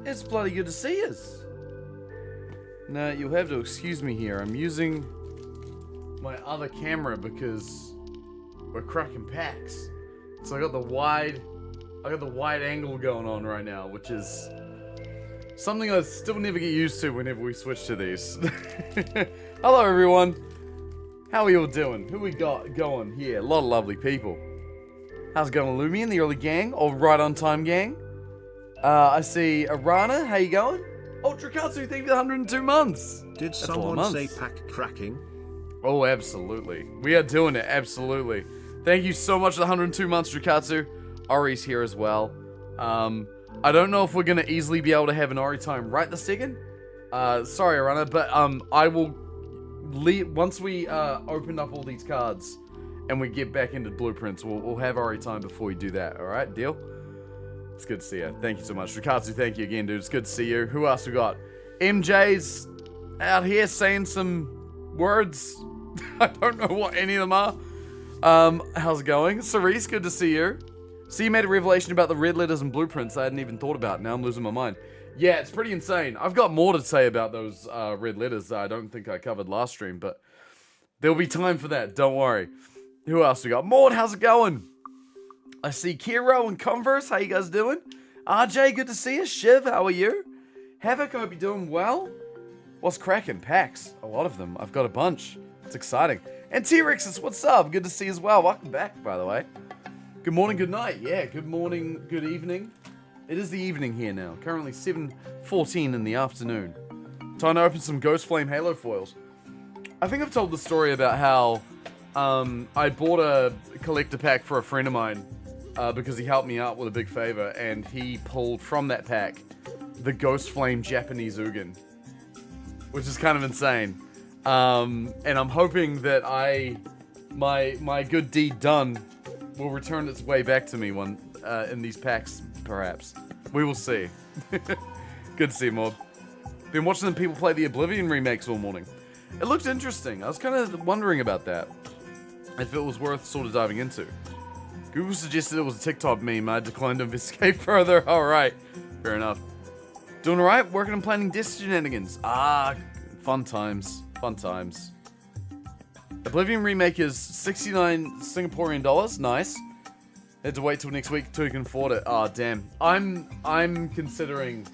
It's bloody good to see us. Now, you'll have to excuse me here. I'm using my other camera because we're cracking packs. So I got the wide angle going on right now, which is something I still never get used to whenever we switch to these. Hello, everyone. How are you all doing? Who we got going here? A lot of lovely people. How's it going, Lumi and the early gang? Or right on time gang? I see Arana. How you going? Ultra Katsu, thank you for 102 months. Did That's someone say pack cracking? Oh, absolutely. We are doing it, absolutely. Thank you so much for the 102 months, Drikatsu. Ari's here as well. I don't know if we're going to easily be able to have an Ori time right this second. Sorry, Arana, but I will leave once we open up all these cards and we get back into blueprints. We'll have Ori time before we do that, alright? Deal? It's good to see you. Thank you so much. Rikatsu, thank you again, dude. It's good to see you. Who else we got? MJ's out here saying some words. I don't know what any of them are. How's it going? Cerise, good to see you. So you made a revelation about the red letters and blueprints I hadn't even thought about. Now I'm losing my mind. Yeah, it's pretty insane. I've got more to say about those red letters that I don't think I covered last stream, but there'll be time for that. Don't worry. Who else we got? Maud, how's it going? I see Kiro and Converse. How you guys doing? RJ, good to see you. Shiv, how are you? Havoc, I hope you're doing well. What's cracking? Packs. A lot of them. I've got a bunch. It's exciting. And T-Rexes, what's up? Good to see you as well. Welcome back, by the way. Good morning, good night. Yeah, good morning, good evening. It is the evening here now. Currently 7:14 in the afternoon. Time to open some Ghost Flame Halo foils. I think I've told the story about how I bought a collector pack for a friend of mine because he helped me out with a big favor, and he pulled from that pack the Ghost Flame Japanese Ugin, which is kind of insane. And I'm hoping that my good deed done will return its way back to me one in these packs, perhaps. We will see. Good to see you, Mob. Been watching people play the Oblivion remakes all morning. It looked interesting. I was kind of wondering about that, if it was worth sort of diving into. Google suggested it was a TikTok meme. I declined to investigate further. Alright, fair enough. Doing alright? Working on planning desk shenanigans. Fun times. Fun times. Oblivion remake is 69 Singaporean dollars. Nice. Had to wait till next week till you can afford it. Oh, damn. I'm considering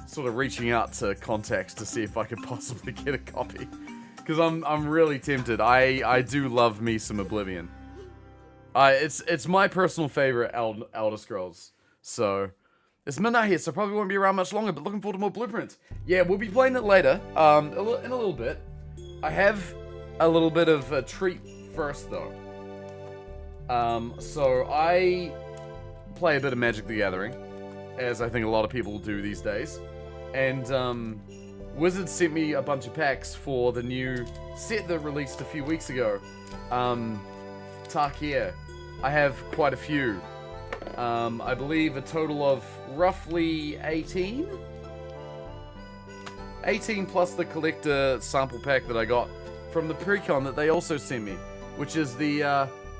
sort of reaching out to contacts to see if I could possibly get a copy. Because I'm really tempted. I do love me some Oblivion. It's my personal favorite Elder Scrolls. So, it's midnight here, so probably won't be around much longer, but looking forward to more blueprints. Yeah, we'll be playing it later, in a little bit. I have a little bit of a treat first, though. So I play a bit of Magic the Gathering, as I think a lot of people do these days. And, Wizards sent me a bunch of packs for the new set that released a few weeks ago. Tarkir. I have quite a few. I believe a total of roughly 18? 18 plus the collector sample pack that I got from the precon that they also sent me, which is the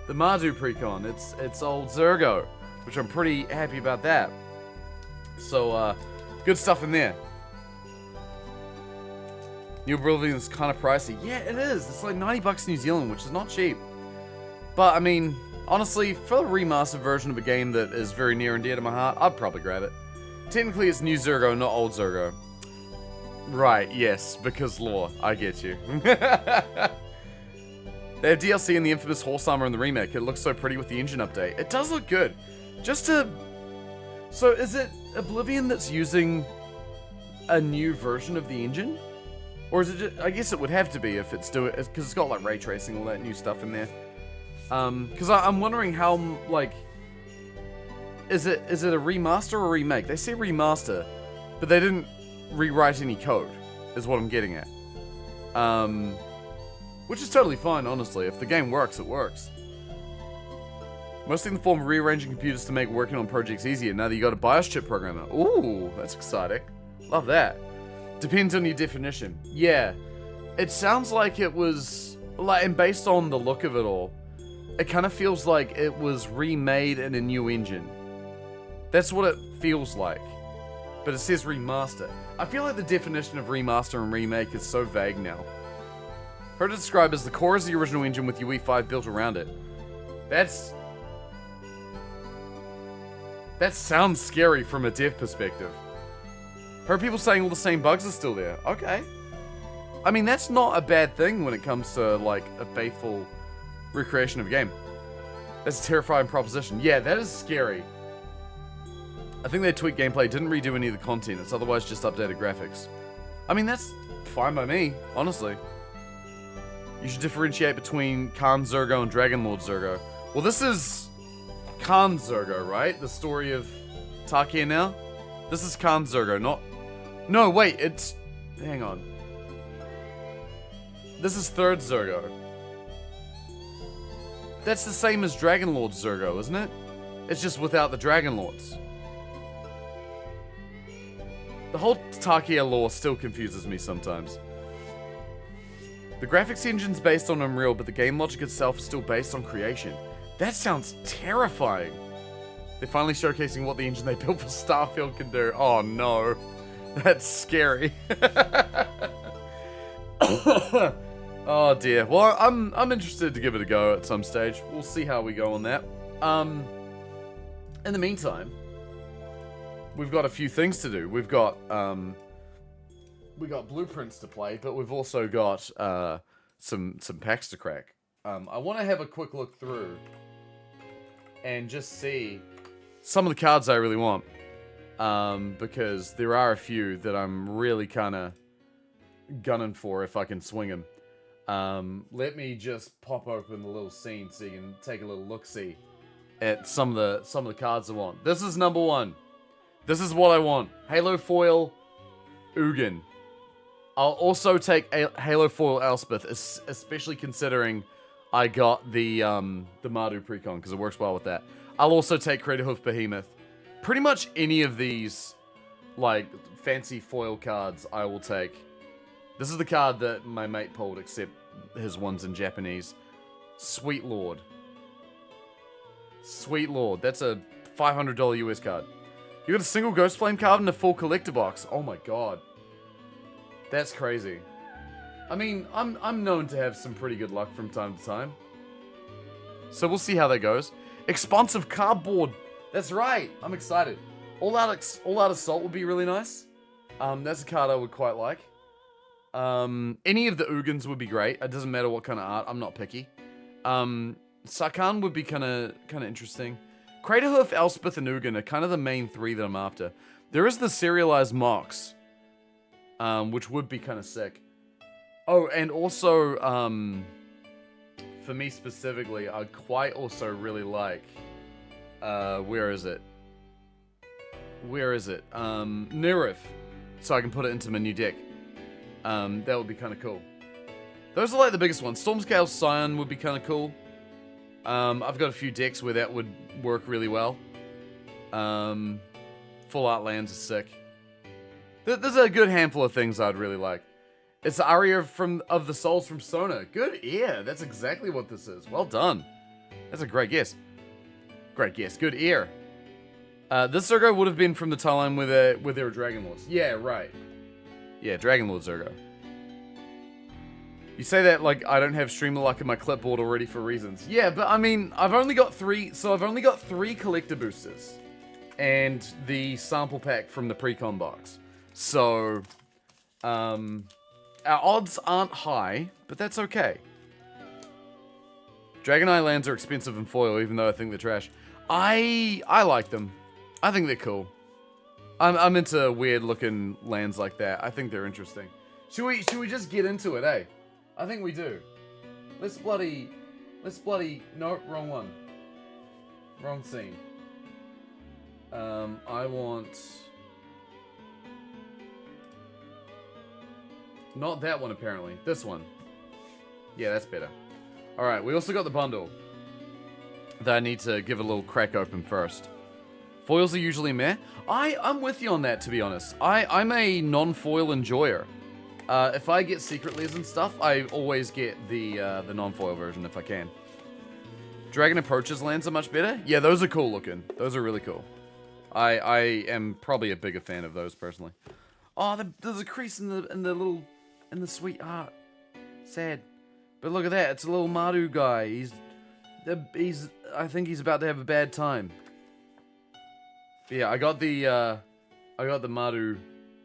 Mardu precon. It's old Zergo, which I'm pretty happy about that. So, good stuff in there. New Oblivion is kind of pricey. Yeah, it is. It's like 90 bucks New Zealand, which is not cheap. But, I mean, honestly, for a remastered version of a game that is very near and dear to my heart, I'd probably grab it. Technically, it's new Zergo, not old Zergo. Right, yes, because lore. I get you. They have DLC in the infamous Horse Armor in the remake. It looks so pretty with the engine update. It does look good. So, is it Oblivion that's using a new version of the engine? Or is it just, I guess it would have to be if it's doing, because it's got like ray tracing, all that new stuff in there. Because I'm wondering how, like, is it a remaster or a remake? They say remaster, but they didn't rewrite any code, is what I'm getting at. Which is totally fine, honestly. If the game works, it works. Mostly in the form of rearranging computers to make working on projects easier. Now that you got a BIOS chip programmer. Ooh, that's exciting. Love that. Depends on your definition. Yeah. It sounds like it was, like, and based on the look of it all, it kind of feels like it was remade in a new engine. That's what it feels like. but it says remaster. I feel like the definition of remaster and remake is so vague now. Heard it described as the core is the original engine with UE5 built around it. That sounds scary from a dev perspective. Heard people saying all the same bugs are still there. Okay. I mean, that's not a bad thing when it comes to, like, a faithful recreation of a game. That's a terrifying proposition. Yeah, that is scary. I think they tweaked gameplay, didn't redo any of the content. It's otherwise just updated graphics. I mean, that's fine by me, honestly. You should differentiate between Khan Zergo and Dragon Lord Zergo. Well, this is Khan Zergo, right? The story of Takia now? This is Khan Zergo, not... No, wait, it's... Hang on. This is third Zergo. That's the same as Dragon Lord Zergo, isn't it? It's just without the Dragon Lords. The whole Takia lore still confuses me sometimes. The graphics engine's based on Unreal, but the game logic itself is still based on Creation. That sounds terrifying. They're finally showcasing what the engine they built for Starfield can do. Oh no. That's scary. Oh dear. Well, I'm interested to give it a go at some stage. We'll see how we go on that. In the meantime, we've got a few things to do. We've got blueprints to play, but we've also got some packs to crack. I want to have a quick look through and just see some of the cards I really want, because there are a few that I'm really kind of gunning for if I can swing them. Let me just pop open the little scene so you can take a little look-see at some of the cards I want. This is number one. This is what I want. Halo Foil Ugin. I'll also take a Halo Foil Elspeth, especially considering I got the Mardu Precon, because it works well with that. I'll also take Craterhoof Behemoth. Pretty much any of these, like, fancy foil cards I will take. This is the card that my mate pulled, except his one's in Japanese. Sweet Lord. Sweet Lord. That's a $500 US card. You got a single Ghost Flame card and a full collector box. Oh my god. That's crazy. I mean, I'm known to have some pretty good luck from time to time. So we'll see how that goes. Expansive Cardboard. That's right. I'm excited. All Out Assault would be really nice. That's a card I would quite like. Any of the Ugins would be great. It doesn't matter what kind of art. I'm not picky. Sarkhan would be kind of interesting. Craterhoof, Elspeth, and Ugin are kind of the main three that I'm after. There is the serialized Mox, which would be kind of sick. Oh, and also, for me specifically, I'd quite also really like, where is it? Nerif, so I can put it into my new deck. That would be kind of cool. Those are like the biggest ones. Stormscale Scion would be kind of cool. I've got a few decks where that would work really well. Full Art Lands is sick. There's a good handful of things I'd really like. It's the Aria of the Souls from Sona. Good ear. That's exactly what this is. Well done. That's a great guess. Great guess. Good ear. This Zergo would have been from the timeline with their Dragon Lords. Yeah, right. Yeah, Dragon Lord Zergo. You say that like I don't have Streamer Luck in my clipboard already for reasons. Yeah, but I mean, I've only got three collector boosters. And the sample pack from the Precon box. So, our odds aren't high, but that's okay. Dragon Eye lands are expensive in foil, even though I think they're trash. I like them. I think they're cool. I'm into weird looking lands like that. I think they're interesting. Should we just get into it, eh? I think we do. Let's bloody no, wrong one. Wrong scene. I want not that one apparently. This one. Yeah, that's better. Alright, we also got the bundle that I need to give a little crack open first. Foils are usually meh. I'm with you on that, to be honest. I'm a non-foil enjoyer. If I get secret layers and stuff, I always get the non-foil version if I can. Dragon Approaches lands are much better. Yeah, those are cool looking. Those are really cool. I am probably a bigger fan of those personally. Oh, there's a crease in the sweet art. Sad. But look at that, it's a little Maru guy. I think he's about to have a bad time. But yeah, I got the Maru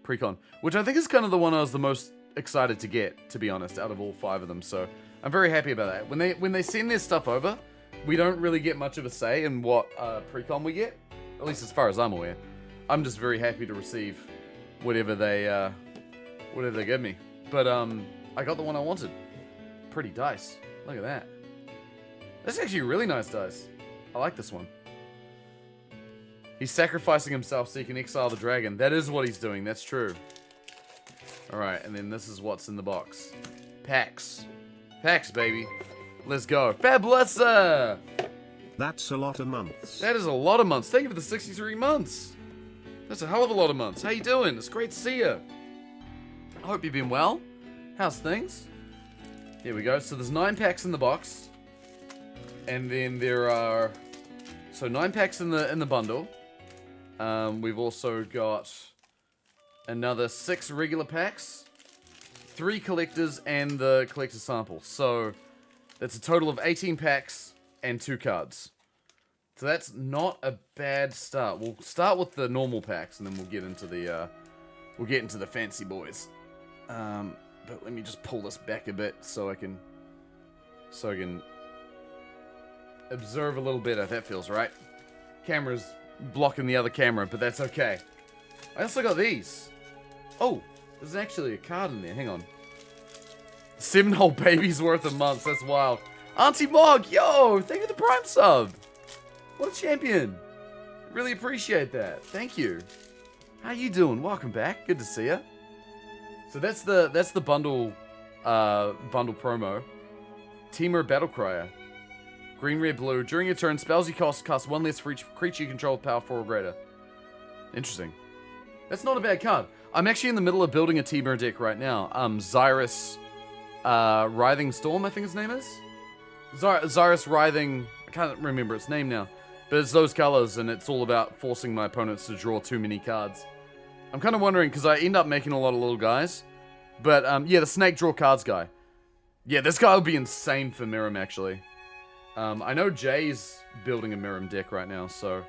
Precon, which I think is kind of the one I was the most excited to get, to be honest, out of all 5 of them. So I'm very happy about that. When they send their stuff over, we don't really get much of a say in what Precon we get, at least as far as I'm aware. I'm just very happy to receive whatever they give me. But I got the one I wanted. Pretty dice. Look at that. That's actually really nice dice. I like this one. He's sacrificing himself so he can exile the dragon. That is what he's doing. That's true. Alright, and then this is what's in the box. Packs. Packs, baby. Let's go. Fabulosa! That's a lot of months. That is a lot of months. Thank you for the 63 months. That's a hell of a lot of months. How you doing? It's great to see you. I hope you've been well. How's things? Here we go. So there's 9 packs in the box. And then there are... So 9 packs in the bundle. We've also got another 6 regular packs, 3 collectors, and the collector sample. So that's a total of 18 packs and 2 cards. So that's not a bad start. We'll start with the normal packs, and then we'll get into the fancy boys. But let me just pull this back a bit so I can observe a little better. That feels right. Camera's blocking the other camera, but that's okay. I also got these. Oh, there's actually a card in there. Hang on. 7 whole babies worth of months. That's wild. Auntie Mog, yo, thank you for the Prime sub. What a champion. Really appreciate that. Thank you. How you doing? Welcome back. Good to see you. So that's the bundle promo. Temur Battlecryer. Green, red, blue. During your turn, spells you cost 1 less for each creature you control with power 4 or greater. Interesting. That's not a bad card. I'm actually in the middle of building a Temur deck right now. Xyrus Writhing Storm, I think his name is? Xyrus Writhing... I can't remember its name now. But it's those colors, and it's all about forcing my opponents to draw too many cards. I'm kind of wondering, because I end up making a lot of little guys. But, yeah, the snake draw cards guy. Yeah, this guy would be insane for Mirim, actually. I know Jay's building a Mirim deck right now, so...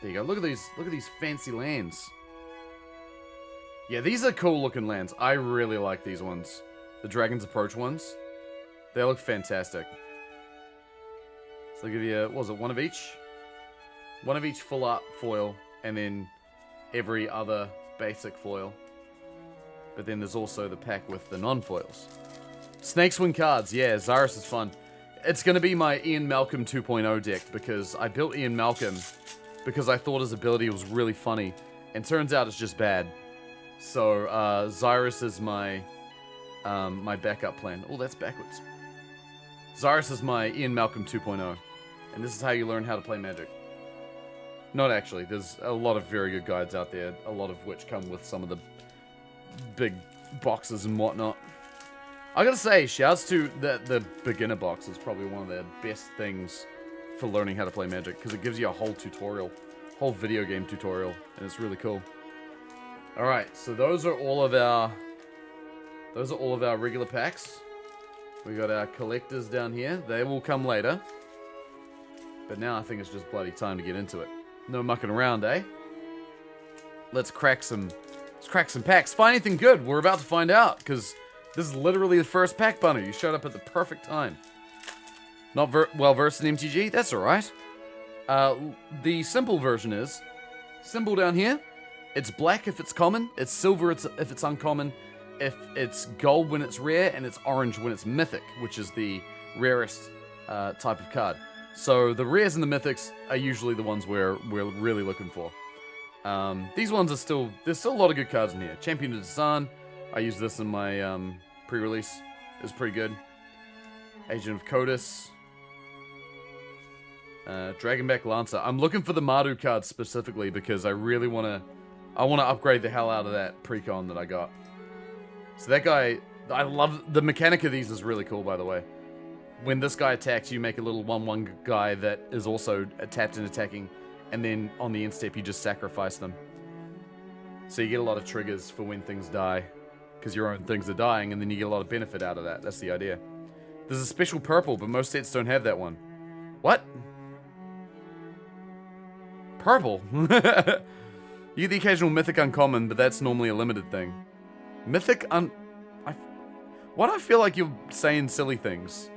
There you go. Look at these fancy lands. Yeah, these are cool looking lands. I really like these ones. The Dragon's Approach ones. They look fantastic. So they'll give you, what was it, one of each? One of each full art foil, and then every other basic foil. But then there's also the pack with the non-foils. Snakes win cards. Yeah, Xyrus is fun. It's going to be my Ian Malcolm 2.0 deck, because I built Ian Malcolm because I thought his ability was really funny. And turns out it's just bad. So, Xyrus is my my backup plan. Oh, that's backwards. Xyrus is my Ian Malcolm 2.0. And this is how you learn how to play Magic. Not actually. There's a lot of very good guides out there, a lot of which come with some of the big boxes and whatnot. I gotta say, shouts to the beginner box is probably one of the best things for learning how to play Magic, because it gives you a whole tutorial, whole video game tutorial, and it's really cool. Alright, so those are all of our regular packs. We got our collectors down here. They will come later. But now I think it's just bloody time to get into it. No mucking around, eh? Let's crack some packs. Find anything good? We're about to find out, because this is literally the first pack bunner. You showed up at the perfect time. Not well versed in MTG? That's alright. The simple version is, symbol down here, it's black if it's common, it's silver if it's uncommon, if it's gold when it's rare, and it's orange when it's mythic, which is the rarest type of card. So the rares and the mythics are usually the ones we're really looking for. These ones are there's still a lot of good cards in here. Champion of the Sun, I used this in my pre-release. It was pretty good. Agent of Kodis. Dragonback Lancer. I'm looking for the Mardu card specifically because I really want to upgrade the hell out of that precon that I got. So that guy, I love, the mechanic of these is really cool, by the way. When this guy attacks, you make a little 1/1 guy that is also tapped and attacking, and then on the end step you just sacrifice them. So you get a lot of triggers for when things die, because your own things are dying, and then you get a lot of benefit out of that. That's the idea. There's a special purple, but most sets don't have that one. What? Purple? You get the occasional mythic uncommon, but that's normally a limited thing. Mythic Why do I feel like you're saying silly things?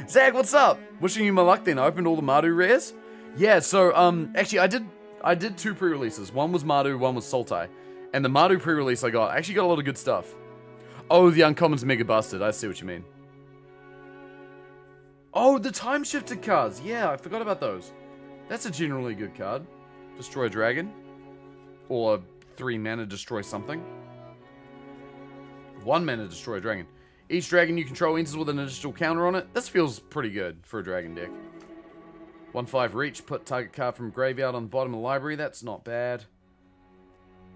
Zach, what's up? Wishing you my luck then. I opened all the Mardu rares. Yeah, so, actually, I did 2 pre-releases. One was Mardu, one was Sultai. And the Mardu pre-release I actually got a lot of good stuff. Oh, the Uncommon's mega busted. I see what you mean. Oh, the time shifted cards. Yeah, I forgot about those. That's a generally good card. Destroy a dragon. Or 3 mana destroy something. 1 mana destroy a dragon. Each dragon you control enters with an additional counter on it. This feels pretty good for a dragon deck. 1/5 reach, put target card from graveyard on the bottom of the library. That's not bad.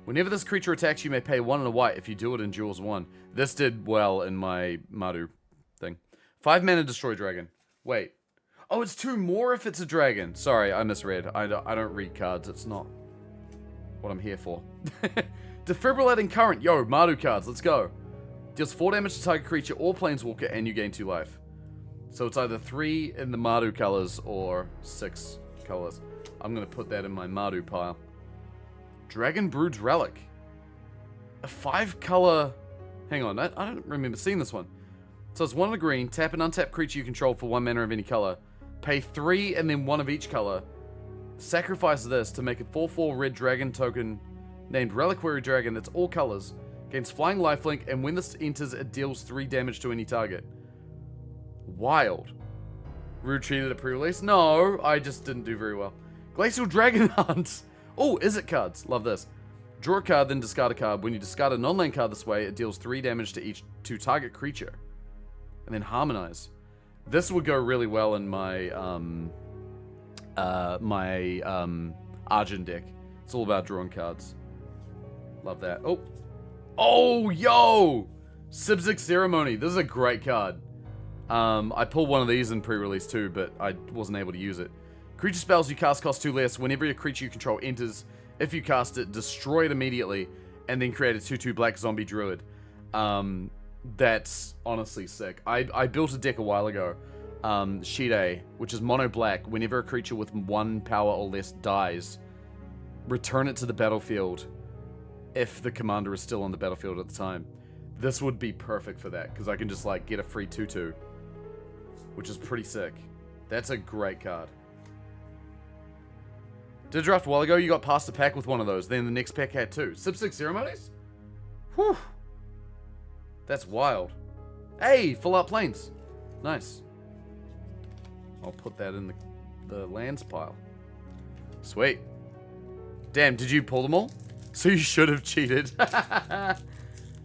Whenever this creature attacks, you may pay 1 and a white. If you do it in Duels 1. This did well in my Mardu thing. 5 mana destroy dragon. Wait. Oh, it's 2 more if it's a dragon. Sorry, I misread. I don't read cards. It's not what I'm here for. Defibrillating current. Yo, Mardu cards. Let's go. Deals 4 damage to target creature or planeswalker, and you gain 2 life. So it's either 3 in the Mardu colors or 6 colors. I'm going to put that in my Mardu pile. Dragon Brood's Relic. A 5 color... Hang on, I don't remember seeing this one. So it's 1 of the green, tap an untapped creature you control for 1 mana of any color. Pay 3 and then 1 of each color. Sacrifice this to make a 4/4 red dragon token named Reliquary Dragon that's all colors. Gains flying lifelink, and when this enters, it deals 3 damage to any target. Wild. Rude treated a pre-release? No, I just didn't do very well. Glacial Dragon Hunt. Oh, is it cards? Love this. Draw a card, then discard a card. When you discard a non-land card this way, it deals 3 damage to target creature. And then Harmonize. This would go really well in my Argent deck. It's all about drawing cards. Love that. Oh, yo! Sibzik Ceremony. This is a great card. I pulled one of these in pre-release too, but I wasn't able to use it. Creature spells you cast cost 2 less. Whenever your creature you control enters, if you cast it, destroy it immediately, and then create a 2/2 black zombie druid. That's honestly sick. I built a deck a while ago. Shide, which is mono black. Whenever a creature with 1 power or less dies, return it to the battlefield if the commander is still on the battlefield at the time. This would be perfect for that, because I can just like get a free 2/2, which is pretty sick. That's a great card. Did a draft a while ago, you got past the pack with one of those, then the next pack had 2. Sibzik Ceremonies? Whew. That's wild. Hey, full out planes. Nice. I'll put that in the lands pile. Sweet. Damn, did you pull them all? So you should have cheated.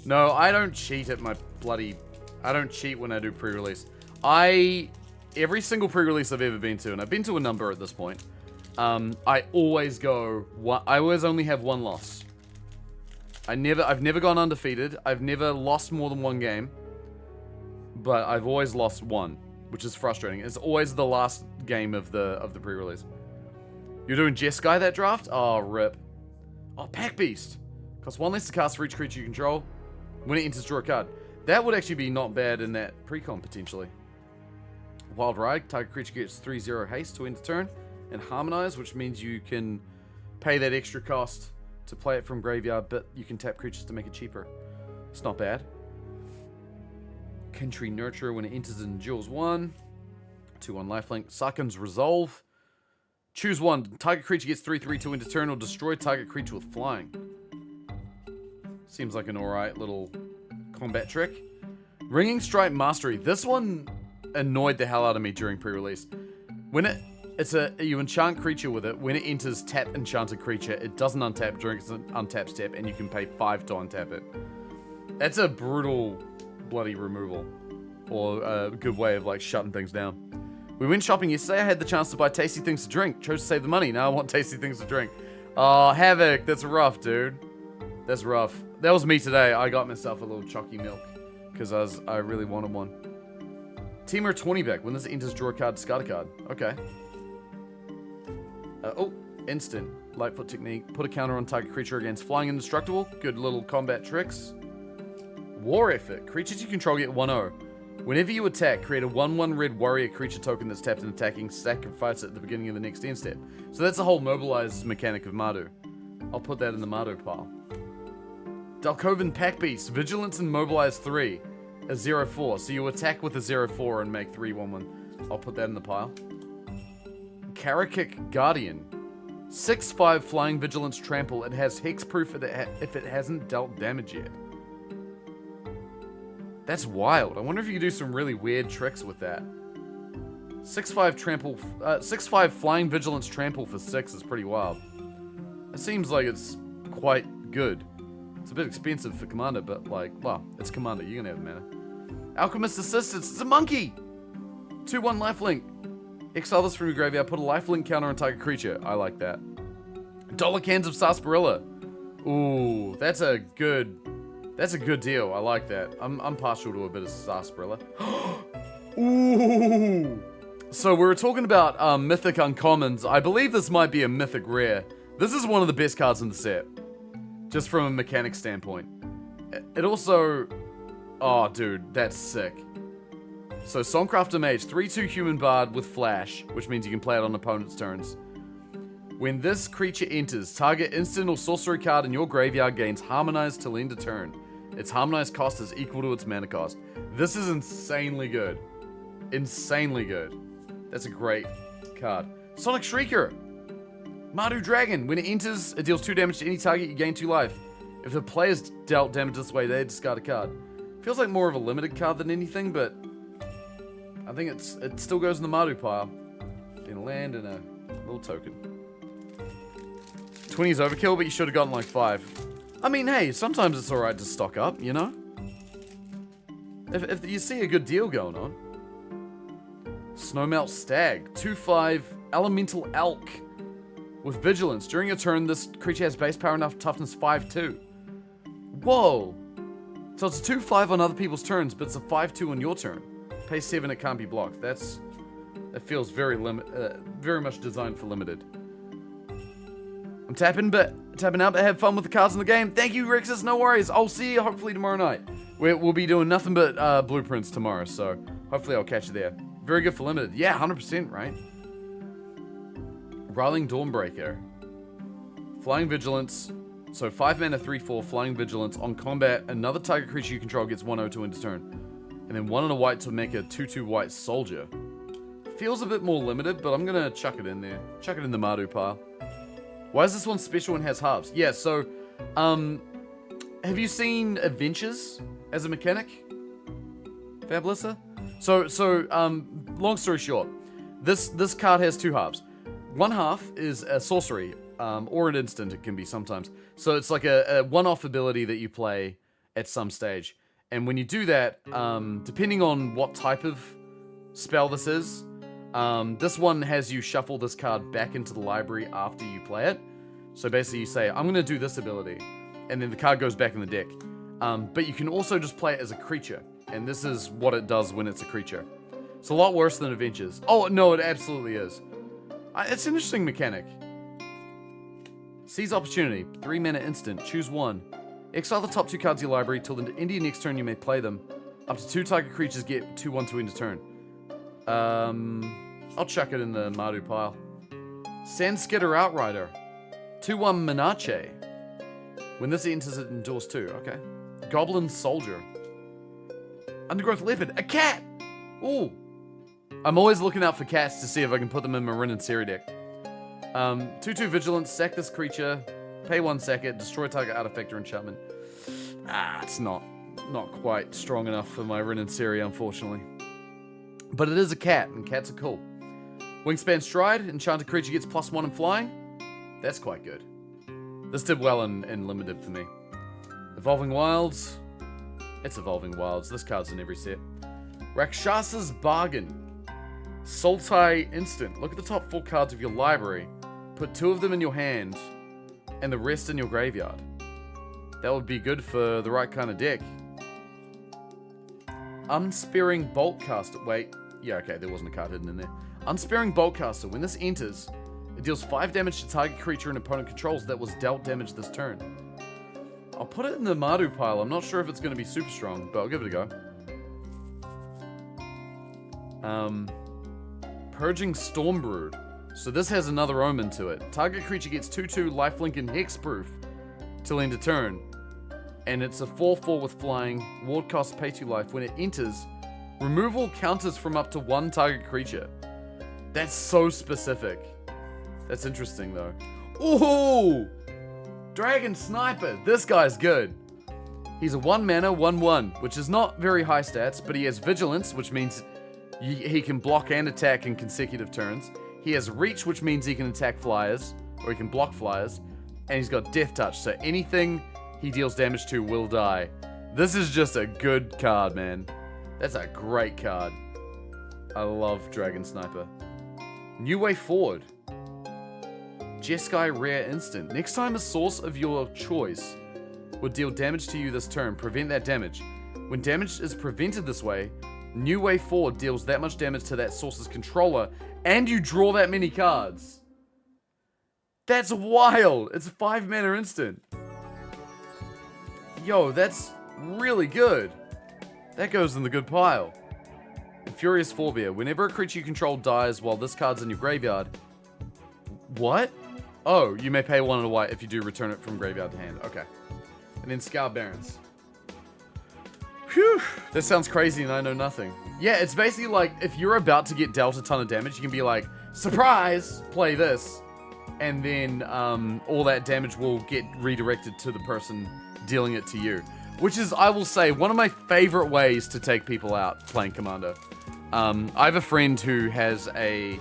No, I don't cheat at my bloody... I don't cheat when I do pre-release. Every single pre-release I've ever been to, and I've been to a number at this point, I always go... I always only have 1 loss. I've never gone undefeated. I've never lost more than 1 game. But I've always lost 1, which is frustrating. It's always the last game of the pre-release. You're doing Jeskai that draft? Oh, rip. Oh, Pack Beast. Costs 1 less to cast for each creature you control. When it enters, draw a card. That would actually be not bad in that pre-con, potentially. Wild Ride. Target creature gets 3/0 haste to end turn. And Harmonize, which means you can pay that extra cost to play it from graveyard, but you can tap creatures to make it cheaper. It's not bad. Country Nurture when it enters in Duels 1. 2/1 lifelink. Sarkhan's Resolve. Choose 1. Target creature gets 3/3 to end turn or destroy target creature with flying. Seems like an alright little combat trick. Ringing Strike Mastery. This one annoyed the hell out of me during pre-release. When you enchant creature with it. When it enters, tap enchanted creature. It doesn't untap during its untap step, and you can pay 5 to untap it. That's a brutal bloody removal, or a good way of like shutting things down. We went shopping yesterday. I had the chance to buy tasty things to drink. Chose to save the money. Now I want tasty things to drink. Oh, Havoc. That's rough, dude. That's rough. That was me today. I got myself a little chalky milk because I really wanted one. Teamer 20 back. When this enters, draw a card, discard a card. Okay. Instant. Lightfoot technique. Put a counter on target creature against flying indestructible. Good little combat tricks. War effort. Creatures you control get 1/0. Whenever you attack, create a 1/1 red warrior creature token that's tapped and attacking. Sacrifice it at the beginning of the next end step. So that's the whole mobilized mechanic of Mardu. I'll put that in the Mardu pile. Dalkovan Pack Beast. Vigilance and Mobilize 3. A 0/4. So you attack with a 0/4 and make 3 1/1. I'll put that in the pile. Karakik Guardian. 6/5 Flying Vigilance Trample. It has hexproof if it hasn't dealt damage yet. That's wild. I wonder if you could do some really weird tricks with that. 6/5 trample, 6/5 Flying Vigilance Trample for 6 is pretty wild. It seems like it's quite good. It's a bit expensive for Commander, but like, well, it's Commander. You're gonna have mana. Alchemist Assistance. It's a monkey. 2/1 lifelink. Exile this from your graveyard. Put a lifelink counter on target creature. I like that. Dollar Cans of Sarsaparilla. Ooh, that's a good deal. I like that. I'm partial to a bit of sarsaparilla. Ooh. So we were talking about mythic uncommons. I believe this might be a mythic rare. This is one of the best cards in the set, just from a mechanic standpoint. It also, oh dude, that's sick. So Songcrafter Mage, 3/2 human bard with flash, which means you can play it on opponent's turns. When this creature enters, target instant or sorcery card in your graveyard gains harmonized till end of turn. Its harmonized cost is equal to its mana cost. This is insanely good. Insanely good. That's a great card. Sonic Shrieker. Mardu Dragon. When it enters, it deals 2 damage to any target, you gain 2 life. If the player's dealt damage this way, they discard a card. Feels like more of a limited card than anything, but I think it still goes in the Mardu pile. In a land and a little token. 20 is overkill, but you should have gotten like 5. I mean, hey, sometimes it's alright to stock up, you know? If you see a good deal going on. Snowmelt Stag. 2/5 Elemental Elk. With Vigilance. During your turn, this creature has base power enough toughness 5/2. Whoa! So it's a 2/5 on other people's turns, but it's a 5/2 on your turn. Pay 7, it can't be blocked. That feels very much designed for limited. I'm tapping out, but have fun with the cards in the game. Thank you, Rexus. No worries. I'll see you hopefully tomorrow night. We'll be doing nothing but blueprints tomorrow, so hopefully I'll catch you there. Very good for limited. Yeah, 100%, right? Riling Dawnbreaker. Flying Vigilance. So 5 mana, 3/4, Flying Vigilance. On combat, another target creature you control gets 1/0 to end of turn. And then 1 and a white to make a 2/2 white soldier. Feels a bit more limited, but I'm gonna chuck it in there. Chuck it in the Mardu pile. Why is this one special and has halves? Yeah, so, have you seen Adventures as a mechanic? Fablissa? So, long story short, this card has 2 halves. One half is a sorcery, or an instant, it can be sometimes. So it's like a one-off ability that you play at some stage. And when you do that, depending on what type of spell this is, this one has you shuffle this card back into the library after you play it. So basically you say, I'm going to do this ability, and then the card goes back in the deck. But you can also just play it as a creature, and this is what it does when it's a creature. It's a lot worse than Adventures. Oh, no, it absolutely is. It's an interesting mechanic. Seize Opportunity. 3 mana instant. Choose one. Exile the top 2 cards of your library. Till the end of your next turn, you may play them. Up to 2 target creatures get 2/1 to end of turn. I'll chuck it in the Mardu pile. Sandskitter Outrider. 2/1 Menache. When this enters, it endures 2. Okay. Goblin Soldier. Undergrowth Leopard. A cat! Ooh. I'm always looking out for cats to see if I can put them in my Rin and Seri deck. 2/2 Vigilance. Sack this creature. Pay 1 second. Destroy target artifact or enchantment. It's not quite strong enough for my Rin and Seri, unfortunately. But it is a cat, and cats are cool. Wingspan Stride. Enchanted creature gets +1 in flying. That's quite good. This did well in limited for me. Evolving Wilds. It's Evolving Wilds. This card's in every set. Rakshasa's Bargain. Sultai Instant. Look at the top 4 cards of your library. Put 2 of them in your hand, and the rest in your graveyard. That would be good for the right kind of deck. Unsparing Boltcaster. Wait. Yeah, okay, there wasn't a card hidden in there. Unsparing Boltcaster. When this enters, It deals 5 damage to target creature and opponent controls that was dealt damage this turn. I'll put it in the Mardu pile. I'm not sure if it's going to be super strong, but I'll give it a go. Purging Stormbrood. So this has another omen to it. Target creature gets 2/2 lifelink and hexproof till end of turn. And it's a 4/4 with flying. Ward costs pay 2 life. When it enters, removal counters from up to 1 target creature. That's so specific. That's interesting though. Ooh! Dragon Sniper. This guy's good. He's a 1 mana, 1/1, which is not very high stats, but he has Vigilance, which means he can block and attack in consecutive turns. He has Reach, which means he can attack flyers, or he can block flyers. And he's got Death Touch, so anything he deals damage to will die. This is just a good card, man. That's a great card. I love Dragon Sniper. New Way Forward. Jeskai Rare Instant. Next time a source of your choice would deal damage to you this turn, prevent that damage. When damage is prevented this way, New Way Forward deals that much damage to that source's controller, and you draw that many cards. That's wild! It's a 5 mana instant. Yo, that's really good. That goes in the good pile. Furious Forebear. Whenever a creature you control dies while this card's in your graveyard... What? Oh, you may pay 1 and a white if you do return it from graveyard to hand. Okay. And then Scar Barons. Whew. That sounds crazy and I know nothing. Yeah, it's basically like, if you're about to get dealt a ton of damage, you can be like, surprise, play this. And then all that damage will get redirected to the person dealing it to you. Which is, I will say, one of my favorite ways to take people out playing Commander. I have a friend who has a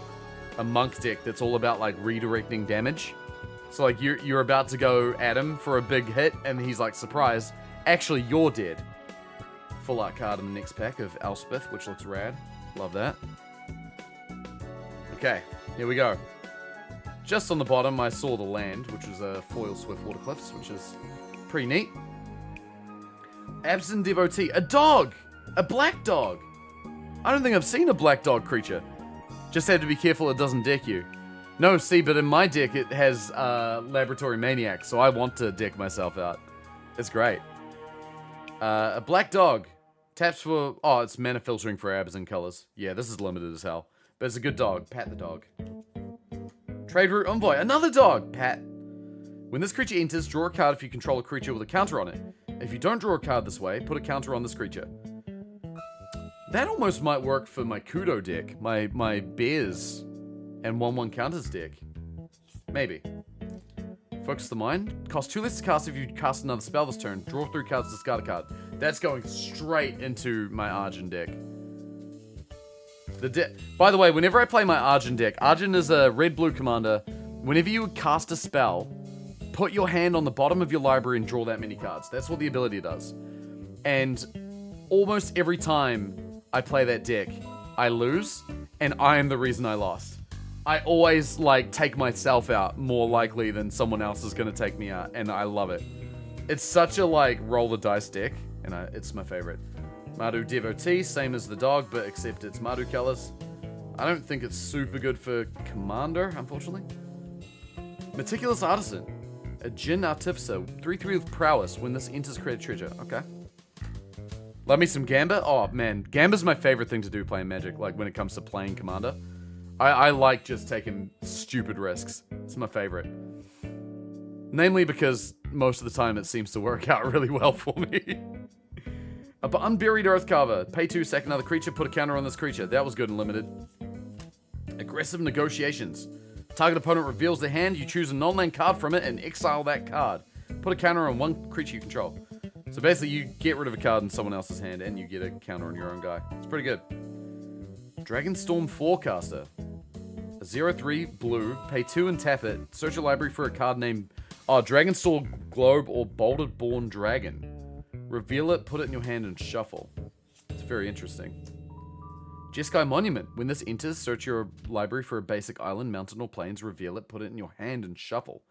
monk deck that's all about like redirecting damage. So like you're about to go at him for a big hit, and he's like, surprise, actually you're dead. Full art card in the next pack of Elspeth, which looks rad. Love that. Okay, here we go. Just on the bottom, I saw the land, which was a foil Swiftwater Cliffs, which is pretty neat. Absent Devotee, a dog! A black dog! I don't think I've seen a black dog creature. Just had to be careful it doesn't deck you. No, see, but in my deck it has Laboratory Maniac, so I want to deck myself out. It's great. A black dog. Taps for... Oh, it's mana filtering for abs and colors. Yeah, this is limited as hell. But it's a good dog. Pat the dog. Trade Route Envoy. Another dog! Pat. When this creature enters, draw a card if you control a creature with a counter on it. If you don't draw a card this way, put a counter on this creature. That almost might work for my Kudo deck. My Bears and 1/1 counters deck. Maybe. Focus the Mind. Cost 2 less to cast if you cast another spell this turn. Draw 3 cards, discard a card. That's going straight into my Arjun deck. By the way, whenever I play my Arjun deck, Arjun is a red-blue commander. Whenever you cast a spell, put your hand on the bottom of your library and draw that many cards. That's what the ability does. And almost every time I play that deck, I lose, and I am the reason I lost. I always, like, take myself out more likely than someone else is going to take me out, and I love it. It's such a, like, roll the dice deck, and it's my favorite. Mardu Devotee, same as the dog, but except it's Mardu colors. I don't think it's super good for Commander, unfortunately. Meticulous Artisan. A Jin Artificer, 3/3 with prowess. When this enters, create a treasure. Okay. Love me some Gamba. Oh, man. Gamba's my favorite thing to do playing Magic, like when it comes to playing Commander. I like just taking stupid risks. It's my favorite. Namely because most of the time it seems to work out really well for me. Unburied Earthcarver. Pay 2, sack another creature, put a counter on this creature. That was good and limited. Aggressive Negotiations. Target opponent reveals their hand, you choose a non-land card from it and exile that card. Put a counter on 1 creature you control. So basically you get rid of a card in someone else's hand and you get a counter on your own guy. It's pretty good. Dragonstorm Forecaster. A 0/3 blue, pay 2 and tap it. Search your library for a card named Dragonstorm Globe or Boulder Born Dragon. Reveal it, put it in your hand and shuffle. It's very interesting. Jeskai Monument. When this enters, search your library for a basic island, mountain, or plains. Reveal it, put it in your hand, and shuffle.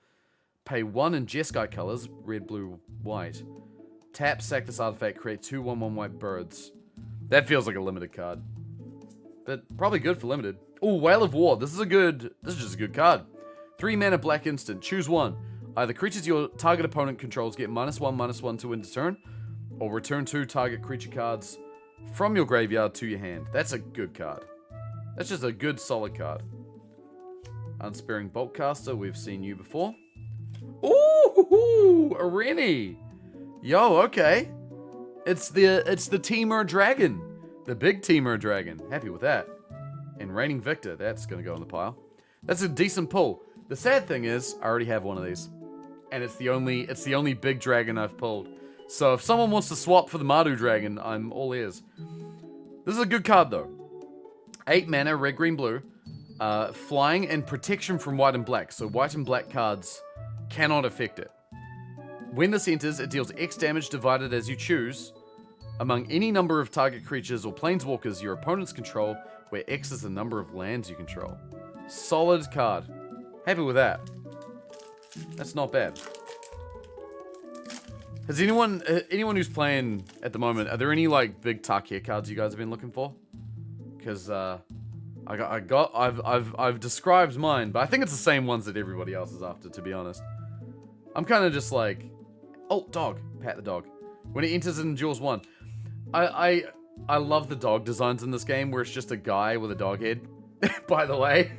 Pay 1 in Jeskai colors, red, blue, white. Tap, sack this artifact, create 2 1/1 white birds. That feels like a limited card. But probably good for limited. Oh, Whale of War. This is just a good card. 3 mana black instant. Choose one. Either creatures your target opponent controls get -1/-1 to end the turn, or return 2 target creature cards from your graveyard to your hand. That's a good card. That's just a good, solid card. Unsparing Boltcaster, we've seen you before. Ooh, Areni. Yo, okay. It's the Temur Dragon. The big Temur Dragon. Happy with that. And Reigning Victor, that's going to go in the pile. That's a decent pull. The sad thing is, I already have one of these. And it's the only big dragon I've pulled. So if someone wants to swap for the Mardu Dragon, I'm all ears. This is a good card though. 8 mana, red, green, blue. Flying and protection from white and black. So white and black cards cannot affect it. When this enters, it deals X damage divided as you choose among any number of target creatures or planeswalkers your opponents control, where X is the number of lands you control. Solid card. Happy with that. That's not bad. Has anyone who's playing at the moment, are there any like big Tarkir cards you guys have been looking for? Because I've described mine, but I think it's the same ones that everybody else is after, to be honest. I'm kind of just like, oh, dog, pat the dog. When it enters in Jaws 1, I love the dog designs in this game where it's just a guy with a dog head. By the way,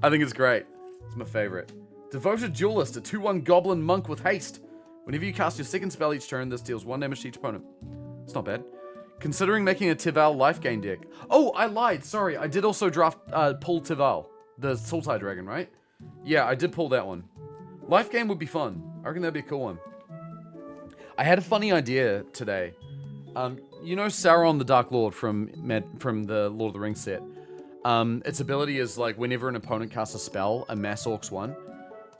I think it's great. It's my favorite. Devoted Duelist, a 2/1 Goblin Monk with haste. Whenever you cast your second spell each turn, this deals 1 damage to each opponent. It's not bad. Considering making a Tival life gain deck. Oh, I lied. Sorry, I did also pull Tival, the Sultai Dragon, right? Yeah, I did pull that one. Life gain would be fun. I reckon that'd be a cool one. I had a funny idea today. You know Sauron the Dark Lord from the Lord of the Rings set? Its ability is like whenever an opponent casts a spell, amass Orcs 1.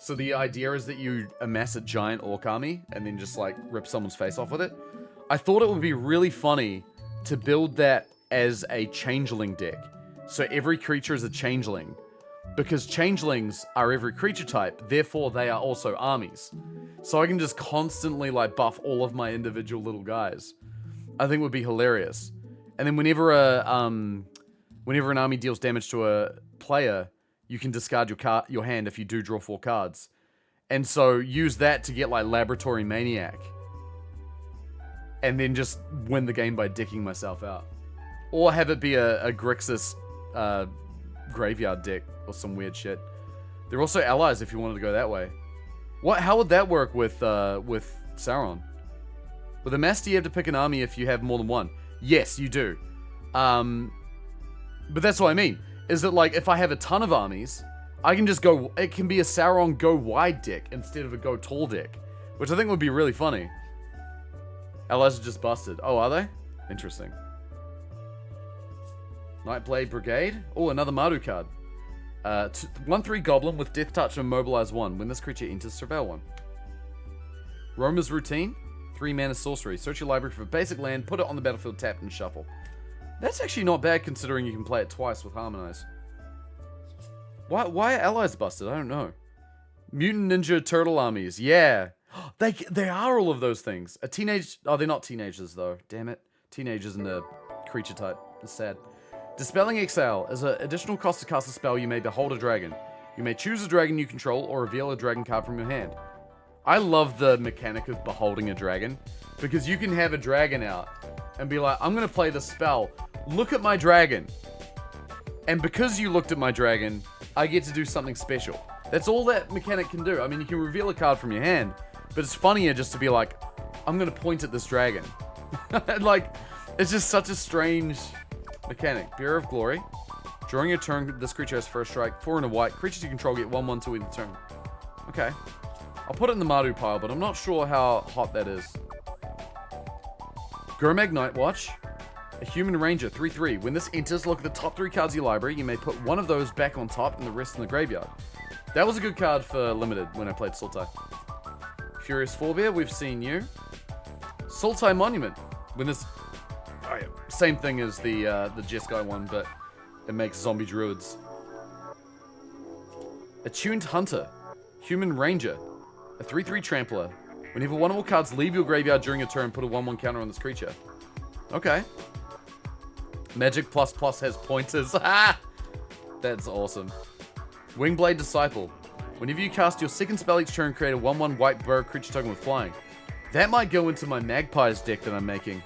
So the idea is that you amass a giant Orc army and then just like rip someone's face off with it. I thought it would be really funny to build that as a changeling deck. So every creature is a changeling. Because changelings are every creature type, therefore they are also armies. So I can just constantly like buff all of my individual little guys. I think would be hilarious. And then whenever an army deals damage to a player, you can discard your hand if you do draw 4 cards. And so use that to get like Laboratory Maniac. And then just win the game by dicking myself out. Or have it be a Grixis graveyard deck or some weird shit. They're also allies if you wanted to go that way. How would that work with Sauron? With a master, you have to pick an army if you have more than one. Yes, you do. But that's what I mean. Is that like, if I have a ton of armies, I can just go, it can be a Sauron go wide deck instead of a go tall deck. Which I think would be really funny. Allies are just busted. Oh, are they? Interesting. Nightblade Brigade. Oh, another Mardu card. 1/3 Goblin with Death Touch and Mobilize 1. When this creature enters, surveil 1. Roamer's Routine. 3 mana sorcery. Search your library for a basic land, put it on the battlefield tapped, and shuffle. That's actually not bad considering you can play it twice with Harmonize. Why are allies busted? I don't know. Mutant Ninja Turtle armies. Yeah. They are all of those things. Oh, they're not teenagers though. Damn it. Teenagers in the creature type. It's sad. Dispelling Exile. As an additional cost to cast a spell, you may behold a dragon. You may choose a dragon you control or reveal a dragon card from your hand. I love the mechanic of beholding a dragon, because you can have a dragon out and be like, I'm going to play the spell. Look at my dragon. And because you looked at my dragon, I get to do something special. That's all that mechanic can do. I mean, you can reveal a card from your hand, but it's funnier just to be like, I'm going to point at this dragon. Like, it's just such a strange mechanic. Bearer of Glory. During your turn, this creature has first strike. 4 and a white. Creatures you control get 1/1 to either turn. Okay. I'll put it in the Mardu pile, but I'm not sure how hot that is. Gurmag Nightwatch. A Human Ranger, 3/3. When this enters, look at the top 3 cards of your library. You may put one of those back on top and the rest in the graveyard. That was a good card for Limited when I played Sultai. Furious Forebear, we've seen you. Sultai Monument. When this... Oh yeah, same thing as the Jeskai one, but it makes zombie druids. Attuned Hunter. Human Ranger. A 3/3 Trampler. Whenever one or more cards leave your graveyard during a turn, put a 1/1 counter on this creature. Okay. Magic++ has pointers. Ah! That's awesome. Wingblade Disciple. Whenever you cast your second spell each turn, create a 1/1 white bird creature token with flying. That might go into my Magpies deck that I'm making.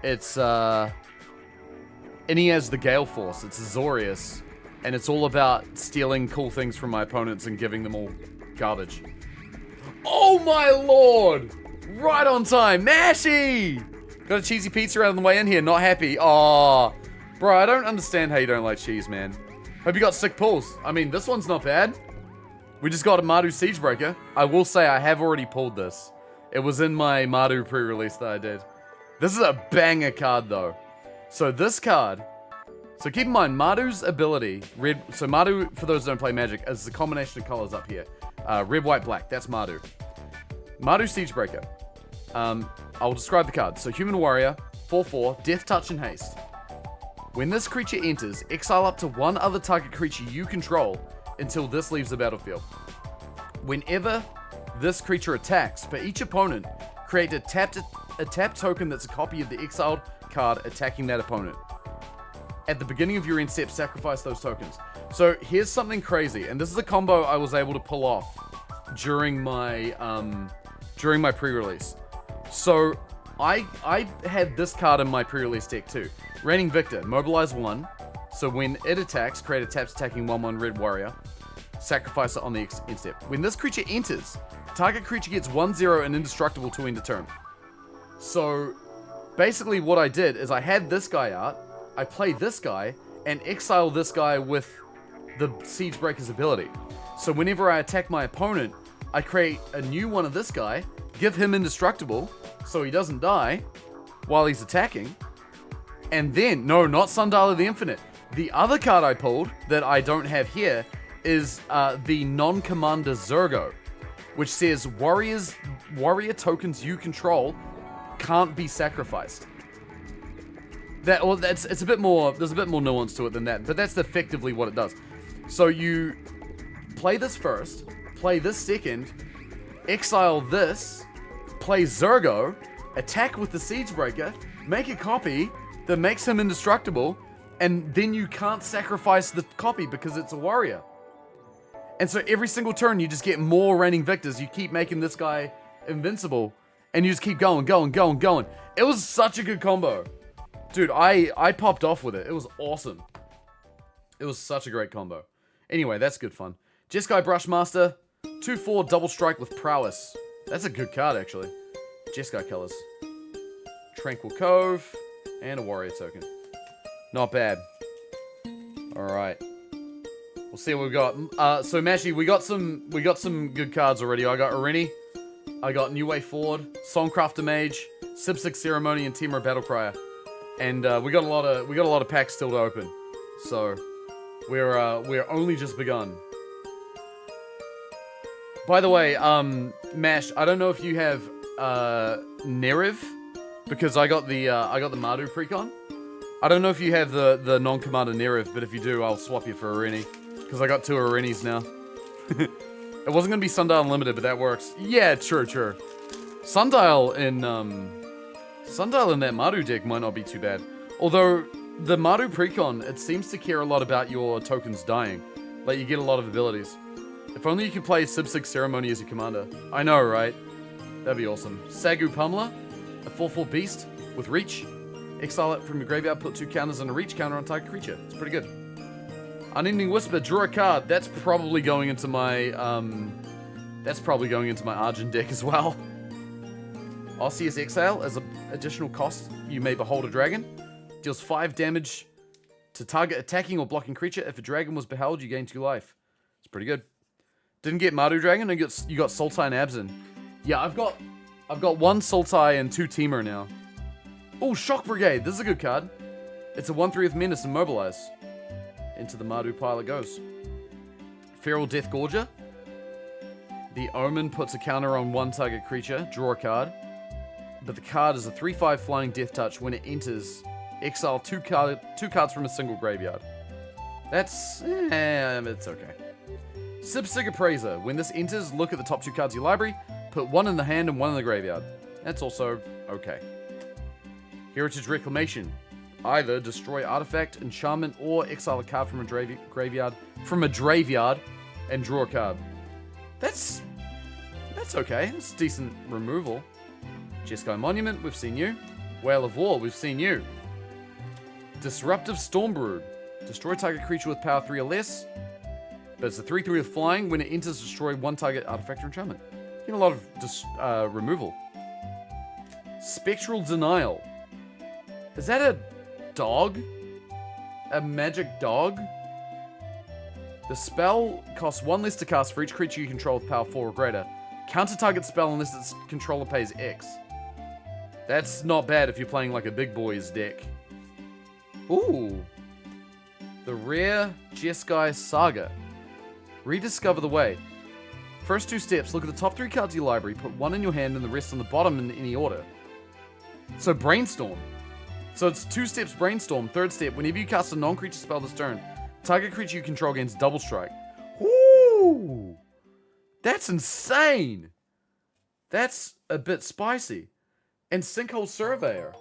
It's and he has the Gale Force. It's Azorius, and it's all about stealing cool things from my opponents and giving them all garbage. Oh my lord! Right on time, Mashy! Got a cheesy pizza out on the way in here. Not happy. Aw, bro, I don't understand how you don't like cheese, man. Hope you got sick pulls. I mean, this one's not bad. We just got a Mardu Siegebreaker. I will say I have already pulled this. It was in my Mardu pre-release that I did. This is a banger card, though. So this card... So keep in mind, Mardu's ability... Red. So Mardu, for those who don't play Magic, is the combination of colors up here. Red, white, black. That's Mardu. Mardu Siegebreaker. I'll describe the card. So Human Warrior, 4/4, Death Touch and Haste. When this creature enters, exile up to one other target creature you control until this leaves the battlefield. Whenever this creature attacks, for each opponent, create a tapped token that's a copy of the exiled card attacking that opponent. At the beginning of your end step, sacrifice those tokens. So here's something crazy, and this is a combo I was able to pull off during my pre-release. So I had this card in my pre-release deck too. Reigning Victor, mobilize 1. So when it attacks, create a taps attacking 1/1 Red Warrior. Sacrifice it on the end step. When this creature enters, target creature gets 1/0 and indestructible to end a turn. So basically what I did is I had this guy out, I play this guy, and exile this guy with the Siegebreaker's ability. So whenever I attack my opponent, I create a new one of this guy, give him indestructible, so he doesn't die while he's attacking. And then, no, not Sundial of the Infinite. The other card I pulled that I don't have here is the non-commander Zergo, which says warrior tokens you control can't be sacrificed. It's a bit more. There's a bit more nuance to it than that, but that's effectively what it does. So you play this first, play this second, exile this, play Zergo, attack with the Siegebreaker, make a copy that makes him indestructible, and then you can't sacrifice the copy because it's a warrior. And so every single turn you just get more Reigning Victors. You keep making this guy invincible, and you just keep going. It was such a good combo. Dude, I popped off with it. It was awesome. It was such a great combo. Anyway, that's good fun. Jeskai Brushmaster, 2/4 double strike with prowess. That's a good card, actually. Jeskai colors. Tranquil Cove, and a warrior token. Not bad. Alright. We'll see what we've got. So Mashy, we got some good cards already. I got Areni, I got New Way Forward, Songcrafter Mage, Sipsix Ceremony, and Temur Battlecryer. And we got a lot of packs still to open. So we're only just begun. By the way, Mash, I don't know if you have Nerev, because I got the Mardu precon. I don't know if you have the non-commander Nerev, but if you do, I'll swap you for Areni, because I got 2 Arenis now. It wasn't gonna be Sundial Unlimited, but that works. Yeah, sure. Sundial in that Mardu deck might not be too bad. Although the Mardu precon, it seems to care a lot about your tokens dying. Like, you get a lot of abilities. If only you could play Sipsix Ceremony as your commander. I know, right? That'd be awesome. Sagu Pummeler, a 4/4 beast with reach. Exile it from your graveyard, put 2 counters on a reach counter on target creature. It's pretty good. Unending Whisper, draw a card. That's probably going into my Argent deck as well. Osseous Exile, as an additional cost, you may behold a dragon. Deals 5 damage to target attacking or blocking creature. If a dragon was beheld, you gain 2 life. It's pretty good. Didn't get Mardu Dragon, you got Sultai and Abzan. Yeah, I've got 1 Sultai and 2 Temur now. Oh, Shock Brigade. This is a good card. It's a 1/3 with Menace and Mobilize. Into the Mardu pile it goes. Feral Death Gorger. The Omen puts a counter on 1 target creature. Draw a card. But the card is a 3/5 flying Death Touch. When it enters, exile 2 cards from a single graveyard. That's... it's okay. Sipsig Appraiser. When this enters, look at the top 2 cards of your library. Put 1 in the hand and 1 in the graveyard. That's also okay. Heritage Reclamation. Either destroy artifact, enchantment, or exile a card from a graveyard and draw a card. That's okay. It's decent removal. Jeskai Monument, we've seen you. Whale of War, we've seen you. Disruptive Stormbrood. Destroy target creature with power 3 or less. But it's a 3/3 with flying. When it enters, destroy one target artifact or enchantment. You get a lot of removal. Spectral Denial. Is that a dog? A magic dog? The spell costs 1 less to cast for each creature you control with power 4 or greater. Counter target spell unless its controller pays X. That's not bad if you're playing like a big boys deck. Ooh. The rare Jeskai Saga. Rediscover the Way. First 2 steps, look at the top 3 cards of your library, put 1 in your hand and the rest on the bottom in any order. So Brainstorm. So it's 2 steps Brainstorm. Third step, whenever you cast a non-creature spell this turn, target creature you control gains double strike. Ooh! That's insane! That's a bit spicy. And Sinkhole Surveyor.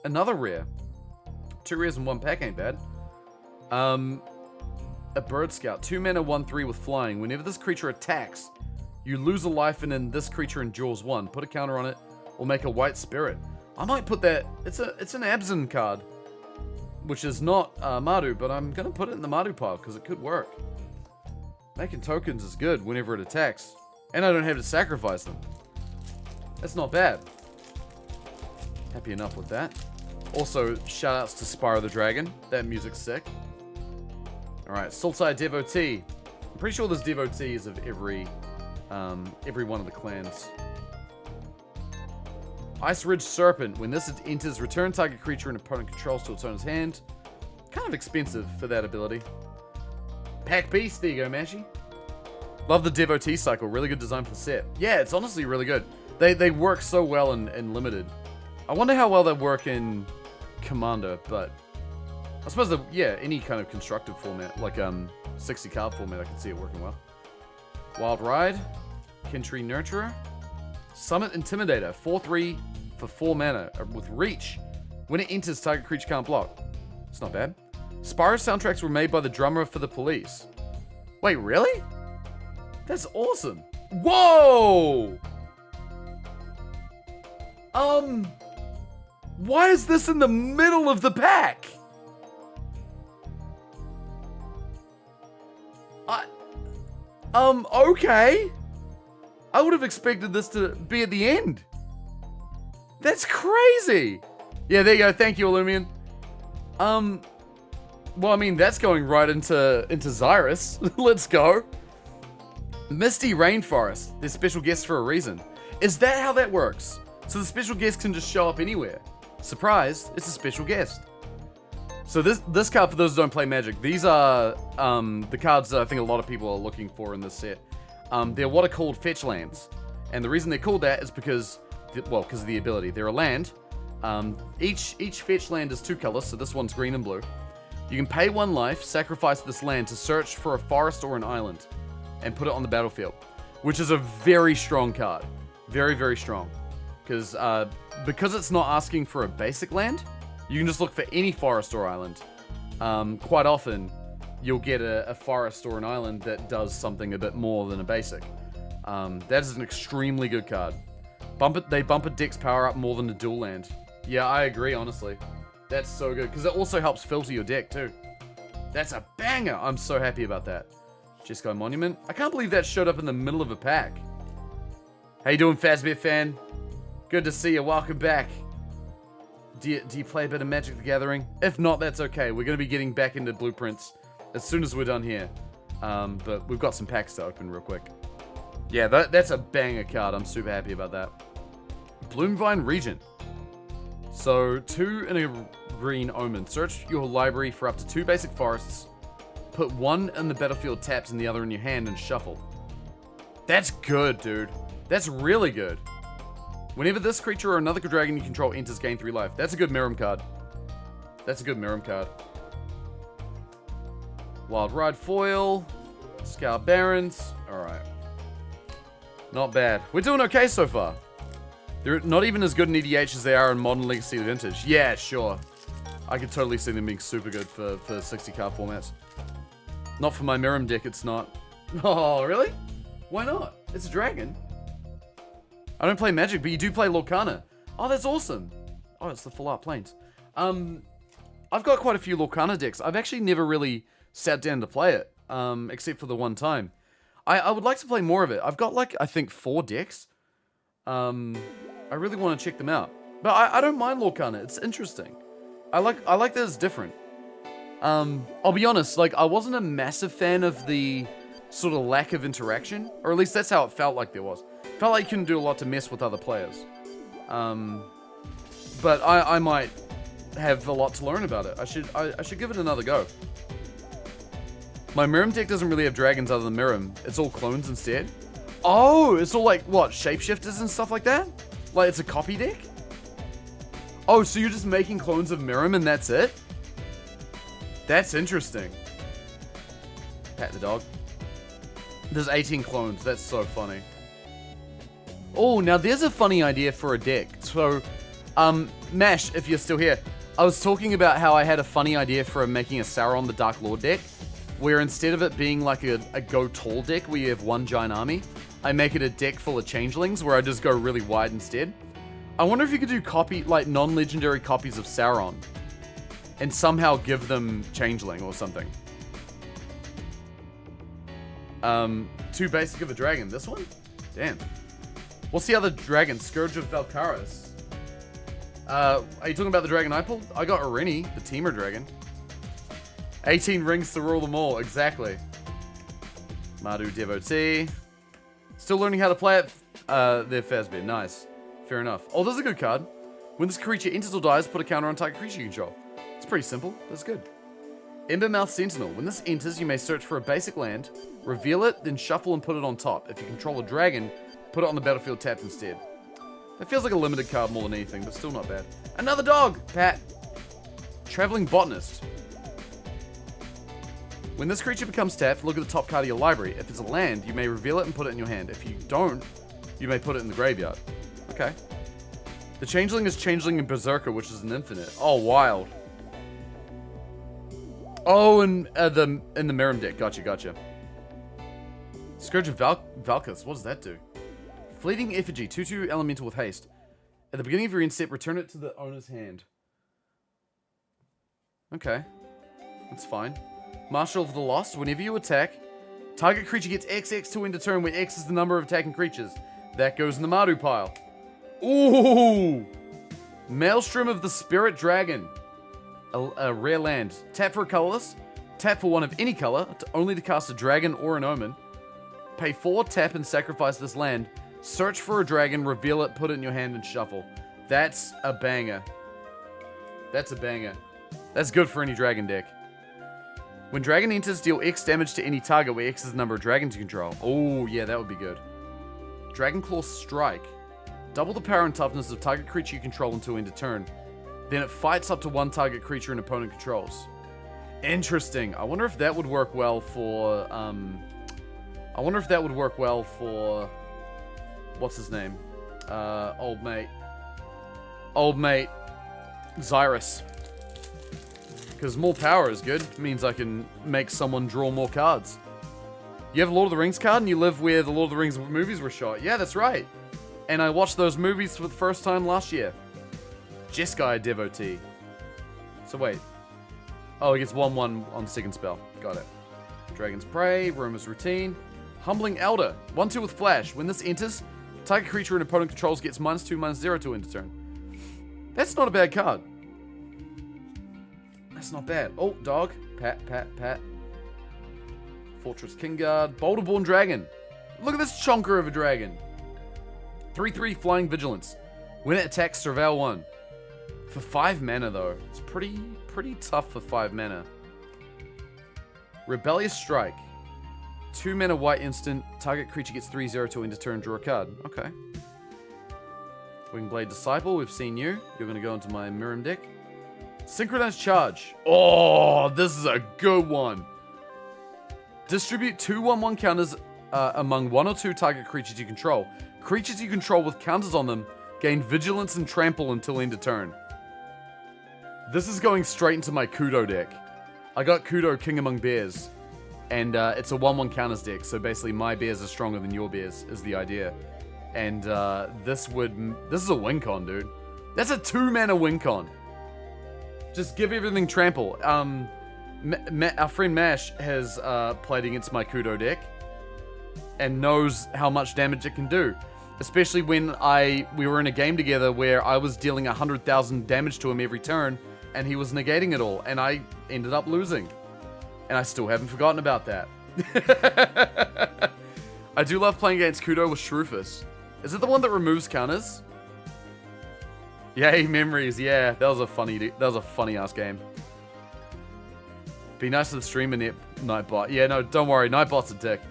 Another rare. 2 rares in 1 pack ain't bad. A Bird Scout. 2 mana, 1/3 with flying. Whenever this creature attacks, you lose a life and then this creature endures 1. Put a counter on it or make a white spirit. I might put that... It's an Abzan card. Which is not Mardu, but I'm going to put it in the Mardu pile because it could work. Making tokens is good whenever it attacks. And I don't have to sacrifice them. That's not bad. Happy enough with that. Also, shoutouts to Spyro the Dragon. That music's sick. Alright, Sultai Devotee. I'm pretty sure there's devotees of every one of the clans. Ice Ridge Serpent. When this enters, return target creature an opponent controls to its owner's hand. Kind of expensive for that ability. Pack Beast. There you go, Mashi. Love the Devotee cycle. Really good design for the set. Yeah, it's honestly really good. They work so well in Limited. I wonder how well they work in Commander, but... I suppose, any kind of constructive format, like 60 card format, I can see it working well. Wild Ride. Kintry Nurturer. Summit Intimidator. 4/3 for 4 mana with reach. When it enters, target creature can't block. It's not bad. Spyro soundtracks were made by the drummer for the Police. Wait, really? That's awesome. Whoa! Why is this in the middle of the pack? Okay. I would have expected this to be at the end. That's crazy. Yeah, there you go. Thank you, Illumian. Well, I mean, that's going right into Xyrus. Let's go. Misty Rainforest. They're special guests for a reason. Is that how that works? So the special guest can just show up anywhere. Surprise, it's a special guest. So this card, for those who don't play Magic, these are the cards that I think a lot of people are looking for in this set. They're what are called fetch lands. And the reason they're called that is because of the ability. They're a land. Each fetch land is 2 colors, so this one's green and blue. You can pay 1 life, sacrifice this land to search for a forest or an island, and put it on the battlefield. Which is a very strong card. Very, very strong. Because it's not asking for a basic land, you can just look for any forest or island. Quite often, you'll get a forest or an island that does something a bit more than a basic. That is an extremely good card. They bump a deck's power up more than a dual land. Yeah, I agree, honestly. That's so good, because it also helps filter your deck, too. That's a banger! I'm so happy about that. Jeskai Monument. I can't believe that showed up in the middle of a pack. How you doing, Fazbear fan? Good to see you. Welcome back. Do you play a bit of Magic the Gathering? If not, that's okay. We're going to be getting back into Blueprints as soon as we're done here. But we've got some packs to open real quick. Yeah, that's a banger card. I'm super happy about that. Bloomvine Regent. So, 2 and a green Omen. Search your library for up to 2 basic forests. Put 1 in the battlefield tapped and the other in your hand and shuffle. That's good, dude. That's really good. Whenever this creature or another dragon you control enters, gain 3 life. That's a good Mirim card. That's a good Mirim card. Wild Ride Foil. Scout Barons. Alright. Not bad. We're doing okay so far. They're not even as good in EDH as they are in Modern Legacy Vintage. Yeah, sure. I could totally see them being super good for 60 card formats. Not for my Mirim deck, it's not. Oh, really? Why not? It's a dragon. I don't play Magic, but you do play Lorcana. Oh, that's awesome. Oh, it's the full art planes. I've got quite a few Lorcana decks. I've actually never really sat down to play it, except for the one time. I would like to play more of it. I've got like, I think 4 decks. I really want to check them out. But I don't mind Lorcana. It's interesting. I like that it's different. I'll be honest, like, I wasn't a massive fan of the sort of lack of interaction, or at least that's how it felt like there was. It felt like you couldn't do a lot to mess with other players. But I might have a lot to learn about it. I should give it another go. My Mirim deck doesn't really have dragons other than Mirim. It's all clones instead. Oh, it's all like, what, shapeshifters and stuff like that? Like, it's a copy deck? Oh, so you're just making clones of Mirim and that's it? That's interesting. Pat the dog. There's 18 clones. That's so funny. Oh, now there's a funny idea for a deck. So, Mash, if you're still here, I was talking about how I had a funny idea for making a Sauron the Dark Lord deck, where instead of it being like a go tall deck where you have one giant army, I make it a deck full of changelings where I just go really wide instead. I wonder if you could do non-legendary copies of Sauron and somehow give them changeling or something. Too basic of a dragon. This one? Damn. What's the other dragon? Scourge of Valkaris. Are you talking about the dragon I pulled? I got Irene, the Temur dragon. 18 rings to rule them all. Exactly. Mardu Devotee. Still learning how to play it. There, Fazbear. Nice. Fair enough. Oh, this is a good card. When this creature enters or dies, put a counter on target creature you control. It's pretty simple. That's good. Embermouth Sentinel. When this enters, you may search for a basic land, reveal it, then shuffle and put it on top. If you control a dragon, put it on the battlefield tapped instead. That feels like a limited card more than anything, but still not bad. Another dog! Pat. Traveling Botanist. When this creature becomes tapped, look at the top card of your library. If it's a land, you may reveal it and put it in your hand. If you don't, you may put it in the graveyard. Okay. The Changeling is Changeling and Berserker, which is an infinite. Oh, wild. Oh, and in the Mirim deck. Gotcha. Scourge of Valkas. What does that do? Fleeting Effigy. 2/2 elemental with haste. At the beginning of your end step, return it to the owner's hand. Okay. That's fine. Marshal of the Lost. Whenever you attack, target creature gets XX to end a turn when X is the number of attacking creatures. That goes in the Mardu pile. Ooh! Maelstrom of the Spirit Dragon. A rare land. Tap for a colorless. Tap for one of any color, only to cast a dragon or an omen. Pay 4, tap, and sacrifice this land. Search for a dragon, reveal it, put it in your hand, and shuffle. That's a banger. That's a banger. That's good for any dragon deck. When dragon enters, deal X damage to any target where X is the number of dragons you control. Oh, yeah, that would be good. Dragonclaw Strike. Double the power and toughness of target creature you control until end of turn. Then it fights up to one target creature an opponent controls. Interesting. I wonder if that would work well for, what's his name? Old mate. Xyrus. Because more power is good. It means I can make someone draw more cards. You have a Lord of the Rings card and you live where the Lord of the Rings movies were shot. Yeah, that's right. And I watched those movies for the first time last year. Jeskai Devotee. So wait. Oh, he gets 1/1 on second spell. Got it. Dragon's Prey, Roma's Routine. Humbling Elder. 1/2 with Flash. When this enters, target creature an opponent controls gets -2/-0 to end of turn. That's not a bad card. That's not bad. Oh, dog. Pat. Fortress Kingguard. Boulderborn Dragon. Look at this chonker of a dragon. 3/3 Flying Vigilance. When it attacks, surveil 1. For 5 mana, though. It's pretty tough for 5 mana. Rebellious Strike. 2 mana white instant. Target creature gets 3/0 to end of turn. Draw a card. Okay. Wingblade Disciple. We've seen you. You're going to go into my Mirim deck. Synchronized Charge. Oh, this is a good one. Distribute 2 1/1 counters among 1 or 2 target creatures you control. Creatures you control with counters on them gain Vigilance and Trample until end of turn. This is going straight into my Kudo deck. I got Kudo King Among Bears. And it's a 1/1 counters deck. So basically my bears are stronger than your bears is the idea. And this is a win con, dude. That's a 2-mana win con. Just give everything trample. Our friend Mash has played against my Kudo deck and knows how much damage it can do. Especially when we were in a game together where I was dealing 100,000 damage to him every turn and he was negating it all and I ended up losing. And I still haven't forgotten about that. I do love playing against Kudo with Shrufus. Is it the one that removes counters? Yay, memories. Yeah, that was a funny ass game. Be nice to the streamer, Nightbot. Yeah, no, don't worry. Nightbot's a dick.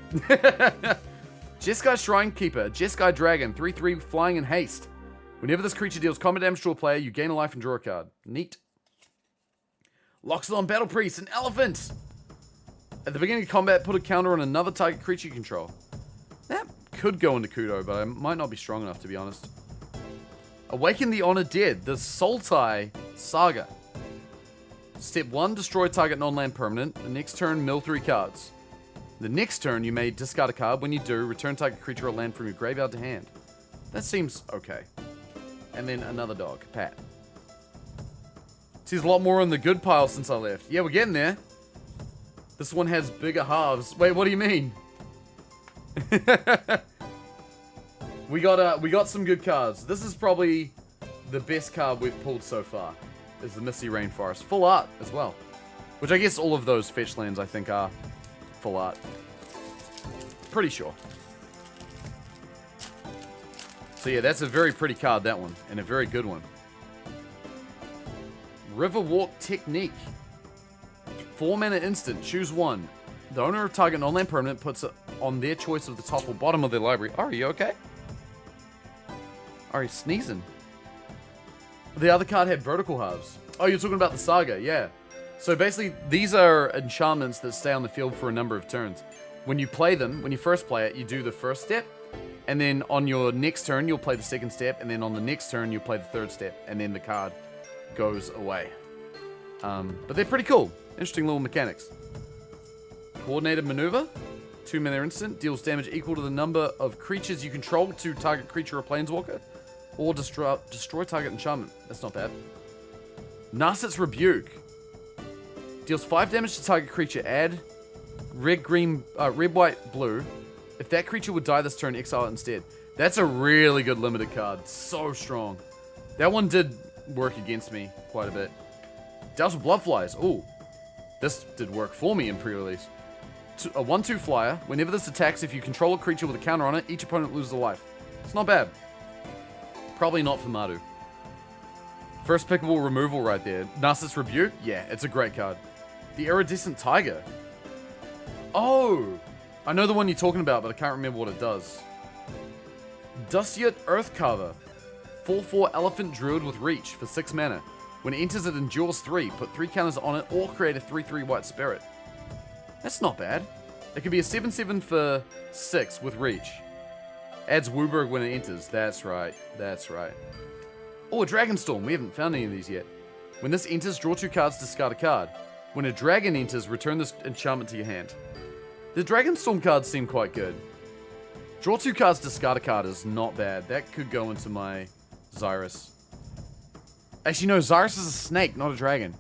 Jeskai Shrinekeeper. Jeskai Dragon. 3/3 flying and haste. Whenever this creature deals combat damage to a player, you gain a life and draw a card. Neat. Loxodon Battle Priest. An elephant. At the beginning of combat, put a counter on another target creature you control. That could go into Kudo, but I might not be strong enough, to be honest. Awaken the Honored Dead. The Sultai Saga. Step 1, destroy target non-land permanent. The next turn, mill 3 cards. The next turn, you may discard a card. When you do, return target creature or land from your graveyard to hand. That seems okay. And then another dog, Pat. Seems a lot more in the good pile since I left. Yeah, we're getting there. This one has bigger halves. Wait, what do you mean? We got some good cards. This is probably the best card we've pulled so far. Is the Misty Rainforest. Full art as well. Which I guess all of those fetch lands I think are full art. Pretty sure. So yeah, that's a very pretty card, that one. And a very good one. Riverwalk Technique. 4-mana instant. Choose one. The owner of target non-land permanent puts it on their choice of the top or bottom of their library. Are you okay? Are you sneezing? The other card had vertical halves. Oh, you're talking about the Saga, yeah. So basically, these are enchantments that stay on the field for a number of turns. When you play them, when you first play it, you do the first step, and then on your next turn, you'll play the second step, and then on the next turn, you'll play the third step, and then the card goes away. But they're pretty cool. Interesting little mechanics. Coordinated Maneuver. 2-mana instant. Deals damage equal to the number of creatures you control to target creature or planeswalker. Or destroy target enchantment. That's not bad. Narset's Rebuke. Deals 5 damage to target creature. Add red, white, blue. If that creature would die this turn, exile it instead. That's a really good limited card. So strong. That one did work against me quite a bit. Douse with Bloodflies. Ooh. This did work for me in pre-release. A 1/2 flyer. Whenever this attacks, if you control a creature with a counter on it, each opponent loses a life. It's not bad. Probably not for Madu. First pickable removal right there. Narset's Rebuke? Yeah, it's a great card. The Iridescent Tiger. Oh! I know the one you're talking about, but I can't remember what it does. Dustyut Earthcarver. 4/4 Elephant Druid with Reach for 6 mana. When it enters, it endures 3. Put 3 counters on it or create a 3/3 white spirit. That's not bad. It could be a 7/7 for 6 with Reach. Adds Wooburg when it enters. That's right. That's right. Oh, a Dragonstorm. We haven't found any of these yet. When this enters, draw 2 cards, discard a card. When a dragon enters, return this enchantment to your hand. The Dragonstorm cards seem quite good. Draw 2 cards, discard a card is not bad. That could go into my Xyrus. Actually, no, Xyrus is a snake, not a dragon.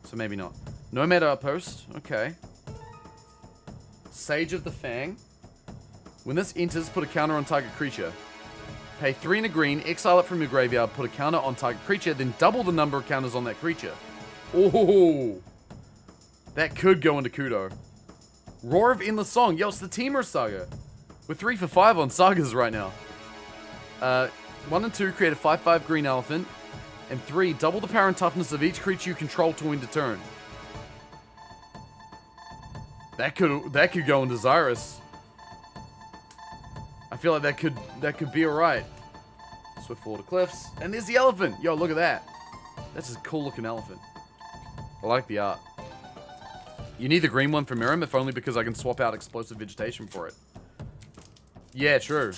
So maybe not. Nomad Outpost. Okay. Sage of the Fang. When this enters, put a counter on target creature. Pay 3 and a green, exile it from your graveyard, put a counter on target creature, then double the number of counters on that creature. Oh, that could go into Kudo. Roar of Endless Song. Yo, it's the Temur Saga. We're 3 for 5 on sagas right now. 1 and 2, create a 5/5 green elephant. And 3, double the power and toughness of each creature you control to end a turn. That could go into Xyrus. I feel like that could be alright. Swiftfall to Cliffs. And there's the elephant. Yo, look at that. That's a cool looking elephant. I like the art. You need the green one for Mirim, if only because I can swap out Explosive Vegetation for it. Yeah, true.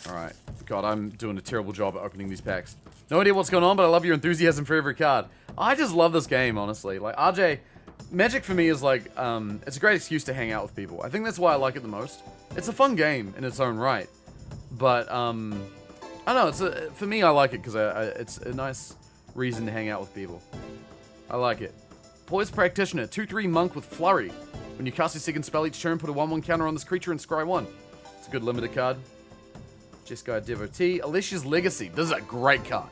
Alright. God, I'm doing a terrible job at opening these packs. No idea what's going on, but I love your enthusiasm for every card. I just love this game, honestly. Like, RJ, Magic for me is like, it's a great excuse to hang out with people. I think that's why I like it the most. It's a fun game in its own right. But, I don't know, for me, I like it because it's a nice reason to hang out with people. I like it. Poise Practitioner, 2/3 Monk with Flurry. When you cast your second spell each turn, put a 1/1 counter on this creature and scry 1. It's a good limited card. Jeskai Devotee. Alicia's Legacy. This is a great card.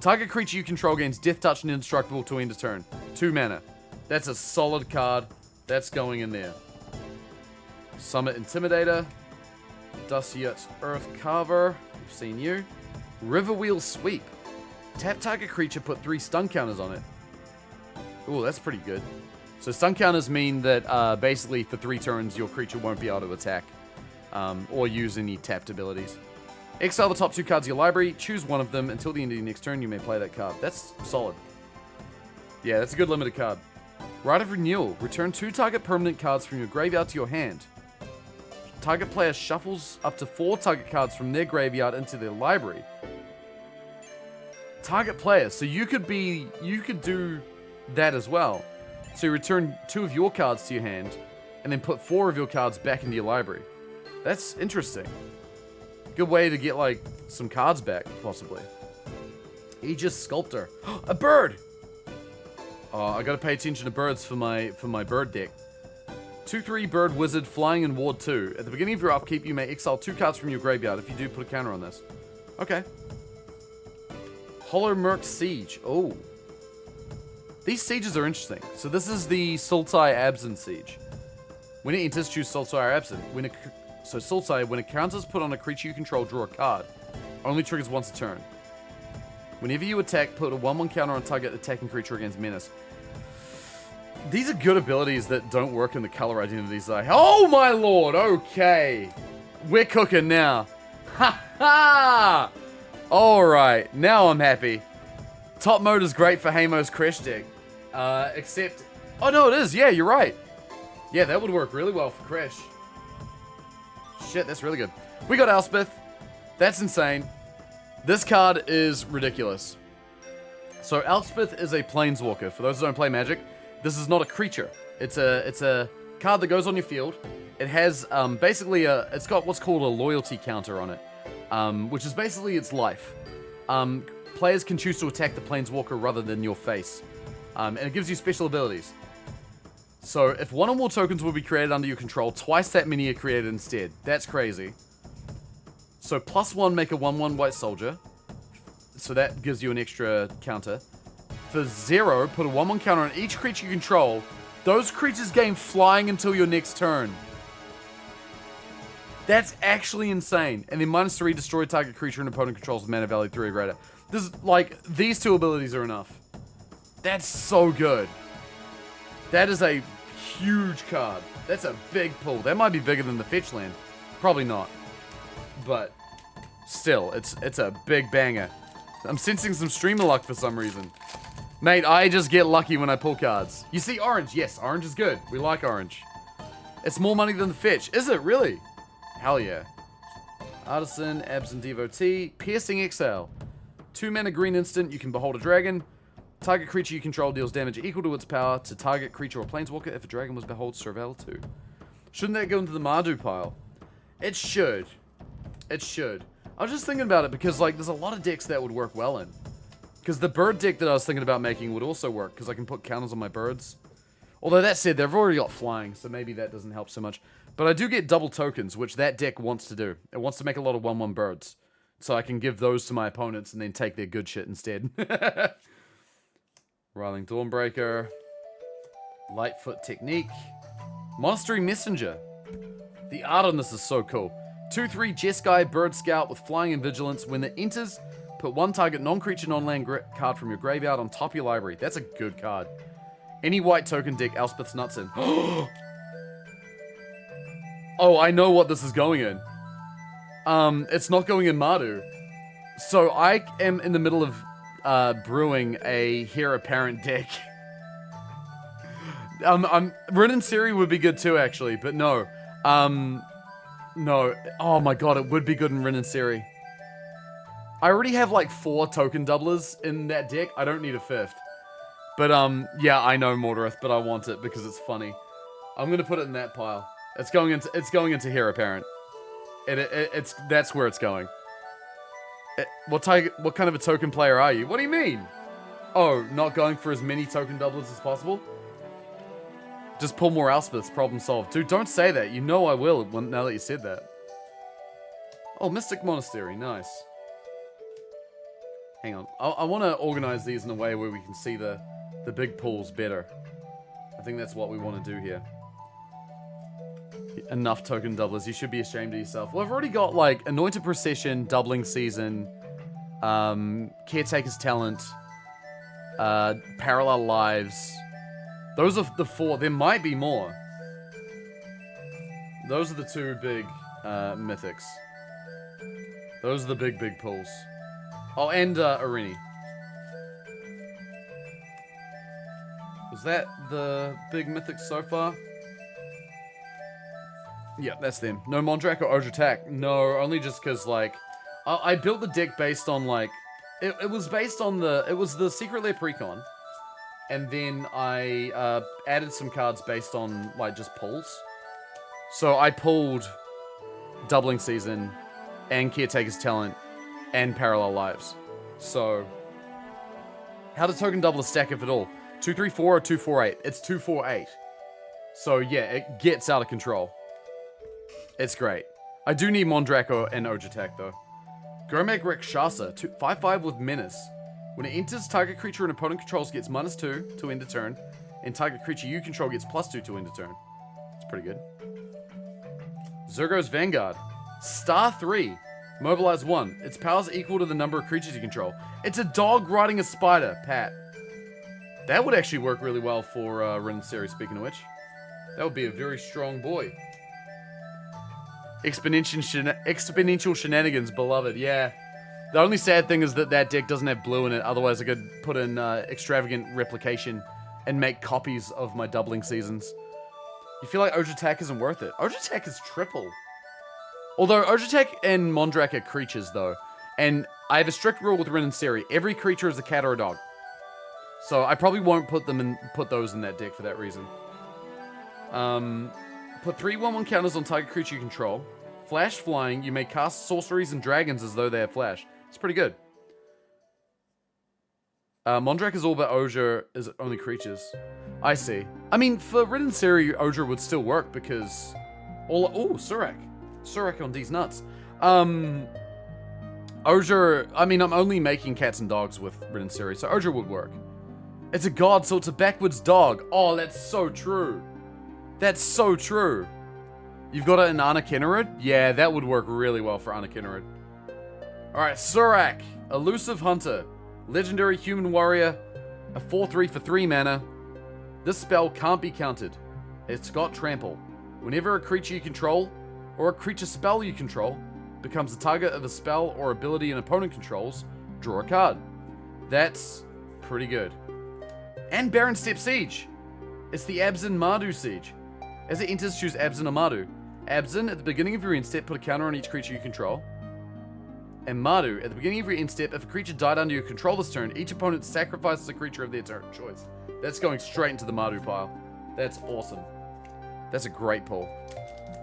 Target creature you control gains Death Touch and Indestructible to end a turn. 2 mana. That's a solid card. That's going in there. Summit Intimidator. Dusyut Earth Carver. We've seen you. Riverwheel Sweep. Tap target creature, put 3 stun counters on it. Ooh, that's pretty good. So stun counters mean that basically for 3 turns your creature won't be able to attack or use any tapped abilities. Exile the top 2 cards of your library, choose one of them. Until the end of your next turn, you may play that card. That's solid. Yeah, that's a good limited card. Rite of Renewal. Return 2 target permanent cards from your graveyard to your hand. Target player shuffles up to 4 target cards from their graveyard into their library. Target player. So you could do that as well. So you return 2 of your cards to your hand, and then put 4 of your cards back into your library. That's interesting. Good way to get, like, some cards back, possibly. Aegis Sculptor. A bird! Oh, I gotta pay attention to birds for my bird deck. 2/3 Bird Wizard, Flying in Ward 2. At the beginning of your upkeep, you may exile 2 cards from your graveyard. If you do, put a counter on this. Okay. Hollow Merc Siege. Oh. These sieges are interesting. So this is the Sultai Absent Siege. When it enters, choose Sultai or Absent. So Sultai, when a counter is put on a creature you control, draw a card. Only triggers once a turn. Whenever you attack, put a 1/1 counter on target attacking creature against menace. These are good abilities that don't work in the color identities. Oh my lord, okay. We're cooking now. Ha ha! Alright, now I'm happy. Top mode is great for Hamo's Crash deck. Except... Oh no, it is. Yeah, you're right. Yeah, that would work really well for Crash. Shit, that's really good. We got Elspeth. That's insane. This card is ridiculous. So Elspeth is a Planeswalker. For those who don't play Magic, this is not a creature. It's a card that goes on your field. It has basically it's got what's called a loyalty counter on it, which is basically its life. Players can choose to attack the Planeswalker rather than your face, and it gives you special abilities. So if 1 or more tokens will be created under your control, twice that many are created instead. That's crazy. So +1, make a 1/1 white soldier. So that gives you an extra counter. For 0, put a 1/1 counter on each creature you control. Those creatures gain flying until your next turn. That's actually insane. And then -3, destroy target creature an opponent controls with mana value 3 or greater. This is, like, these 2 abilities are enough. That's so good. That is a huge card. That's a big pull. That might be bigger than the fetch land. Probably not. But still, it's a big banger. I'm sensing some streamer luck for some reason. Mate, I just get lucky when I pull cards. You see orange? Yes, orange is good. We like orange. It's more money than the fetch. Is it really? Hell yeah. Artisan, Absent Devotee, Piercing Exile. 2 mana green instant, you can behold a dragon. Target creature you control deals damage equal to its power to target creature or planeswalker if a dragon was behold Surveil 2. Shouldn't that go into the Mardu pile? It should. It should. I was just thinking about it because, like, there's a lot of decks that would work well in. Because the bird deck that I was thinking about making would also work because I can put counters on my birds. Although that said, they've already got flying, so maybe that doesn't help so much. But I do get double tokens, which that deck wants to do. It wants to make a lot of 1/1 birds. So I can give those to my opponents and then take their good shit instead. Riling Dawnbreaker. Lightfoot Technique. Monastery Messenger. The art on this is so cool. 2/3 Jeskai Bird Scout with Flying and Vigilance. When it enters, put 1 target non-creature, non-land card from your graveyard on top of your library. That's a good card. Any white token deck Elspeth's nuts in. Oh, I know what this is going in. It's not going in Mardu. So I am in the middle of brewing a Heir Apparent deck. Rin and Siri would be good too, actually, but no. No. Oh my god, it would be good in Rin and Siri. I already have like 4 token doublers in that deck. I don't need a 5th. But yeah, I know Mordarith, but I want it because it's funny. I'm gonna put it in that pile. It's going into Heir Apparent. That's where it's going. What kind of a token player are you? What do you mean? Oh, not going for as many token doublers as possible? Just pull more Elspeths, problem solved. Dude, don't say that. You know I will now that you said that. Oh, Mystic Monastery, nice. Hang on. I want to organize these in a way where we can see the big pools better. I think that's what we want to do here. Enough token doublers. You should be ashamed of yourself. Well, I've already got, like, Anointed Procession, Doubling Season, Caretaker's Talent, Parallel Lives. Those are the 4. There might be more. Those are the 2 big mythics. Those are the big pools. Oh, and Arini. Was that the big mythics so far? Yeah, that's them. No Mondrak or Ojatak. No, only just because, like, I built the deck based on, like, it was based on it was the Secret Lair Precon. And then I added some cards based on, like, just pulls. So I pulled Doubling Season and Caretaker's Talent and Parallel Lives. So, how to token double a stack if at all? 2-3-4 or 2-4-8? It's 2-4-8. So yeah, it gets out of control. It's great. I do need Mondraco and Ojatak though. Gomek Rakshasa, 5-5 with Menace. When it enters, target creature an opponent controls gets -2 to end a turn, and target creature you control gets +2 to end a turn. It's pretty good. Zurgo's Vanguard. Star 3. Mobilize 1. Its power is equal to the number of creatures you control. It's a dog riding a spider, Pat. That would actually work really well for Rin Series, speaking of which. That would be a very strong boy. Exponential Shenanigans, beloved, yeah. The only sad thing is that deck doesn't have blue in it, otherwise I could put in Extravagant Replication and make copies of my Doubling Seasons. You feel like Ojatak isn't worth it? Ojatak is triple. Although Ojatak and Mondrak are creatures, though. And I have a strict rule with Rin and Seri. Every creature is a cat or a dog. So I probably won't put those in that deck for that reason. Put 3 1/1 counters on target creature you control. Flash flying, you may cast sorceries and dragons as though they have flash. It's pretty good. Mondrak is all but Ojir is only creatures. I see. I mean, for Rin and Seri, Ojir would still work because... Oh, Surak. Surak on these nuts. Ojir... I mean, I'm only making cats and dogs with Rin and Seri, so Ojir would work. It's a god, so it's a backwards dog. Oh, that's so true. That's so true. You've got it in Anna Kinnarid? Yeah, that would work really well for Anna Kinnarid. Alright, Surak. Elusive Hunter. Legendary Human Warrior. A 4/3 for 3 mana. This spell can't be countered. It's got Trample. Whenever a creature you control, or a creature spell you control, becomes the target of a spell or ability an opponent controls, draw a card. That's pretty good. And Baron Step Siege. It's the Abzan Mardu Siege. As it enters, choose Abzan or Mardu. Abzan, at the beginning of your end step, put a counter on each creature you control. And Mardu, at the beginning of your end step, if a creature died under your control this turn, each opponent sacrifices a creature of their choice. That's going straight into the Mardu pile. That's awesome. That's a great pull.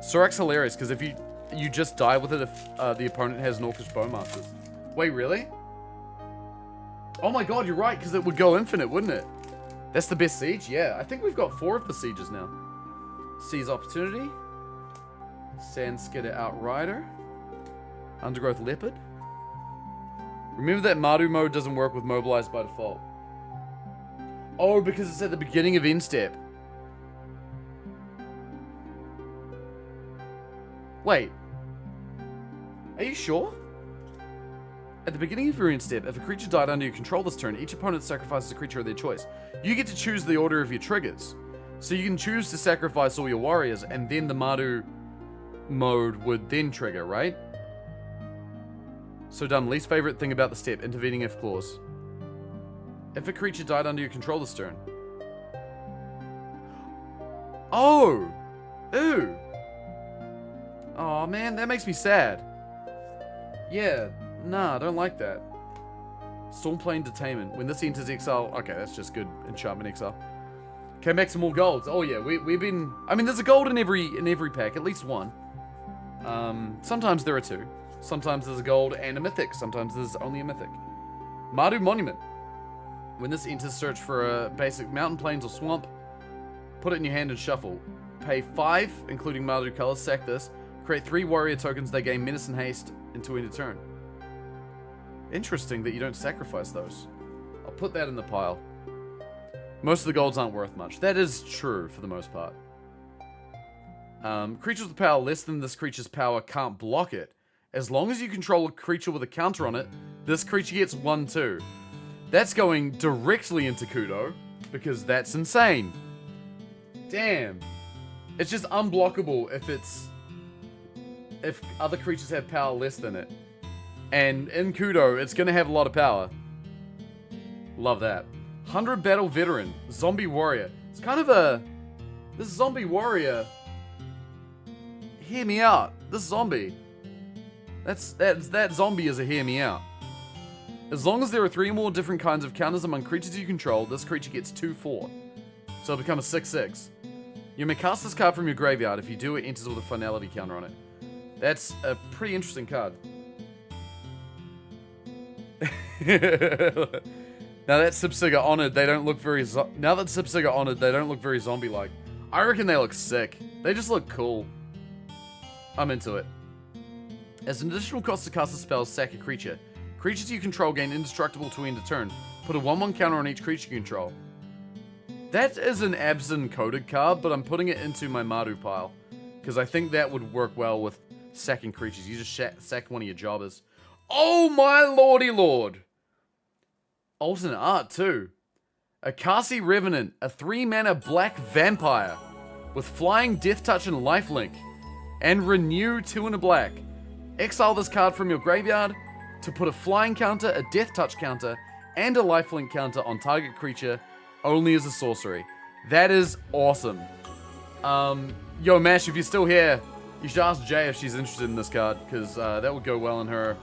Surak's hilarious, because if you just die with it if the opponent has Norkish Bowmasters. Wait, really? Oh my god, you're right, because it would go infinite, wouldn't it? That's the best siege? Yeah, I think we've got 4 of the sieges now. Seize Opportunity. Sandskitter Outrider. Undergrowth Leopard. Remember that Mardu mode doesn't work with Mobilized by default. Oh, because it's at the beginning of end step. Wait. Are you sure? At the beginning of your end step, if a creature died under your control this turn, each opponent sacrifices a creature of their choice. You get to choose the order of your triggers. So you can choose to sacrifice all your warriors, and then the Mardu mode would then trigger, right? So dumb. Least favorite thing about the step, intervening if clause. If a creature died under your control this turn. Oh! Ooh! Oh man, that makes me sad. Yeah, Nah, I don't like that. Stormplane Detainment. When this enters exile... Okay, that's just good enchantment exile. Came back to more golds. Oh yeah, we've been... I mean, there's a gold in every pack. At least one. Sometimes there are two. Sometimes there's a gold and a mythic. Sometimes there's only a mythic. Mardu Monument. When this enters, search for a basic mountain, plains, or swamp. Put it in your hand and shuffle. Pay 5, including Mardu colors. Sack this. Create 3 warrior tokens. They gain menace and haste until end of turn. Interesting that you don't sacrifice those. I'll put that in the pile. Most of the golds aren't worth much. That is true for the most part. Creatures with power less than this creature's power can't block it. As long as you control a creature with a counter on it, this creature gets 1/2. That's going directly into Kudo, because that's insane. Damn. It's just unblockable if other creatures have power less than it. And in Kudo, it's going to have a lot of power. Love that. 100 Battle Veteran. Zombie Warrior. It's kind of a... This Zombie Warrior... Hear me out. This zombie. That zombie is a hear me out. As long as there are 3 or more different kinds of counters among creatures you control, this creature gets 2/4. So it'll become a 6/6. You may cast this card from your graveyard. If you do, it enters with a finality counter on it. That's a pretty interesting card. Now that Sipsig are honored, they don't look very zombie-like. I reckon they look sick. They just look cool. I'm into it. As an additional cost to cast a spell, sack a creature. Creatures you control gain indestructible to end a turn. Put a 1/1 counter on each creature you control. That is an Abzan coded card, but I'm putting it into my Mardu pile. Because I think that would work well with sacking creatures. You just sack one of your jobbers. Oh my lordy lord! Alternate art too. Akasi Revenant, a 3-mana black vampire with flying, death touch, and lifelink. And renew 2 and a black. Exile this card from your graveyard to put a flying counter, a death touch counter, and a lifelink counter on target creature only as a sorcery. That is awesome. Yo, Mash, if you're still here, you should ask Jay if she's interested in this card, because that would go well in her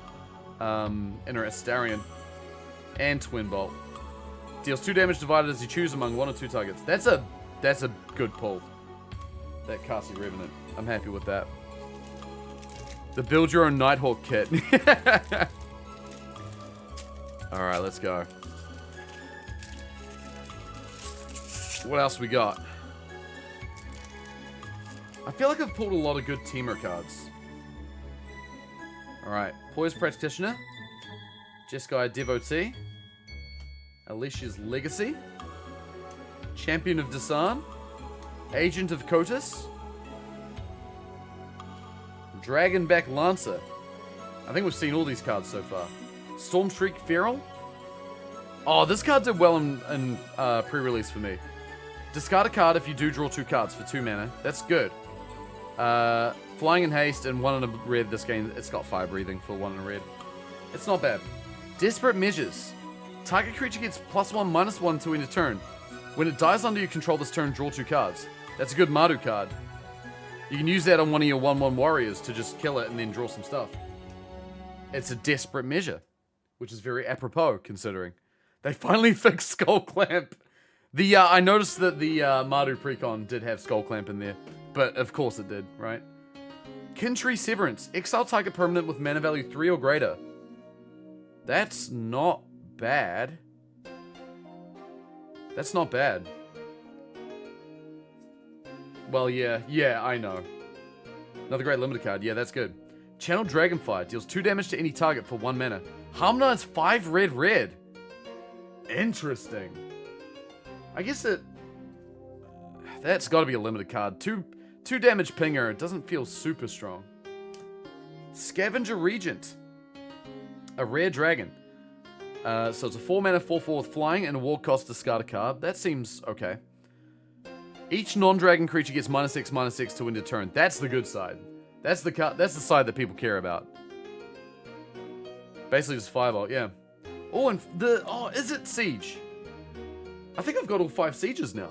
Astarion. And Twin Bolt. Deals 2 damage divided as you choose among 1 or 2 targets. That's a good pull. That Akasi Revenant. I'm happy with that. The build your own Nighthawk kit. Alright, let's go. What else we got? I feel like I've pulled a lot of good Temur cards. Alright, Poise Practitioner. Jeskai Devotee. Alicia's Legacy. Champion of Dasan. Agent of Kotus. Dragonback Lancer. I think we've seen all these cards so far. Stormstreak Feral. Oh, this card did well in pre-release for me. Discard a card if you do draw 2 cards for 2 mana. That's good. Flying in haste and 1 in a red this game. It's got fire breathing for 1 in a red. It's not bad. Desperate Measures. Target creature gets +1/-1 to end a turn. When it dies under your control this turn, draw 2 cards. That's a good Mardu card. You can use that on one of your 1/1 warriors to just kill it and then draw some stuff. It's a desperate measure, which is very apropos considering they finally fixed Skull Clamp. I noticed that the Mardu Precon did have Skull Clamp in there, but of course it did, right? Kintree Severance. Exile target permanent with mana value 3 or greater. That's not bad. That's not bad. Well, yeah, I know. Another great limited card. Yeah, that's good. Channel Dragonfire. Deals 2 damage to any target for 1 mana. Harmonize 5 red. Interesting. I guess that's got to be a limited card. 2 damage pinger. It doesn't feel super strong. Scavenger Regent. A rare dragon. So it's a 4-mana 4/4 with flying and a war cost discard a card. That seems okay. Each non-dragon creature gets -6/-6 to end a turn. That's the good side. That's the side that people care about. Basically just 5-volt, yeah. Oh, and is it Siege? I think I've got all 5 Sieges now.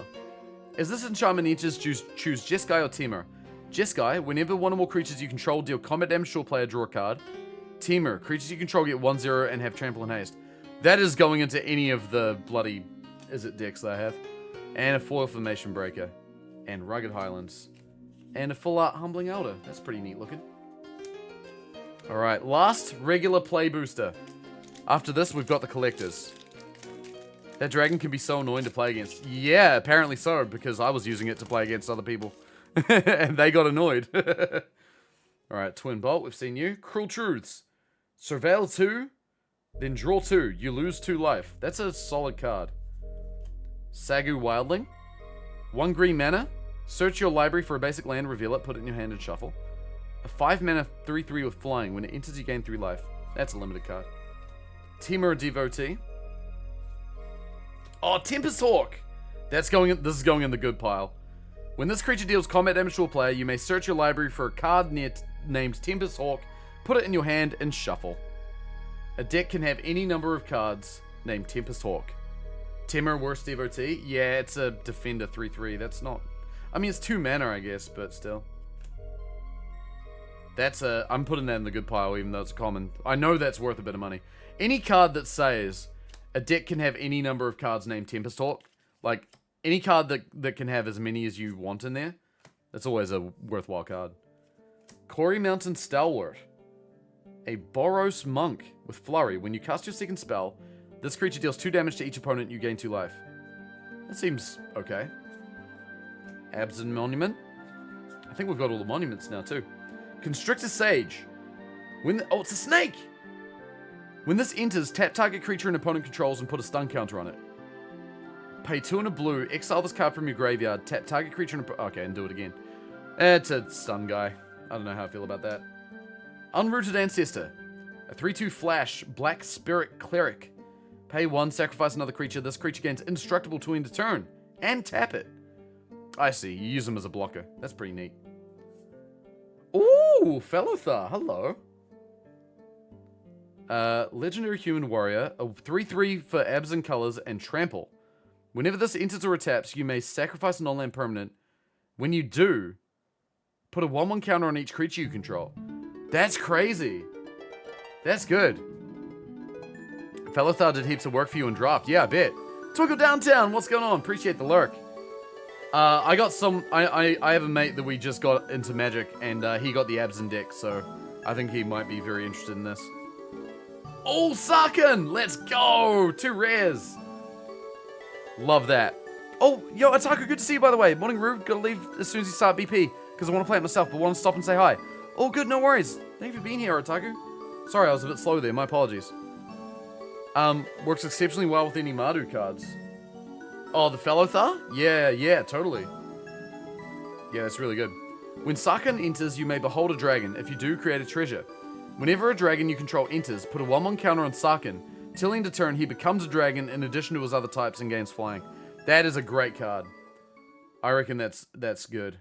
As this enchantment enters, choose Jeskai or Temur. Jeskai, whenever one or more creatures you control deal combat damage to a player, draw a card. Temur. Creatures you control get 1/0 and have trample and haste. That is going into any of the bloody, is it decks that I have? And a foil formation breaker. And Rugged Highlands. And a full art Humbling Elder. That's pretty neat looking. Alright, last regular play booster. After this, we've got the collectors. That dragon can be so annoying to play against. Yeah, apparently so, because I was using it to play against other people. And they got annoyed. Alright, Twin Bolt, we've seen you. Cruel Truths. Surveil 2, then draw 2. You lose 2 life. That's a solid card. Sagu Wildling. 1 green mana. Search your library for a basic land, reveal it, put it in your hand and shuffle. A 5 mana 3/3 with flying. When it enters, you gain 3 life. That's a limited card. Temur Devotee. Oh, Tempest Hawk! This is going in the good pile. When this creature deals combat damage to a player, you may search your library for a card named Tempest Hawk, put it in your hand, and shuffle. A deck can have any number of cards named Tempest Hawk. Temur Worst Devotee? Yeah, it's a Defender 3/3. That's not... I mean, it's 2 mana, I guess, but still. I'm putting that in the good pile, even though it's a common. I know that's worth a bit of money. Any card that says a deck can have any number of cards named Tempest Hawk, like, any card that can have as many as you want in there, that's always a worthwhile card. Quarry Mountain Stalwart. A Boros Monk with Flurry. When you cast your second spell, this creature deals 2 damage to each opponent, you gain 2 life. That seems okay. Abzan Monument. I think we've got all the monuments now, too. Constrictor Sage. Oh, it's a snake! When this enters, tap target creature an opponent controls and put a stun counter on it. Pay 2 and a blue, exile this card from your graveyard, tap target creature and okay, and do it again. It's a stun guy. I don't know how I feel about that. Unrooted Ancestor. A 3/2 flash, Black Spirit Cleric. Pay 1, sacrifice another creature. This creature gains indestructible to end a turn. And tap it. I see, you use them as a blocker. That's pretty neat. Ooh, Fellothar, hello. Legendary Human Warrior, a 3/3 for Abzan colors and trample. Whenever this enters or taps, you may sacrifice a non-land permanent. When you do, put a 1/1 counter on each creature you control. That's crazy. That's good. Fellothar did heaps of work for you in draft. Yeah, I bet. Twinkle Downtown, what's going on? Appreciate the lurk. I got some... I have a mate that we just got into Magic, and he got the Abzan deck, so I think he might be very interested in this. Oh, Sarkhan! Let's go! 2 rares. Love that. Oh, yo, Ataku, good to see you, by the way. Morning, Rube. Gotta leave as soon as you start BP, because I want to play it myself, but want to stop and say hi. All good, no worries. Thank you for being here, Ataku. Sorry, I was a bit slow there. My apologies. Works exceptionally well with any Mardu cards. Oh, the Fellothar? Yeah, totally. Yeah, that's really good. When Sarkhan enters, you may behold a dragon. If you do, create a treasure. Whenever a dragon you control enters, put a 1/1 counter on Sarkhan. Till end of turn, he becomes a dragon in addition to his other types and gains flying. That is a great card. I reckon that's good.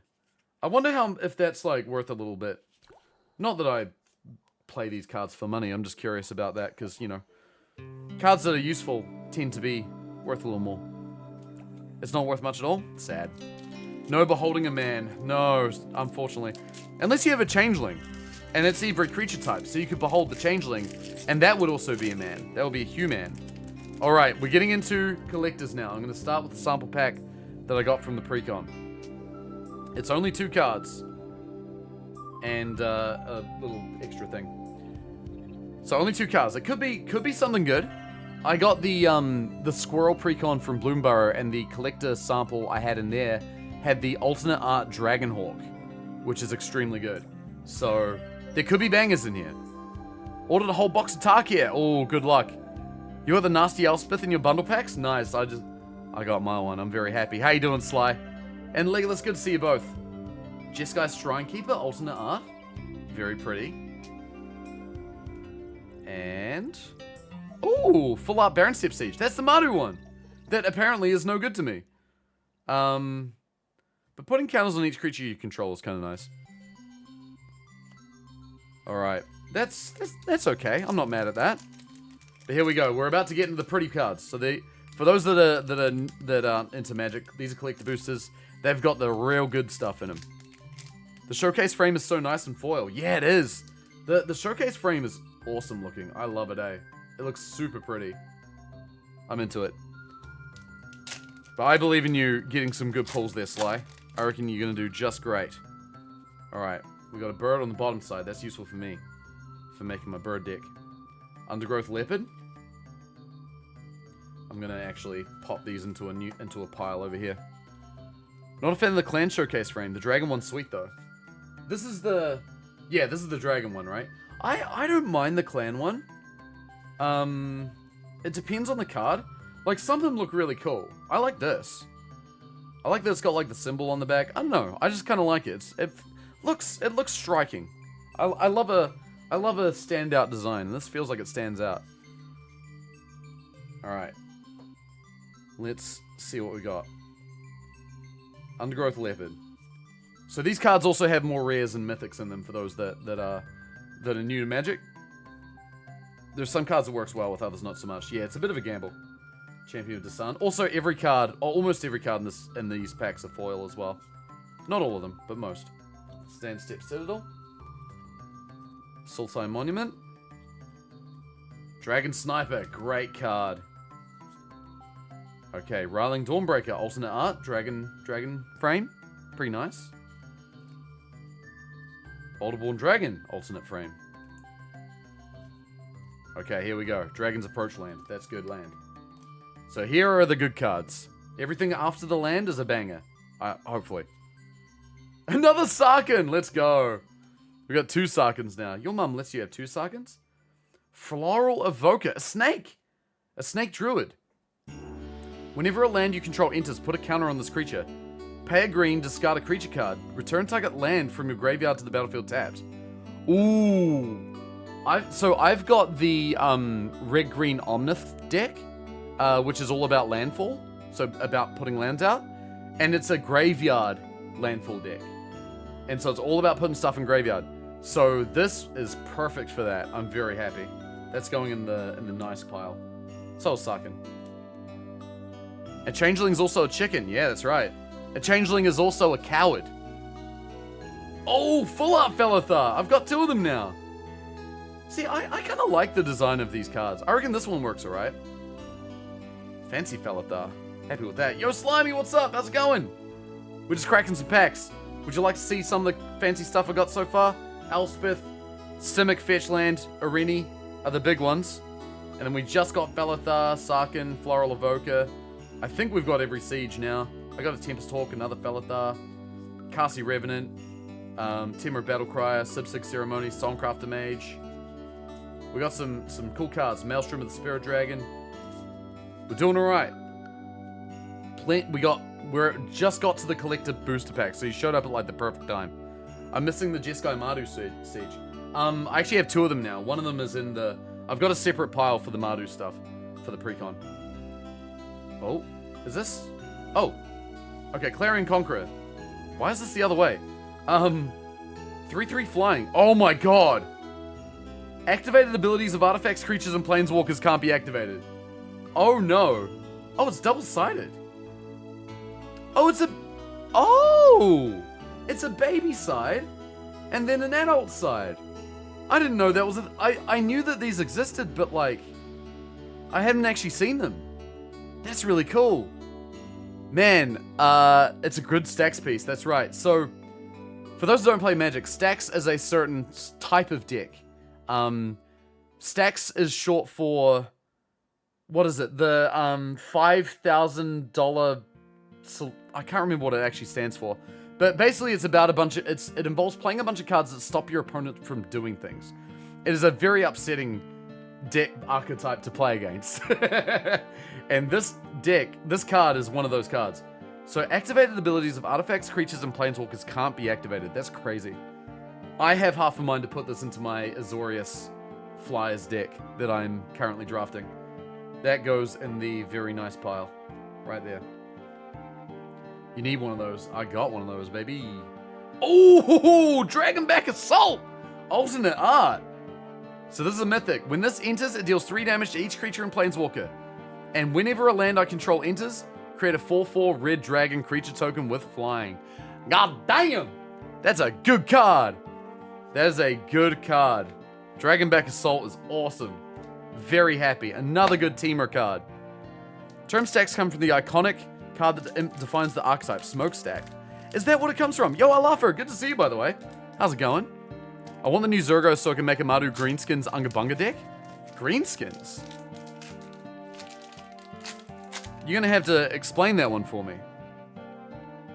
I wonder if that's like worth a little bit. Not that I play these cards for money. I'm just curious about that because, you know, cards that are useful tend to be worth a little more. It's not worth much at all? Sad. No beholding a man. No, unfortunately. Unless you have a changeling. And it's every creature type, so you could behold the changeling, and that would also be a man. That would be a human. Alright, we're getting into collectors now. I'm going to start with the sample pack that I got from the pre-con. It's only 2 cards. And a little extra thing. So only 2 cards. It could be something good. I got the squirrel pre-con from Bloomburrow, and the collector sample I had in there had the alternate art Dragonhawk, which is extremely good. So there could be bangers in here. Ordered a whole box of Tarkia. Oh, good luck. You got the nasty Elspeth in your bundle packs? Nice. I got my one. I'm very happy. How you doing, Sly? And Legolas, good to see you both. Jeskai Shrinekeeper, alternate art. Very pretty. And... ooh, full art Baron Step Siege. That's the Mardu one. That apparently is no good to me. But putting counters on each creature you control is kind of nice. Alright. That's okay. I'm not mad at that. But here we go. We're about to get into the pretty cards. So for those that aren't into Magic, these are collector boosters. They've got the real good stuff in them. The showcase frame is so nice and foil. Yeah, it is. The showcase frame is awesome looking. I love it, eh? It looks super pretty. I'm into it. But I believe in you getting some good pulls there, Sly. I reckon you're going to do just great. Alright, we got a bird on the bottom side. That's useful for me. For making my bird deck. Undergrowth leopard. I'm going to actually pop these into a pile over here. Not a fan of the clan showcase frame. The dragon one's sweet, though. This is the... Yeah, this is the dragon one, right? I don't mind the clan one. It depends on the card. Like, some of them look really cool. I like this. I like that it's got, like, the symbol on the back. I don't know. I just kind of like it. It looks striking. I love a standout design, and this feels like it stands out. Alright. Let's see what we got. Undergrowth leopard. So these cards also have more rares and mythics in them for those that are new to Magic. There's some cards that works well with, others not so much. Yeah, it's a bit of a gamble. Champion of the Sun. Also, every card, or almost every card in these packs are foil as well. Not all of them, but most. Stand Step Citadel. Sultai Monument. Dragon Sniper, great card. Okay, Riling Dawnbreaker, alternate art, dragon frame, pretty nice. Boulderborn Dragon, alternate frame. Okay, here we go. Dragon's Approach land. That's good land. So here are the good cards. Everything after the land is a banger. Hopefully. Another Sarkhan! Let's go. We got 2 Sarkhans now. Your mum lets you have 2 Sarkhans? Floral Evoker. A snake! A snake druid. Whenever a land you control enters, put a counter on this creature. Pay a green, discard a creature card. Return target land from your graveyard to the battlefield tapped. Ooh. I've got the red-green Omnith deck, which is all about landfall. So about putting lands out. And it's a graveyard landfall deck. And so it's all about putting stuff in graveyard. So this is perfect for that. I'm very happy. That's going in the nice pile. So is Sarkhan. A changeling's also a chicken. Yeah, that's right. A changeling is also a coward. Oh, full art Felithar. I've got 2 of them now. See, I kind of like the design of these cards. I reckon this one works alright. Fancy Felithar. Happy with that. Yo, Slimy, what's up? How's it going? We're just cracking some packs. Would you like to see some of the fancy stuff I got so far? Elspeth, Simic Fetchland, Arini are the big ones. And then we just got Felithar, Sarkhan, Floral Evoker. I think we've got every siege now. I got a Tempest Hawk, another Felithar, Kasi Revenant, Timur Battlecryer, Sibsig Ceremony, Songcrafter Mage. We got some cool cards. Maelstrom of the Spirit Dragon. We're doing alright. We just got to the collective booster pack, so you showed up at like the perfect time. I'm missing the Jeskai Mardu siege. I actually have 2 of them now. One of them is in the... I've got a separate pile for the Mardu stuff, for the precon. Oh, is this? Oh, okay, Clarion Conqueror. Why is this the other way? 3/3 flying. Oh my god! Activated abilities of artifacts, creatures, and planeswalkers can't be activated. Oh no. Oh, it's double-sided. Oh, it's a baby side, and then an adult side. I didn't know that was I knew that these existed, but like, I hadn't actually seen them. That's really cool. Man, it's a good Stacks piece, that's right. So, for those who don't play Magic, Stacks is a certain type of deck. Stacks is short for, what is it? The $5,000, I can't remember what it actually stands for. But basically it's about it involves playing a bunch of cards that stop your opponent from doing things. It is a very upsetting deck archetype to play against. And this card is one of those cards. So activated abilities of artifacts, creatures, and planeswalkers can't be activated. That's crazy. I have half a mind to put this into my Azorius Flyers deck that I'm currently drafting. That goes in the very nice pile. Right there. You need one of those. I got one of those, baby. Oh, Dragonback Assault! Alternate art. So this is a mythic. When this enters, it deals 3 damage to each creature and planeswalker. And whenever a land I control enters, create a 4/4 red dragon creature token with flying. God damn! That's a good card. That is a good card. Dragonback Assault is awesome. Very happy. Another good teamer card. Term stacks come from the iconic card that defines the archetype, Smokestack. Is that what it comes from? Yo, Alafer, good to see you, by the way. How's it going? I want the new Zergo so I can make a Mardu Greenskins Unga Bunga deck. Greenskins? You're gonna have to explain that one for me.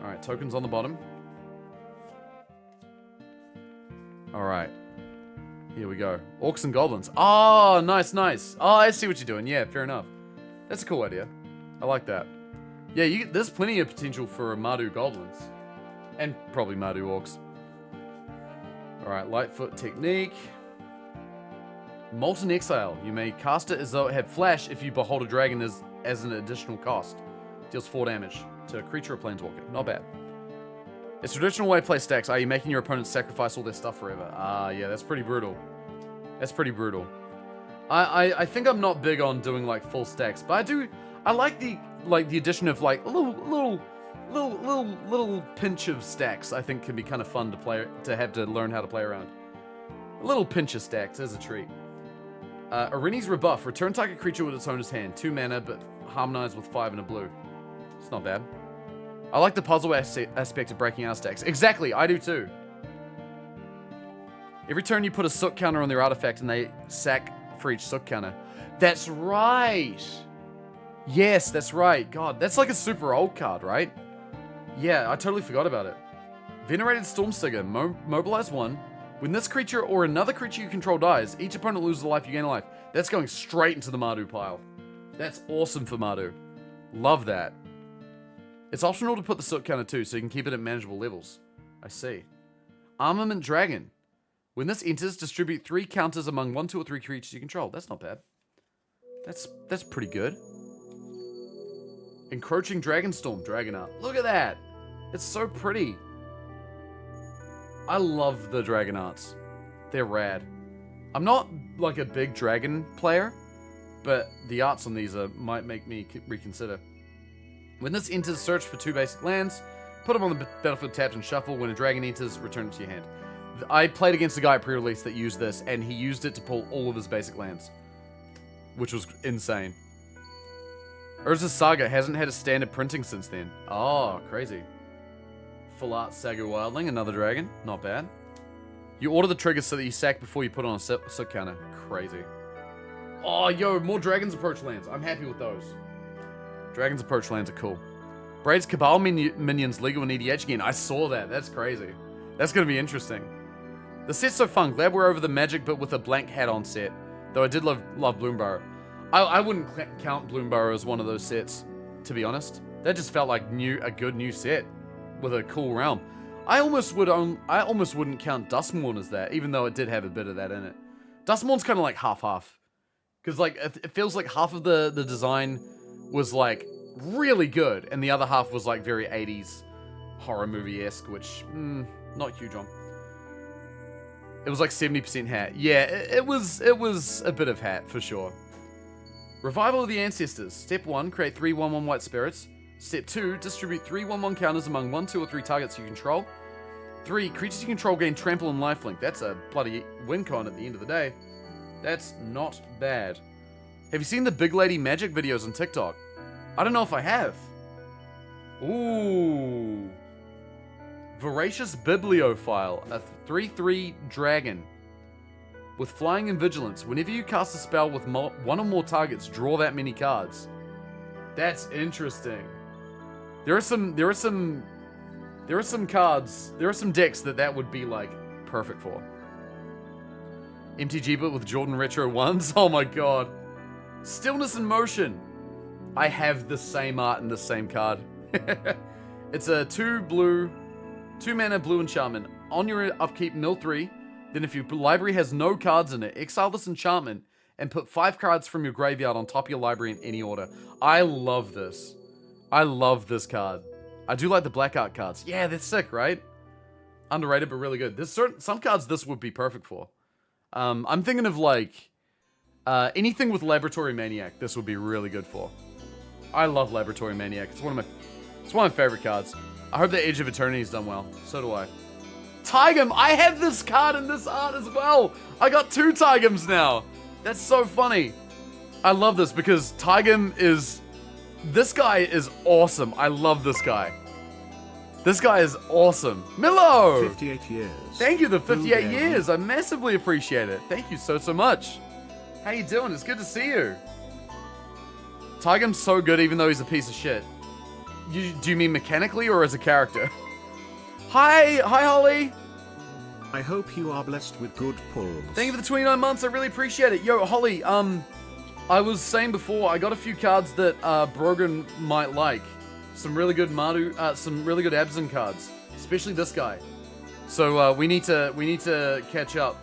Alright, tokens on the bottom. Alright. Here we go. Orcs and Goblins. Oh, nice, nice. Oh, I see what you're doing. Yeah, fair enough. That's a cool idea. I like that. Yeah, there's plenty of potential for Mardu Goblins. And probably Mardu Orcs. Alright, Lightfoot Technique. Molten Exile. You may cast it as though it had flash if you behold a dragon as an additional cost. Deals 4 damage to a creature or planeswalker. Not bad. It's traditional way to play stacks. Are you making your opponent sacrifice all their stuff forever? Yeah, that's pretty brutal. That's pretty brutal. I think I'm not big on doing like full stacks, but I like the addition of like a little pinch of stacks. I think can be kind of fun to have to learn how to play around. A little pinch of stacks as a treat. Arini's Rebuff. Return target creature with its owner's hand. 2 mana, but harmonized with 5 and a blue. It's not bad. I like the puzzle aspect of breaking out stacks. Exactly, I do too. Every turn you put a sook counter on their artifact and they sack for each sook counter. That's right. Yes, that's right. God, that's like a super old card, right? Yeah, I totally forgot about it. Venerated Stormstinger. Mobilize 1. When this creature or another creature you control dies, each opponent loses a life, you gain a life. That's going straight into the Mardu pile. That's awesome for Mardu. Love that. It's optional to put the sook counter too, so you can keep it at manageable levels. I see. Armament Dragon. When this enters, distribute 3 counters among 1, 2, or 3 creatures you control. That's not bad. That's pretty good. Encroaching Dragonstorm, Dragon Art. Look at that! It's so pretty. I love the Dragon Arts. They're rad. I'm not like a big dragon player, but the arts on these might make me reconsider. When this enters, search for 2 basic lands, put them on the battlefield tapped and shuffle. When a dragon enters, return it to your hand. I played against a guy at pre-release that used this, and he used it to pull all of his basic lands, which was insane. Urza's Saga hasn't had a standard printing since then. Oh, crazy. Full Art Saga Wildling, another dragon. Not bad. You order the triggers so that you sack before you put on a sook counter. Crazy. Oh, yo, more Dragons Approach lands. I'm happy with those. Dragons Approach lands are cool. Braid's Cabal minions legal in EDH again. I saw that. That's crazy. That's going to be interesting. The set's so fun. Glad we're over the Magic but with a blank hat on set. Though I did love Bloomburrow. I wouldn't count Bloomburrow as one of those sets, to be honest. That just felt like a good new set with a cool realm. I almost wouldn't count Duskmourn as that, even though it did have a bit of that in it. Duskmourn's kind of like half-half. Because like it feels like half of the design was like really good, and the other half was like very 80s horror movie-esque, which not huge on. It was like 70% hat. Yeah, it was a bit of hat for sure. Revival of the Ancestors. Step 1, create 3 1/1 white spirits. Step 2, distribute 3 1/1 counters among 1, 2, or 3 targets you control. 3, creatures you control gain trample and lifelink. That's a bloody win con at the end of the day. That's not bad. Have you seen the Big Lady Magic videos on TikTok? I don't know if I have. Ooh. Voracious Bibliophile, a 3/3 dragon. With flying and vigilance, whenever you cast a spell with 1 or more targets, draw that many cards. That's interesting. There are some cards, there are some decks that would be like perfect for. MTG but with Jordan Retro 1s? Oh my god. Stillness in Motion. I have the same art and the same card. It's a 2 mana blue enchantment. On your upkeep, mill 3. Then if your library has no cards in it, exile this enchantment and put 5 cards from your graveyard on top of your library in any order. I love this. I love this card. I do like the black art cards. Yeah, they're sick, right? Underrated, but really good. There's some cards this would be perfect for. I'm thinking of like anything with Laboratory Maniac. This would be really good for. I love Laboratory Maniac. It's one of my favorite cards. I hope that Age of Eternity is done well. So do I. Tigum, I have this card in this art as well. I got 2 Tigums now. That's so funny. I love this because Tigum is... This guy is awesome. I love this guy. This guy is awesome. Milo! 58 years. Thank you, the 58 Boo, years. I massively appreciate it. Thank you so much. How you doing? It's good to see you. Tigum's so good even though he's a piece of shit. Do you mean mechanically or as a character? Hi Holly. I hope you are blessed with good pulls. Thank you for the 29 months. I really appreciate it. Yo, Holly, I was saying before, I got a few cards that Brogan might like. Some really good some really good Abzan cards, especially this guy. So we need to catch up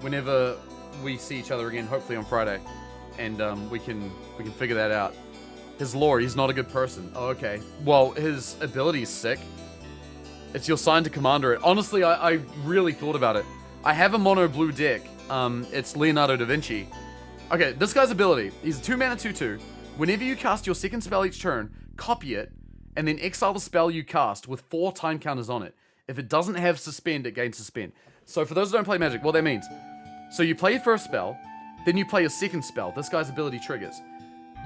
whenever we see each other again, hopefully on Friday, and we can figure that out. His lore, he's not a good person. Oh, okay. Well, his ability is sick. It's your sign to commander it. Honestly, I really thought about it. I have a mono blue deck. It's Leonardo da Vinci. Okay, this guy's ability. He's a 2-mana 2/2. Whenever you cast your second spell each turn, copy it, and then exile the spell you cast with 4 time counters on it. If it doesn't have suspend, it gains suspend. So for those who don't play Magic, what that means. So you play your first spell, then you play your second spell. This guy's ability triggers.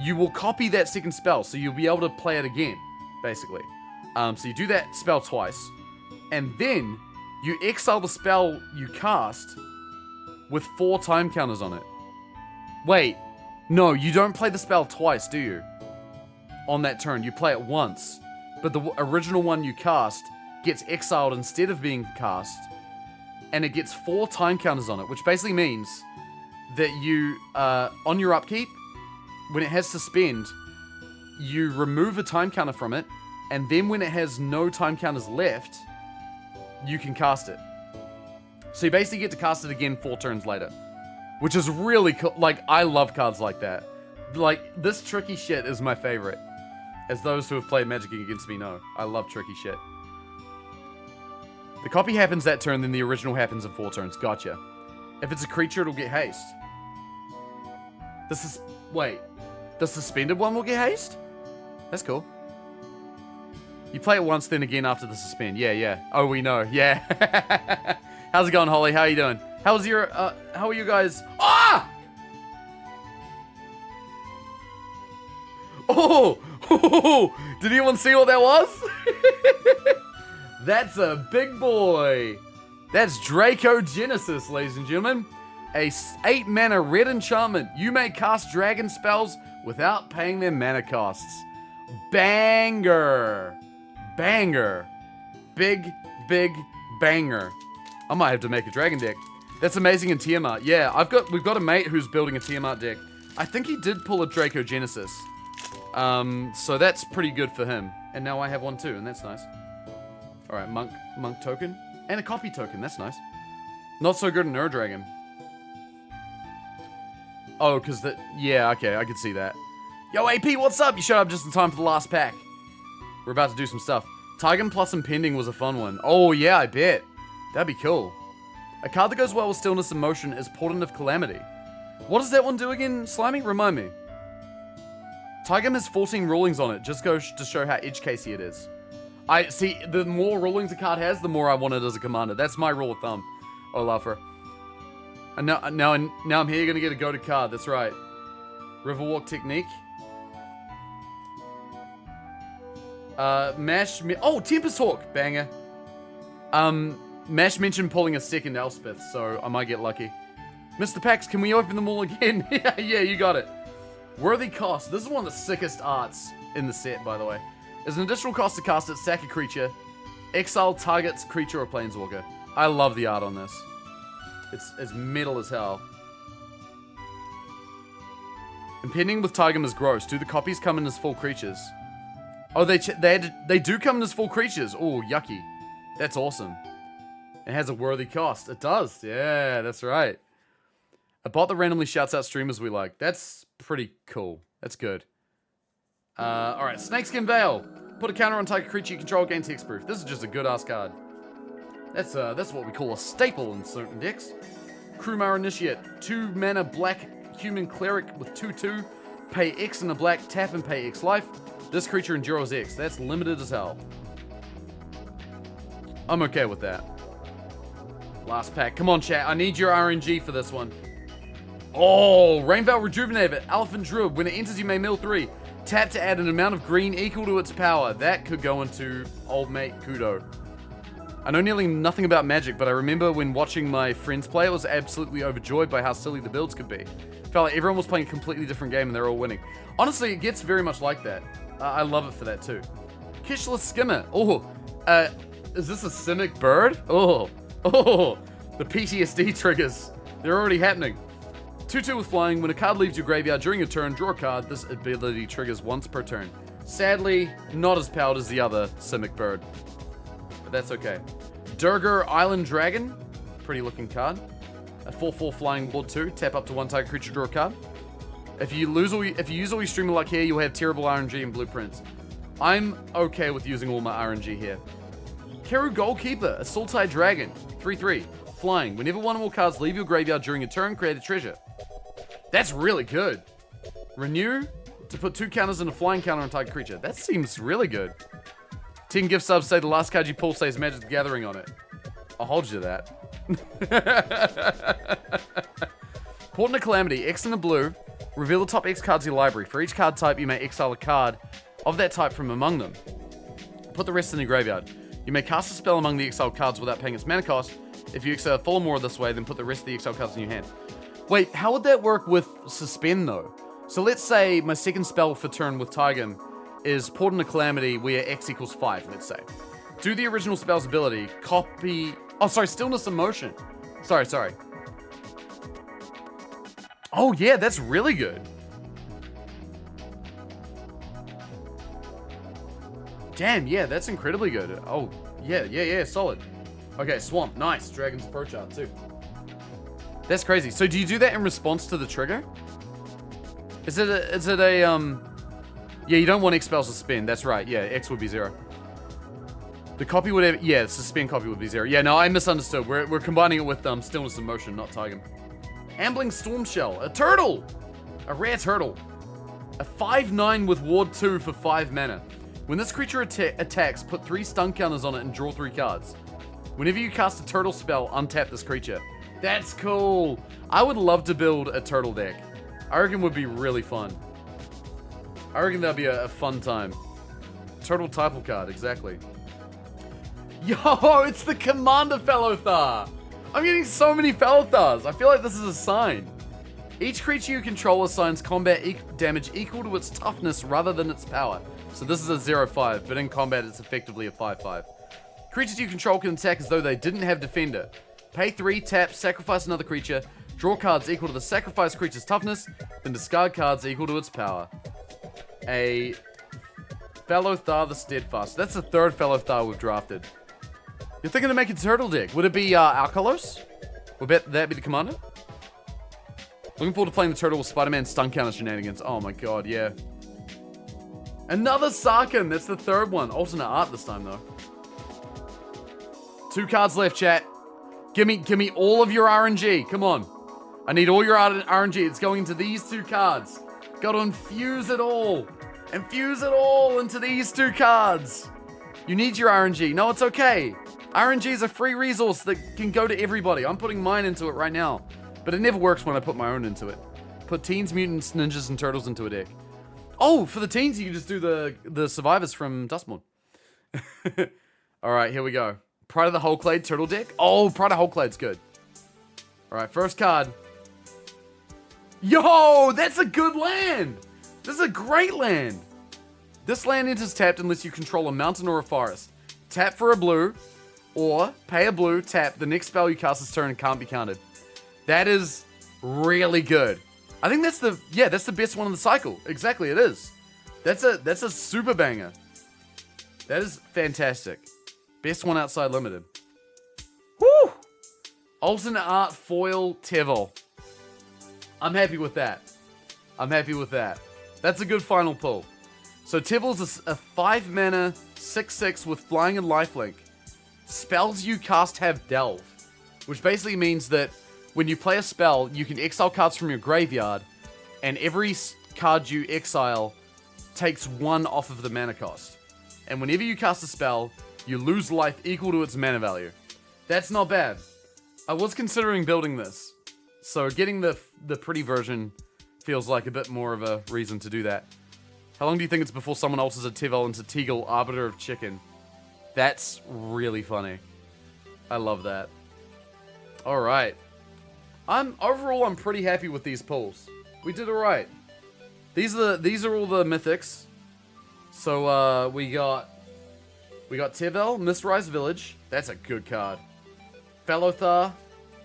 You will copy that second spell, so you'll be able to play it again, basically. So you do that spell twice, and then you exile the spell you cast with 4 time counters on it. Wait, no, you don't play the spell twice, do you? On that turn, you play it once, but the original one you cast gets exiled instead of being cast, and it gets 4 time counters on it, which basically means that you, on your upkeep, when it has suspend, you remove a time counter from it, and then when it has no time counters left, you can cast it. So you basically get to cast it again 4 turns later, which is really cool. Like, I love cards like that. Like, this tricky shit is my favorite. As those who have played Magic against me know, I love tricky shit. The copy happens that turn, then the original happens in 4 turns. Gotcha. If it's a creature, it'll get haste. This is... Wait. The suspended one will get haste? That's cool. You play it once, then again after the suspend. Yeah. Oh, we know. Yeah. How's it going, Holly? How you doing? How's your... how are you guys... Ah! Oh! Did anyone see what that was? That's a big boy. That's Draco Genesis, ladies and gentlemen. A 8-mana red enchantment. You may cast dragon spells without paying their mana costs. Banger. Banger. Big banger. I might have to make a dragon deck. That's amazing in Tiamat. Yeah, we've got a mate who's building a Tiamat deck. I think he did pull a Draco Genesis. So that's pretty good for him. And now I have one too, and that's nice. Alright, monk token. And a copy token, that's nice. Not so good in Ur-Dragon. Oh, because the... Yeah, okay, I could see that. Yo, AP, what's up? You showed up just in time for the last pack. We're about to do some stuff. Tigum plus Impending was a fun one. Oh, yeah, I bet. That'd be cool. A card that goes well with Stillness and Motion is Portent of Calamity. What does that one do again, Slimy? Remind me. Tigum has 14 rulings on it. Just goes to show how edge casey it is. I see, the more rulings a card has, the more I want it as a commander. That's my rule of thumb. Olafur. And now I'm here gonna get a go-to card. That's right. Riverwalk Technique. Oh, Tempest Hawk. Banger. Mash mentioned pulling a second Elspeth, so I might get lucky. Mr. Pax, can we open them all again? Yeah, you got it. Worthy cost. This is one of the sickest arts in the set, by the way. There's an additional cost to cast it, sack a creature, exile targets creature or planeswalker. I love the art on this. It's metal as hell. Impending with Tigum is gross. Do the copies come in as full creatures? Oh, they do come in as full creatures. Oh, yucky. That's awesome. It has a worthy cost. It does. Yeah, that's right. A bot that randomly shouts out streamers we like. That's pretty cool. That's good. Alright, Snakeskin Veil. Put a counter on target creature you control, gains hexproof. This is just a good ass card. That's what we call a staple in certain decks. Krumar Initiate. 2 mana black human cleric with 2/2. Pay X in a black, tap and pay X life. This creature endures X. That's limited as hell. I'm okay with that. Last pack. Come on, chat. I need your RNG for this one. Oh, Rainbow Rejuvenator, Elephant Druid. When it enters, you may mill 3. Tap to add an amount of green equal to its power. That could go into old mate Kudo. I know nearly nothing about Magic, but I remember when watching my friends play, I was absolutely overjoyed by how silly the builds could be. Felt like everyone was playing a completely different game and they're all winning. Honestly, it gets very much like that. I love it for that too. Kishless Skimmer. Oh, is this a Simic bird? Oh, the PTSD triggers. They're already happening. 2/2 with flying. When a card leaves your graveyard during a turn, draw a card. This ability triggers once per turn. Sadly, not as powered as the other Simic bird. But that's okay. Durgar Island Dragon. Pretty looking card. A 4/4 flying board 2. Tap up to 1 target creature, draw a card. If you use all your streamer luck here, you'll have terrible RNG and blueprints. I'm okay with using all my RNG here. Keru Goalkeeper, a Sultai Dragon. 3/3. Flying. Whenever one or more cards leave your graveyard during a turn, create a treasure. That's really good. Renew to put 2 counters and a flying counter on target creature. That seems really good. 10 gift subs say the last card you pull says Magic the Gathering on it. I'll hold you to that. Portent of Calamity, X and a blue. Reveal the top X cards of your library. For each card type, you may exile a card of that type from among them. Put the rest in your graveyard. You may cast a spell among the exiled cards without paying its mana cost. If you exile 4 or more this way, then put the rest of the exiled cards in your hand. Wait, how would that work with Suspend, though? So let's say my second spell for turn with Taigen is Portent of Calamity, where X equals 5, let's say. Do the original spell's ability, copy... Oh, sorry, Stillness of Motion. Sorry. Oh, yeah, that's really good. Damn, yeah, that's incredibly good. Oh, yeah, solid. Okay, Swamp, nice. Dragon's Approach Art, too. That's crazy. So do you do that in response to the trigger? Is it a, yeah, you don't want X spells to spend. That's right. Yeah, X would be 0. The copy would have, yeah, the suspend copy would be 0. Yeah, no, I misunderstood. We're combining it with Stillness of Motion, not Taigen. Ambling Stormshell, a turtle! A rare turtle. A 5/9 with Ward 2 for 5 mana. When this creature attacks, put 3 stun counters on it and draw 3 cards. Whenever you cast a turtle spell, untap this creature. That's cool. I would love to build a turtle deck. I reckon it would be really fun. I reckon that'd be a fun time. Turtle title card, exactly. Yo, it's the Commander Fellothar. I'm getting so many Fellothars. I feel like this is a sign. Each creature you control assigns combat damage equal to its toughness rather than its power. So this is a 0/5, but in combat it's effectively a 5/5. Creatures you control can attack as though they didn't have Defender. Pay 3, tap, sacrifice another creature, draw cards equal to the sacrificed creature's toughness, then discard cards equal to its power. A Fellothar the Steadfast. That's the 3rd Fellothar we've drafted. You're thinking of making a turtle deck. Would it be Alkalos? Would that be the commander? Looking forward to playing the turtle with Spider-Man stun counter shenanigans. Oh my god, yeah. Another Sarkhan. That's the 3rd one. Alternate art this time, though. 2 cards left, chat. Give me all of your RNG. Come on. I need all your RNG. It's going into these 2 cards. Gotta infuse it all. Infuse it all into these 2 cards. You need your RNG. No, it's okay. RNG is a free resource that can go to everybody. I'm putting mine into it right now. But it never works when I put my own into it. Put teens, mutants, ninjas, and turtles into a deck. Oh, for the teens, you can just do the survivors from Dustmourn. Alright, here we go. Pride of the Hulklade turtle deck. Oh, Pride of Hulklade's good. Alright, first card. Yo, that's a good land. This is a great land. This land enters tapped unless you control a mountain or a forest. Tap for a blue, or pay a blue, tap. The next spell you cast this turn can't be counted. That is really good. I think that's the best one in the cycle. Exactly, it is. That's a super banger. That is fantastic. Best one outside limited. Woo! Alternate art foil Tevil. I'm happy with that. That's a good final pull. So Tevil's a 5 mana 6/6 with flying and lifelink. Spells you cast have delve, which basically means that when you play a spell, you can exile cards from your graveyard, and every card you exile takes 1 off of the mana cost. And whenever you cast a spell, you lose life equal to its mana value. That's not bad. I was considering building this, so getting the pretty version feels like a bit more of a reason to do that. How long do you think it's before someone alters a Tevel into Teagle, Arbiter of Chicken? That's really funny. I love that. Alright. Overall, I'm pretty happy with these pulls. We did alright. These are all the mythics. So, we got Tevel, Mistrise Village. That's a good card. Felothar.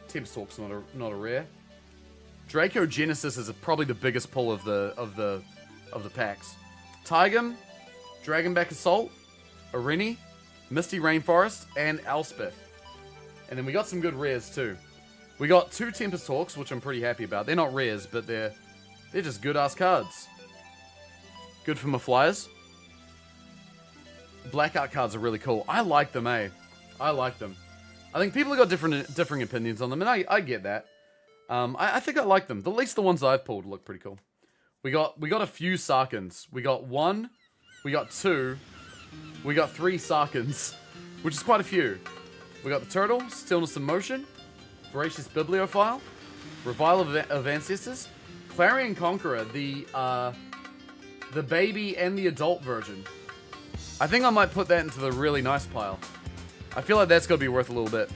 Tempest Hawk's not a rare. Draco Genesis is probably the biggest pull of the packs. Tigum, Dragonback Assault, Arini, Misty Rainforest, and Elspeth. And then we got some good rares too. We got 2 Tempest Hawks, which I'm pretty happy about. They're not rares, but they're just good ass cards. Good for my flyers. Blackout cards are really cool. I like them, eh? I like them. I think people have got differing opinions on them, and I get that. I think I like them. At least the ones I've pulled look pretty cool. We got a few Sarkans. We got 1, we got 2, we got 3 Sarkans, which is quite a few. We got the Turtle, Stillness in Motion, Voracious Bibliophile, Revival of Ancestors, Clarion Conqueror, the baby and the adult version. I think I might put that into the really nice pile. I feel like that's going to be worth a little bit.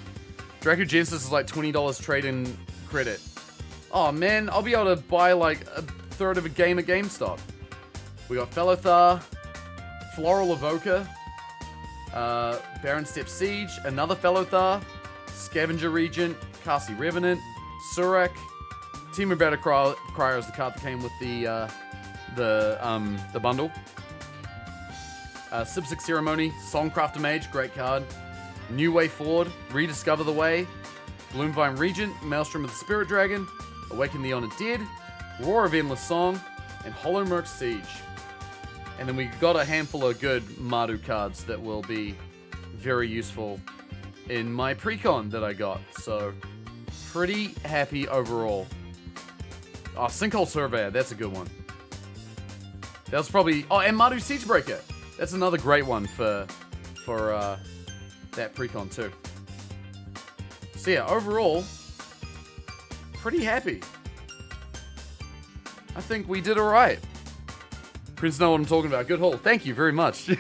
Draco Genesis is like $20 trade-in credit. Oh man, I'll be able to buy like a third of a game at GameStop. We got Felothar, Floral Evoker, Baron Step Siege, another Felothar, Scavenger Regent, Kasi Revenant, Surak, Team of Battle Crier is the card that came with the bundle. Sipsik Ceremony, Songcrafter Mage, great card. New Way Forward, Rediscover the Way, Gloomvine Regent, Maelstrom of the Spirit Dragon, Awaken the Honored Dead, Roar of Endless Song, and Hollow Merc Siege. And then we got a handful of good Mardu cards that will be very useful in my precon that I got. So, pretty happy overall. Oh, Sinkhole Surveyor, that's a good one. That was probably... Oh, and Mardu Siegebreaker. That's another great one for that precon too. So yeah, overall, pretty happy. I think we did alright. Prince know what I'm talking about. Good haul. Thank you very much.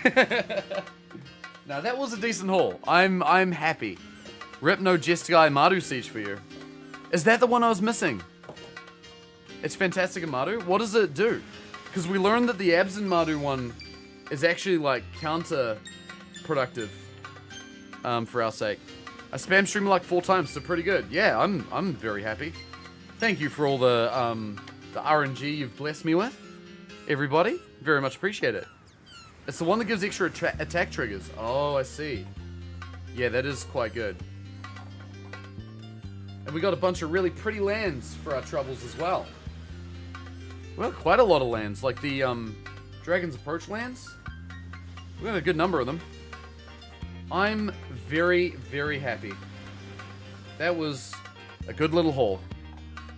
Now that was a decent haul. I'm happy. Rip no Jeskai Mardu Siege for you. Is that the one I was missing? It's Fantastic and Mardu? What does it do? Because we learned that the Abzan Mardu one is actually like counterproductive for our sake. I spam streamed like 4 times, so pretty good. Yeah, I'm very happy. Thank you for all the RNG you've blessed me with, everybody. Very much appreciate it. It's the one that gives extra attack triggers. Oh, I see. Yeah, that is quite good. And we got a bunch of really pretty lands for our troubles as well. Well, quite a lot of lands, like the Dragon's Approach lands. We got a good number of them. I'm very, very happy. That was a good little haul.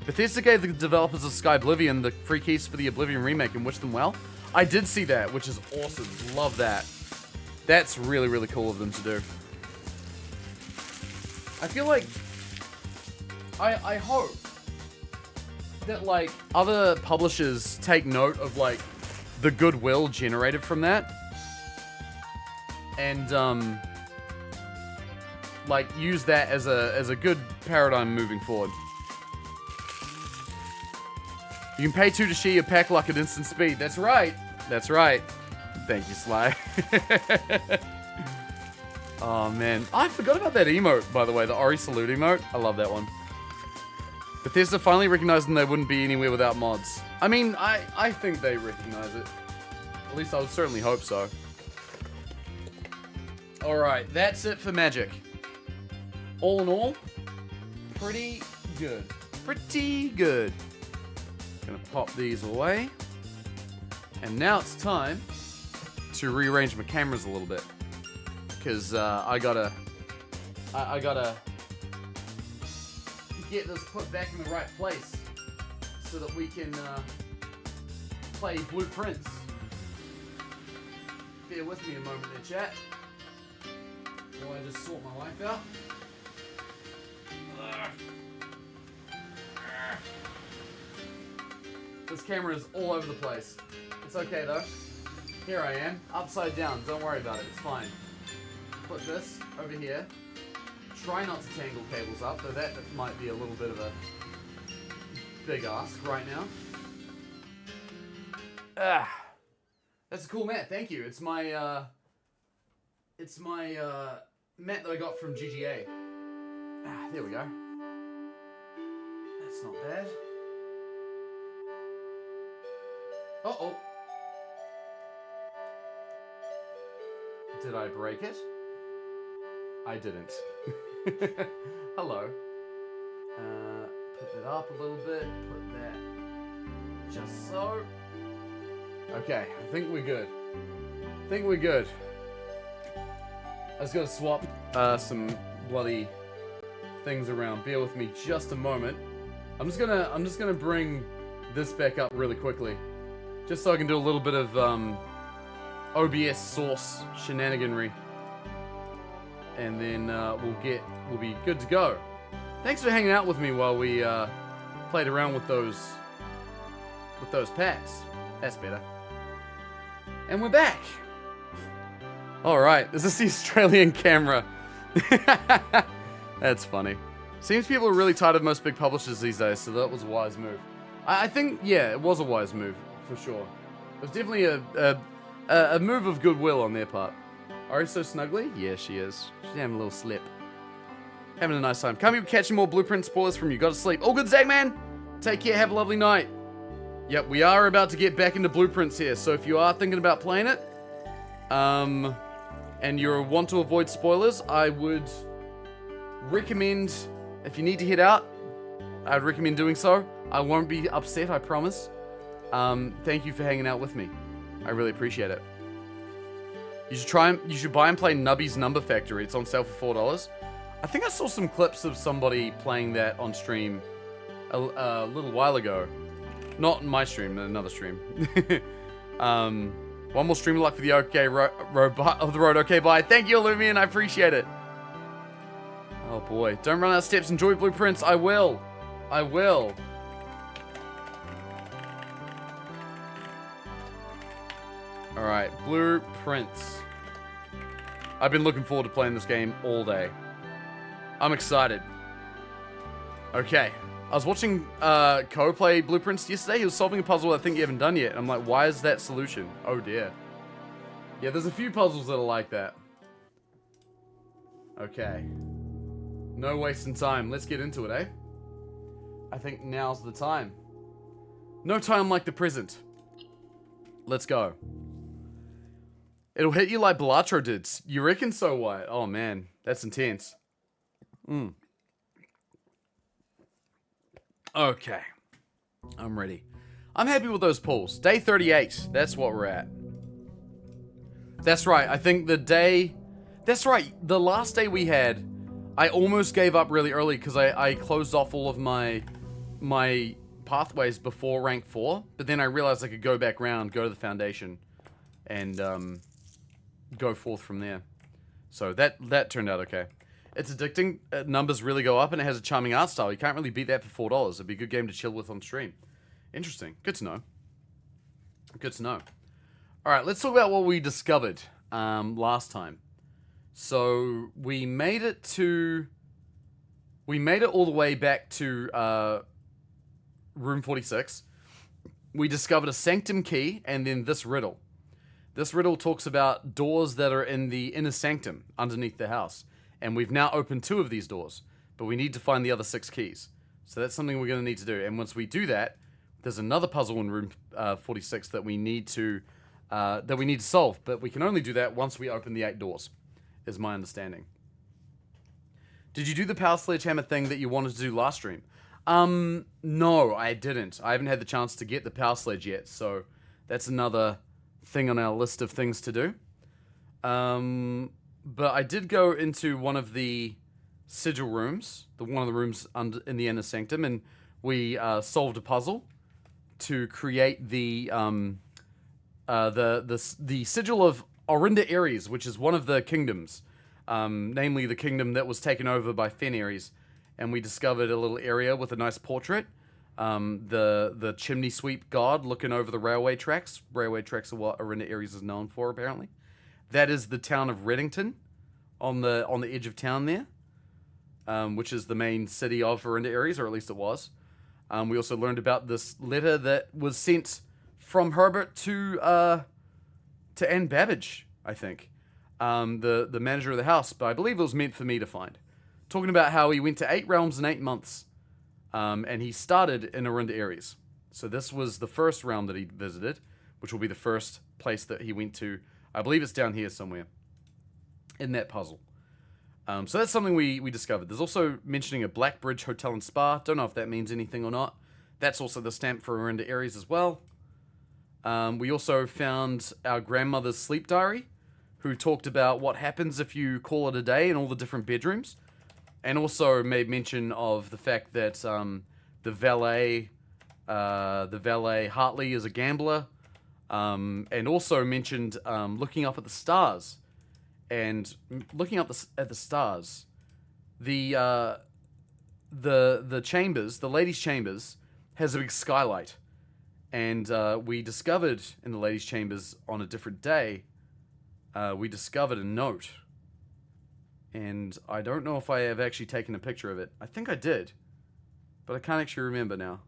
Bethesda gave the developers of Sky Oblivion the free keys for the Oblivion remake and wished them well. I did see that, which is awesome. Love that. That's really, really cool of them to do. I feel like... I hope that, like, other publishers take note of, like, the goodwill generated from that. And, like, use that as a good paradigm moving forward. You can pay 2 to share your pack luck at instant speed. That's right. That's right. Thank you, Sly. Oh, man. I forgot about that emote, by the way. The Ori Salute emote. I love that one. Bethesda finally recognizing they wouldn't be anywhere without mods. I mean, I think they recognize it. At least I would certainly hope so. Alright, that's it for Magic. All in all, pretty good. Pretty good. Gonna pop these away. And now it's time to rearrange my cameras a little bit. Because I gotta get this put back in the right place so that we can play Blueprints. Bear with me a moment there, chat. While I just sort my life out. This camera is all over the place. It's okay though. Here I am, upside down. Don't worry about it, it's fine. Put this over here. Try not to tangle cables up, though that might be a little bit of a big ask right now. That's a cool mat, thank you. It's my mat that I got from GGA. There we go. That's not bad. Uh-oh. Did I break it? I didn't. Hello. Put that up a little bit. Put that just so. Okay, I think we're good. I was gonna swap some bloody things around. Bear with me just a moment. I'm just gonna bring this back up really quickly, just so I can do a little bit of OBS source shenaniganry, and then we'll be good to go. Thanks for hanging out with me while we played around with those packs. That's better. And we're back. All right, is this the Australian camera? That's funny. Seems people are really tired of most big publishers these days, so that was a wise move. I think, yeah, it was a wise move for sure. It was definitely a move of goodwill on their part. Are you so snuggly? Yeah, she is. She's having a little slip. Having a nice time. Can't be catching more Blueprint spoilers from you. Gotta sleep. All good, Zagman? Take care. Have a lovely night. Yep, we are about to get back into Blueprints here, so if you are thinking about playing it, and you want to avoid spoilers, I would recommend, if you need to head out, I'd recommend doing so. I won't be upset, I promise. Thank you for hanging out with me. I really appreciate it. You should buy and play Nubby's Number Factory. It's on sale for $4. I think I saw some clips of somebody playing that on stream a little while ago. Not in my stream, another stream. One more stream of luck for the OK of the road. Okay, bye. Thank you, Illumian. I appreciate it. Oh boy. Don't run out of steps. Enjoy Blueprints. I will. I will. Alright, Blueprints. I've been looking forward to playing this game all day. I'm excited. Okay. I was watching Ko play Blueprints yesterday. He was solving a puzzle I think you haven't done yet. And I'm like, why is that solution? Oh dear. Yeah, there's a few puzzles that are like that. Okay. No wasting time. Let's get into it, eh? I think now's the time. No time like the present. Let's go. It'll hit you like Balatro did. You reckon so, Wyatt? Oh man, that's intense. Okay. I'm ready. I'm happy with those pulls. Day 38. That's what we're at. That's right. I think the day... That's right. The last day we had, I almost gave up really early because I closed off all of my pathways before rank 4. But then I realized I could go back round, go to the foundation, and go forth from there. So that turned out okay. It's addicting. Numbers really go up, and it has a charming art style. You can't really beat that for $4. It'd be a good game to chill with on stream. Interesting. Good to know. Good to know. All right, let's talk about what we discovered last time. So we made it all the way back to room 46. We discovered a sanctum key, and then this riddle. This riddle talks about doors that are in the inner sanctum underneath the house. And we've now opened 2 of these doors, but we need to find the other 6 keys. So that's something we're going to need to do. And once we do that, there's another puzzle in room 46 that we need to solve. But we can only do that once we open the 8 doors, is my understanding. Did you do the power sledgehammer thing that you wanted to do last stream? No, I didn't. I haven't had the chance to get the power sledge yet, so that's another thing on our list of things to do. But I did go into one of the sigil rooms, one of the rooms in the inner sanctum, and we solved a puzzle to create the sigil of Orinda Ares, which is one of the kingdoms, namely the kingdom that was taken over by Fen Ares, and we discovered a little area with a nice portrait. The chimney sweep god looking over the railway tracks. Railway tracks are what Orinda Aries is known for, apparently. That is the town of Reddington, on the edge of town there, which is the main city of Orinda Aries, or at least it was. We also learned about this letter that was sent from Herbert to Anne Babbage, I think, the manager of the house, but I believe it was meant for me to find. Talking about how he went to 8 realms in 8 months, and he started in Orinda Aries. So this was the first realm that he visited, which will be the first place that he went to. I believe it's down here somewhere in that puzzle. So that's something we discovered. There's also mentioning a Blackbridge Hotel and Spa. Don't know if that means anything or not. That's also the stamp for Orinda Aries as well. We also found our grandmother's sleep diary, who talked about what happens if you call it a day in all the different bedrooms. And also made mention of the fact that the valet Hartley is a gambler. And also mentioned looking up at the stars. And looking up at the stars, the chambers, the ladies' chambers, has a big skylight, and we discovered in the ladies' chambers on a different day, we discovered a note, and I don't know if I have actually taken a picture of it. I think I did, but I can't actually remember now.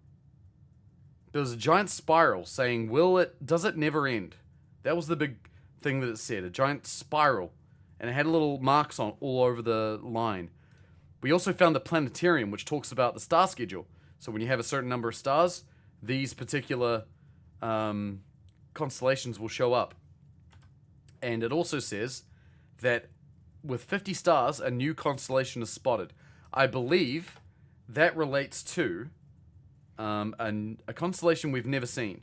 There was a giant spiral saying, does it never end? That was the big thing that it said, a giant spiral. And it had little marks on all over the line. We also found the planetarium, which talks about the star schedule. So when you have a certain number of stars, these particular constellations will show up. And it also says that with 50 stars, a new constellation is spotted. I believe that relates to a constellation we've never seen,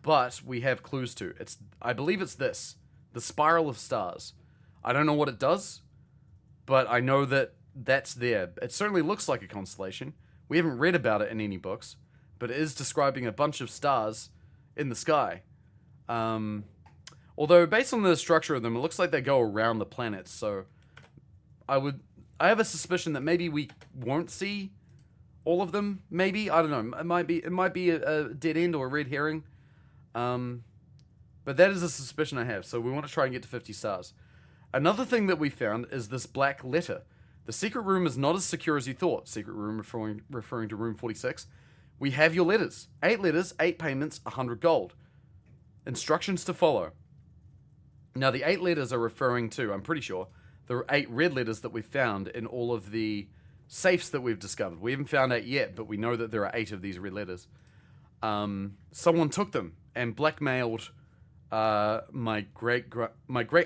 but we have clues to. I believe it's this, the Spiral of Stars. I don't know what it does, but I know that that's there. It certainly looks like a constellation. We haven't read about it in any books, but it is describing a bunch of stars in the sky. Although, based on the structure of them, it looks like they go around the planets, so I have a suspicion that maybe we won't see all of them, maybe? I don't know. It might be a dead end or a red herring. But that is a suspicion I have, so we want to try and get to 50 stars. Another thing that we found is this black letter. The secret room is not as secure as you thought. Secret room referring to room 46. We have your letters. 8 letters, 8 payments, 100 gold. Instructions to follow. Now the 8 letters are referring to, I'm pretty sure, the 8 red letters that we've found in all of the safes that we've discovered. We haven't found 8 yet, but we know that there are 8 of these red letters. Someone took them and blackmailed my great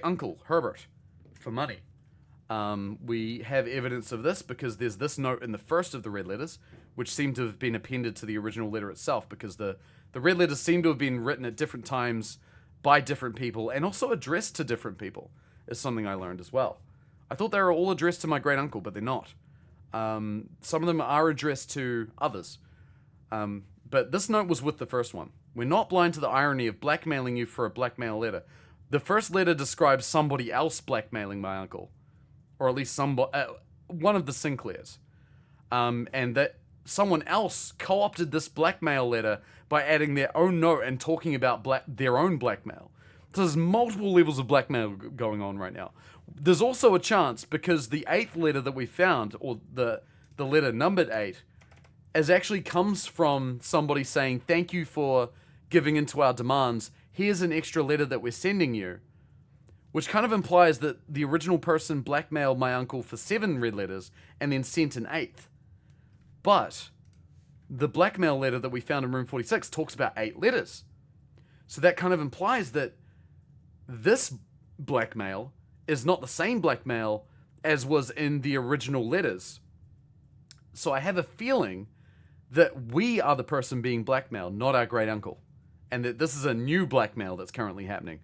uncle Herbert for money. We have evidence of this because there's this note in the first of the red letters, which seemed to have been appended to the original letter itself, because the red letters seem to have been written at different times by different people and also addressed to different people, is something I learned as well. I thought they were all addressed to my great uncle, but they're not. Some of them are addressed to others. But this note was with the first one. We're not blind to the irony of blackmailing you for a blackmail letter. The first letter describes somebody else blackmailing my uncle. Or at least one of the Sinclairs. And that someone else co-opted this blackmail letter by adding their own note and talking about their own blackmail. So there's multiple levels of blackmail going on right now. There's also a chance, because the 8th letter that we found, or the letter numbered 8, actually comes from somebody saying, thank you for giving into our demands. Here's an extra letter that we're sending you. Which kind of implies that the original person blackmailed my uncle for 7 red letters and then sent an 8th. But the blackmail letter that we found in room 46 talks about 8 letters. So that kind of implies that this blackmail is not the same blackmail as was in the original letters. So I have a feeling that we are the person being blackmailed, not our great uncle. And that this is a new blackmail that's currently happening.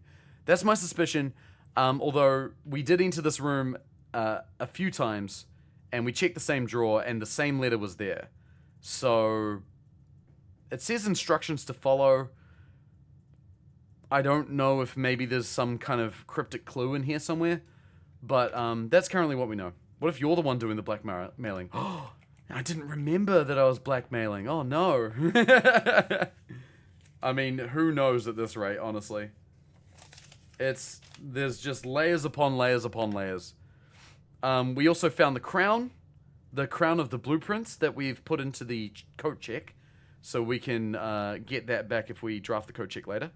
That's my suspicion. Although we did enter this room a few times, and we checked the same drawer, and the same letter was there. So it says instructions to follow. I don't know if maybe there's some kind of cryptic clue in here somewhere, but that's currently what we know. What if you're the one doing the blackmailing? Oh, I didn't remember that I was blackmailing. Oh, no. I mean, who knows at this rate, honestly. There's just layers upon layers upon layers. We also found the crown of the blueprints that we've put into the code check, so we can get that back if we draft the code check later.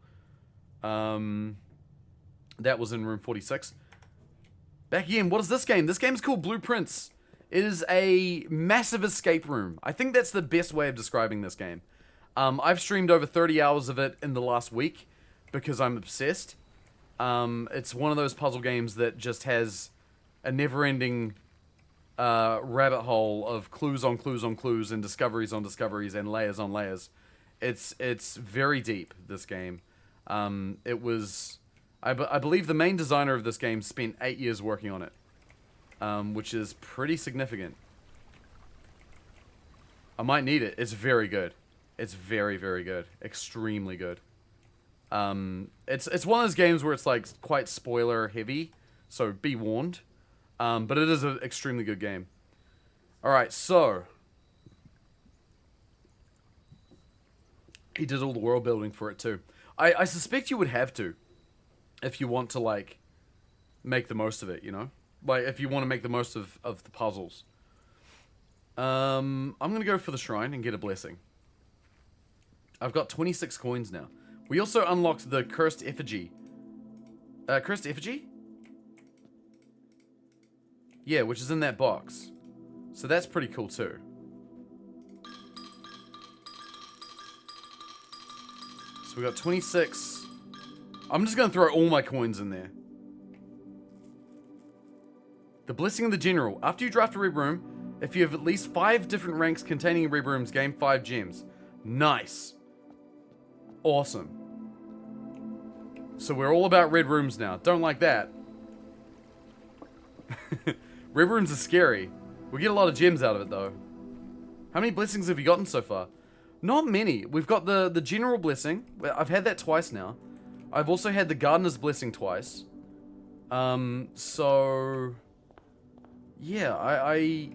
That was in room 46. Back again, what is this game? This game's called Blueprints. It is a massive escape room. I think that's the best way of describing this game. I've streamed over 30 hours of it in the last week because I'm obsessed. It's one of those puzzle games that just has a never-ending rabbit hole of clues on clues on clues and discoveries on discoveries and layers on layers. It's very deep, this game. It was... I believe the main designer of this game spent 8 years working on it, which is pretty significant. I might need it. It's very good. It's very, very good. Extremely good. It's one of those games where it's like quite spoiler heavy, so be warned. But it is an extremely good game. Alright, so he did all the world building for it too. I suspect you would have to, if you want to, like, make the most of it, you know? Like, if you want to make the most of the puzzles. I'm gonna go for the shrine and get a blessing. I've got 26 coins now. We also unlocked the Cursed Effigy. Cursed Effigy? Yeah, which is in that box. So that's pretty cool too. So we got 26. I'm just gonna throw all my coins in there. The Blessing of the General. After you draft a red room, if you have at least 5 different ranks containing red rooms, gain 5 gems. Nice. Awesome. So we're all about red rooms now. Don't like that. Red rooms are scary. We get a lot of gems out of it though. How many blessings have you gotten so far? Not many. We've got the General Blessing. I've had that twice now. I've also had the Gardener's Blessing twice. So... yeah, I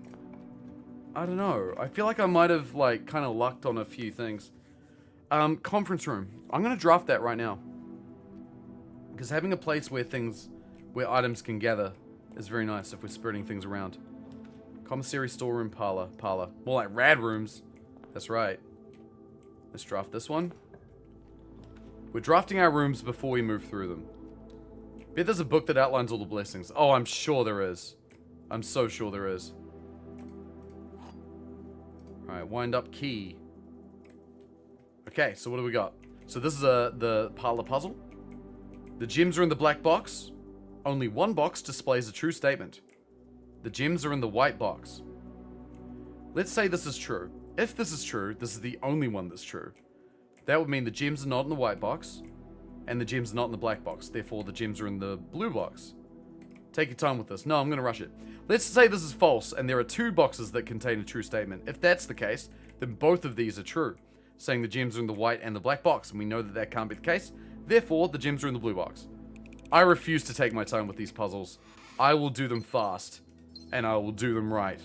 don't know. I feel like I might have, like, kind of lucked on a few things. Conference room. I'm gonna draft that right now. Because having a place where items can gather is very nice if we're spreading things around. Commissary, storeroom, parlor. More like rad rooms. That's right. Let's draft this one. We're drafting our rooms before we move through them. Bet there's a book that outlines all the blessings. Oh, I'm sure there is. I'm so sure there is. Alright, wind up key. Okay, so what do we got? So this is the parlor puzzle. The gems are in the black box. Only one box displays a true statement. The gems are in the white box. Let's say this is true. If this is true, this is the only one that's true. That would mean the gems are not in the white box, and the gems are not in the black box. Therefore, the gems are in the blue box. Take your time with this. No, I'm going to rush it. Let's say this is false, and there are 2 boxes that contain a true statement. If that's the case, then both of these are true, saying the gems are in the white and the black box, and we know that that can't be the case. Therefore, the gems are in the blue box. I refuse to take my time with these puzzles. I will do them fast, and I will do them right.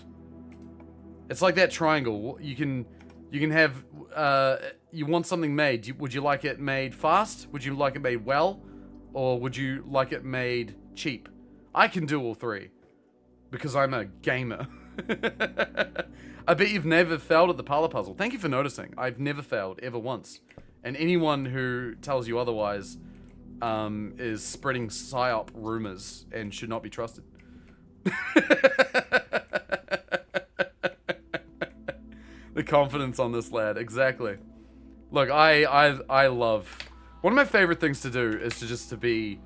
It's like that triangle. You can have, you want something made. Would you like it made fast? Would you like it made well? Or would you like it made cheap? I can do all 3. Because I'm a gamer. I bet you've never failed at the parlor puzzle. Thank you for noticing. I've never failed, ever once. And anyone who tells you otherwise is spreading psyop rumors and should not be trusted. The confidence on this lad, exactly. Look, I love... one of my favorite things to do is to be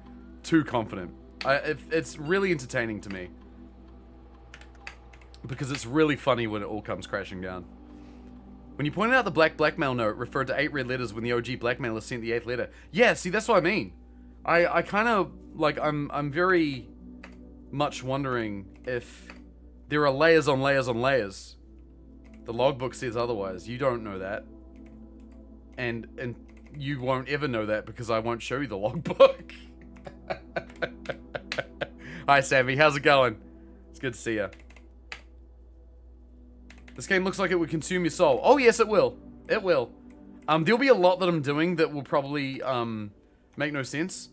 too confident. It's really entertaining to me. Because it's really funny when it all comes crashing down. When you pointed out the black blackmail note referred to 8 red letters when the OG blackmailer sent the 8th letter. Yeah, see, that's what I mean. I kind of, like, I'm very much wondering if there are layers on layers on layers. The logbook says otherwise. You don't know that. And you won't ever know that because I won't show you the logbook. Hi, Sammy. How's it going? It's good to see you. This game looks like it would consume your soul. Oh, yes, it will. It will. There'll be a lot that I'm doing that will probably, make no sense.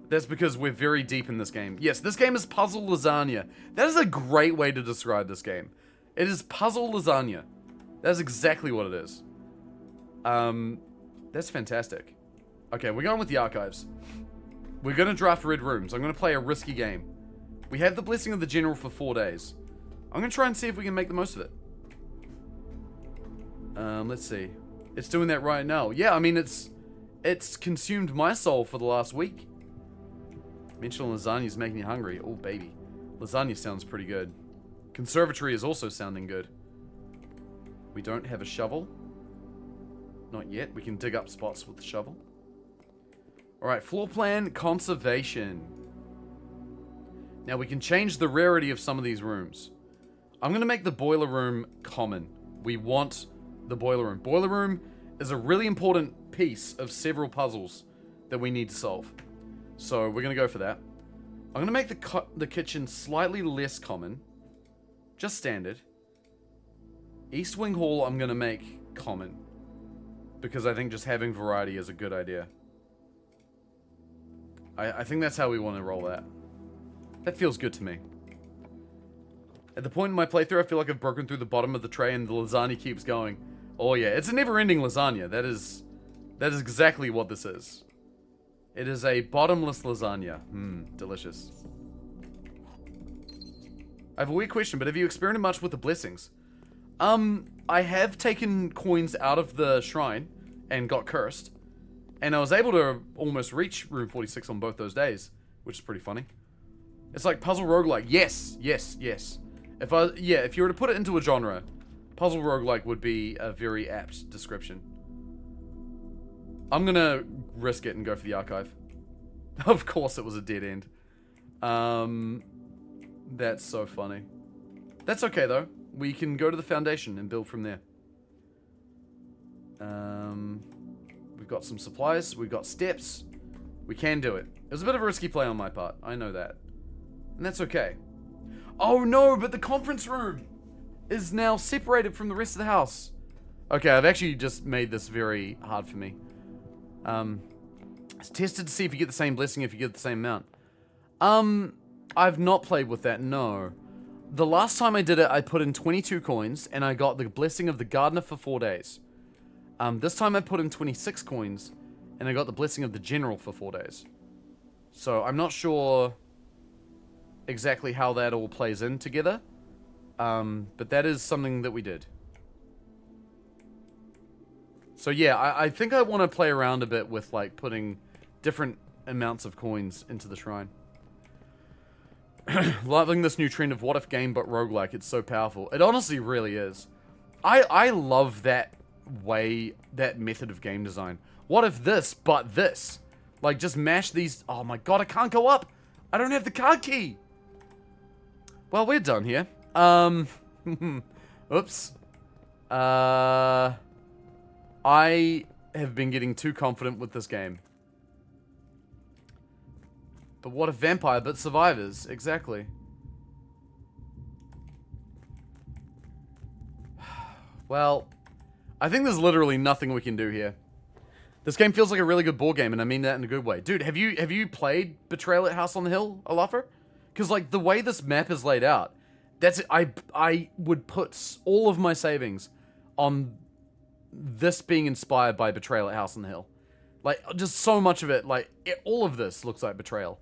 That's because we're very deep in this game. Yes, this game is puzzle lasagna. That is a great way to describe this game. It is puzzle lasagna. That's exactly what it is. That's fantastic. Okay, we're going with the archives. We're going to draft red rooms. I'm going to play a risky game. We have the Blessing of the General for 4 days. I'm going to try and see if we can make the most of it. Let's see. It's doing that right now. Yeah, I mean, it's consumed my soul for the last week. Mentioning lasagna is making me hungry. Oh, baby. Lasagna sounds pretty good. Conservatory is also sounding good. We don't have a shovel. Not yet. We can dig up spots with the shovel. Alright, floor plan conservation. Now we can change the rarity of some of these rooms. I'm going to make the boiler room common. We want the boiler room. Boiler room is a really important piece of several puzzles that we need to solve. So we're going to go for that. I'm going to make the kitchen slightly less common. Just standard. East Wing Hall I'm going to make common. Because I think just having variety is a good idea. I think that's how we want to roll that. That feels good to me. At the point in my playthrough, I feel like I've broken through the bottom of the tray and the lasagna keeps going. Oh yeah, it's a never-ending lasagna. That is exactly what this is. It is a bottomless lasagna. Delicious. I have a weird question, but have you experimented much with the blessings? I have taken coins out of the shrine and got cursed. And I was able to almost reach room 46 on both those days, which is pretty funny. It's like puzzle roguelike. Yes, yes, yes. If you were to put it into a genre, puzzle roguelike would be a very apt description. I'm gonna risk it and go for the archive. Of course it was a dead end. That's so funny. That's okay though. We can go to the foundation and build from there. We've got some supplies. We've got steps. We can do it. It was a bit of a risky play on my part. I know that. And that's okay. Oh no, but the conference room is now separated from the rest of the house. Okay, I've actually just made this very hard for me. It's tested to see if you get the same blessing if you get the same amount. I've not played with that, no. The last time I did it, I put in 22 coins, and I got the Blessing of the Gardener for 4 days. This time I put in 26 coins, and I got the Blessing of the General for 4 days. So, I'm not sure exactly how that all plays in together. But that is something that we did. So yeah, I think I want to play around a bit with, like, putting different amounts of coins into the shrine. Loving this new trend of what if game but roguelike. It's so powerful. It honestly really is. I love that way, that method of game design. What if this but this? Like, just mash these. Oh my god, I can't go up. I don't have the card key. Well, we're done here. Oops. I have been getting too confident with this game. But what if vampire but survivors? Exactly. Well, I think there's literally nothing we can do here. This game feels like a really good board game, and I mean that in a good way. Dude, have you played Betrayal at House on the Hill, Olafur? Because, like, the way this map is laid out, that's it. I would put all of my savings on this being inspired by Betrayal at House on the Hill. Like, just so much of it, like, all of this looks like Betrayal.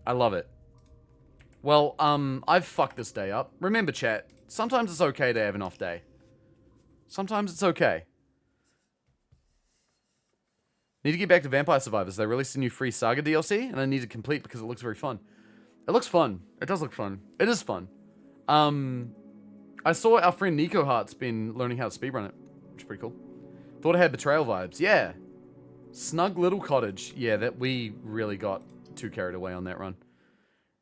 I love it. Well, I've fucked this day up. Remember, chat, sometimes it's okay to have an off day. Sometimes it's okay. Need to get back to Vampire Survivors. They released a new free Saga DLC, and I need to complete because it looks very fun. It looks fun. It does look fun. It is fun. I saw our friend Nico Hart's been learning how to speedrun it, which is pretty cool. Thought it had Betrayal vibes. Yeah. Snug Little Cottage. Yeah, that we really got too carried away on that run.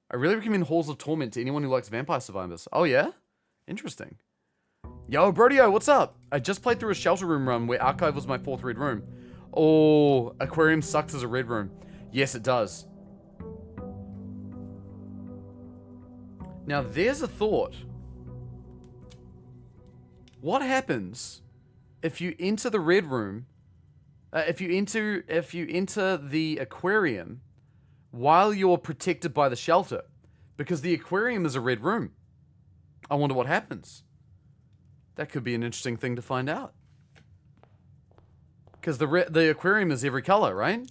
I really recommend Halls of Torment to anyone who likes Vampire Survivors. Oh, yeah? Interesting. Yo, Brodio, what's up? I just played through a Shelter Room run where Archive was my 4th red room. Oh, Aquarium sucks as a red room. Yes, it does. Now, there's a thought. What happens if you enter the red room? If you enter the aquarium while you're protected by the shelter, because the aquarium is a red room. I wonder what happens. That could be an interesting thing to find out. Because the aquarium is every color, right?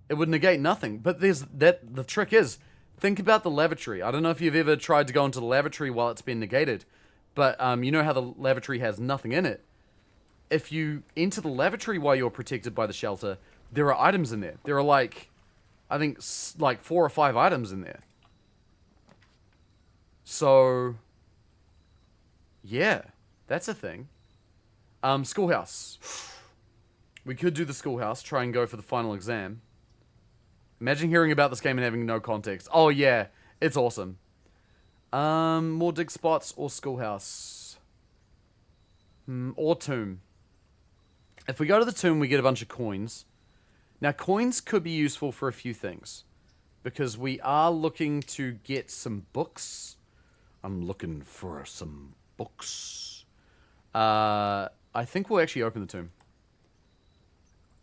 It would negate nothing. But the trick is, think about the lavatory. I don't know if you've ever tried to go into the lavatory while it's been negated, but you know how the lavatory has nothing in it. If you enter the lavatory while you're protected by the shelter, there are items in there. There are I think 4 or 5 items in there. So, yeah, that's a thing. Schoolhouse. We could do the schoolhouse, try and go for the final exam. Imagine hearing about this game and having no context. Oh yeah, it's awesome. More dig spots or schoolhouse? Or tomb. If we go to the tomb, we get a bunch of coins. Now, coins could be useful for a few things. Because we are looking to get some books. I'm looking for some books. I think we'll actually open the tomb.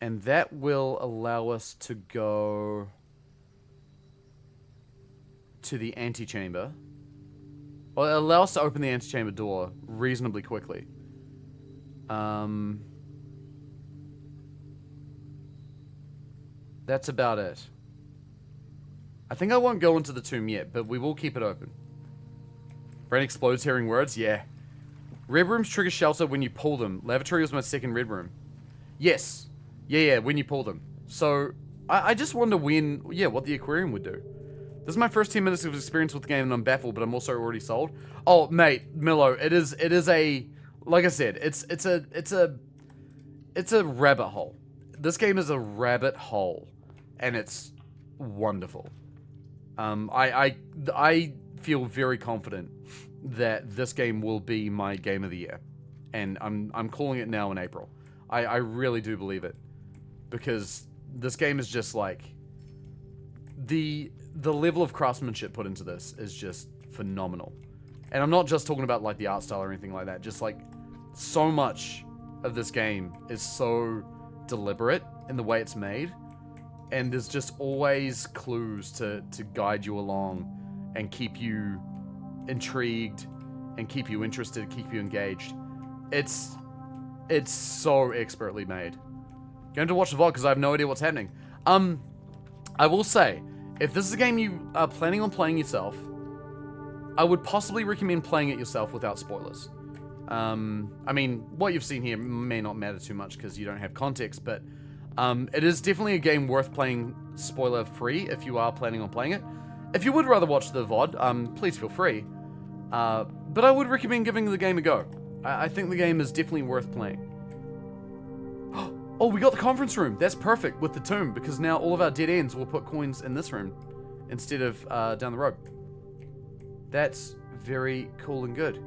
And that will allow us to go to the antechamber. Well, it'll allow us to open the antechamber door reasonably quickly. That's about it. I think I won't go into the tomb yet, but we will keep it open. Brain explodes hearing words? Yeah. Red rooms trigger shelter when you pull them. Lavatory was my second red room. Yes. Yeah, when you pull them. So, I just wonder what the aquarium would do. This is my first 10 minutes of experience with the game and I'm baffled, but I'm also already sold. Oh, mate, Milo, it is a, like I said, it's a rabbit hole. This game is a rabbit hole, and it's wonderful. I feel very confident that this game will be my game of the year, and I'm calling it now in April. I really do believe it, because this game is just like the level of craftsmanship put into this is just phenomenal. And I'm not just talking about like the art style or anything like that. Just like so much of this game is so deliberate in the way it's made, and there's just always clues to guide you along and keep you intrigued and keep you interested, keep you engaged. It's so expertly made. Going to watch the VOD because I have no idea what's happening. I will say, if this is a game you are planning on playing yourself, I would possibly recommend playing it yourself without spoilers. I mean, what you've seen here may not matter too much because you don't have context, but it is definitely a game worth playing spoiler-free if you are planning on playing it. If you would rather watch the VOD, please feel free. But I would recommend giving the game a go. I think the game is definitely worth playing. Oh, we got the conference room. That's perfect with the tomb, because now all of our dead ends will put coins in this room instead of down the road. That's very cool and good.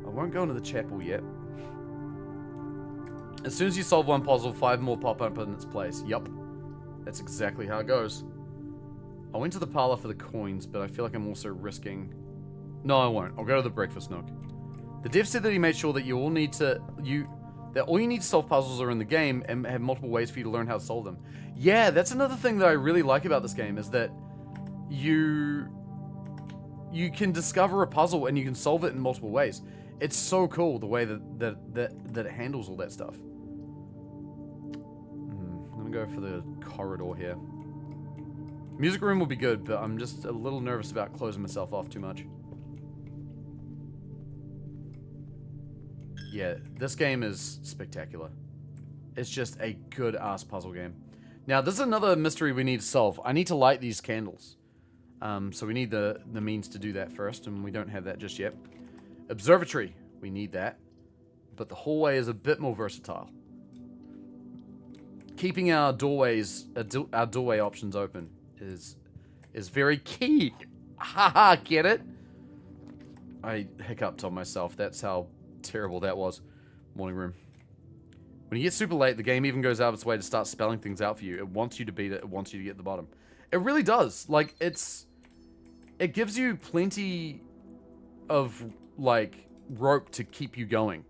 I won't go into the chapel yet. As soon as you solve one puzzle, 5 more pop up in its place. Yup. That's exactly how it goes. I went to the parlor for the coins, but I feel like I'm also risking... No, I won't. I'll go to the breakfast nook. The dev said that he made sure that all you need to solve puzzles are in the game and have multiple ways for you to learn how to solve them. Yeah, that's another thing that I really like about this game, is that you can discover a puzzle and you can solve it in multiple ways. It's so cool the way that it handles all that stuff. Let me go for the corridor here. Music room will be good, but I'm just a little nervous about closing myself off too much. Yeah, this game is spectacular. It's just a good-ass puzzle game. Now, this is another mystery we need to solve. I need to light these candles. So we need the means to do that first, and we don't have that just yet. Observatory. We need that. But the hallway is a bit more versatile. Keeping our doorway options open is very key. Haha, get it? I hiccuped on myself. That's how terrible that was. Morning room. When you get super late, the game even goes out of its way to start spelling things out for you. It wants you to beat it. It wants you to get to the bottom. It really does. Like, it gives you plenty of, like, rope to keep you going.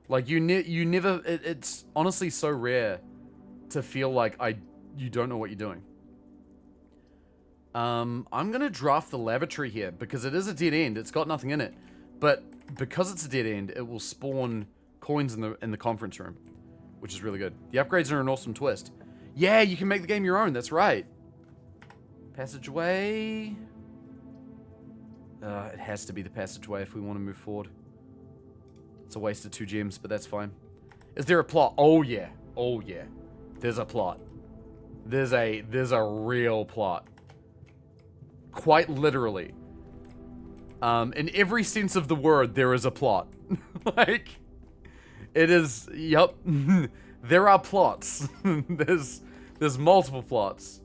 Like, you never... it's honestly so rare to feel like you don't know what you're doing. I'm going to draft the lavatory here, because it is a dead end. It's got nothing in it. But because it's a dead end, it will spawn coins in the conference room, which is really good. The upgrades are an awesome twist. Yeah, you can make the game your own. That's right. Passageway. It has to be the passageway if we want to move forward. It's a waste of 2 gems, but that's fine. Is there a plot? Oh yeah. Oh yeah. There's a plot. There's a real plot. Quite literally. In every sense of the word, there is a plot. Like, it is, yup. There are plots. There's multiple plots.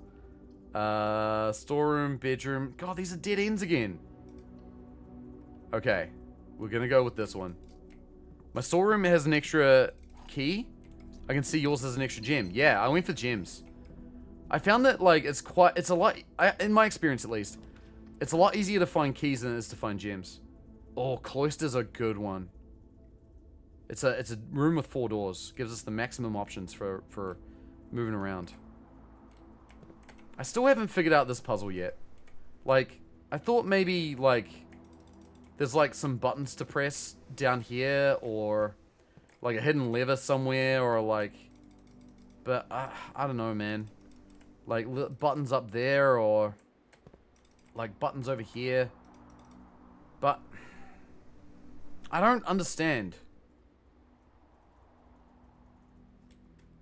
Storeroom, bedroom. God, these are dead ends again. Okay. We're gonna go with this one. My storeroom has an extra key. I can see yours has an extra gem. Yeah, I went for gems. I found that, like, it's a lot, in my experience at least, it's a lot easier to find keys than it is to find gems. Oh, cloister's a good one. It's a room with 4 doors. Gives us the maximum options for moving around. I still haven't figured out this puzzle yet. Like, I thought maybe, like, there's, like, some buttons to press down here, or, like, a hidden lever somewhere, or, like, but, I don't know, man. Like, buttons up there, or, like, buttons over here. But, I don't understand.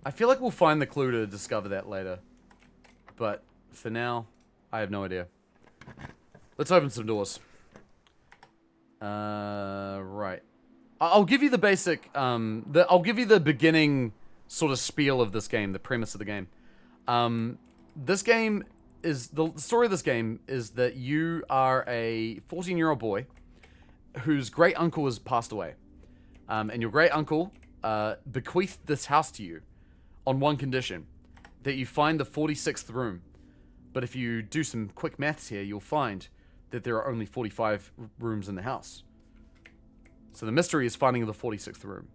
I feel like we'll find the clue to discover that later. But, for now, I have no idea. Let's open some doors. Right. I'll give you the basic, I'll give you the beginning sort of spiel of this game, the premise of the game. This game is, the story of this game is that you are a 14-year-old boy whose great uncle has passed away. And your great uncle, bequeathed this house to you on one condition, that you find the 46th room. But if you do some quick maths here, you'll find that there are only 45 rooms in the house. So the mystery is finding the 46th room.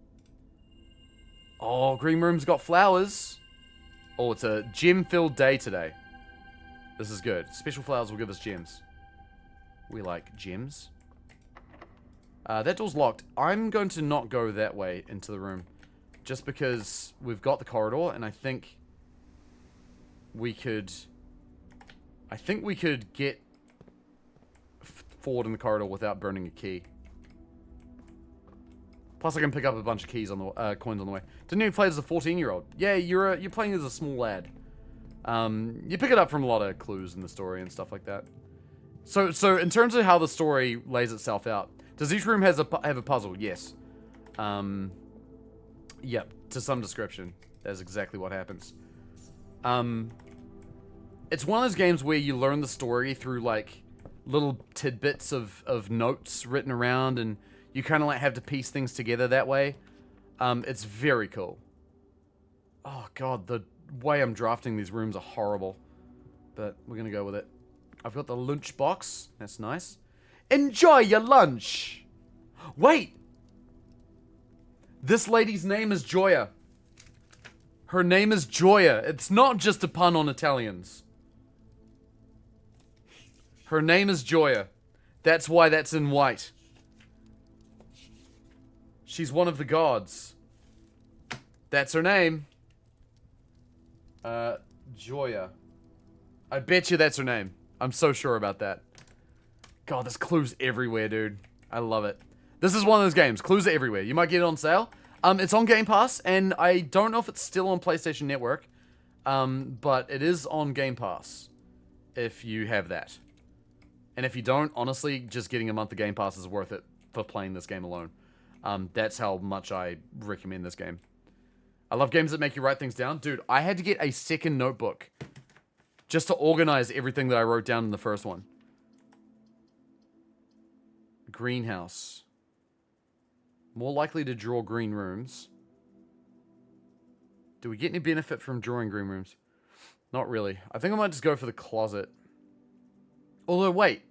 Oh, green room's got flowers. Oh, it's a gem-filled day today. This is good. Special flowers will give us gems. We like gems. That door's locked. I'm going to not go that way into the room. Just because we've got the corridor, and I think we could... I think we could get forward in the corridor without burning a key. Plus, I can pick up a bunch of keys on the coins on the way. Didn't even play as a 14-year-old. Yeah, you're playing as a small lad. You pick it up from a lot of clues in the story and stuff like that. So in terms of how the story lays itself out, does each room have a puzzle? Yes. Yep, to some description. That's exactly what happens. It's one of those games where you learn the story through, like, little tidbits of notes written around, and you kind of, like, have to piece things together that way. It's very cool. Oh, God, the way I'm drafting these rooms are horrible. But we're gonna go with it. I've got the lunch box. That's nice. Enjoy your lunch! Wait! This lady's name is Joya. Her name is Joya. It's not just a pun on Italians. Her name is Joya. That's why that's in white. She's one of the gods. That's her name. Joya. I bet you that's her name. I'm so sure about that. God, there's clues everywhere, dude. I love it. This is one of those games. Clues are everywhere. You might get it on sale. It's on Game Pass, and I don't know if it's still on PlayStation Network. But it is on Game Pass. If you have that. And if you don't, honestly, just getting a month of Game Pass is worth it for playing this game alone. That's how much I recommend this game. I love games that make you write things down. Dude, I had to get a second notebook just to organize everything that I wrote down in the first one. Greenhouse. More likely to draw green rooms. Do we get any benefit from drawing green rooms? Not really. I think I might just go for the closet. Although, wait.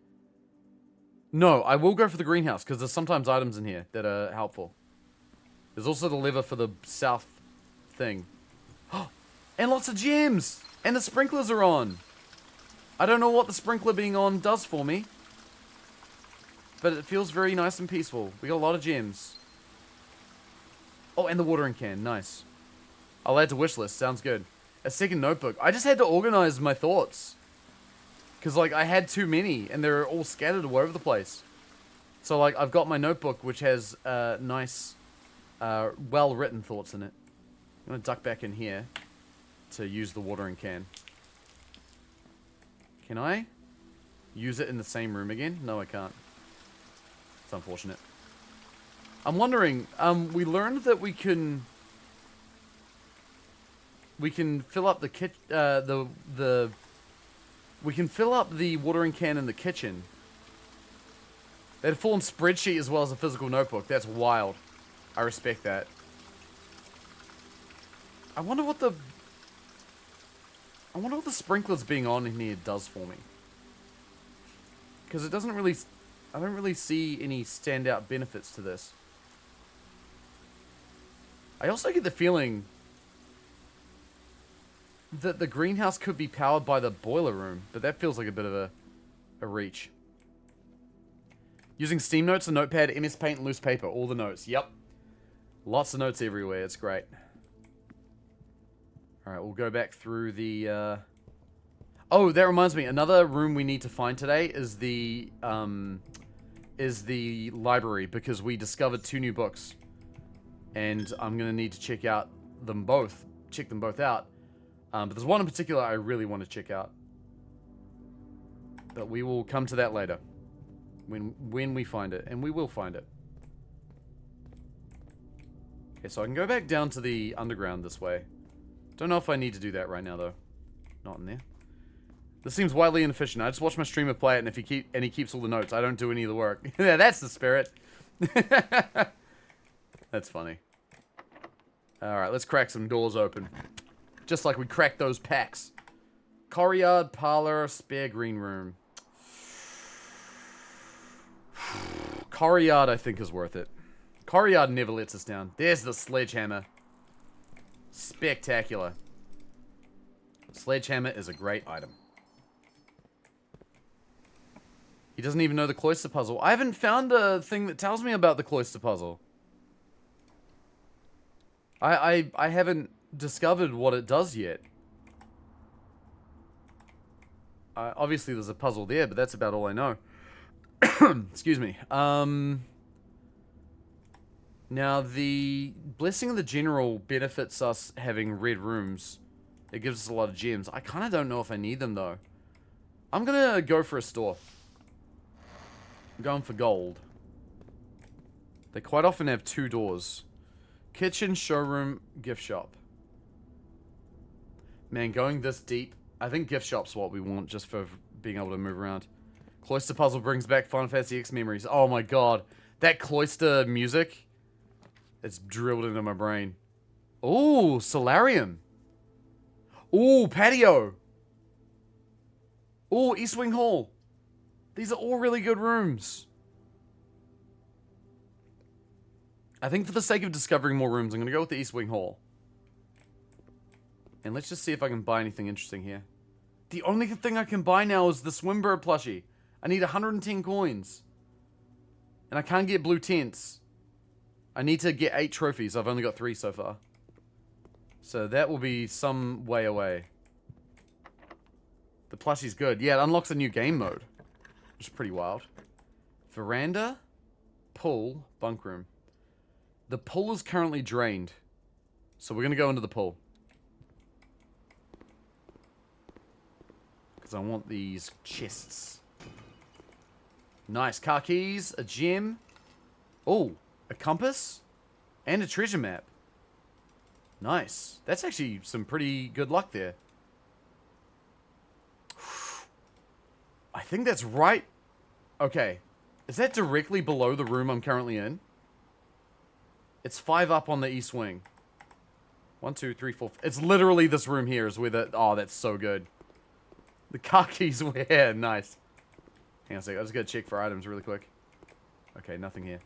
No, I will go for the greenhouse, because there's sometimes items in here that are helpful. There's also the lever for the south thing. And lots of gems! And the sprinklers are on! I don't know what the sprinkler being on does for me. But it feels very nice and peaceful. We got a lot of gems. Oh, and the watering can. Nice. I'll add to wish list. Sounds good. A second notebook. I just had to organize my thoughts. Because, like, I had too many, and they're all scattered all over the place. So, like, I've got my notebook, which has nice, well-written thoughts in it. I'm going to duck back in here to use the watering can. Can I use it in the same room again? No, I can't. It's unfortunate. I'm wondering, we learned that we can fill up the we can fill up the watering can in the kitchen. They had a full-on spreadsheet as well as a physical notebook. That's wild. I respect that. I wonder what the sprinklers being on in here does for me. Because it doesn't really... I don't really see any standout benefits to this. I also get the feeling that the greenhouse could be powered by the boiler room, but that feels like a bit of a reach. Using Steam Notes, a notepad, MS Paint, and loose paper. All the notes. Yep. Lots of notes everywhere. It's great. Alright, we'll go back through the... Oh, that reminds me. Another room we need to find today is the library, because we discovered 2 new books. And I'm going to need to check them both out. But there's one in particular I really want to check out. But we will come to that later. When we find it. And we will find it. Okay, so I can go back down to the underground this way. Don't know if I need to do that right now, though. Not in there. This seems wildly inefficient. I just watch my streamer play it, and he keeps all the notes. I don't do any of the work. Yeah, that's the spirit. That's funny. Alright, let's crack some doors open. Just like we cracked those packs. Courtyard, parlor, spare green room. Courtyard, I think, is worth it. Courtyard never lets us down. There's the sledgehammer. Spectacular. Sledgehammer is a great item. He doesn't even know the cloister puzzle. I haven't found a thing that tells me about the cloister puzzle. I haven't discovered what it does yet. Obviously there's a puzzle there, but that's about all I know. Excuse me. Now, the Blessing of the General benefits us having red rooms. It gives us a lot of gems. I kind of don't know if I need them, though. I'm going to go for a store. I'm going for gold. They quite often have 2 doors. Kitchen, showroom, gift shop. Man, going this deep, I think gift shop's what we want just for being able to move around. Cloister puzzle brings back Final Fantasy X memories. Oh my god. That cloister music, it's drilled into my brain. Ooh, solarium. Ooh, patio. Ooh, East Wing Hall. These are all really good rooms. I think for the sake of discovering more rooms, I'm going to go with the East Wing Hall. And let's just see if I can buy anything interesting here. The only thing I can buy now is the Swimbird plushie. I need 110 coins. And I can't get blue tents. I need to get 8 trophies. I've only got 3 so far. So that will be some way away. The plushie's good. Yeah, it unlocks a new game mode. Which is pretty wild. Veranda, pool, bunk room. The pool is currently drained. So we're going to go into the pool. Because I want these chests. Nice. Car keys, a gem. Oh, a compass. And a treasure map. Nice. That's actually some pretty good luck there. I think that's right. Okay. Is that directly below the room I'm currently in? It's 5 up on the east wing. 1, 2, 3, 4. It's literally this room here is where the... Oh, that's so good. The car keys were... Yeah, nice. Hang on a second. I just gotta check for items really quick. Okay, nothing here.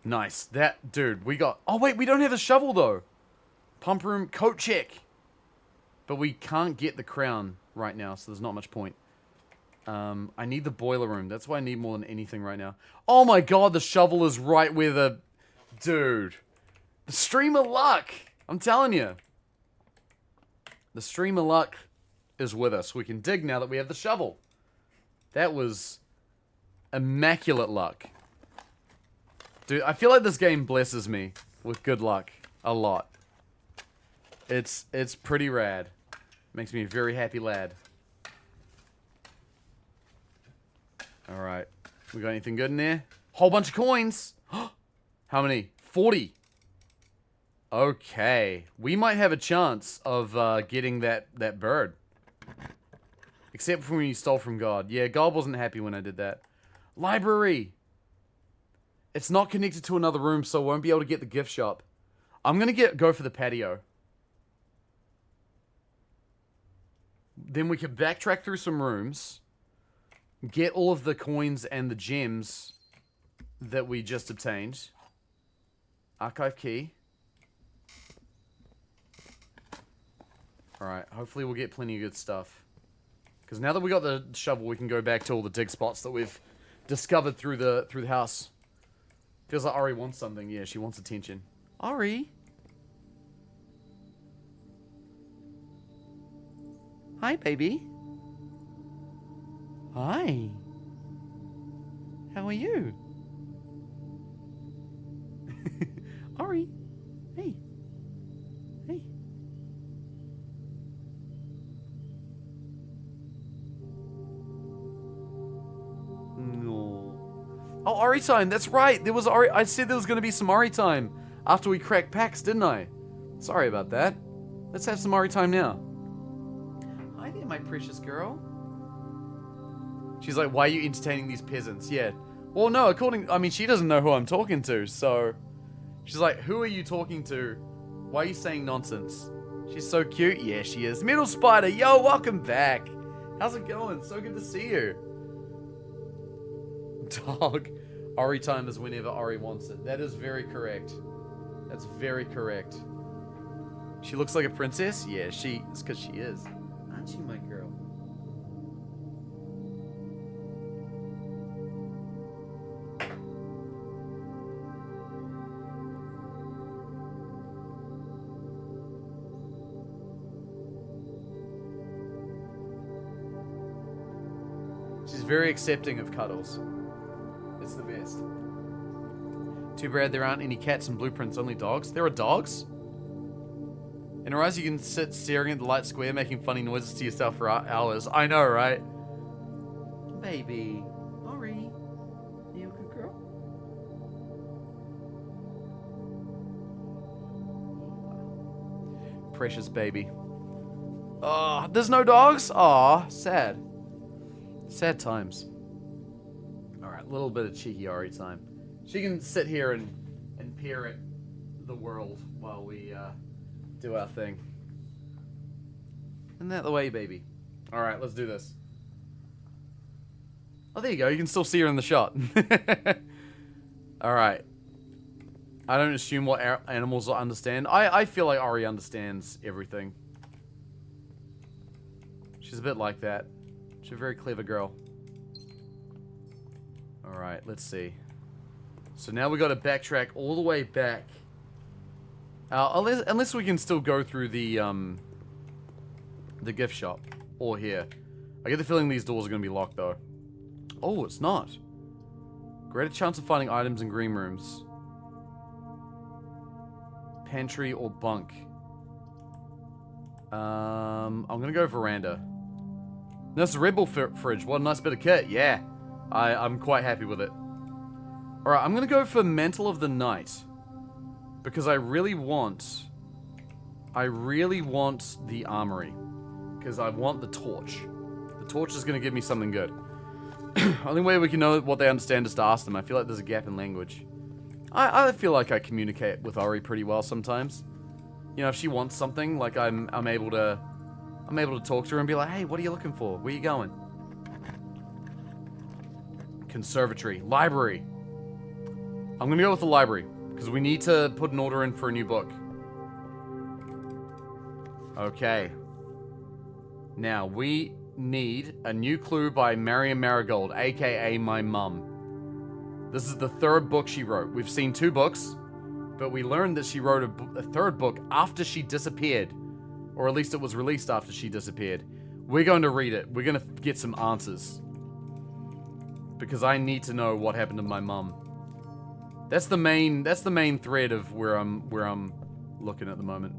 Nice. That, dude, we got... Oh, wait, we don't have a shovel, though. Pump room, coat check. But we can't get the crown right now, so there's not much point. I need the boiler room. That's what I need more than anything right now. Oh my god, the shovel is right where the... Dude. The stream of luck. I'm telling you. The stream of luck is with us. We can dig now that we have the shovel. That was immaculate luck. Dude, I feel like this game blesses me with good luck a lot. It's pretty rad. Makes me a very happy lad. Alright. We got anything good in there? Whole bunch of coins! How many? 40. Okay. We might have a chance of getting that bird. Except for when you stole from God. Yeah, God wasn't happy when I did that. Library! It's not connected to another room, so I won't be able to get the gift shop. I'm gonna go for the patio. Then we can backtrack through some rooms. Get all of the coins and the gems that we just obtained. Archive key. Alright, hopefully we'll get plenty of good stuff. Because now that we got the shovel, we can go back to all the dig spots that we've discovered through the house. Feels like Ari wants something. Yeah, she wants attention. Ari? Hi, baby. Hi. How are you? Ari. Hey. Hey. No. Oh, Ari time. That's right. There was Ari. I said there was going to be some Ari time after we cracked packs, didn't I? Sorry about that. Let's have some Ari time now. Hi there, my precious girl. She's like, why are you entertaining these peasants? Yeah. Well, no, I mean, she doesn't know who I'm talking to, so... She's like, who are you talking to? Why are you saying nonsense? She's so cute. Yeah, she is. Middle Spider, yo, welcome back. How's it going? So good to see you. Dog. Ari time is whenever Ari wants it. That is very correct. That's very correct. She looks like a princess? Yeah, it's because she is. Aren't you, my girl? She's very accepting of cuddles. It's the best. Too bad there aren't any cats and blueprints, only dogs. There are dogs? In her eyes, you can sit staring at the light square, making funny noises to yourself for hours. I know, right? Baby. Ari. You a good girl? Precious baby. Oh, there's no dogs? Aw, sad. Sad times. Alright, a little bit of cheeky Ari time. She can sit here and peer at the world while we do our thing. Isn't that the way, baby? Alright, let's do this. Oh, there you go. You can still see her in the shot. Alright. I don't assume what animals will understand. I feel like Ari understands everything. She's a bit like that. She's a very clever girl. Alright, let's see. So now we got to backtrack all the way back. Unless we can still go through the gift shop. Or here. I get the feeling these doors are going to be locked, though. Oh, it's not. Greater chance of finding items in green rooms. Pantry or bunk. I'm going to go veranda. No, it's a Red Bull fridge. What a nice bit of kit. Yeah. I'm quite happy with it. Alright, I'm going to go for Mantle of the Night. Because I really want the armory. Because I want the torch. The torch is going to give me something good. Only way we can know what they understand is to ask them. I feel like there's a gap in language. I feel like I communicate with Ari pretty well sometimes. You know, if she wants something, like I'm able to talk to her and be like, hey, what are you looking for? Where are you going? Conservatory. Library. I'm gonna go with the library, because we need to put an order in for a new book. Okay. Now, we need a new clue by Marion Marigold, aka my mum. This is the third book she wrote. We've seen 2 books, but we learned that she wrote a third book after she disappeared. Or at least it was released after she disappeared. We're going to read it. We're going to get some answers. Because I need to know what happened to my mum. That's the main thread of where I'm looking at the moment.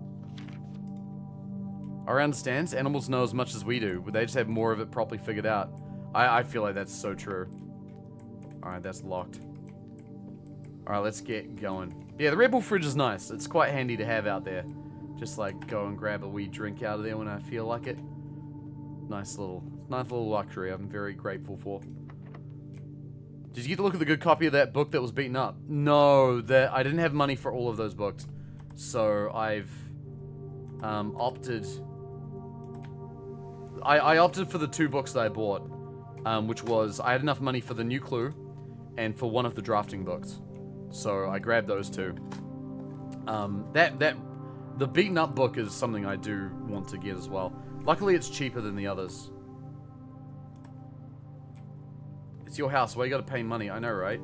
Ari understands. Animals know as much as we do, but they just have more of it properly figured out. I feel like that's so true. Alright, that's locked. Alright, let's get going. Yeah, the Red Bull fridge is nice. It's quite handy to have out there. Just like go and grab a wee drink out of there when I feel like it. Nice little luxury I'm very grateful for. Did you get to look at the good copy of that book that was beaten up? No, I didn't have money for all of those books. So I've opted... I opted for the 2 books that I bought, which was, I had enough money for the new clue and for one of the drafting books. So I grabbed those 2. The beaten up book is something I do want to get as well. Luckily, it's cheaper than the others. It's your house, why you gotta pay money? I know, right?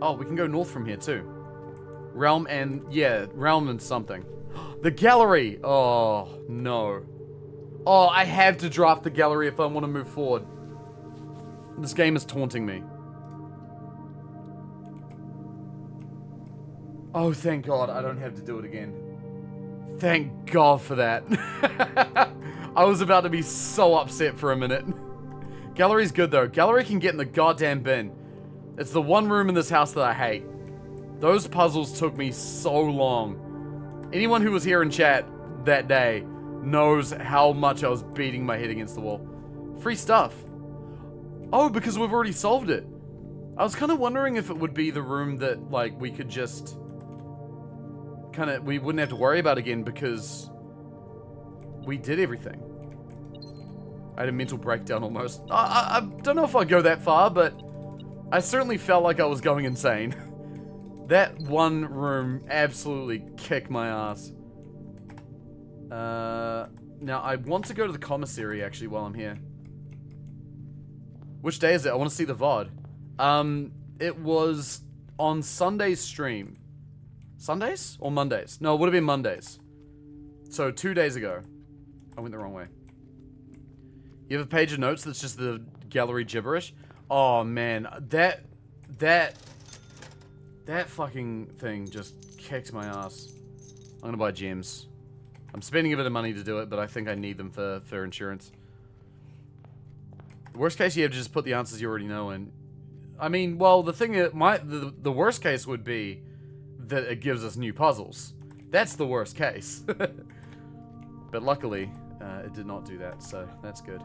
Oh, we can go north from here too. Realm and something. The gallery! Oh, no. Oh, I have to draft the gallery if I want to move forward. This game is taunting me. Oh, thank God I don't have to do it again. Thank God for that. I was about to be so upset for a minute. Gallery's good though. Gallery can get in the goddamn bin. It's the one room in this house that I hate. Those puzzles took me so long. Anyone who was here in chat that day knows how much I was beating my head against the wall. Free stuff. Oh, because we've already solved it. I was kind of wondering if it would be the room that, like, we could just... we wouldn't have to worry about again because... we did everything. I had a mental breakdown almost. I don't know if I'd go that far, but... I certainly felt like I was going insane. That one room absolutely kicked my ass. Now, I want to go to the commissary, actually, while I'm here. Which day is it? I want to see the VOD. It was on Sunday's stream. Sundays? Or Mondays? No, it would have been Mondays. So, 2 days ago. I went the wrong way. You have a page of notes that's just the gallery gibberish? Oh, man. That fucking thing just kicked my ass. I'm gonna buy gems. I'm spending a bit of money to do it, but I think I need them for insurance. The worst case, you have to just put the answers you already know in. I mean, well, the thing is, the worst case would be that it gives us new puzzles. That's the worst case. But luckily, it did not do that, so that's good.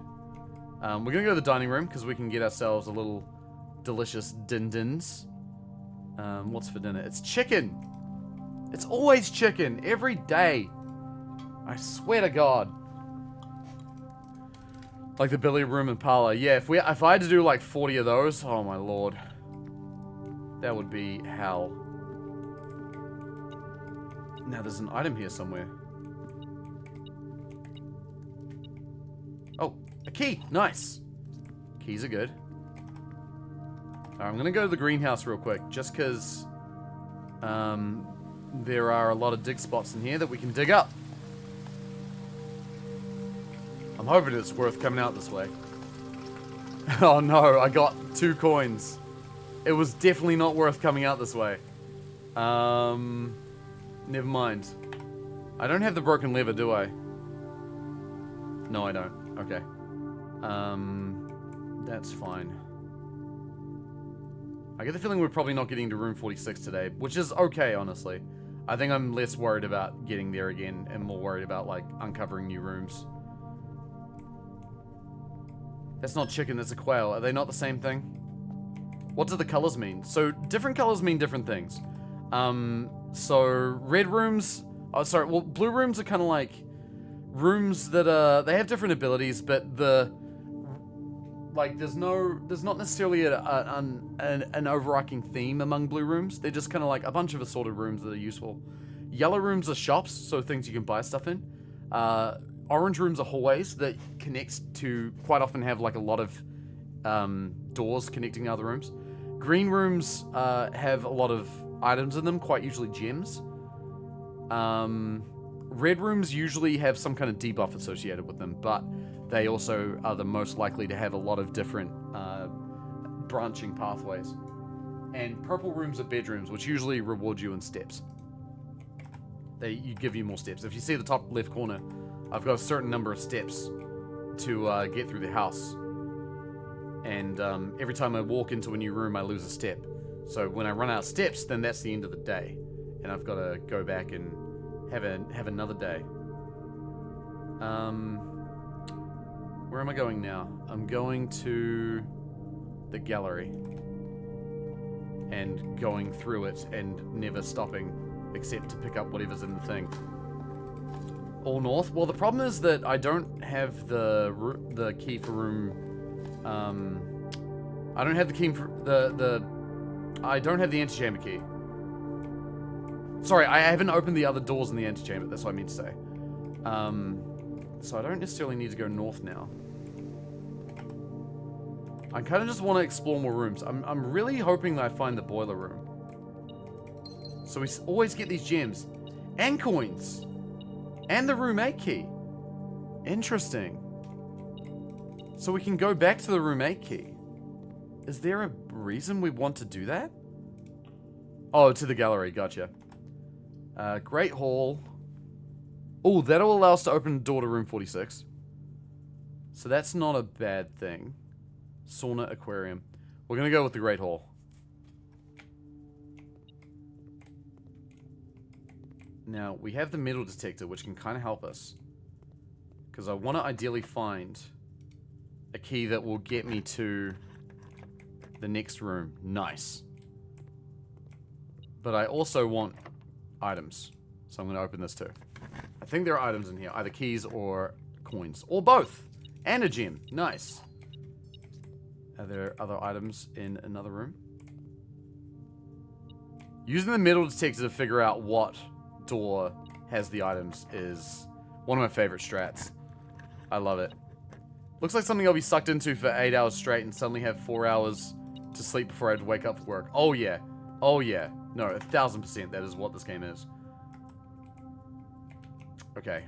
We're gonna go to the dining room, because we can get ourselves a little delicious din-dins. What's for dinner? It's chicken! It's always chicken, every day. I swear to God. Like the Billy Room and Parlor. Yeah, if I had to do like 40 of those, oh my lord. That would be hell. Now there's an item here somewhere. Oh, a key! Nice! Keys are good. Alright, I'm gonna go to the greenhouse real quick, just because there are a lot of dig spots in here that we can dig up. I'm hoping it's worth coming out this way. Oh no, I got 2 coins. It was definitely not worth coming out this way. Never mind. I don't have the broken lever, do I? No, I don't. Okay. That's fine. I get the feeling we're probably not getting to room 46 today, which is okay, honestly. I think I'm less worried about getting there again and more worried about, like, uncovering new rooms. That's not chicken, that's a quail. Are they not the same thing? What do the colors mean? So, different colors mean different things. So, red rooms... Oh, sorry, well, blue rooms are kind of like rooms that they have different abilities, but the like, there's not necessarily an overarching theme among blue rooms. They're just kind of like a bunch of assorted rooms that are useful. Yellow rooms are shops, so things you can buy stuff in. Orange rooms are hallways that connect to, quite often have like a lot of doors connecting to other rooms. Green rooms have a lot of items in them, quite usually gems. Red rooms usually have some kind of debuff associated with them, but they also are the most likely to have a lot of different branching pathways. And purple rooms are bedrooms, which usually reward you in steps. They give you more steps. If you see the top left corner, I've got a certain number of steps to get through the house. And every time I walk into a new room, I lose a step. So when I run out of steps, then that's the end of the day. And I've got to go back and have another day. Where am I going now? I'm going to the gallery. And going through it and never stopping except to pick up whatever's in the thing. All north? Well, the problem is that I don't have the key for room... I don't have the key for... I don't have the antechamber key. Sorry, I haven't opened the other doors in the antechamber. That's what I mean to say. So I don't necessarily need to go north now. I kind of just want to explore more rooms. I'm really hoping that I find the boiler room. So we always get these gems. And coins. And the room 8 key. Interesting. So we can go back to the room 8 key. Is there a reason we want to do that? Oh, to the gallery. Gotcha. Great Hall. Oh, that'll allow us to open the door to room 46. So that's not a bad thing. Sauna Aquarium. We're going to go with the Great Hall. Now, we have the metal detector, which can kind of help us. Because I want to ideally find a key that will get me to the next room. Nice. But I also want items. So I'm going to open this too. I think there are items in here. Either keys or coins. Or both. And a gem. Nice. Are there other items in another room? Using the metal detector to figure out what door has the items is one of my favorite strats. I love it. Looks like something I'll be sucked into for 8 hours straight and suddenly have 4 hours to sleep before I have to wake up for work. Oh yeah. Oh yeah. No, 1000% that is what this game is. Okay.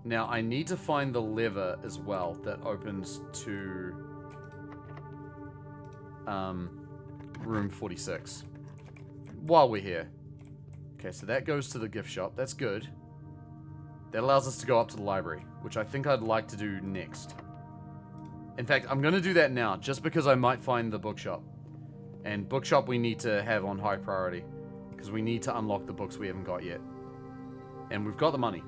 Now I need to find the lever as well that opens to room 46. While we're here. Okay, so that goes to the gift shop. That's good. That allows us to go up to the library, which I think I'd like to do next. In fact, I'm going to do that now, just because I might find the bookshop. And bookshop we need to have on high priority, because we need to unlock the books we haven't got yet. And we've got the money.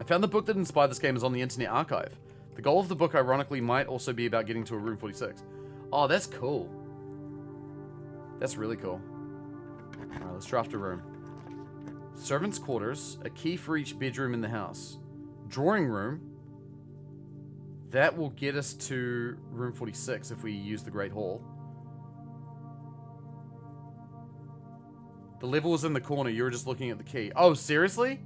I found the book that inspired this game is on the Internet Archive. The goal of the book, ironically, might also be about getting to a room 46. Oh, that's cool. That's really cool. Alright, let's draft a room. Servants' quarters, a key for each bedroom in the house. Drawing room. That will get us to room 46 if we use the Great Hall. The level was in the corner, you were just looking at the key. Oh, seriously?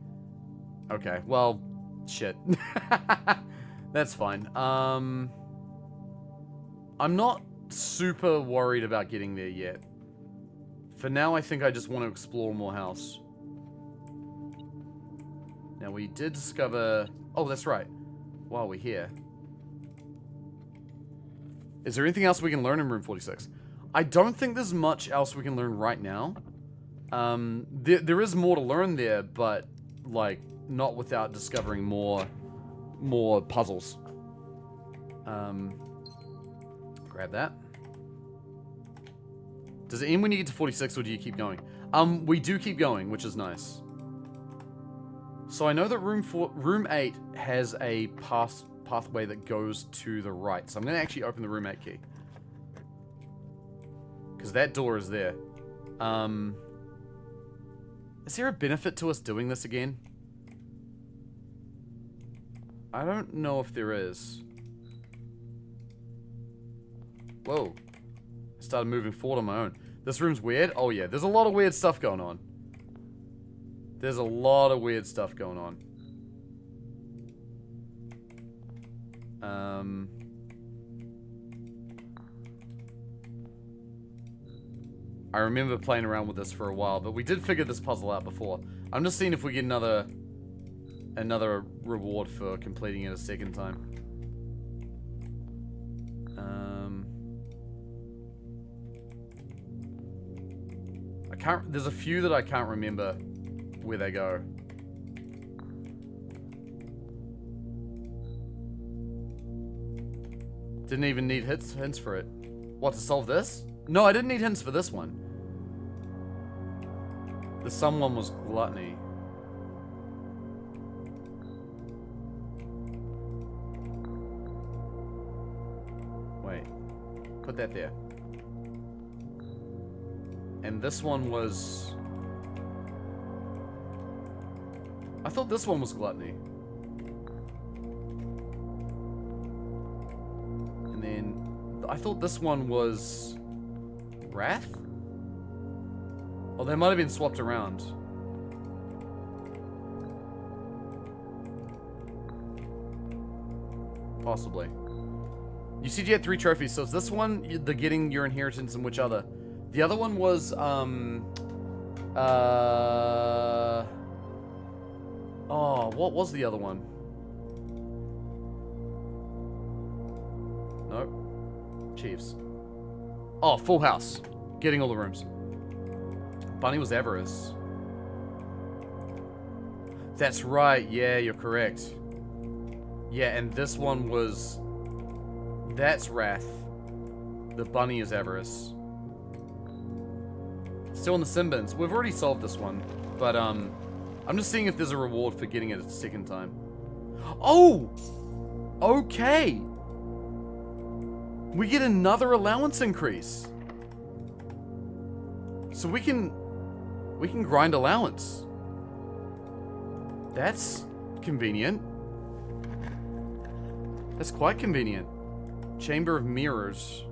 Okay, well, shit. That's fine. I'm not super worried about getting there yet. For now, I think I just want to explore more house. Now, we did discover... Oh, that's right. While we're here. Is there anything else we can learn in room 46? I don't think there's much else we can learn right now. There is more to learn there, but, like, not without discovering more puzzles. Grab that. Does it end when you get to 46, or do you keep going? We do keep going, which is nice. So I know that room 8 has a pathway that goes to the right. So I'm going to actually open the room 8 key. Because that door is there. Is there a benefit to us doing this again? I don't know if there is. Whoa. I started moving forward on my own. This room's weird? Oh yeah, there's a lot of weird stuff going on. There's a lot of weird stuff going on. I remember playing around with this for a while, but we did figure this puzzle out before. I'm just seeing if we get another reward for completing it a second time. There's a few that I can't remember where they go. Didn't even need hints for it. What, to solve this? No, I didn't need hints for this one. The someone was gluttony. Wait. Put that there. And this one was... I thought this one was gluttony. And then... I thought this one was... wrath? Oh, they might have been swapped around. Possibly. You said you had 3 trophies, so it's this one, the getting your inheritance, and which other? The other one was, oh, what was the other one? Nope. Chiefs. Oh, Full House. Getting all the rooms. Bunny was avarice. That's right. Yeah, you're correct. Yeah, and this one was... That's wrath. The bunny is avarice. Still in the Simbins. We've already solved this one. But, I'm just seeing if there's a reward for getting it a second time. Oh! Okay! We get another allowance increase. So we can grind allowance. That's convenient. That's quite convenient. Chamber of Mirrors.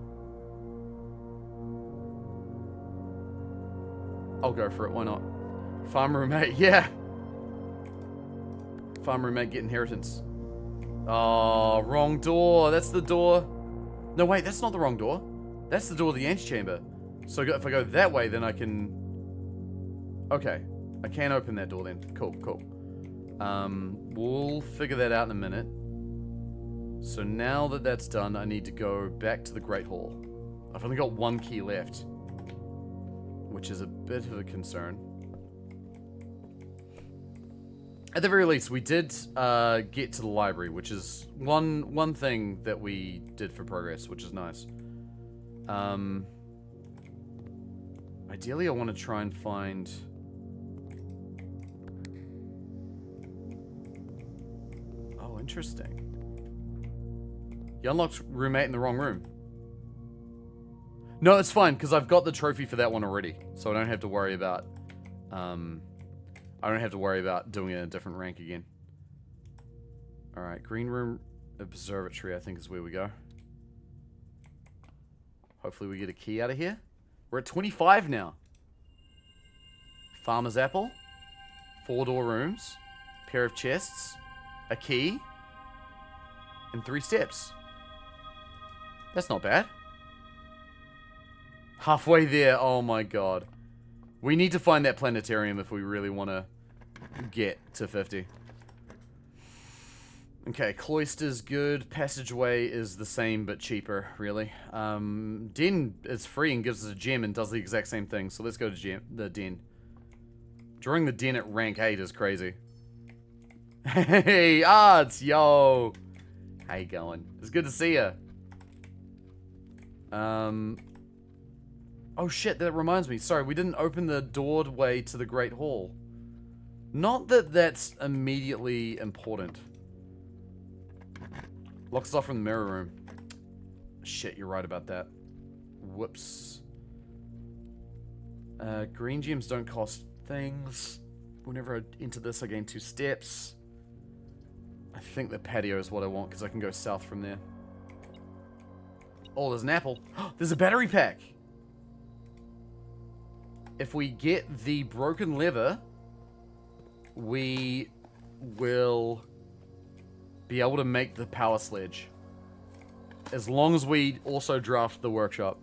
I'll go for it, why not? Farm roommate, yeah. Farm roommate, get inheritance. Oh, wrong door. That's the door. No, wait, that's not the wrong door. That's the door of the antechamber. So if I go that way, then I can... Okay. I can open that door then. Cool, cool. We'll figure that out in a minute. So now that that's done, I need to go back to the Great Hall. I've only got 1 key left, which is a bit of a concern. At the very least, we did get to the library, which is one thing that we did for progress, which is nice. Ideally, I want to try and find... Oh, interesting. You unlocked roommate in the wrong room. No, it's fine, because I've got the trophy for that one already. So I don't have to worry about... I don't have to worry about doing it in a different rank again. Alright, green room observatory, I think is where we go. Hopefully we get a key out of here. We're at 25 now. Farmer's apple. 4 door rooms. Pair of chests. A key. And 3 steps. That's not bad. Halfway there. Oh my god. We need to find that planetarium if we really want to get to 50. Okay, cloister's good. Passageway is the same but cheaper, really. Den is free and gives us a gem and does the exact same thing. So let's go to the den. Drawing the den at rank 8 is crazy. Hey, Arts, yo. How you going? It's good to see you. Oh shit, that reminds me. Sorry, we didn't open the doorway to the Great Hall. Not that that's immediately important. Locks us off from the mirror room. Shit, you're right about that. Whoops. Green gems don't cost things. Whenever I enter this, I gain 2 steps. I think the patio is what I want because I can go south from there. Oh, there's an apple. There's a battery pack. If we get the broken lever, we will be able to make the power sledge. As long as we also draft the workshop.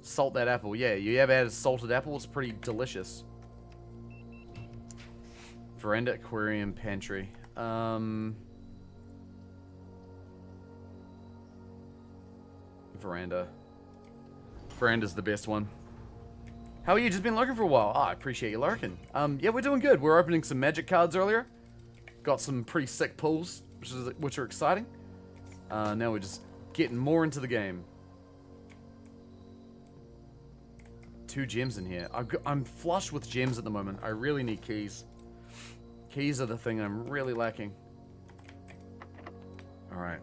Salt that apple. Yeah, you ever had a salted apple? It's pretty delicious. Veranda, aquarium, pantry. Veranda. Veranda's the best one. How are you? Just been lurking for a while. Oh, I appreciate you lurking. Yeah, we're doing good. We're opening some magic cards earlier. Got some pretty sick pulls, which are exciting. Now we're just getting more into the game. 2 gems in here. I'm flush with gems at the moment. I really need keys. Keys are the thing I'm really lacking. Alright.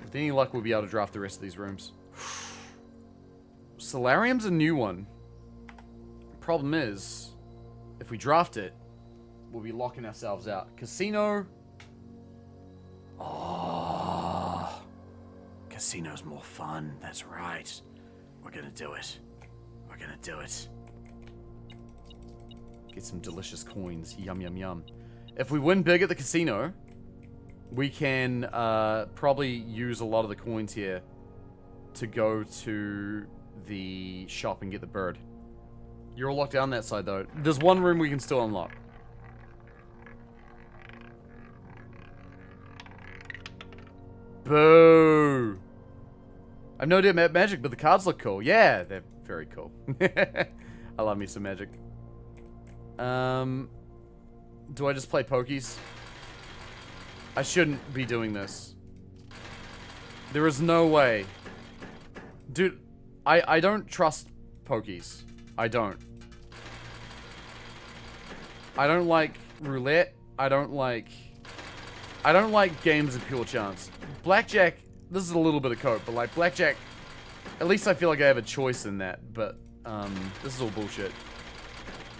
With any luck, we'll be able to draft the rest of these rooms. Solarium's a new one. Problem is, if we draft it, we'll be locking ourselves out. Casino. Oh. Casino's more fun. That's right. We're gonna do it. We're gonna do it. Get some delicious coins. Yum, yum, yum. If we win big at the casino, we can probably use a lot of the coins here to go to the shop and get the bird. You're all locked down that side, though. There's one room we can still unlock. Boo! I've no idea about magic, but the cards look cool. Yeah, they're very cool. I love me some magic. Do I just play pokies? I shouldn't be doing this. There is no way. Dude, I don't trust pokies. I don't. I don't like roulette. I don't like games of pure chance. Blackjack, this is a little bit of coke, but like blackjack, at least I feel like I have a choice in that, but this is all bullshit.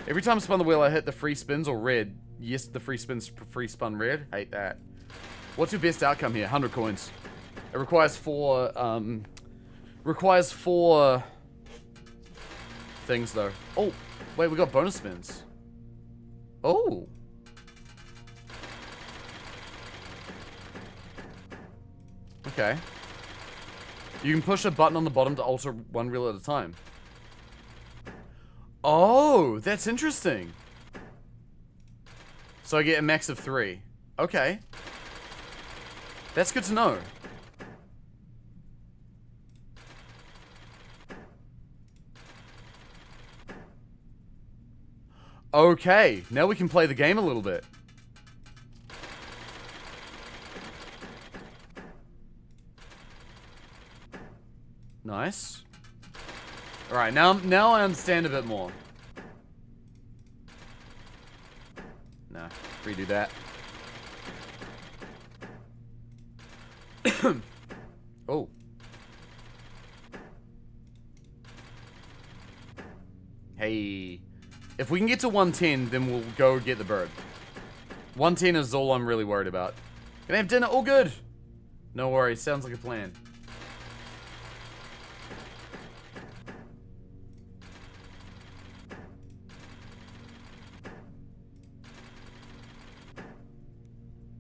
Every time I spun the wheel, I hit the free spins or red. Yes, the free spins free spun red. Hate that. What's your best outcome here? 100 coins. It requires 4 things though. Oh, wait, we got bonus spins. Oh. Okay. You can push a button on the bottom to alter one reel at a time. Oh, that's interesting. So I get a max of 3. Okay. That's good to know. Okay, now we can play the game a little bit. Nice. Alright, now I understand a bit more. Nah, redo that. Oh. Hey. If we can get to 110, then we'll go get the bird. 110 is all I'm really worried about. Can I have dinner? All good. No worries. Sounds like a plan.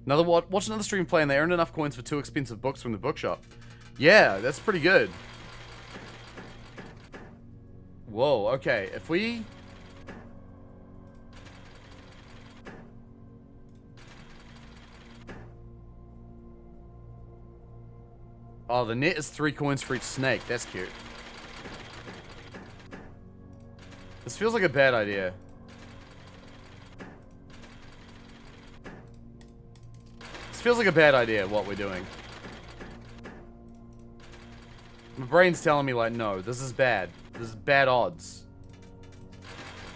Watch another stream play and they earned enough coins for 2 expensive books from the bookshop. Yeah, that's pretty good. Whoa, okay. If we... Oh, the net is 3 coins for each snake. That's cute. This feels like a bad idea. Feels like a bad idea, what we're doing. My brain's telling me, like, no, this is bad. This is bad odds.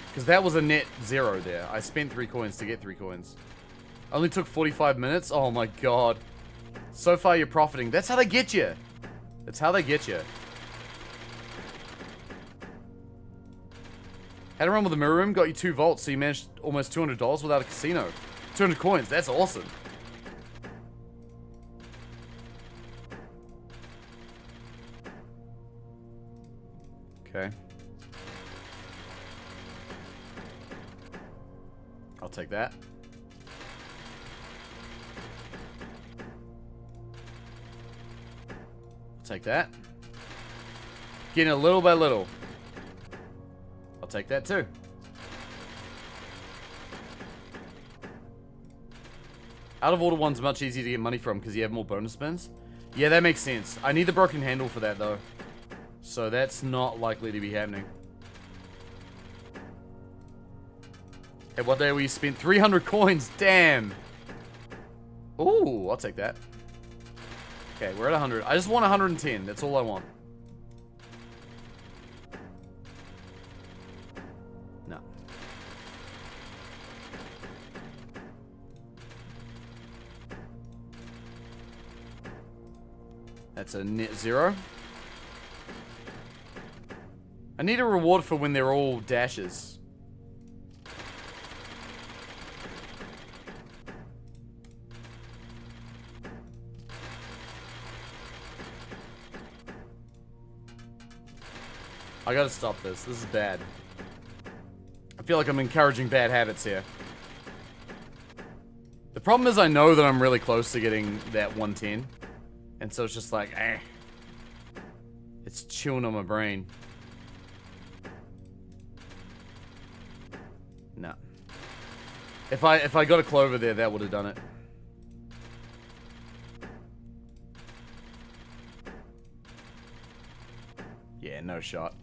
Because that was a net 0 there. I spent 3 coins to get 3 coins. Only took 45 minutes? Oh my god. So far you're profiting. That's how they get you. That's how they get you. Had a run with the mirror room, got you 2 volts, so you managed almost $200 without a casino. 200 coins, that's awesome. Okay. I'll take that. I'll take that. Getting a little by little. I'll take that too. Out of order one's much easier to get money from because you have more bonus spins. Yeah, that makes sense. I need the broken handle for that though. So that's not likely to be happening. Hey, what day we spent 300 coins? Damn. Ooh, I'll take that. Okay, we're at 100. I just want 110. That's all I want. No. That's a net 0. I need a reward for when they're all dashes. I gotta stop this. This is bad. I feel like I'm encouraging bad habits here. The problem is I know that I'm really close to getting that 110. And so it's just like, eh. It's chewing on my brain. No. If I got a clover there, that would have done it. Yeah, no shot.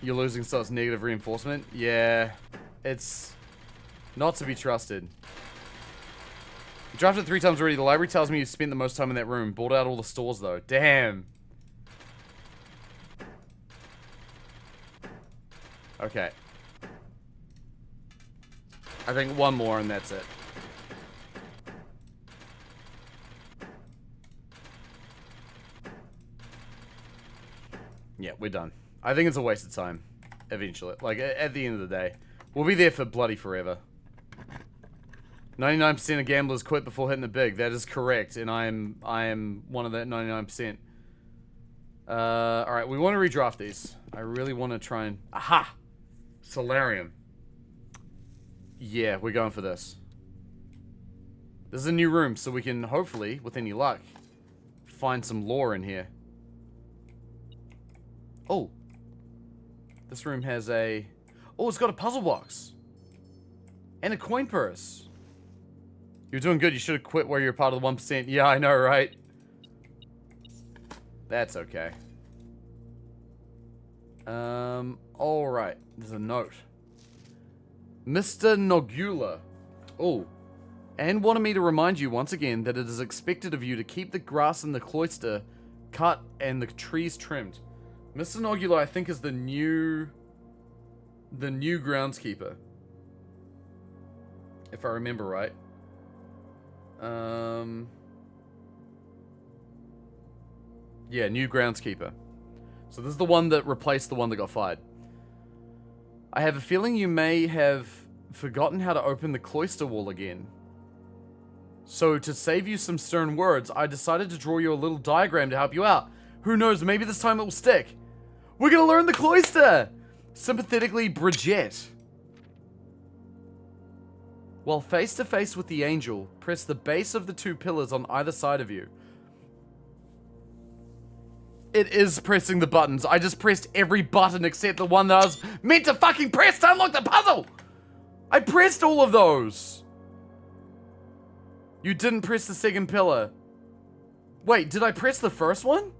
You're losing, so it's negative reinforcement? Yeah. It's not to be trusted. You drafted 3 times already. The library tells me you spent the most time in that room. Bought out all the stores, though. Damn. Okay. I think one more and that's it. Yeah, we're done. I think it's a waste of time. Eventually. Like, at the end of the day. We'll be there for bloody forever. 99% of gamblers quit before hitting the big. That is correct. And I am one of that 99%. Alright, we want to redraft these. I really want to try and... Aha! Solarium. Yeah, we're going for this. This is a new room, so we can, hopefully, with any luck, find some lore in here. Oh. This room has a... Oh, it's got a puzzle box. And a coin purse. You're doing good. You should have quit where you're part of the 1%. Yeah, I know, right? That's okay. Alright. There's a note. Mr. Nogula. Oh. And wanted me to remind you once again that it is expected of you to keep the grass in the cloister cut and the trees trimmed. Mr. Nogula, I think, is the new groundskeeper. If I remember right. Yeah, new groundskeeper. So this is the one that replaced the one that got fired. I have a feeling you may have forgotten how to open the cloister wall again. So to save you some stern words, I decided to draw you a little diagram to help you out. Who knows, maybe this time it will stick. We're gonna learn the cloister! Sympathetically, Bridget. While face to face with the angel, press the base of the 2 pillars on either side of you. It is pressing the buttons. I just pressed every button except the one that I was meant to fucking press to unlock the puzzle! I pressed all of those! You didn't press the second pillar. Wait, did I press the first one?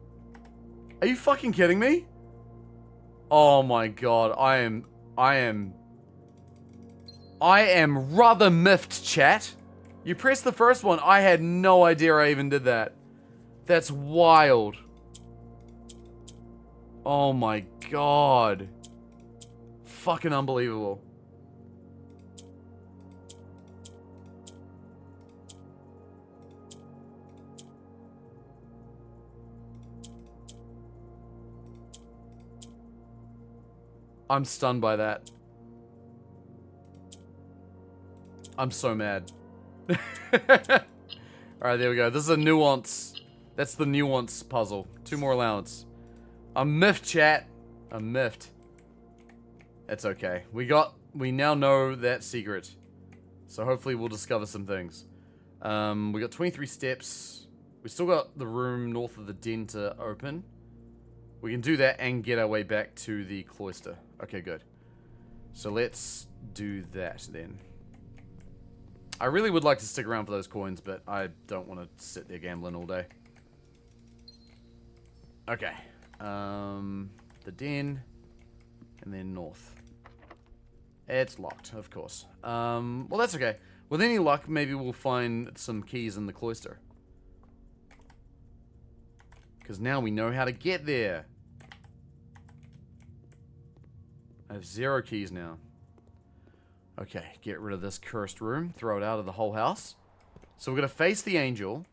Are you fucking kidding me? Oh my god, I am rather miffed, chat. You pressed the first one. I had no idea I even did that. That's wild. Oh my god. Fucking unbelievable. I'm stunned by that. I'm so mad. Alright, there we go. This is a nuance That's the nuance puzzle. 2 more allowance. I'm miffed, chat. I'm miffed. It's okay. We now know that secret. So hopefully we'll discover some things. We got 23 steps. We still got the room north of the den to open. We can do that and get our way back to the cloister. Okay, good. So let's do that then. I really would like to stick around for those coins, but I don't want to sit there gambling all day. Okay. The den. And then north. It's locked, of course. Well, that's okay. With any luck, maybe we'll find some keys in the cloister. Because now we know how to get there. I have 0 keys now. Okay, get rid of this cursed room. Throw it out of the whole house. So we're going to face the angel.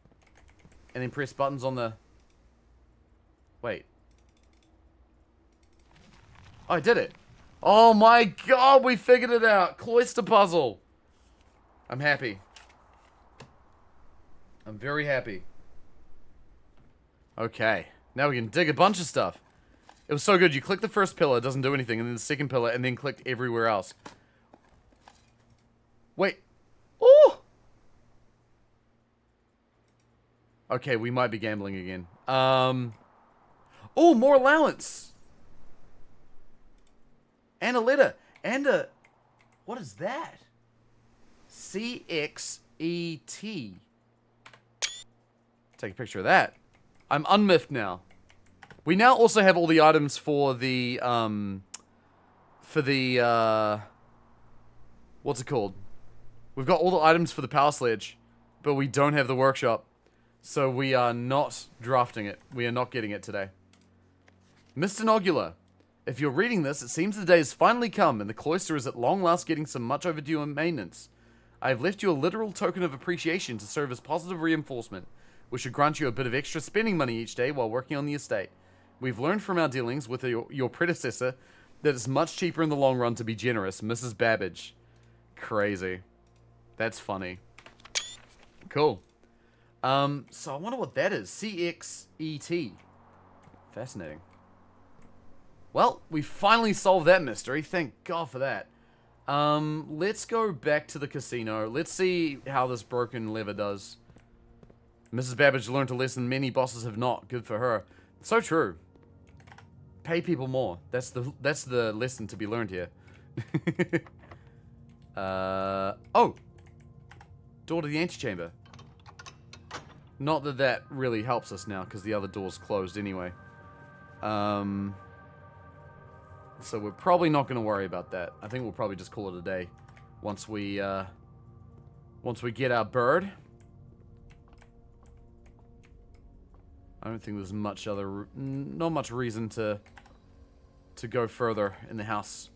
And then press buttons on the... Wait. Oh, I did it. Oh my god, we figured it out. Cloister puzzle. I'm happy. I'm very happy. Okay. Now we can dig a bunch of stuff. It was so good. You click the first pillar, it doesn't do anything. And then the second pillar, and then click everywhere else. Wait. Oh! Okay, we might be gambling again. Oh, more allowance. And a letter. And a... What is that? CXET. Take a picture of that. I'm unmiffed now. We now also have all the items for the, what's it called? We've got all the items for the power sledge, but we don't have the workshop. So we are not drafting it. We are not getting it today. Mr. Nogula, if you're reading this, it seems the day has finally come and the cloister is at long last getting some much overdue maintenance. I have left you a literal token of appreciation to serve as positive reinforcement, which should grant you a bit of extra spending money each day while working on the estate. We've learned from our dealings with your predecessor that it's much cheaper in the long run to be generous, Mrs. Babbage. Crazy. That's funny. Cool. So I wonder what that is. CXET. Fascinating. Well, we finally solved that mystery. Thank God for that. Let's go back to the casino. Let's see how this broken lever does. Mrs. Babbage learned a lesson many bosses have not. Good for her. So true. Pay people more. That's the lesson to be learned here. Oh! Door to the antechamber. Not that that really helps us now, because the other door's closed anyway. So we're probably not going to worry about that. I think we'll probably just call it a day. Once we get our bird. I don't think there's much other... Not much reason to go further in the house.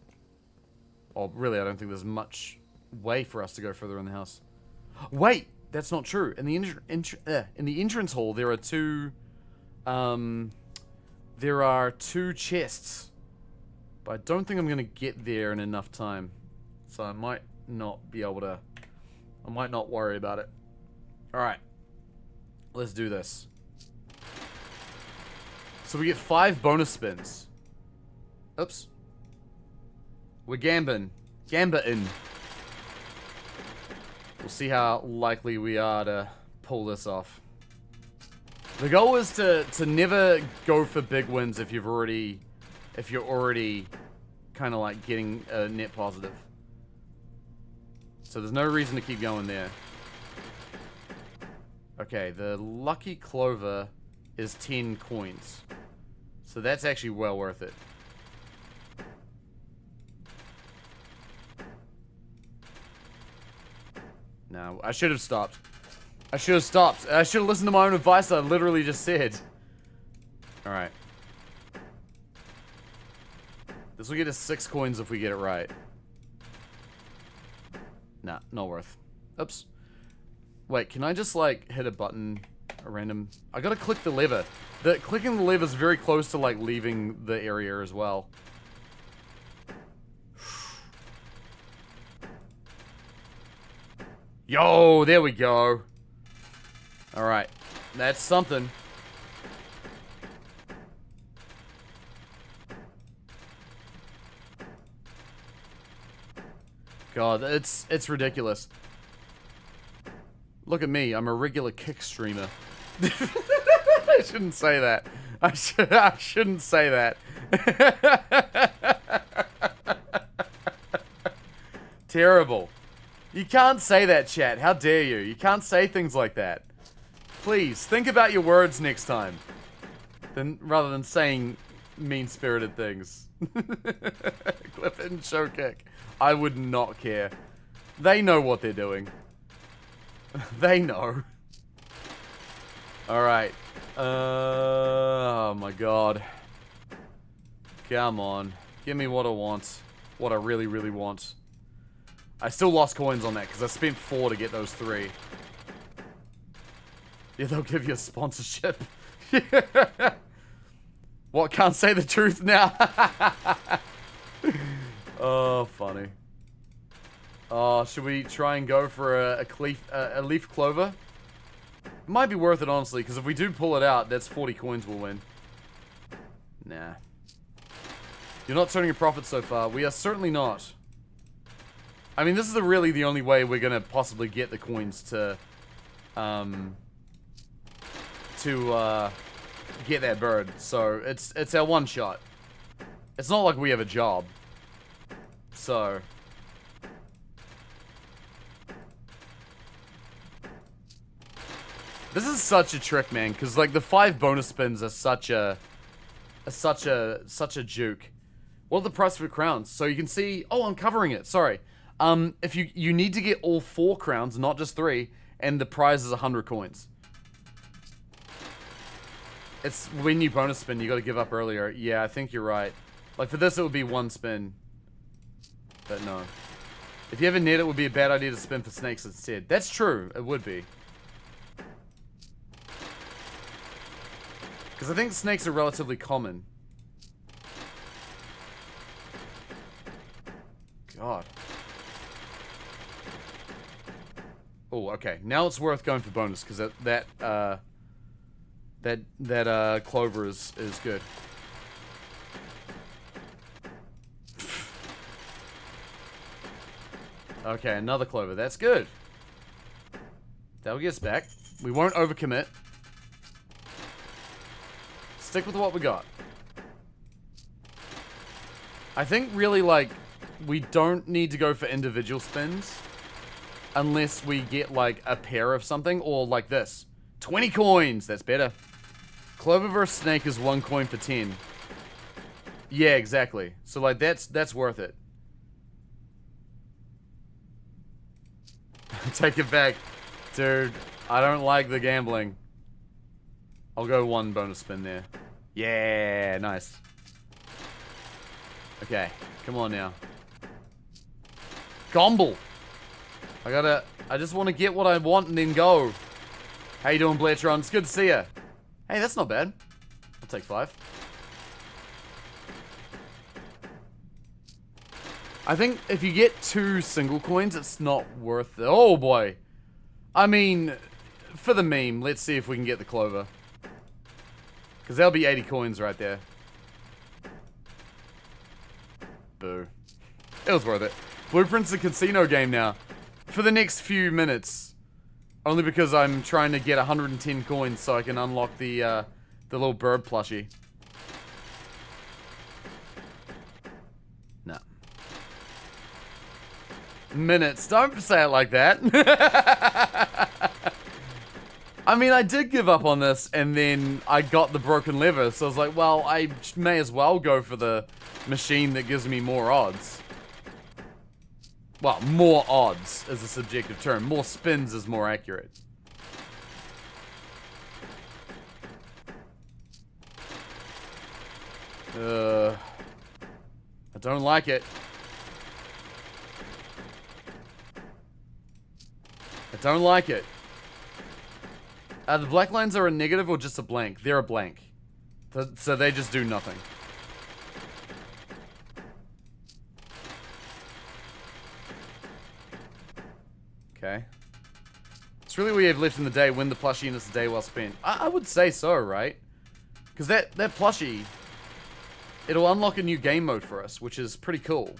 Or really, I don't think there's much way for us to go further in the house. Wait! That's not true. In the entrance hall, there are two... there are 2 chests. But I don't think I'm going to get there in enough time. So I might not be able to... I might not worry about it. Alright. Let's do this. So we get 5 bonus spins. Oops. We're gambling. Gambling. We'll see how likely we are to pull this off. The goal is to never go for big wins if you're already kind of like getting a net positive. So there's no reason to keep going there. Okay, the lucky clover is 10 coins. So that's actually well worth it. No, I should have stopped. I should have stopped. I should have listened to my own advice I literally just said. Alright. This will get us 6 coins if we get it right. Nah, not worth. Oops. Wait, can I just, like, hit a button? A random... I gotta click the lever. Clicking the lever is very close to, like, leaving the area as well. Yo, there we go. Alright. That's something. God, it's ridiculous. Look at me, I'm a regular kick streamer. I shouldn't say that. I shouldn't say that. Terrible. You can't say that, chat. How dare you? You can't say things like that. Please, think about your words next time. Rather than saying mean-spirited things. Clip it and show kick. I would not care. They know what they're doing. They know. Alright. Oh my god. Come on. Give me what I want. What I really, really want. I still lost coins on that because I spent 4 to get those 3. Yeah, they'll give you a sponsorship. What, can't say the truth now? Oh, funny. Oh, should we try and go for a leaf clover? It might be worth it, honestly, because if we do pull it out, that's 40 coins we'll win. Nah. You're not turning a profit so far. We are certainly not. I mean, this is really the only way we're gonna possibly get the coins to get that bird. So it's our one shot. It's not like we have a job. So this is such a trick, man, because like the 5 bonus spins are such a juke. What are the price for crowns? So you can see. Oh, I'm covering it. Sorry. If you need to get all 4 crowns, not just 3, and the prize is 100 coins. It's when you bonus spin, you got to give up earlier. Yeah, I think you're right. Like for this, it would be 1 spin. But no. If you have a net, it would be a bad idea to spin for snakes instead. That's true. It would be. Because I think snakes are relatively common. God. Oh, okay. Now it's worth going for bonus because that clover is good. Okay, another clover. That's good. That'll get us back. We won't overcommit. Stick with what we got. I think really, like, we don't need to go for individual spins. Unless we get, like, a pair of something. Or like this. 20 coins! That's better. Clover vs. Snake is 1 coin for 10. Yeah, exactly. So, like, that's worth it. Take it back. Dude, I don't like the gambling. I'll go 1 bonus spin there. Yeah, nice. Okay, come on now. Gomble! I just want to get what I want and then go. How you doing, Bletron? It's good to see ya. Hey, that's not bad. I'll take 5. I think if you get 2 single coins, it's not worth it. Oh, boy. I mean, for the meme, let's see if we can get the clover. Because that'll be 80 coins right there. Boo. It was worth it. Blueprint's a casino game now. For the next few minutes. Only because I'm trying to get 110 coins so I can unlock the little bird plushie. No. Minutes. Don't say it like that. I mean, I did give up on this, and then I got the broken lever, so I was like, well, I may as well go for the machine that gives me more odds. Well, more odds is a subjective term. More spins is more accurate. I don't like it. I don't like it. The black lines are a negative or just a blank? They're a blank. So they just do nothing. Okay. It's really what you have left in the day. Win the plushie and it's a day well spent. I would say so, right? Because that plushie, it'll unlock a new game mode for us, which is pretty cool.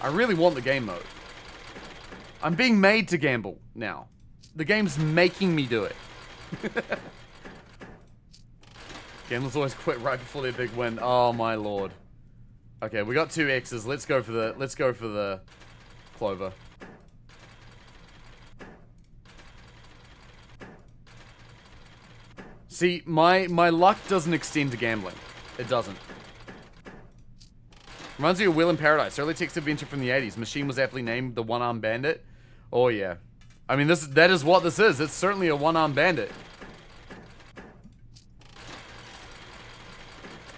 I really want the game mode. I'm being made to gamble now. The game's making me do it. Gamblers always quit right before their big win. Oh my lord. Okay, we got 2 X's. Let's go for the clover. See, my luck doesn't extend to gambling. It doesn't. Reminds me of Wheel in Paradise. Early text adventure from the 80s. Machine was aptly named the One-Armed Bandit. Oh yeah. I mean, that is what this is. It's certainly a one-armed bandit.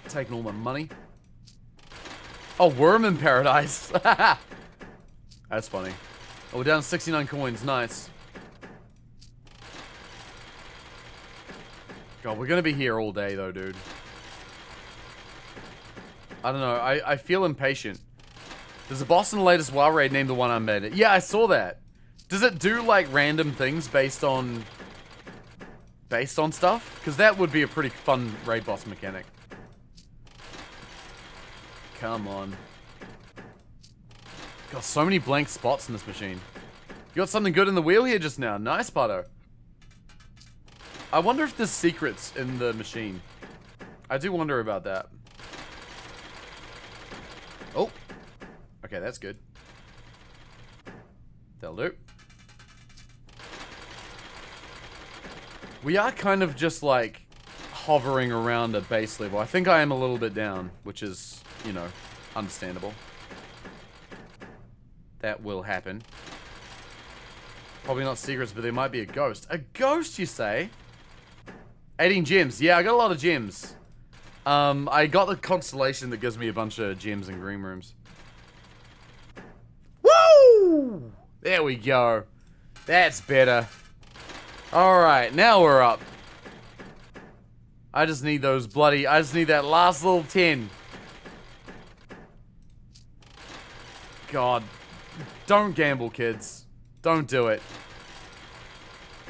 Taking all my money. Oh, Worm in Paradise. That's funny. Oh, we're down to 69 coins. Nice. God, we're gonna be here all day though, dude. I don't know. I feel impatient. There's a boss in the latest WoW raid named the One-Armed Bandit. Yeah, I saw that. Does it do like random things based on stuff? Because that would be a pretty fun raid boss mechanic. Come on. Got so many blank spots in this machine. You got something good in the wheel here just now. Nice, Pato. I wonder if there's secrets in the machine. I do wonder about that. Oh. Okay, that's good. That'll do. We are kind of just like hovering around a base level. I think I am a little bit down, which is, you know, understandable. That will happen. Probably not secrets, but there might be a ghost. A ghost, you say? 18 gems. Yeah, I got a lot of gems. I got the constellation that gives me a bunch of gems and green rooms. Woo! There we go. That's better. Alright, now we're up. I just need I just need that last little 10. God. Don't gamble, kids. Don't do it.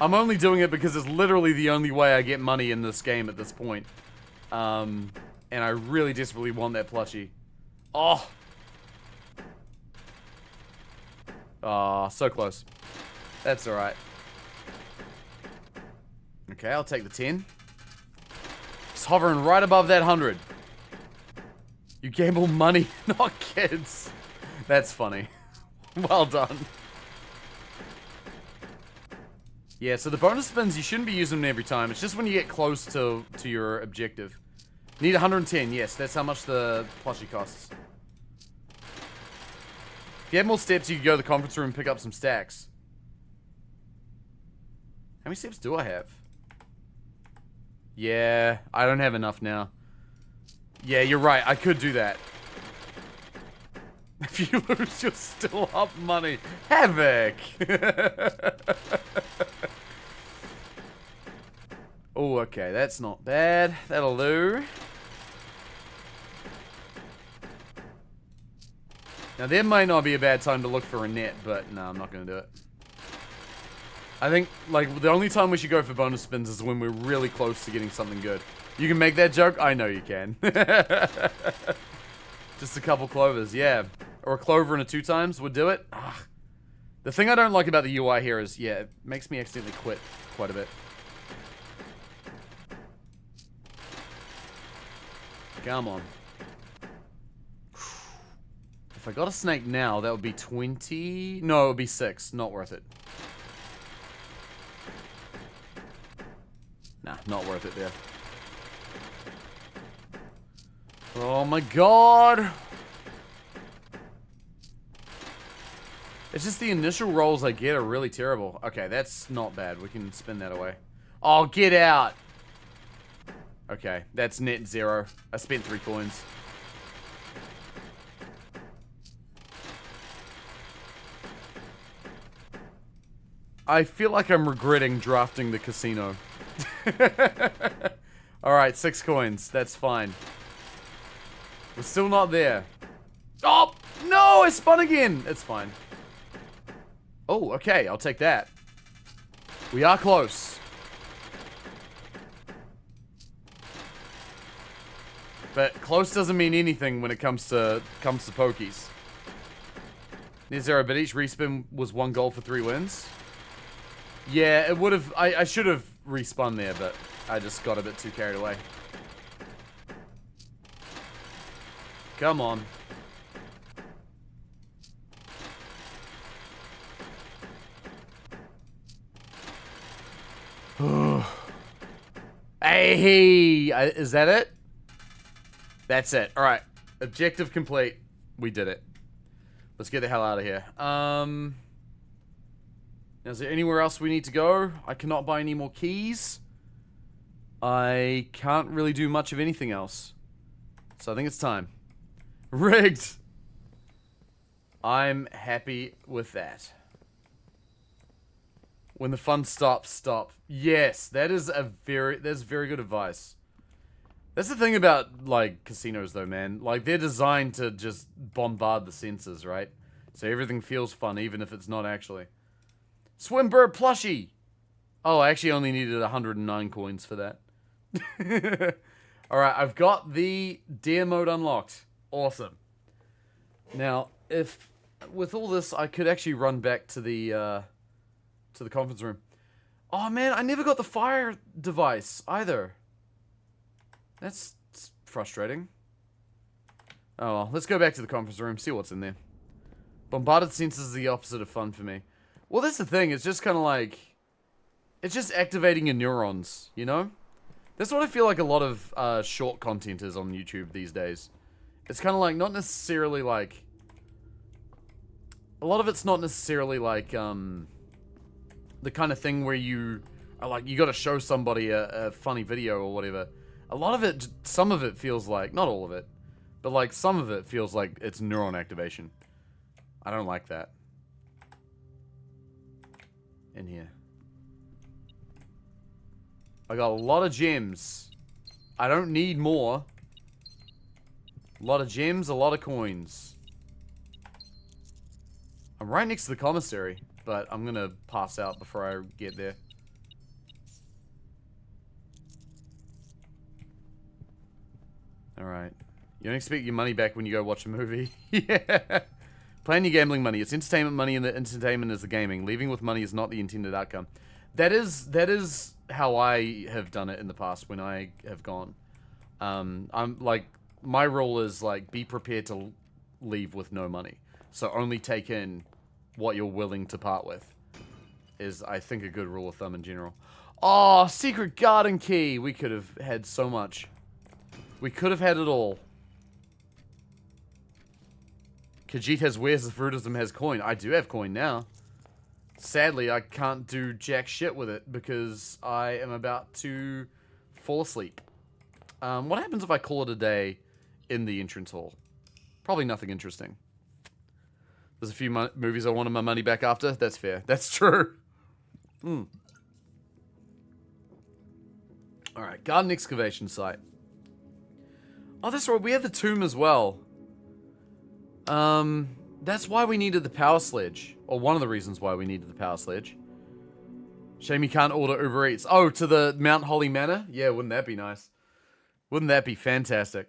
I'm only doing it because it's literally the only way I get money in this game at this point. And I really desperately want that plushie. Oh! Oh, so close. That's alright. Okay, I'll take the 10. It's hovering right above that 100. You gamble money, not kids. That's funny. Well done. Yeah, so the bonus spins, you shouldn't be using them every time. It's just when you get close to your objective. Need 110, yes. That's how much the plushie costs. If you had more steps, you could go to the conference room and pick up some stacks. How many steps do I have? Yeah, I don't have enough now. Yeah, you're right. I could do that. If you lose, you're still up money. Havoc! Oh, okay. That's not bad. That'll do. Now, there might not be a bad time to look for a net, but no, I'm not going to do it. I think, like, the only time we should go for bonus spins is when we're really close to getting something good. You can make that joke? I know you can. Just a couple clovers, yeah. Or a clover and a 2 times would do it. Ugh. The thing I don't like about the UI here is, yeah, it makes me accidentally quit quite a bit. Come on. If I got a snake now, that would be 20... No, it would be 6. Not worth it. Nah, not worth it there. Oh my god! It's just the initial rolls I get are really terrible. Okay, that's not bad. We can spin that away. Oh, get out! Okay, that's net 0. I spent 3 coins. I feel like I'm regretting drafting the casino. Alright, 6 coins. That's fine. We're still not there. Oh! No! I spun again! It's fine. Oh, okay. I'll take that. We are close. But close doesn't mean anything when it comes to pokies. Near zero, but each respin was 1 goal for 3 wins. Yeah, it would have... I should have respawned there, but I just got a bit too carried away. Come on. Hey, is that it? That's it. All right. Objective complete. We did it. Let's get the hell out of here. Is there anywhere else we need to go? I cannot buy any more keys. I can't really do much of anything else. So I think it's time. Rigged. I'm happy with that. When the fun stops, stop. Yes, that's very good advice. That's the thing about, like, casinos, though, man. Like, they're designed to just bombard the senses, right? So everything feels fun, even if it's not actually. Swimbird plushie! Oh, I actually only needed 109 coins for that. Alright, I've got the deer mode unlocked. Awesome. Now, if, with all this, I could actually run back to the conference room. Oh, man, I never got the fire device, either. That's frustrating. Oh, well, let's go back to the conference room, see what's in there. Bombarded senses is the opposite of fun for me. Well, that's the thing. It's just kind of like... It's just activating your neurons, you know? That's what I feel like a lot of short content is on YouTube these days. It's kind of like, not necessarily like... A lot of it's not necessarily like, the kind of thing where you... Are like, you gotta show somebody a funny video or whatever. A lot of it, some of it feels like, not all of it, but like some of it feels like it's neuron activation. I don't like that. In here. I got a lot of gems. I don't need more. A lot of gems, a lot of coins. I'm right next to the commissary, but I'm gonna pass out before I get there. Alright. You don't expect your money back when you go watch a movie. Yeah. Plan your gambling money. It's entertainment money, and the entertainment is the gaming. Leaving with money is not the intended outcome. That is how I have done it in the past when I have gone. I'm like, my rule is like, be prepared to leave with no money. So only take in what you're willing to part with. Is, I think, a good rule of thumb in general. Oh, secret garden key! We could have had so much. We could have had it all. Khajiit has wares, the Fruitism has coin. I do have coin now. Sadly, I can't do jack shit with it because I am about to fall asleep. What happens if I call it a day in the entrance hall? Probably nothing interesting. There's a few movies I wanted my money back after. That's fair. That's true. Alright, garden excavation site. Oh, that's right. We have the tomb as well. That's why we needed the power sledge. Or one of the reasons why we needed the power sledge. Shame you can't order Uber Eats. Oh, to the Mount Holly Manor? Yeah, wouldn't that be nice? Wouldn't that be fantastic?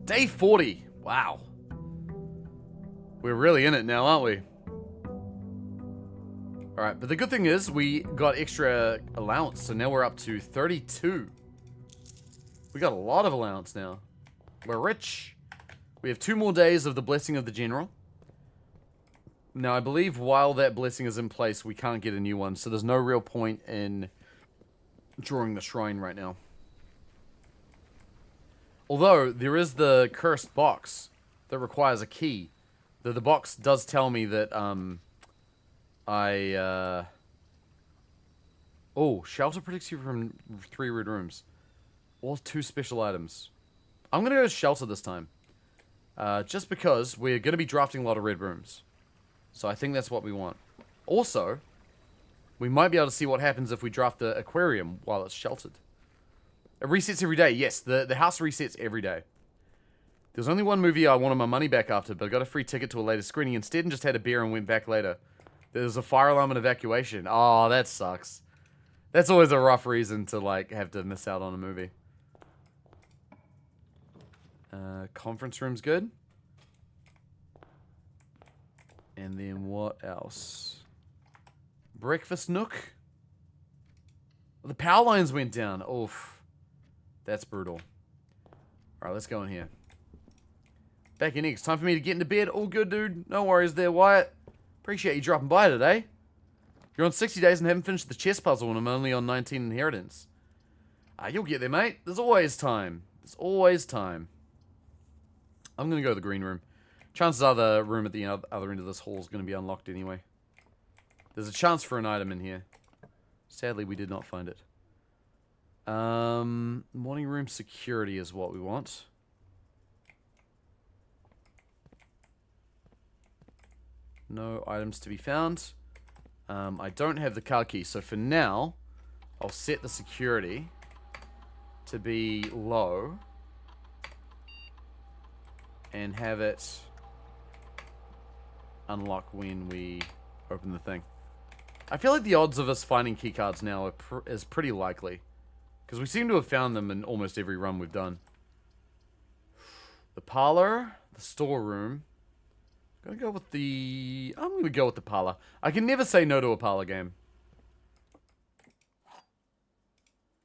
Day 40. Wow. We're really in it now, aren't we? Alright, but the good thing is we got extra allowance, so now we're up to 32. We got a lot of allowance now. We're rich. We have 2 more days of the Blessing of the General. Now, I believe while that blessing is in place, we can't get a new one, so there's no real point in drawing the shrine right now. Although, there is the cursed box that requires a key. The box does tell me that, Oh, shelter protects you from 3 red rooms. Or 2 special items. I'm gonna go shelter this time. Just because we're gonna be drafting a lot of red rooms. So I think that's what we want. Also, we might be able to see what happens if we draft the aquarium while it's sheltered. It resets every day. Yes, the house resets every day. There's only one movie I wanted my money back after, but I got a free ticket to a later screening instead and just had a beer and went back later. There's a fire alarm and evacuation. Oh, that sucks. That's always a rough reason to, like, have to miss out on a movie. Conference room's good. And then what else? Breakfast nook. The power lines went down. Oof. That's brutal. Alright, let's go in here. Back in eggs. Time for me to get into bed. All good, dude. No worries there, Wyatt. Appreciate you dropping by today. You're on 60 days and haven't finished the chess puzzle, and I'm only on 19 inheritance. You'll get there, mate. There's always time. There's always time. I'm going to go to the green room. Chances are the room at the other end of this hall is going to be unlocked anyway. There's a chance for an item in here. Sadly, we did not find it. Morning room security is what we want. No items to be found. I don't have the car key, so for now, I'll set the security to be low and have it unlock when we open the thing. I feel like the odds of us finding keycards now is pretty likely, because we seem to have found them in almost every run we've done. The parlor, the storeroom. I'm gonna go with the parlor. I can never say no to a parlor game.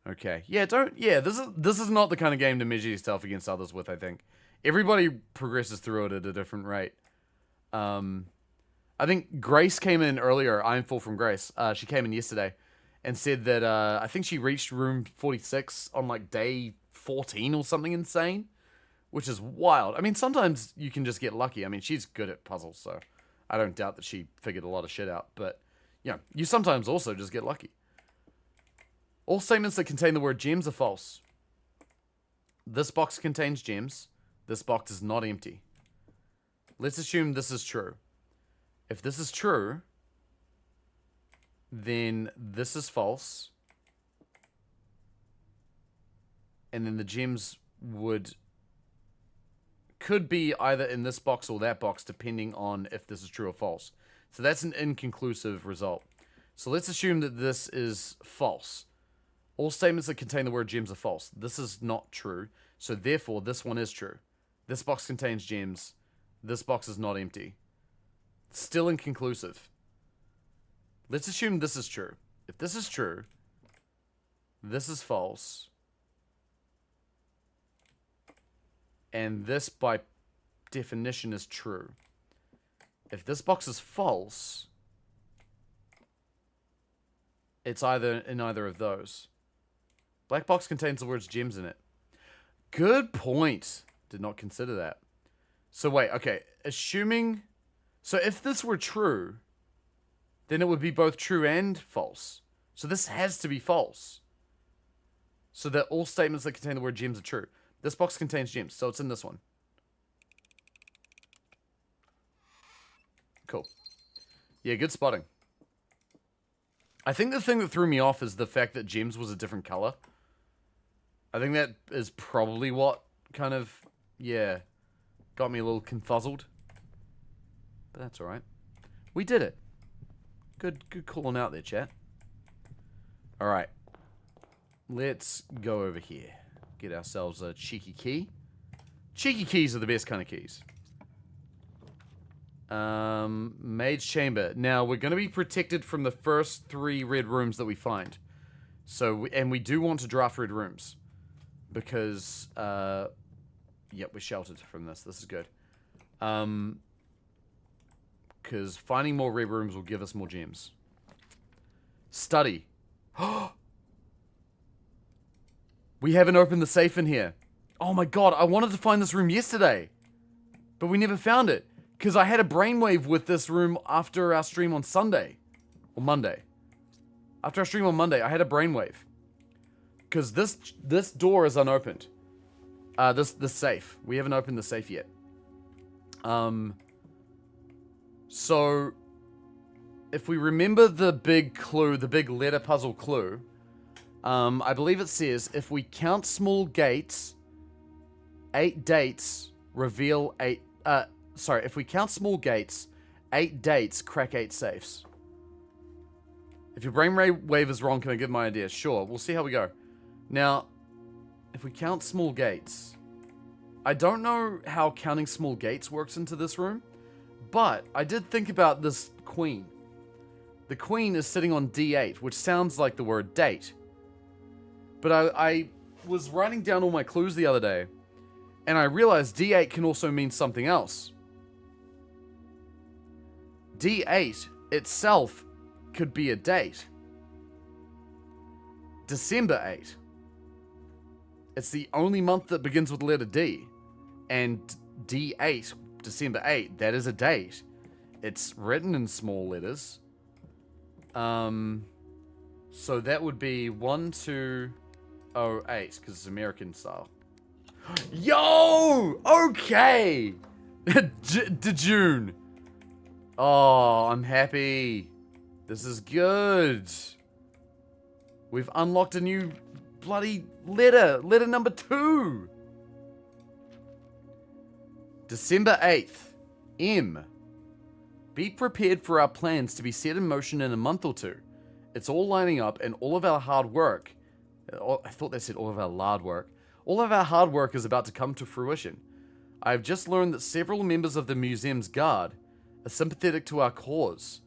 Okay. Yeah, this is not the kind of game to measure yourself against others with, I think. Everybody progresses through it at a different rate. I think Grace came in earlier. I'm full from Grace. She came in yesterday and said that I think she reached room 46 on like day 14 or something insane, which is wild. I mean, sometimes you can just get lucky. I mean, she's good at puzzles, so I don't doubt that she figured a lot of shit out. But, yeah, you sometimes also just get lucky. All statements that contain the word gems are false. This box contains gems. This box is not empty. Let's assume this is true. If this is true, then this is false. And then the gems could be either in this box or that box, depending on if this is true or false. So that's an inconclusive result. So let's assume that this is false. All statements that contain the word gems are false. This is not true. So therefore, this one is true. This box contains gems. This box is not empty. Still inconclusive. Let's assume this is true. If this is true, this is false. And this, by definition, is true. If this box is false, it's either in either of those. Black box contains the words gems in it. Good point. Did not consider that. So wait, okay. Assuming... So if this were true, then it would be both true and false. So this has to be false. So that all statements that contain the word gems are true. This box contains gems, so it's in this one. Cool. Yeah, good spotting. I think the thing that threw me off is the fact that gems was a different color. I think that is probably what kind of, yeah, got me a little confuzzled. But that's alright. We did it. Good calling out there, chat. Alright. Let's go over here. Get ourselves a cheeky key. Cheeky keys are the best kind of keys. Maid's chamber. Now, we're going to be protected from the first 3 red rooms that we find. So, and we do want to draft red rooms. Because, yep, we're sheltered from this. This is good. Because finding more red rooms will give us more gems. Study. We haven't opened the safe in here. Oh my god, I wanted to find this room yesterday. But we never found it. Because I had a brainwave with this room after our stream on Sunday. Or Monday. After our stream on Monday, I had a brainwave. Because this door is unopened. This safe. We haven't opened the safe yet. So, if we remember the big clue, the big letter puzzle clue, I believe it says, if we count small gates, 8 dates reveal 8, if we count small gates, 8 dates crack 8 safes. If your brainwave is wrong, can I give my idea? Sure, we'll see how we go. Now, if we count small gates, I don't know how counting small gates works into this room, but I did think about this queen. The queen is sitting on D8, which sounds like the word date. But I was writing down all my clues the other day, and I realized D8 can also mean something else. D8 itself could be a date. December 8. It's the only month that begins with the letter D. And D8, December 8, that is a date. It's written in small letters. So that would be 1208, because it's American style. Yo! Okay! June. Oh, I'm happy. This is good. We've unlocked a new bloody letter. Letter number 2. December 8th. M. Be prepared for our plans to be set in motion in a month or two. It's all lining up and all of our hard work. I thought they said all of our lard work. All of our hard work is about to come to fruition. I have just learned that several members of the museum's guard are sympathetic to our cause.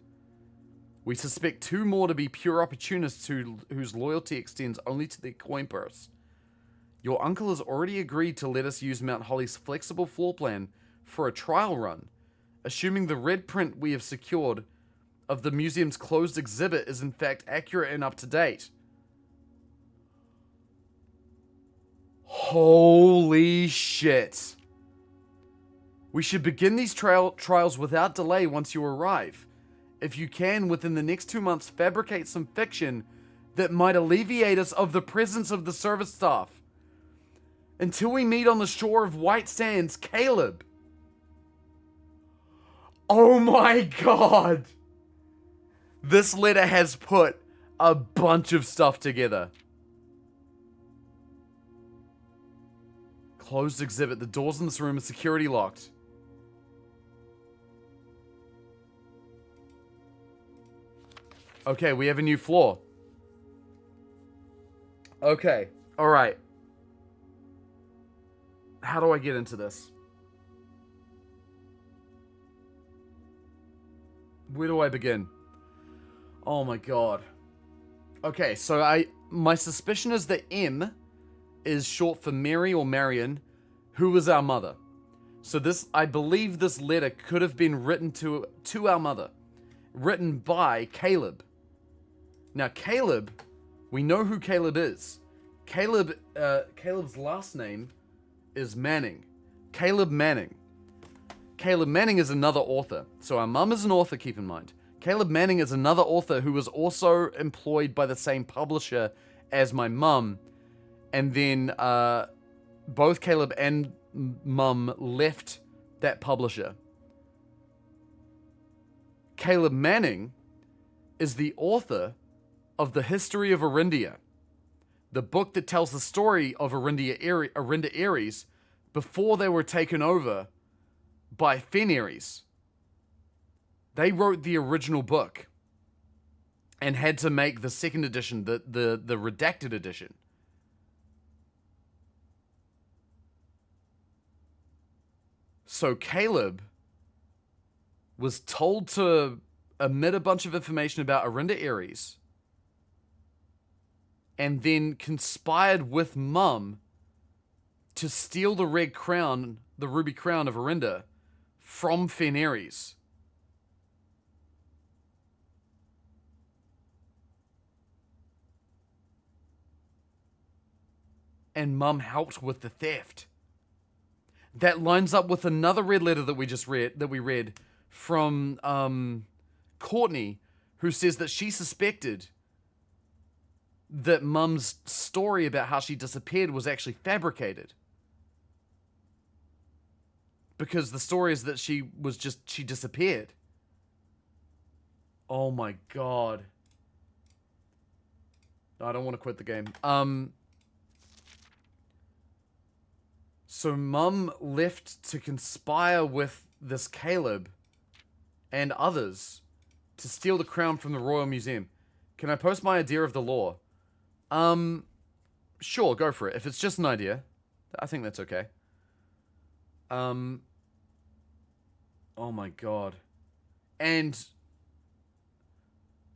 We suspect 2 more to be pure opportunists whose loyalty extends only to their coin purse. Your uncle has already agreed to let us use Mount Holly's flexible floor plan for a trial run, assuming the red print we have secured of the museum's closed exhibit is in fact accurate and up to date. Holy shit. We should begin these trials without delay once you arrive. If you can, within the next 2 months, fabricate some fiction that might alleviate us of the presence of the service staff. Until we meet on the shore of White Sands, Caleb. Oh my god. This letter has put a bunch of stuff together. Closed exhibit. The doors in this room are security locked. Okay, we have a new floor. Okay, alright. How do I get into this? Where do I begin? Oh my god. Okay, so my suspicion is that M is short for Mary or Marion, who was our mother. So I believe this letter could have been written to our mother. Written by Caleb. Now Caleb, we know who Caleb is. Caleb's last name is Manning. Caleb Manning. Caleb Manning is another author. So our mum is an author, keep in mind. Caleb Manning is another author who was also employed by the same publisher as my mum. And then both Caleb and mum left that publisher. Caleb Manning is the author of The History of Arindia, the book that tells the story of Arinda Aries before they were taken over by Fenris. They wrote the original book and had to make the second edition, the redacted edition. So Caleb was told to omit a bunch of information about Arinda Aries and then conspired with Mum to steal the red crown, the ruby crown of Arinda, from Fenris. And Mum helped with the theft. That lines up with another red letter that we read from Courtney, who says that she suspected that Mum's story about how she disappeared was actually fabricated. Because the story is that she disappeared. Oh my god. I don't want to quit the game. So Mum left to conspire with this Caleb and others to steal the crown from the Royal Museum. Can I post my idea of the law? Sure, go for it. If it's just an idea, I think that's okay. Oh my god. And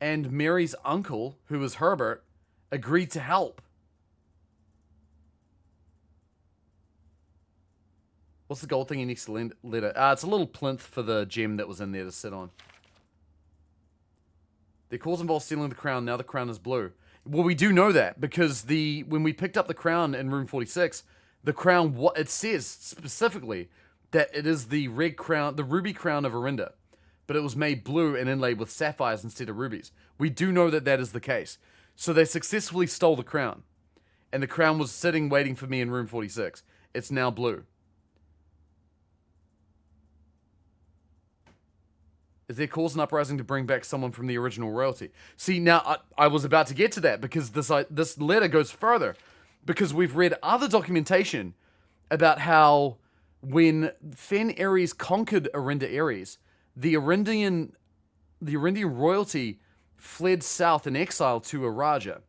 Mary's uncle, who was Herbert, agreed to help. What's the gold thing he needs to let it? It's a little plinth for the gem that was in there to sit on. The cause involves stealing the crown. Now the crown is blue. Well, we do know that because when we picked up the crown in room 46, the crown, it says specifically that it is the red crown, the ruby crown of Orinda, but it was made blue and inlaid with sapphires instead of rubies. We do know that that is the case. So they successfully stole the crown, and the crown was sitting waiting for me in room 46. It's now blue. Is there cause an uprising to bring back someone from the original royalty? See, now I was about to get to that because this letter goes further, because we've read other documentation about how when Fen Ares conquered Orinda Ares, the Orindian royalty fled south in exile to Araja,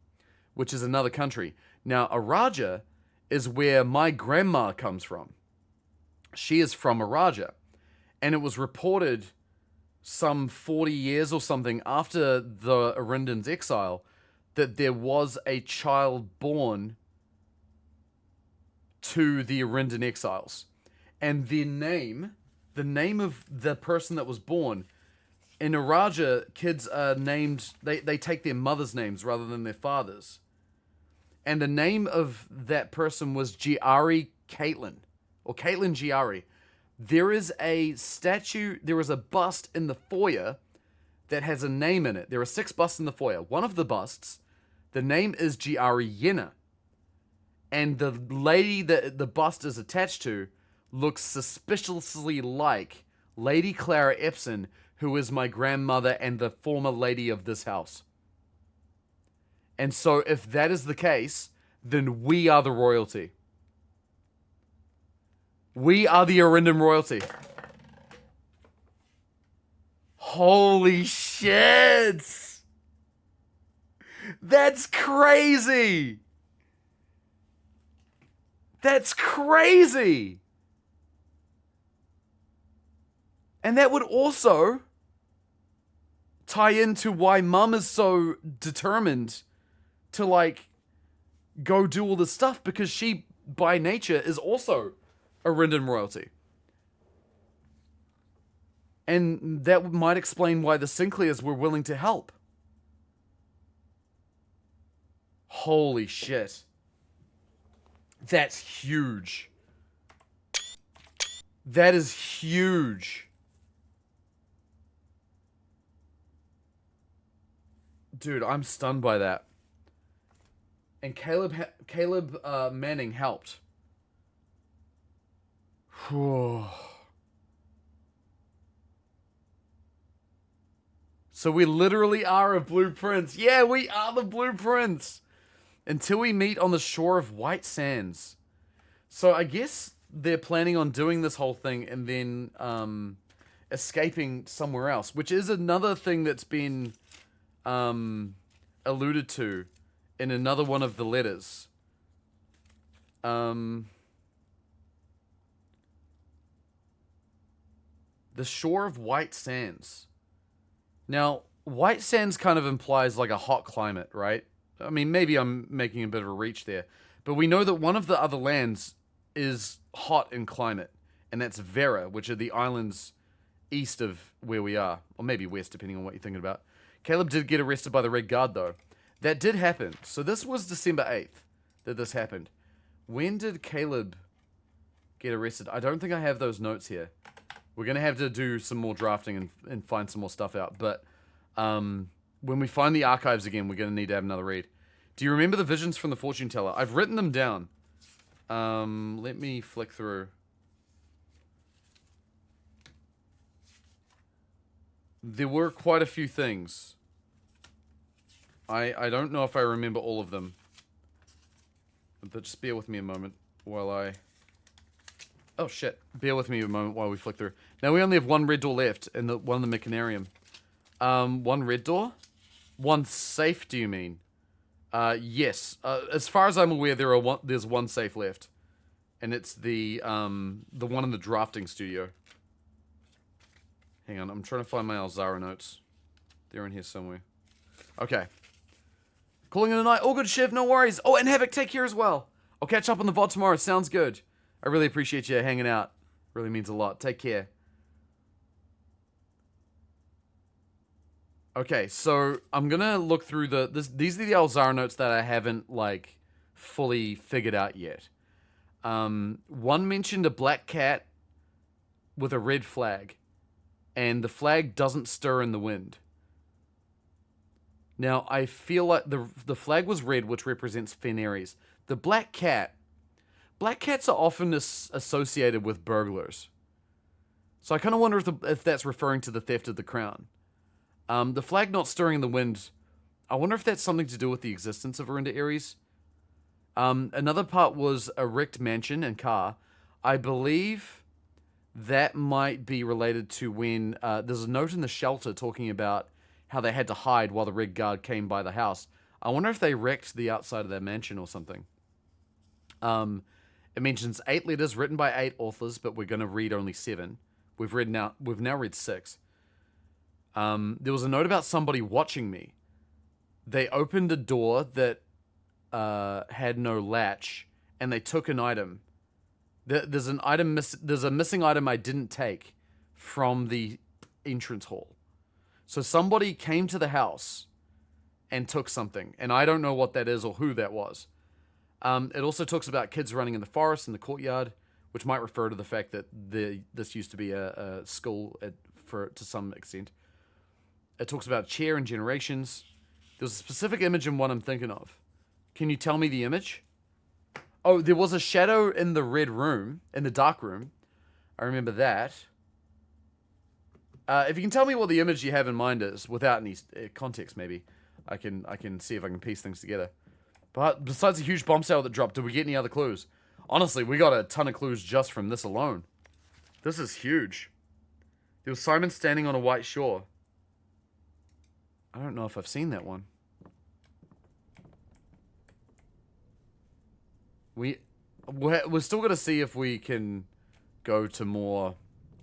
which is another country. Now, Araja is where my grandma comes from. She is from Araja, and it was reported some 40 years or something after the Arindans' exile that there was a child born to the Arindan exiles. And the name of the person that was born, in Araja, kids are named, they take their mother's names rather than their father's. And the name of that person was Giari Caitlin, or Caitlin Giari. There is a statue, there is a bust in the foyer that has a name in it. There are 6 busts in the foyer. One of the busts, the name is Giari Yena. And the lady that the bust is attached to looks suspiciously like Lady Clara Epson, who is my grandmother and the former lady of this house. And so if that is the case, then we are the royalty. We are the Arindan royalty. Holy shit! That's crazy! That's crazy! And that would also tie into why Mum is so determined to, like, go do all this stuff, because she, by nature, is also Arindan royalty. And that might explain why the Sinclairs were willing to help. Holy shit. That's huge. That is huge. Dude, I'm stunned by that. And Caleb Manning helped. Whew. So we literally are a blueprints. Yeah, we are the blueprints. Until we meet on the shore of White Sands. So I guess they're planning on doing this whole thing and then escaping somewhere else, which is another thing that's been alluded to in another one of the letters. The shore of White Sands. Now, White Sands kind of implies like a hot climate, right? I mean, maybe I'm making a bit of a reach there. But we know that one of the other lands is hot in climate. And that's Vera, which are the islands east of where we are. Or maybe west, depending on what you're thinking about. Caleb did get arrested by the Red Guard, though. That did happen. So this was December 8th that this happened. When did Caleb get arrested? I don't think I have those notes here. We're going to have to do some more drafting and find some more stuff out. But when we find the archives again, we're going to need to have another read. Do you remember the visions from the fortune teller? I've written them down. Let me flick through. There were quite a few things. I don't know if I remember all of them. But just bear with me a moment while I... Oh, shit. Bear with me a moment while we flick through. Now, we only have one red door left, and one in the Mechanarium. One red door? One safe, do you mean? Yes. As far as I'm aware, there's one safe left. And it's the one in the drafting studio. Hang on, I'm trying to find my Alzara notes. They're in here somewhere. Okay. Calling it a night. All good, Shiv, no worries. Oh, and Havoc, take care as well. I'll catch up on the VOD tomorrow. Sounds good. I really appreciate you hanging out. Really means a lot. Take care. Okay, so I'm gonna look through these are the Alzara notes that I haven't, like, fully figured out yet. One mentioned a black cat with a red flag, and the flag doesn't stir in the wind. Now, I feel like the flag was red, which represents Fenris. The black cats are often associated with burglars. So I kind of wonder if that's referring to the theft of the crown. The flag not stirring in the wind, I wonder if that's something to do with the existence of Orinda Ares. Another part was a wrecked mansion and car. I believe that might be related to when there's a note in the shelter talking about how they had to hide while the Red Guard came by the house. I wonder if they wrecked the outside of their mansion or something. It mentions 8 letters written by 8 authors, but we're going to read only 7. We've now read 6. There was a note about somebody watching me. They opened a door that had no latch, and they took an item. There's a missing item I didn't take from the entrance hall. So somebody came to the house and took something, and I don't know what that is or who that was. It also talks about kids running in the forest in the courtyard, which might refer to the fact that this used to be a school to some extent. It talks about chair and generations. There's a specific image in one I'm thinking of. Can you tell me the image? Oh, there was a shadow in the red room, in the dark room. I remember that. If you can tell me what the image you have in mind is, without any context, maybe, I can see if I can piece things together. But besides the huge bomb sale that dropped, did we get any other clues? Honestly, we got a ton of clues just from this alone. This is huge. There was Simon standing on a white shore. I don't know if I've seen that one. We're still going to see if we can go to more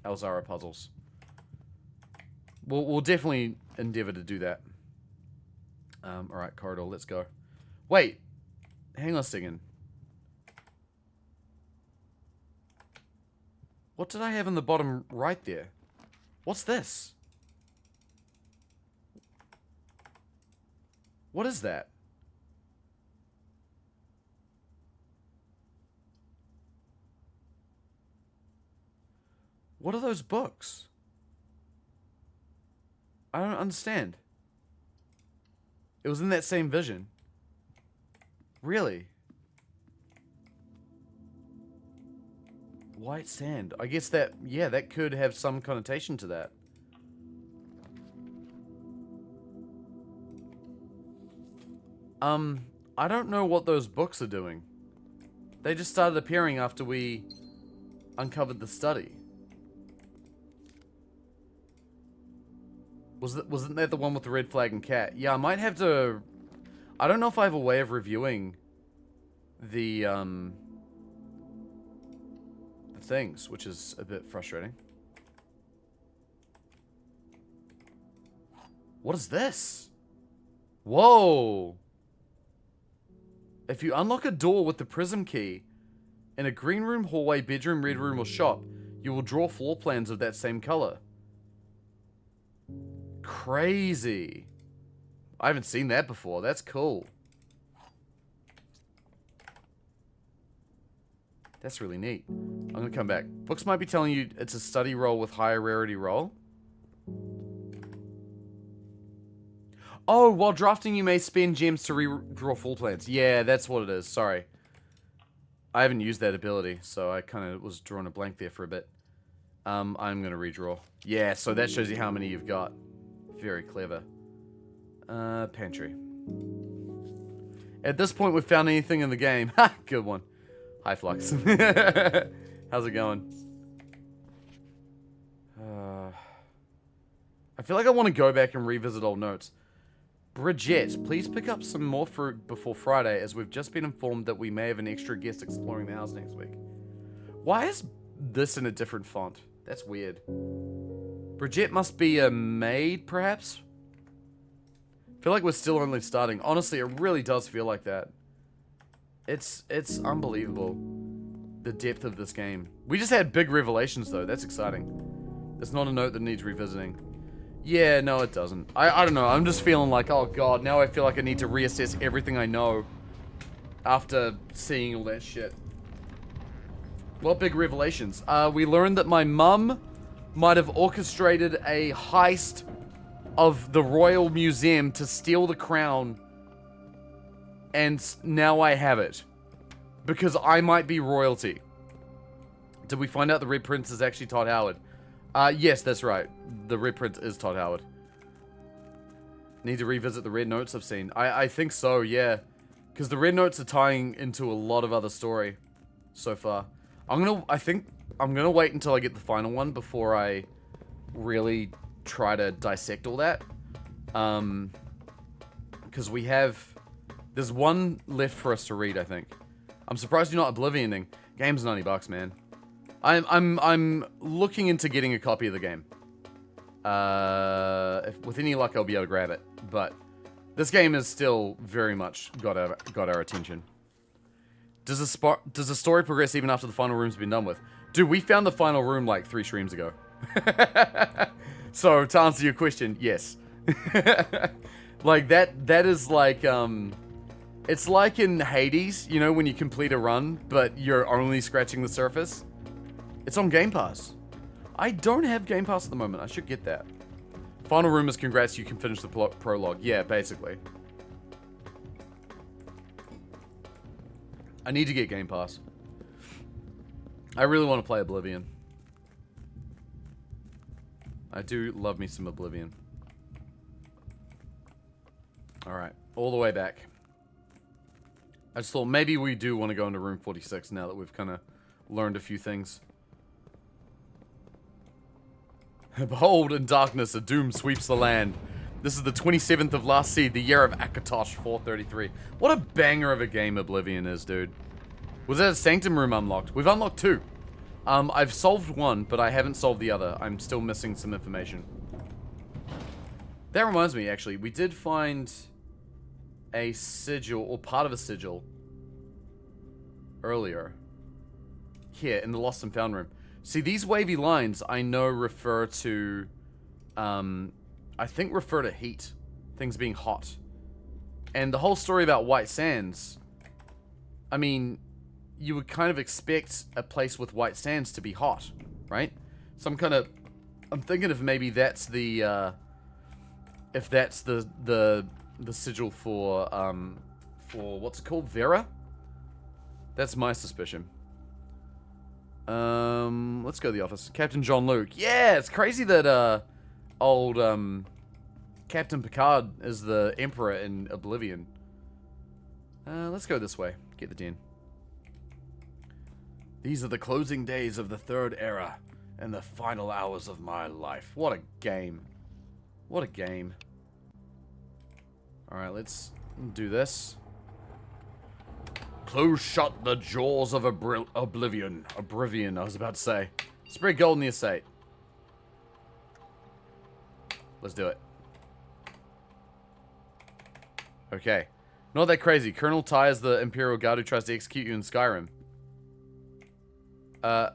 Alzara puzzles. We'll definitely endeavor to do that. Alright, corridor, let's go. Wait, hang on a second. What did I have in the bottom right there? What's this? What is that? What are those books? I don't understand. It was in that same vision. Really? White sand. I guess that, yeah, that could have some connotation to that. I don't know what those books are doing. They just started appearing after we uncovered the study. Wasn't that the one with the red flag and cat? Yeah, I might have to... I don't know if I have a way of reviewing the things, which is a bit frustrating. What is this? Whoa! If you unlock a door with the prism key in a green room, hallway, bedroom, red room, or shop, you will draw floor plans of that same color. Crazy. I haven't seen that before. That's cool. That's really neat. I'm gonna come back. Books might be telling you it's a study roll with higher rarity roll. Oh, while drafting you may spend gems to redraw full plans. Yeah, that's what it is. Sorry. I haven't used that ability, so I kind of was drawing a blank there for a bit. I'm gonna redraw. Yeah, so that shows you how many you've got. Very clever. Pantry. At this point, we've found anything in the game. Ha! Good one. Hi, Flux. How's it going? I feel like I want to go back and revisit old notes. Bridget, please pick up some more fruit before Friday, as we've just been informed that we may have an extra guest exploring the house next week. Why is this in a different font? That's weird. Brigitte must be a maid, perhaps? I feel like we're still only starting. Honestly, it really does feel like that. It's unbelievable. The depth of this game. We just had big revelations, though. That's exciting. It's not a note that needs revisiting. Yeah, no, it doesn't. I don't know. I'm just feeling like, oh god, now I feel like I need to reassess everything I know after seeing all that shit. What big revelations? We learned that my mum might have orchestrated a heist of the Royal Museum to steal the crown, and now I have it. Because I might be royalty. Did we find out the Red Prince is actually Todd Howard? Yes, that's right. The Red Prince is Todd Howard. Need to revisit the red notes I've seen. I think so, yeah. Because the red notes are tying into a lot of other story so far. I think I'm gonna wait until I get the final one before I really try to dissect all that. Because there's one left for us to read, I think. I'm surprised you're not Oblivioning. Game's $90, man. I'm looking into getting a copy of the game. If with any luck, I'll be able to grab it. But this game is still very much got our attention. Does the story progress even after the final room's been done with? Dude, we found the final room like 3 streams ago. So to answer your question, yes. Like that is like it's like in Hades, you know, when you complete a run, but you're only scratching the surface. It's on Game Pass. I don't have Game Pass at the moment. I should get that. Final room is congrats, you can finish the prologue. Yeah, basically. I need to get Game Pass. I really want to play Oblivion. I do love me some Oblivion. Alright, all the way back. I just thought maybe we do want to go into room 46 now that we've kind of learned a few things. Behold, in darkness, a doom sweeps the land. This is the 27th of last seed, the year of Akatosh 433. What a banger of a game Oblivion is, dude. Was that a Sanctum room unlocked? We've unlocked 2. I've solved 1, but I haven't solved the other. I'm still missing some information. That reminds me, actually, we did find a sigil, or part of a sigil, earlier. Here, in the Lost and Found room. See, these wavy lines, I know refer to, I think refer to heat. Things being hot. And the whole story about White Sands, I mean, you would kind of expect a place with white sands to be hot, right? So I'm thinking if maybe that's the, if that's the sigil for what's it called? Vera? That's my suspicion. Let's go to the office. Captain John Luke. Yeah, it's crazy that, old, Captain Picard is the Emperor in Oblivion. Let's go this way. Get the den. These are the closing days of the Third Era and the final hours of my life. What a game. What a game. Alright, let's do this. Close shut the jaws of Oblivion. Oblivion, I was about to say. Spread gold in the estate. Let's do it. Okay. Not that crazy. Colonel Ty is the Imperial Guard who tries to execute you in Skyrim. Huh?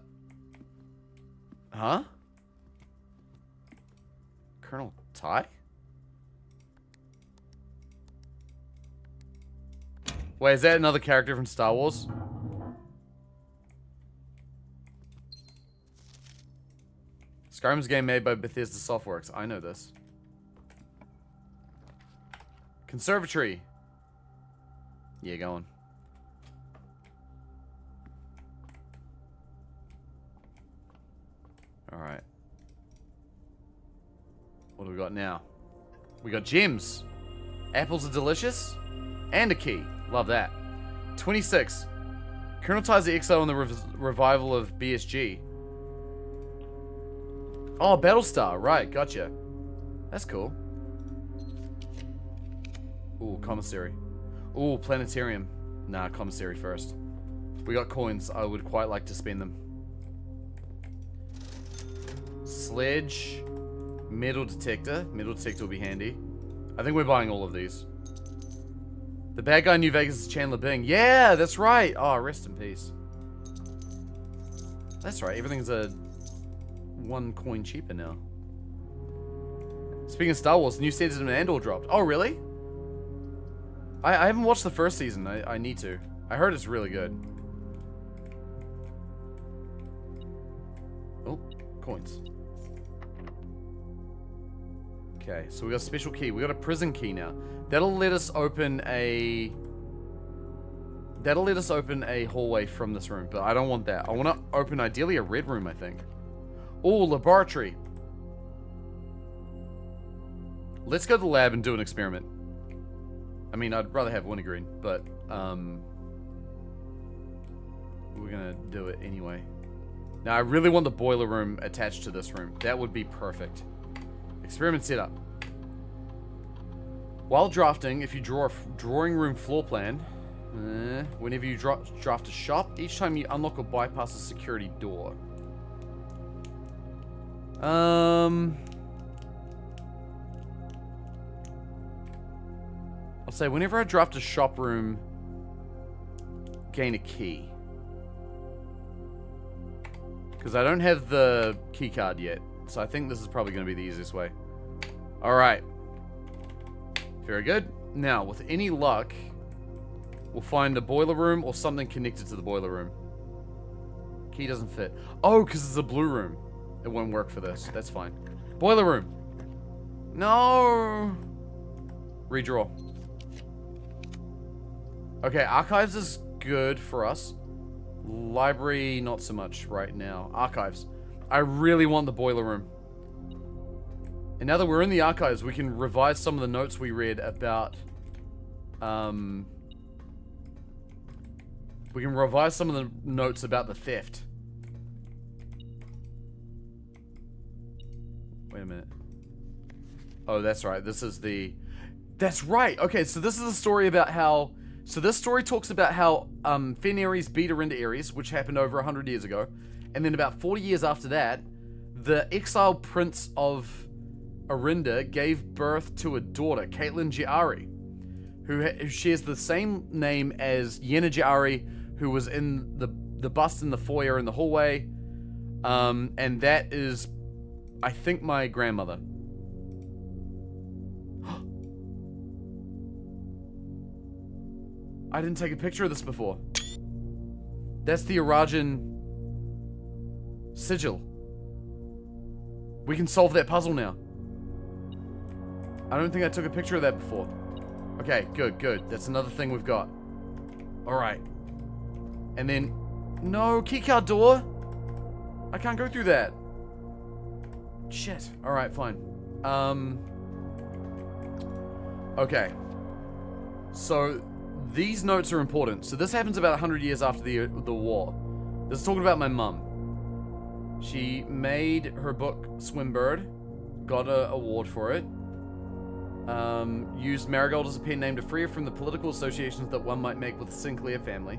Colonel Ty? Wait, is that another character from Star Wars? Skyrim's a game made by Bethesda Softworks. I know this. Conservatory. Yeah, go on. Alright. What do we got now? We got gems. Apples are delicious. And a key. Love that. 26. Colonel Ty's the exile in the revival of BSG. Oh, Battlestar. Right, gotcha. That's cool. Ooh, commissary. Ooh, planetarium. Nah, commissary first. We got coins. I would quite like to spend them. Sledge. Metal detector. Metal detector will be handy. I think we're buying all of these. The bad guy in New Vegas is Chandler Bing. Yeah, that's right. Oh, rest in peace. That's right. Everything's a 1 coin cheaper now. Speaking of Star Wars, the new season of Andor dropped. Oh, really? I haven't watched the first season. I need to. I heard it's really good. Oh, coins. Okay, so we got a special key. We got a prison key now. That'll let us open a hallway from this room, but I don't want that. I want to open ideally a red room, I think. Oh, laboratory. Let's go to the lab and do an experiment. I mean, I'd rather have wintergreen, but we're gonna do it anyway. Now, I really want the boiler room attached to this room. That would be perfect. Experiment setup. While drafting, if you draw a drawing room floor plan, whenever you draft a shop, each time you unlock or bypass a security door. I'll say whenever I draft a shop room, gain a key. Because I don't have the key card yet. So I think this is probably going to be the easiest way. Alright. Very good. Now, with any luck, we'll find a boiler room or something connected to the boiler room. Key doesn't fit. Oh, because it's a blue room. It won't work for this. That's fine. Boiler room. No. Redraw. Okay, archives is good for us. Library, not so much right now. Archives. I really want the boiler room. And now that we're in the archives, we can revise some of the notes we read about... we can revise some of the notes about the theft. Wait a minute. Oh, that's right. This is the... That's right! Okay, so this is a story about how... So this story talks about how Fenris beat Arinda Ares, which happened over 100 years ago. And then about 40 years after that, the exiled prince of Arinda gave birth to a daughter, Caitlin Giari, who shares the same name as Yenna Giari, who was in the bust in the foyer in the hallway. And that is, I think, my grandmother. I didn't take a picture of this before. That's the Arajan sigil. We can solve that puzzle now. I don't think I took a picture of that before. Okay, good, good. That's another thing we've got. Alright. And then... No, keycard door! I can't go through that. Shit. Alright, fine. Okay. So... These notes are important. So this happens about 100 years after the war. This is talking about my mum. She made her book Swimbird, got an award for it, used Marigold as a pen name to free her from the political associations that one might make with the Sinclair family.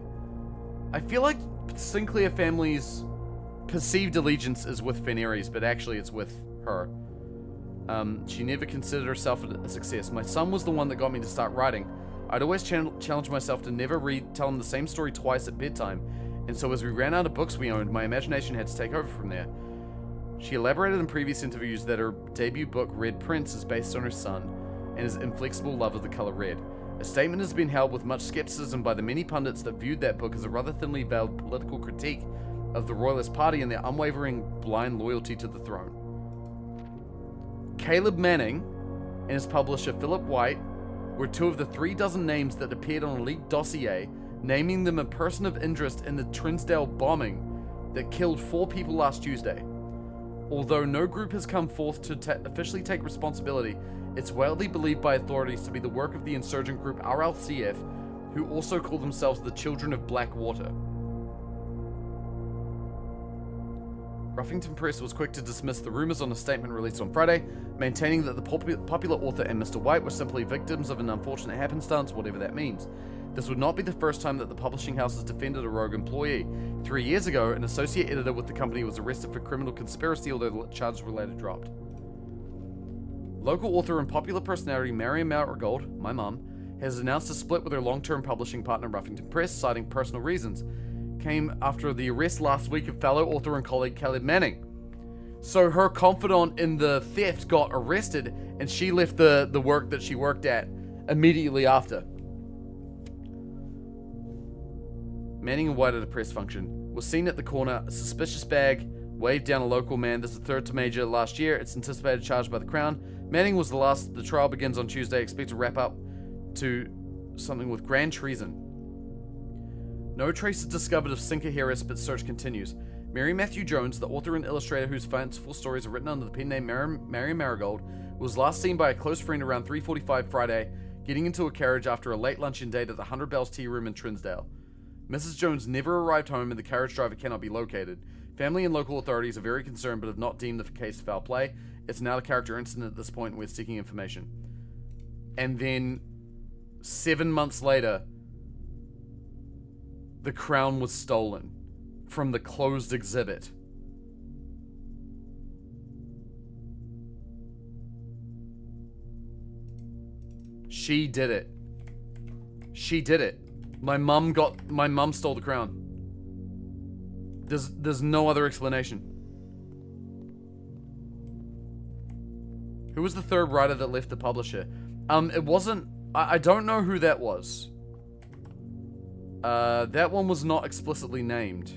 I feel like Sinclair family's perceived allegiance is with Fenris, but actually it's with her. She never considered herself a success. My son was the one that got me to start writing. I'd always challenge myself to never tell him the same story twice at bedtime, and so as we ran out of books we owned, my imagination had to take over from there. She elaborated in previous interviews that her debut book, Red Prince, is based on her son and his inflexible love of the color red. A statement has been held with much skepticism by the many pundits that viewed that book as a rather thinly veiled political critique of the Royalist Party and their unwavering blind loyalty to the throne. Caleb Manning and his publisher Philip White were two of the 36 names that appeared on a leaked dossier, naming them a person of interest in the Trinsdale bombing that killed 4 people last Tuesday. Although no group has come forth to officially take responsibility, it's widely believed by authorities to be the work of the insurgent group RLCF, who also call themselves the Children of Blackwater. Ruffington Press was quick to dismiss the rumors on a statement released on Friday, maintaining that the popular author and Mr. White were simply victims of an unfortunate happenstance, whatever that means. This would not be the first time that the publishing house has defended a rogue employee. 3 years ago, an associate editor with the company was arrested for criminal conspiracy, although the charges were later dropped. Local author and popular personality Marian Marigold, my mum, has announced a split with her long-term publishing partner Ruffington Press, citing personal reasons. Came after the arrest last week of fellow author and colleague Caleb Manning. So her confidant in the theft got arrested, and she left the work that she worked at immediately after. Manning and White at a press function was seen at the corner, a suspicious bag waved down a local man. This is the third to major last year. It's anticipated charged by the Crown. Manning was the last. The trial begins on Tuesday. Expect to wrap up to something with grand treason. No traces discovered of Sinker Harris, but search continues. Mary Matthew Jones, the author and illustrator whose fanciful stories are written under the pen name Marian Marigold, was last seen by a close friend around 3:45 Friday, getting into a carriage after a late luncheon date at the 100 Bells Tea Room in Trinsdale. Mrs. Jones never arrived home and the carriage driver cannot be located. Family and local authorities are very concerned but have not deemed the case foul play. It's now a character incident at this point and we're seeking information. And then 7 months later, the crown was stolen from the closed exhibit. She did it. She did it. My mum stole the crown. There's no other explanation. Who was the third writer that left the publisher? It wasn't... I don't know who that was. That one was not explicitly named.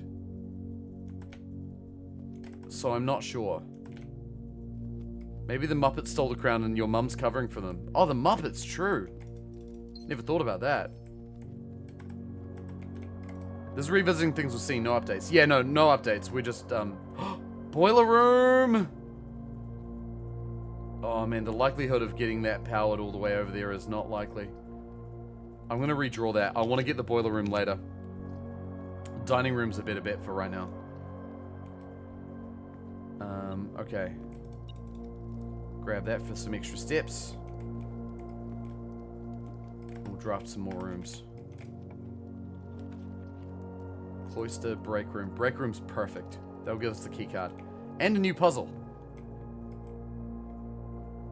So I'm not sure. Maybe the Muppets stole the crown and your mum's covering for them. Oh, the Muppets, true. Never thought about that. This is revisiting things we've seen, no updates. Yeah, no updates. We're just, Boiler room! Oh man, the likelihood of getting that powered all the way over there is not likely. I'm gonna redraw that. I want to get the boiler room later. Dining room's a better bet for right now. Okay. Grab that for some extra steps. We'll draft some more rooms. Cloister, break room. Break room's perfect. That'll give us the key card. And a new puzzle.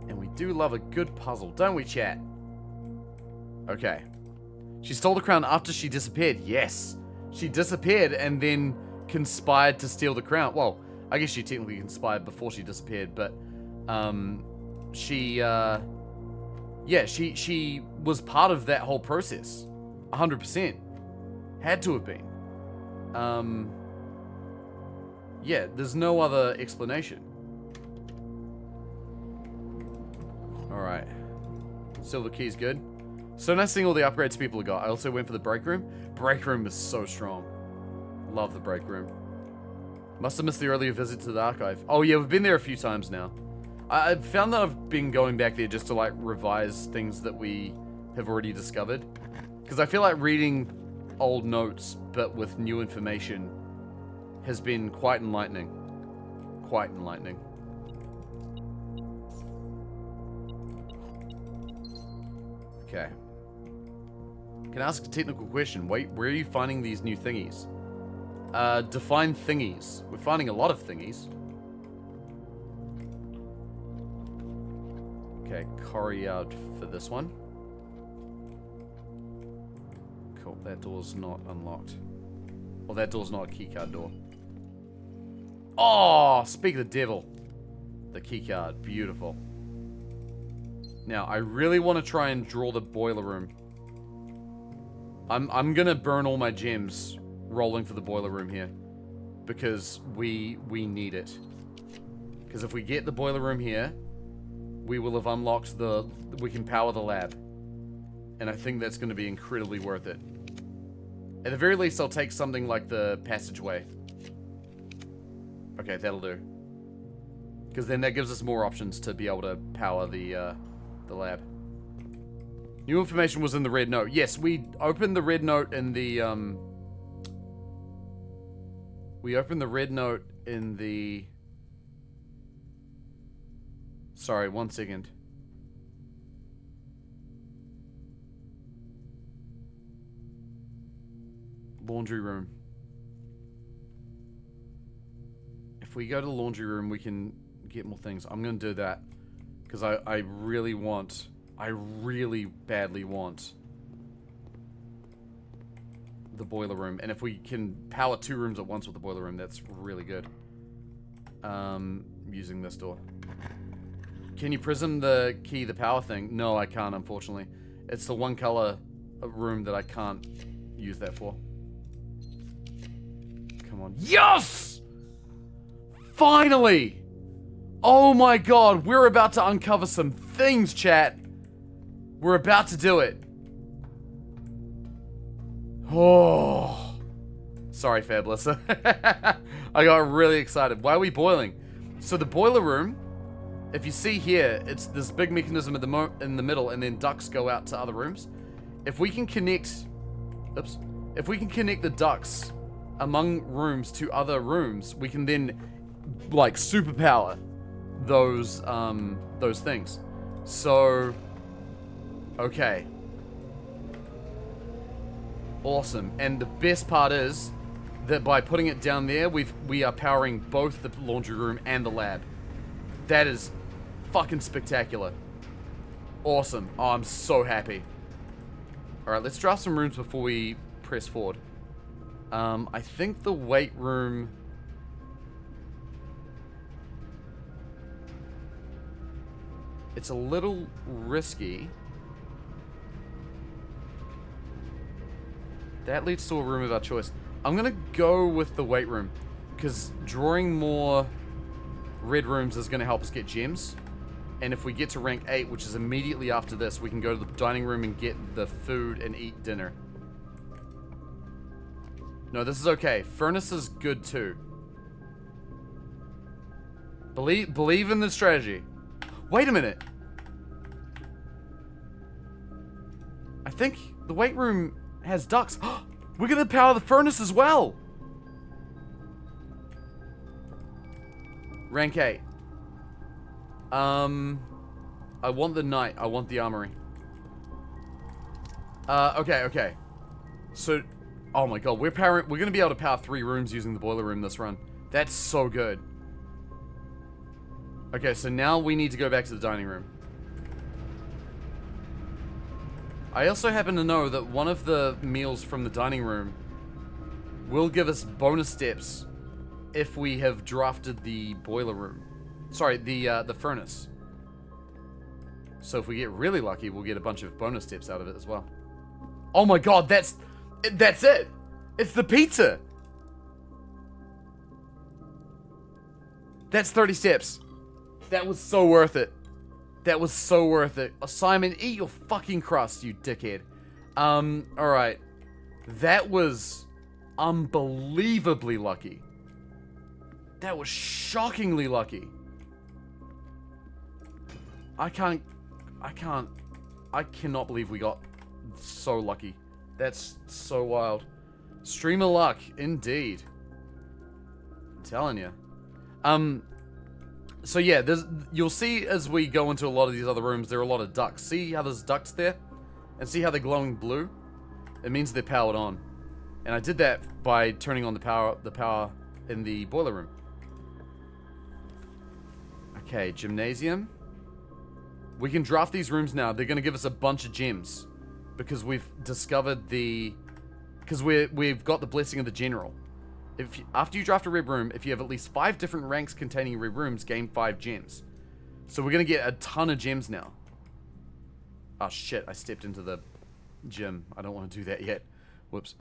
And we do love a good puzzle, don't we, chat? Okay. She stole the crown after she disappeared. Yes. She disappeared and then conspired to steal the crown. Well, I guess she technically conspired before she disappeared, but she was part of that whole process. 100%. Had to have been. Yeah, there's no other explanation. Alright. Silver key's good. So nice seeing all the upgrades people have got. I also went for the break room. Break room is so strong. Love the break room. Must have missed the earlier visit to the archive. Oh yeah, we've been there a few times now. I've found that I've been going back there just to like revise things that we have already discovered. Because I feel like reading old notes, but with new information, has been quite enlightening. Quite enlightening. Okay. Can I ask a technical question? Wait, where are you finding these new thingies? Define thingies. We're finding a lot of thingies. Okay, courtyard for this one. Cool, that door's not unlocked. Well, that door's not a keycard door. Oh, speak of the devil. The keycard, beautiful. Now, I really want to try and draw the boiler room. I'm gonna burn all my gems rolling for the boiler room here. Because we need it. Because if we get the boiler room here, we will have unlocked we can power the lab. And I think that's going to be incredibly worth it. At the very least, I'll take something like the passageway. Okay, that'll do. Because then that gives us more options to be able to power the lab. New information was in the red note. Yes, we opened the red note in the, we opened the red note in the... Sorry, 1 second. laundry room. If we go to the laundry room, we can get more things. I'm gonna do that. Because I really want... I really badly want... the boiler room. And if we can power 2 rooms at once with the boiler room, that's really good. Using this door. Can you prism the key, the power thing? No, I can't, unfortunately. It's the one color room that I can't use that for. Come on. Yes! Finally! Oh my god, we're about to uncover some things, chat. We're about to do it. Oh. Sorry, Fabulous. I got really excited. Why are we boiling? So the boiler room, if you see here, it's this big mechanism in the middle, and then ducts go out to other rooms. If we can connect... Oops. If we can connect the ducts among rooms to other rooms, we can then, like, superpower those things. So... Okay. Awesome. And the best part is that by putting it down there, we are powering both the laundry room and the lab. That is fucking spectacular. Awesome. Oh, I'm so happy. Alright, let's draft some rooms before we press forward. I think the weight room... It's a little risky. That leads to a room of our choice. I'm gonna go with the weight room, because drawing more red rooms is gonna help us get gems. And if we get to rank 8, which is immediately after this, we can go to the dining room and get the food and eat dinner. No, this is okay. Furnace is good too. Believe in the strategy. Wait a minute. I think the weight room has ducts. We're gonna power the furnace as well. Rank 8. I want the knight. I want the armory. Okay. So, oh my god, we're gonna be able to power 3 rooms using the boiler room this run. That's so good. Okay, so now we need to go back to the dining room. I also happen to know that one of the meals from the dining room will give us bonus steps if we have drafted the boiler room. Sorry, the furnace. So if we get really lucky, we'll get a bunch of bonus steps out of it as well. Oh my god, that's it! It's the pizza! That's 30 steps. That was so worth it. That was so worth it. Simon, eat your fucking crust, you dickhead. Alright. That was unbelievably lucky. That was shockingly lucky. I cannot believe we got so lucky. That's so wild. Stream of luck, indeed. I'm telling you. So yeah, you'll see as we go into a lot of these other rooms, there are a lot of ducts. See how there's ducts there? And see how they're glowing blue? It means they're powered on. And I did that by turning on the power in the boiler room. Okay, gymnasium. We can draft these rooms now. They're going to give us a bunch of gems. Because we've discovered because we've got the blessing of the general. After you draft a red room, if you have at least 5 different ranks containing red rooms, gain 5 gems. So we're going to get a ton of gems now. Oh shit, I stepped into the gym. I don't want to do that yet. Whoops.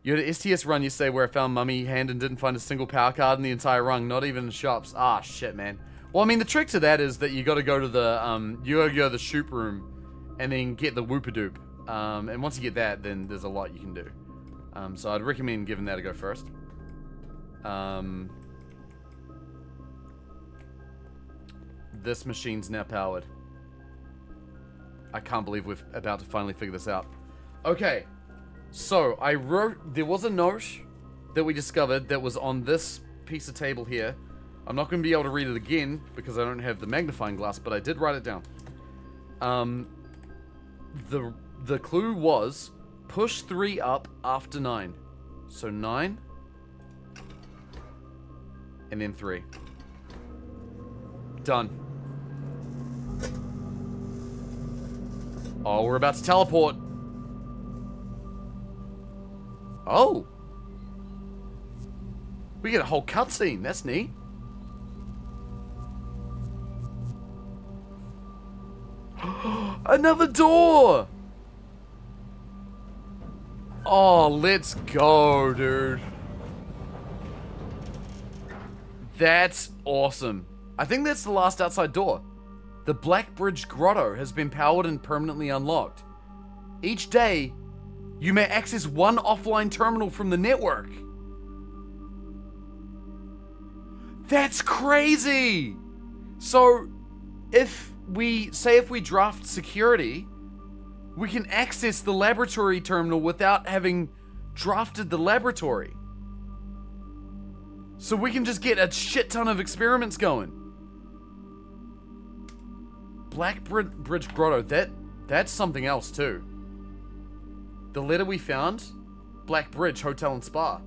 You had an STS run yesterday where I found Mummy Hand and didn't find a single power card in the entire run, not even in shops. Ah, shit, man. Well, I mean, the trick to that is that you got to go to the shoot room and then get the Whoopadoop. And once you get that, then there's a lot you can do. So I'd recommend giving that a go first. This machine's now powered. I can't believe we're about to finally figure this out. Okay, so there was a note that we discovered that was on this piece of table here. I'm not going to be able to read it again because I don't have the magnifying glass, but I did write it down. The clue was Push 3 up after 9. So 9. And then 3. Done. Oh, we're about to teleport. Oh. We get a whole cutscene. That's neat. Another door! Oh, let's go, dude. That's awesome. I think that's the last outside door. The Black Bridge Grotto has been powered and permanently unlocked. Each day, you may access one offline terminal from the network. That's crazy! So, if we draft security, we can access the laboratory terminal without having drafted the laboratory. So we can just get a shit ton of experiments going. Black Bridge Grotto, that's something else too. The letter we found, Black Bridge Hotel and Spa.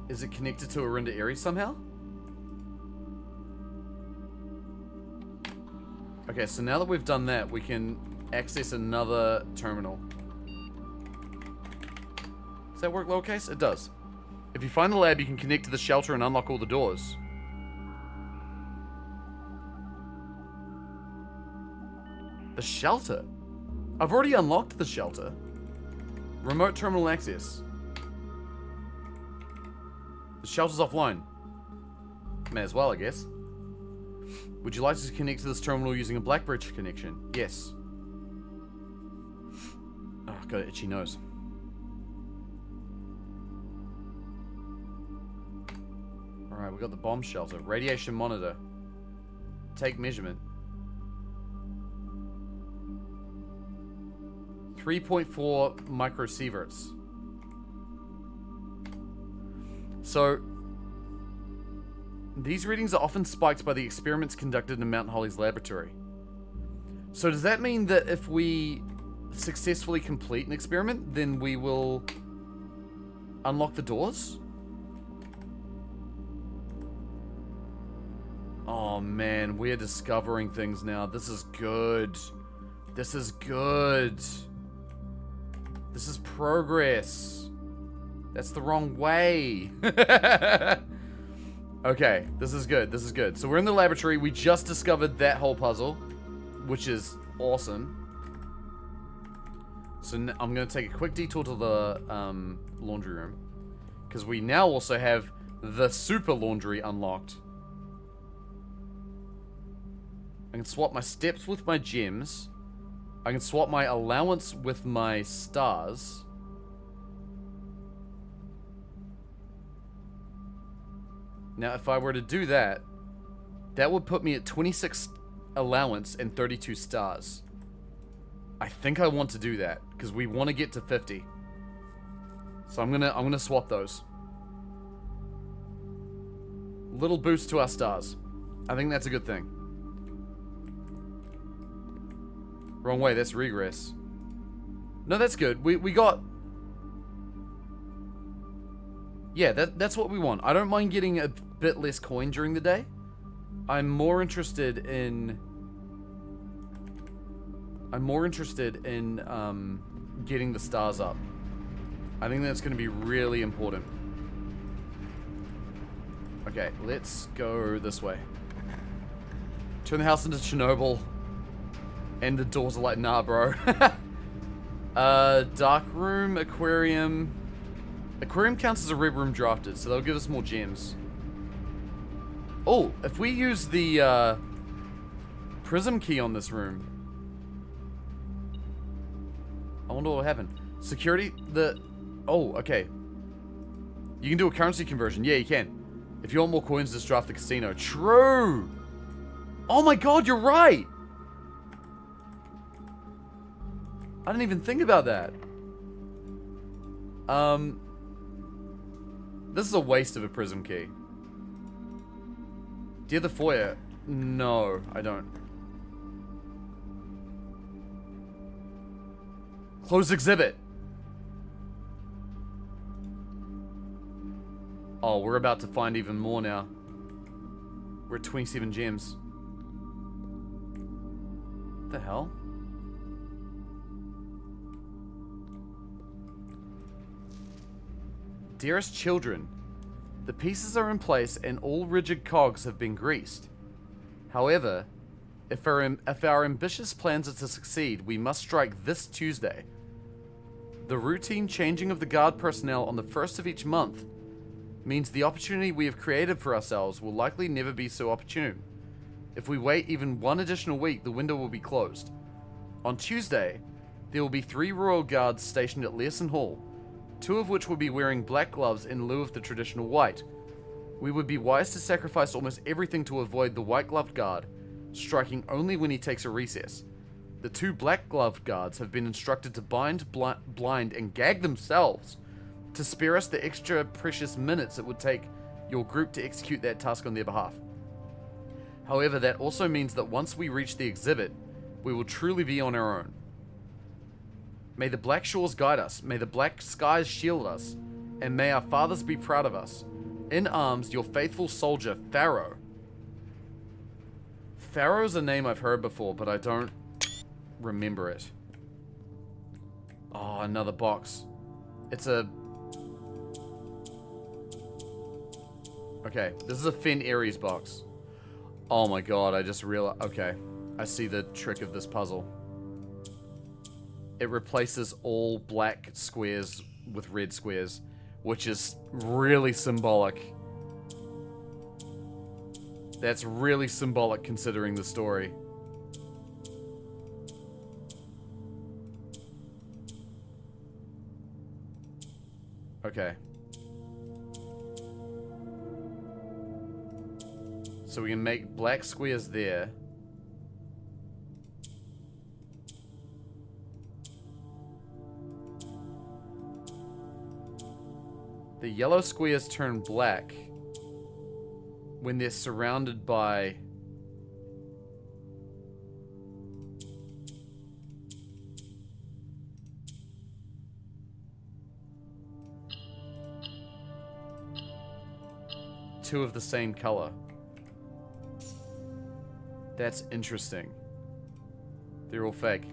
Is it connected to Arinda Aerie somehow? Okay, so now that we've done that, we can access another terminal. Does that work lowercase? It does. If you find the lab, you can connect to the shelter and unlock all the doors. The shelter? I've already unlocked the shelter. Remote terminal access. The shelter's offline. May as well, I guess. Would you like to connect to this terminal using a Blackbridge connection? Yes. Oh, I've got an itchy nose. Alright, we got the bomb shelter. Radiation monitor. Take measurement. 3.4 microsieverts. So, these readings are often spiked by the experiments conducted in Mount Holly's laboratory. So does that mean that if we successfully complete an experiment, then we will unlock the doors? Oh man, we're discovering things now. This is good. This is good. This is progress. That's the wrong way. Okay, this is good. This is good. So we're in the laboratory. We just discovered that whole puzzle, which is awesome. So I'm going to take a quick detour to the laundry room, because we now also have the super laundry unlocked. I can swap my steps with my gems. I can swap my allowance with my stars. Now, if I were to do that, that would put me at 26 allowance and 32 stars. I think I want to do that, because we want to get to 50. So I'm gonna swap those. Little boost to our stars. I think that's a good thing. Wrong way, that's regress. No, that's good. We got... Yeah, that's what we want. I don't mind getting a bit less coin during the day. I'm more interested in getting the stars up. I think that's going to be really important. Okay, let's go this way. Turn the house into Chernobyl. And the doors are like, nah, bro. Dark room, aquarium. Aquarium counts as a red room drafted, so they'll give us more gems. Oh, if we use the prism key on this room, I wonder what will happen. Security, oh, okay. You can do a currency conversion. Yeah, you can. If you want more coins, just draft the casino. True. Oh my god, you're right. I didn't even think about that. This is a waste of a prism key. Do you have the foyer? No, I don't. Close exhibit. Oh, we're about to find even more now. We're at 27 gems. What the hell? Dearest children, the pieces are in place and all rigid cogs have been greased. However, if our ambitious plans are to succeed, we must strike this Tuesday. The routine changing of the guard personnel on the first of each month means the opportunity we have created for ourselves will likely never be so opportune. If we wait even one additional week, the window will be closed. On Tuesday, there will be 3 royal guards stationed at Learson Hall, 2 of which will be wearing black gloves in lieu of the traditional white. We would be wise to sacrifice almost everything to avoid the white-gloved guard, striking only when he takes a recess. The 2 black-gloved guards have been instructed to bind, blind, and gag themselves to spare us the extra precious minutes it would take your group to execute that task on their behalf. However, that also means that once we reach the exhibit, we will truly be on our own. May the black shores guide us, may the black skies shield us, and may our fathers be proud of us. In arms, your faithful soldier, Pharaoh. Pharaoh's a name I've heard before, but I don't remember it. Oh, another box. It's a... Okay, this is a Fen Ares box. Oh my god, I just realized... Okay, I see the trick of this puzzle. It replaces all black squares with red squares, which is really symbolic. That's really symbolic considering the story. Okay. So we can make black squares there. The yellow squares turn black when they're surrounded by two of the same color. That's interesting. They're all fake.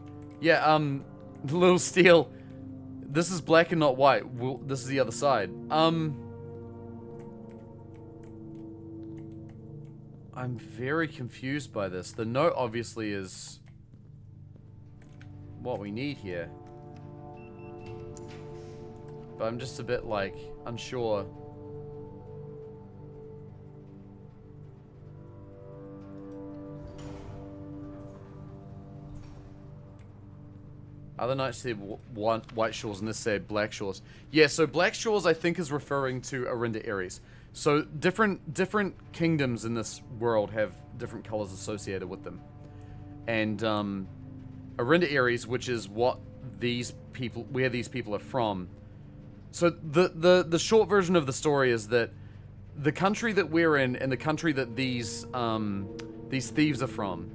Yeah, Little Steel. This is black and not white. Well, this is the other side. I'm very confused by this. The note obviously is what we need here. But I'm just a bit, like, unsure. Other nights said white shores and this said black shores. Yeah, so black shores I think is referring to Arinda Ares. So different kingdoms in this world have different colors associated with them. And Arinda Ares, which is what these people, where these people are from. So the short version of the story is that the country that we're in and the country that these thieves are from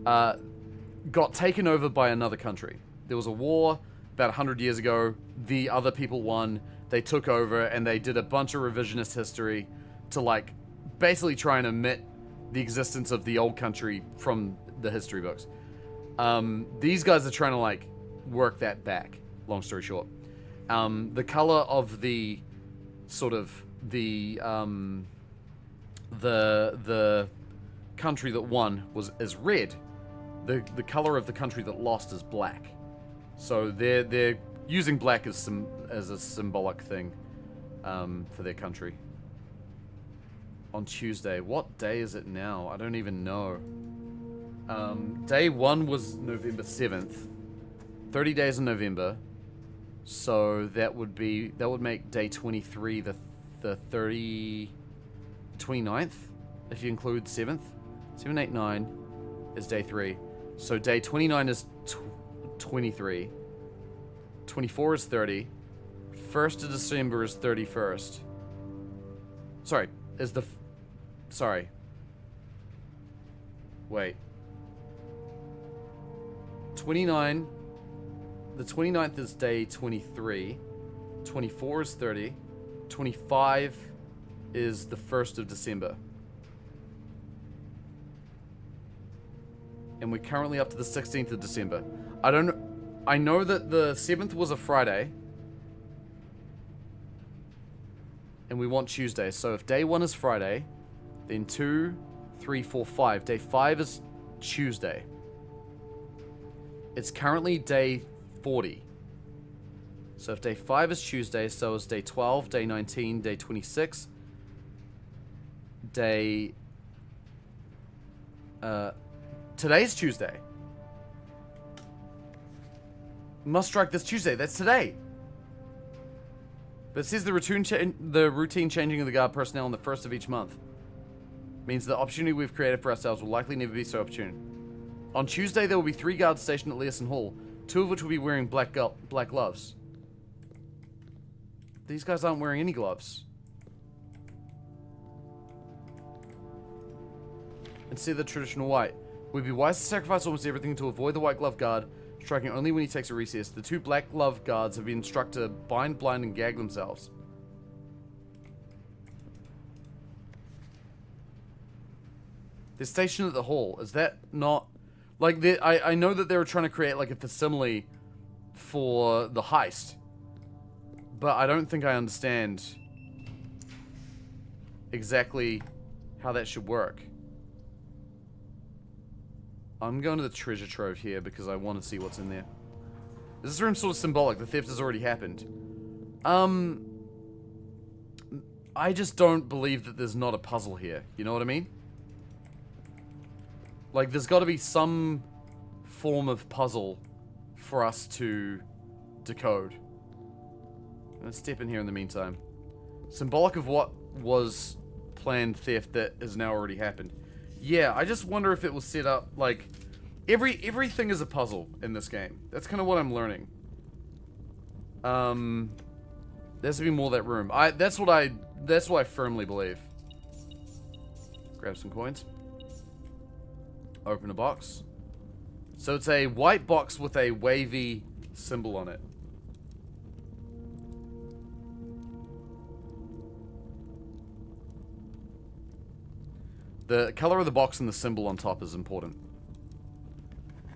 got taken over by another country. There was a war about 100 years ago. The other people won. They took over and they did a bunch of revisionist history to, like, basically try and omit the existence of the old country from the history books. These guys are trying to, like, work that back, long story short. The color of the sort of the country that won is red. The color of the country that lost is black. So they're using black as a symbolic thing for their country. On Tuesday. What day is it now? I don't even know. Day 1 was November 7th. 30 days in November. So that would make day 23 the 29th, if you include 7th. 7, 8, 9 is day 3. So day 29 is 23. 24 is 30. 1st of December is 31st. Sorry, sorry. Wait. 29 The 29th is day 23. 24 is 30. 25 is the 1st of December. And we're currently up to the 16th of December. I know that the 7th was a Friday. And we want Tuesday. So if day 1 is Friday, then 2, 3, 4, 5. Day 5 is Tuesday. It's currently day 40. So if day 5 is Tuesday, so is day 12, day 19, day 26, day... Today's Tuesday. Must strike this Tuesday. That's today. But it says the routine changing of the guard personnel on the 1st of each month means the opportunity we've created for ourselves will likely never be so opportune. On Tuesday, there will be 3 guards stationed at Leeson Hall, 2 of which will be wearing black gloves. These guys aren't wearing any gloves. Instead of the traditional white. We'd be wise to sacrifice almost everything to avoid the white glove guard, striking only when he takes a recess. The 2 black glove guards have been instructed to bind, blind, and gag themselves. They're stationed at the hall. Is that not... Like, I know that they were trying to create, like, a facsimile for the heist. But I don't think I understand exactly how that should work. I'm going to the treasure trove here because I want to see what's in there. Is this room sort of symbolic? The theft has already happened. I just don't believe that there's not a puzzle here. You know what I mean? Like, there's got to be some form of puzzle for us to decode. I'm gonna step in here in the meantime. Symbolic of what was planned theft that has now already happened. Yeah, I just wonder if it was set up, like... Everything is a puzzle in this game. That's kind of what I'm learning. There has to be more of that room. That's what I firmly believe. Grab some coins. Open a box. So it's a white box with a wavy symbol on it. The color of the box and the symbol on top is important.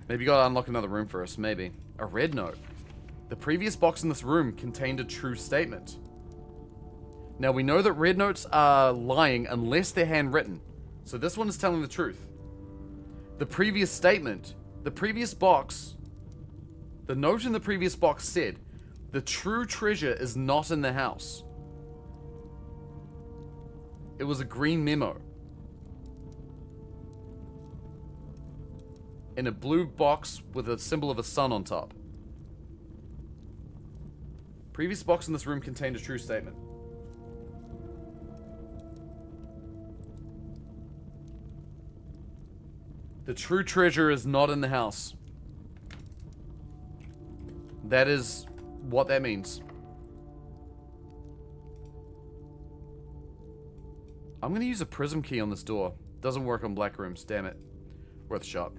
Maybe you gotta unlock another room for us, maybe. A red note. The previous box in this room contained a true statement. Now we know that red notes are lying unless they're handwritten. So this one is telling the truth. The previous statement, the previous box, the note in the previous box said, the true treasure is not in the house. It was a green memo. In a blue box with a symbol of a sun on top. Previous box in this room contained a true statement. The true treasure is not in the house. That is what that means. I'm gonna use a prism key on this door. Doesn't work on black rooms, damn it. Worth a shot.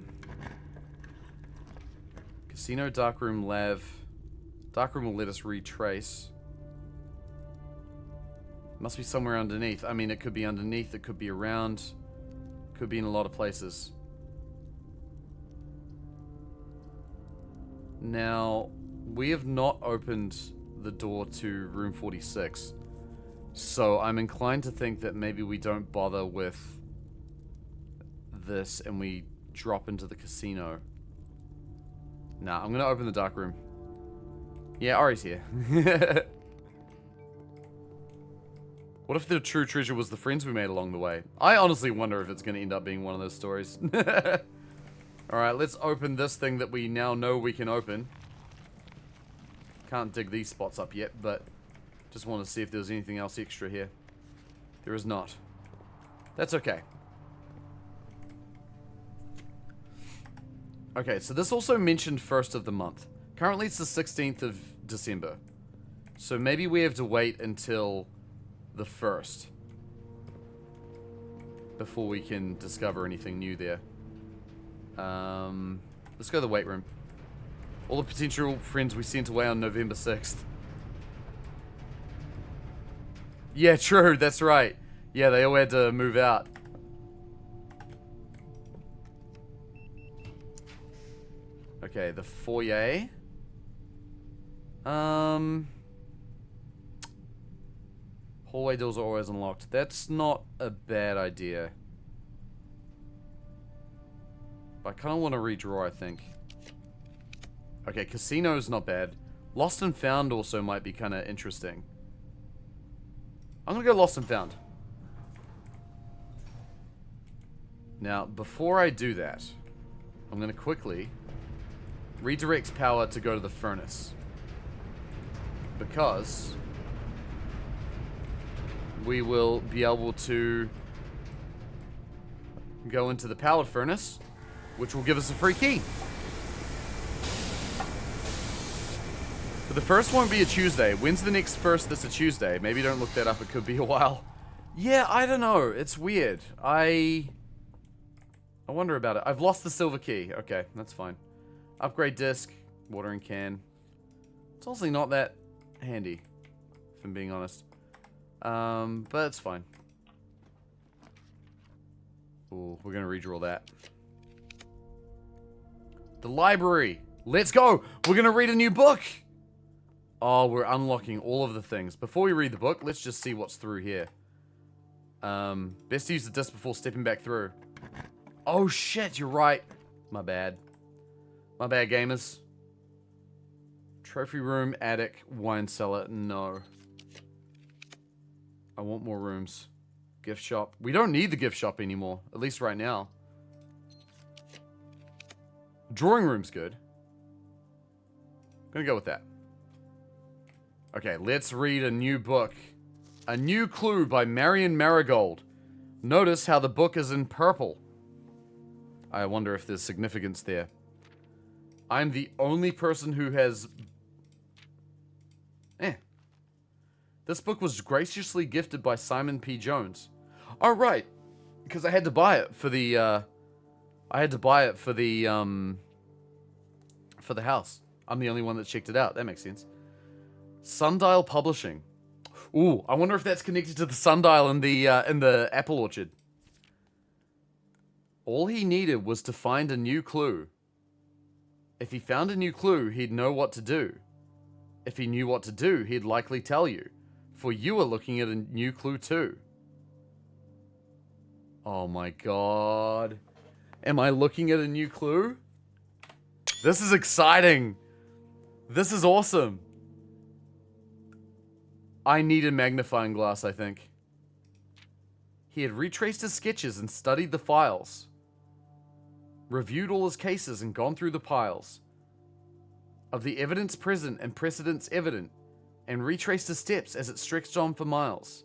Casino, dark room, lav. Dark room will let us retrace. Must be somewhere underneath. I mean, it could be underneath, it could be around. Could be in a lot of places. Now, we have not opened the door to room 46. So I'm inclined to think that maybe we don't bother with this and we drop into the casino. Nah, I'm gonna open the dark room. Yeah, Ari's here. What if the true treasure was the friends we made along the way? I honestly wonder if it's gonna end up being one of those stories. Alright, let's open this thing that we now know we can open. Can't dig these spots up yet, but just want to see if there's anything else extra here. There is not. That's okay. Okay, so this also mentioned 1st of the month. Currently it's the 16th of December. So maybe we have to wait until the 1st before we can discover anything new there. Let's go to the weight room. All the potential friends we sent away on November 6th. Yeah, true, that's right. Yeah, they all had to move out. Okay, the foyer. Hallway doors are always unlocked. That's not a bad idea. But I kind of want to redraw, I think. Okay, casino's not bad. Lost and Found also might be kind of interesting. I'm gonna go Lost and Found. Now, before I do that, I'm gonna quickly redirect power to go to the furnace. Because we will be able to go into the powered furnace, which will give us a free key. But the first won't be a Tuesday. When's the next first that's a Tuesday? Maybe don't look that up. It could be a while. Yeah, I don't know. It's weird. I wonder about it. I've lost the silver key. Okay, that's fine. Upgrade disc. Watering can. It's honestly not that handy, if I'm being honest. But it's fine. Ooh, we're gonna redraw that. The library. Let's go. We're gonna read a new book. Oh, we're unlocking all of the things. Before we read the book, let's just see what's through here. Best to use the disc before stepping back through. Oh shit, you're right. My bad. My bad, gamers. Trophy room, attic, wine cellar. No. I want more rooms. Gift shop. We don't need the gift shop anymore. At least right now. Drawing room's good. Gonna go with that. Okay, let's read a new book. A New Clue by Marion Marigold. Notice how the book is in purple. I wonder if there's significance there. I'm the only person who has... This book was graciously gifted by Simon P. Jones. Oh, right. Because I had to buy it for the, for the house. I'm the only one that checked it out. That makes sense. Sundial Publishing. Ooh, I wonder if that's connected to the sundial in the apple orchard. All he needed was to find a new clue. If he found a new clue, he'd know what to do. If he knew what to do, he'd likely tell you. For you are looking at a new clue too. Oh my god. Am I looking at a new clue? This is exciting. This is awesome. I need a magnifying glass, I think. He had retraced his sketches and studied the files. Reviewed all his cases and gone through the piles of the evidence present and precedents evident, and retraced his steps as it stretched on for miles.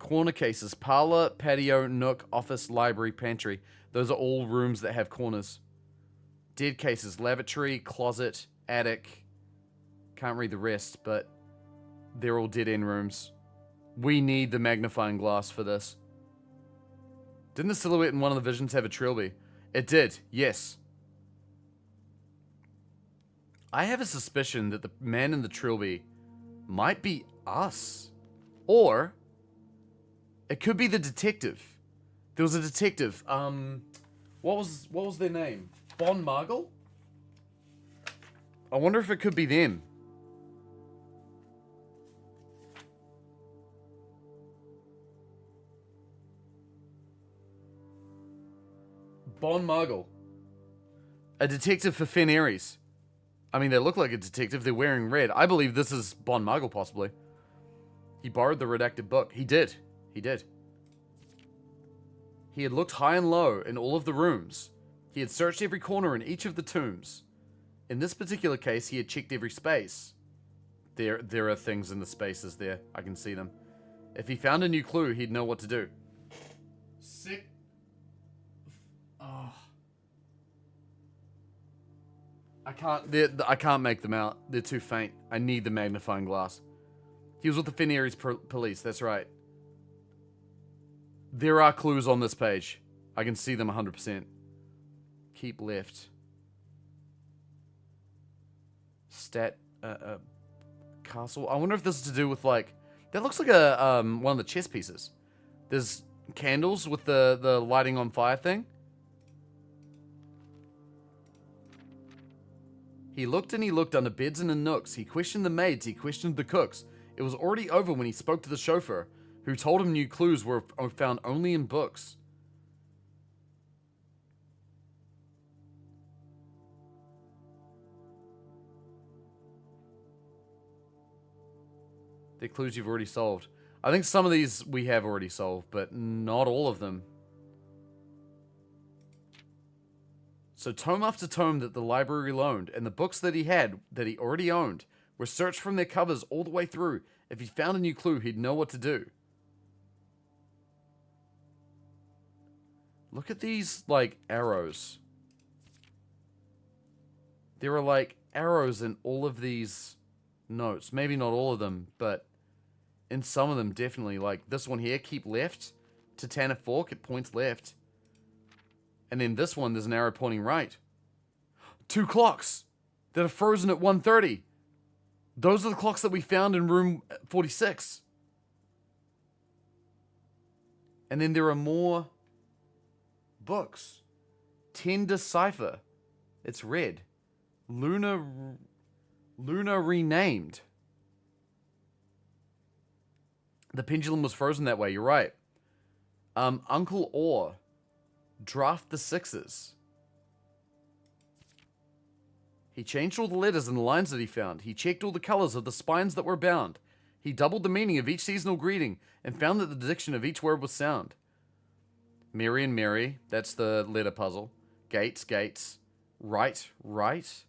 Corner cases, parlor, patio, nook, office, library, pantry. Those are all rooms that have corners. Dead cases, lavatory, closet, attic. Can't read the rest, but they're all dead-end rooms. We need the magnifying glass for this. Didn't the silhouette in one of the visions have a trilby? It did, yes. I have a suspicion that the man in the trilby might be us. Or it could be the detective. There was a detective. What was their name? Bon Margle? I wonder if it could be them. Bon Margle. A detective for Fen Ares. I mean, they look like a detective. They're wearing red. I believe this is Bon Margle, possibly. He borrowed the redacted book. He did. He did. He had looked high and low in all of the rooms. He had searched every corner in each of the tombs. In this particular case, he had checked every space. There are things in the spaces there. I can see them. If he found a new clue, he'd know what to do. Sick. Oh. I can't make them out. They're too faint. I need the magnifying glass. He was with the Fen Ares police. That's right. There are clues on this page. I can see them 100%. Keep left. Stat castle. I wonder if this is to do with like that looks like a one of the chess pieces. There's candles with the lighting on fire thing. He looked and he looked under beds and in nooks. He questioned the maids. He questioned the cooks. It was already over when he spoke to the chauffeur, who told him new clues were found only in books. The clues you've already solved. I think some of these we have already solved, but not all of them. So tome after tome that the library loaned, and the books that he had, that he already owned, were searched from their covers all the way through. If he found a new clue, he'd know what to do. Look at these, like, arrows. There are, like, arrows in all of these notes. Maybe not all of them, but in some of them, definitely. Like, this one here, keep left. To Tanner Fork, it points left. And then this one, there's an arrow pointing right. 2 clocks that are frozen at 1:30. Those are the clocks that we found in room 46. And then there are more books. 10 Decipher. It's red. Luna renamed. The pendulum was frozen that way, you're right. Uncle Orr. Draft the sixes. He changed all the letters and the lines that he found. He checked all the colors of the spines that were bound. He doubled the meaning of each seasonal greeting and found that the diction of each word was sound. Mary and Mary, that's the letter puzzle. Gates, gates. Right, right.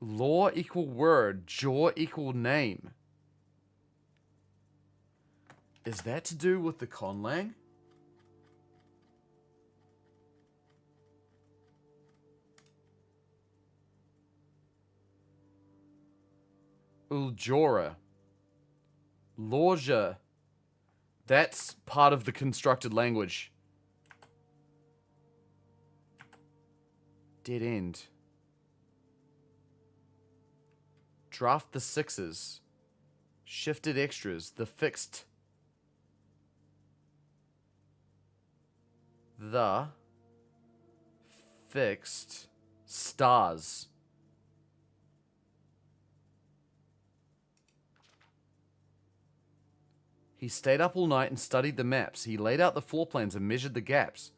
Law equal word, jaw equal name. Is that to do with the conlang? Uljora. Lorja. That's part of the constructed language. Dead end. Draft the sixes. Shifted extras. The fixed. The fixed stars. He stayed up all night and studied the maps. He laid out the floor plans and measured the gaps.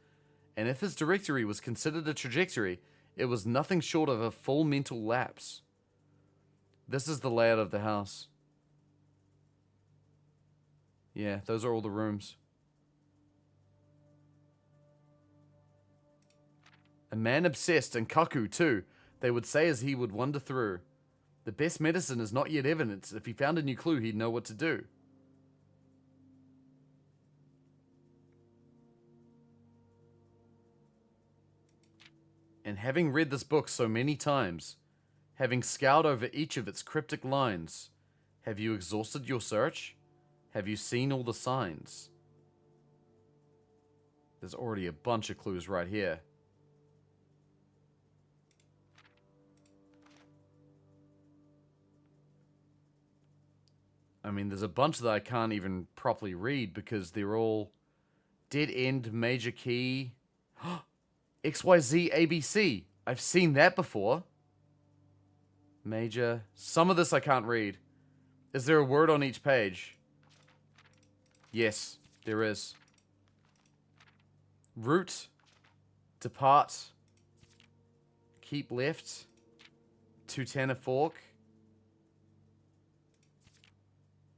And if his directory was considered a trajectory, it was nothing short of a full mental lapse. This is the layout of the house. Yeah, those are all the rooms. A man obsessed, and Kaku too, they would say as he would wander through. The best medicine is not yet evidence. If he found a new clue, he'd know what to do. And having read this book so many times, having scoured over each of its cryptic lines, have you exhausted your search? Have you seen all the signs? There's already a bunch of clues right here. I mean, there's a bunch that I can't even properly read because they're all dead end, major key. XYZ ABC. I've seen that before. Major. Some of this I can't read. Is there a word on each page? Yes, there is. Route. Depart. Keep left. To Tanner Fork.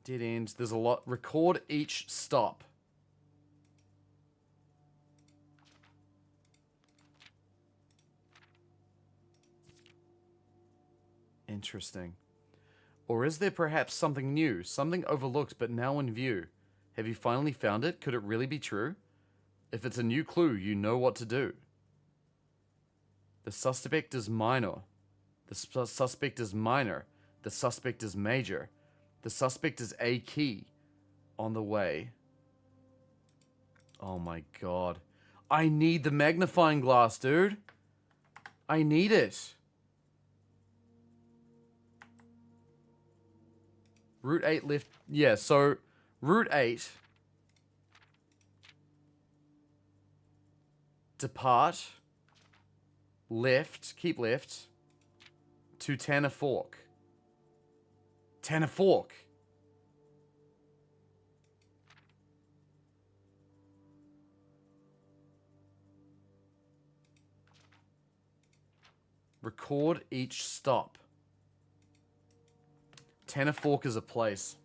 Dead end. There's a lot. Record each stop. Interesting. Or is there perhaps something new, something overlooked but now in view? Have you finally found it? Could it really be true? If it's a new clue, you know what to do. The suspect is minor. The suspect is minor. The suspect is major. The suspect is a key. On the way. Oh my god. I need the magnifying glass, dude. I need it. Route 8 lift. Yeah, so Route 8. Depart. Left. Keep left. To Tanner Fork. Tanner Fork. Record each stop. Tanner Fork is a place.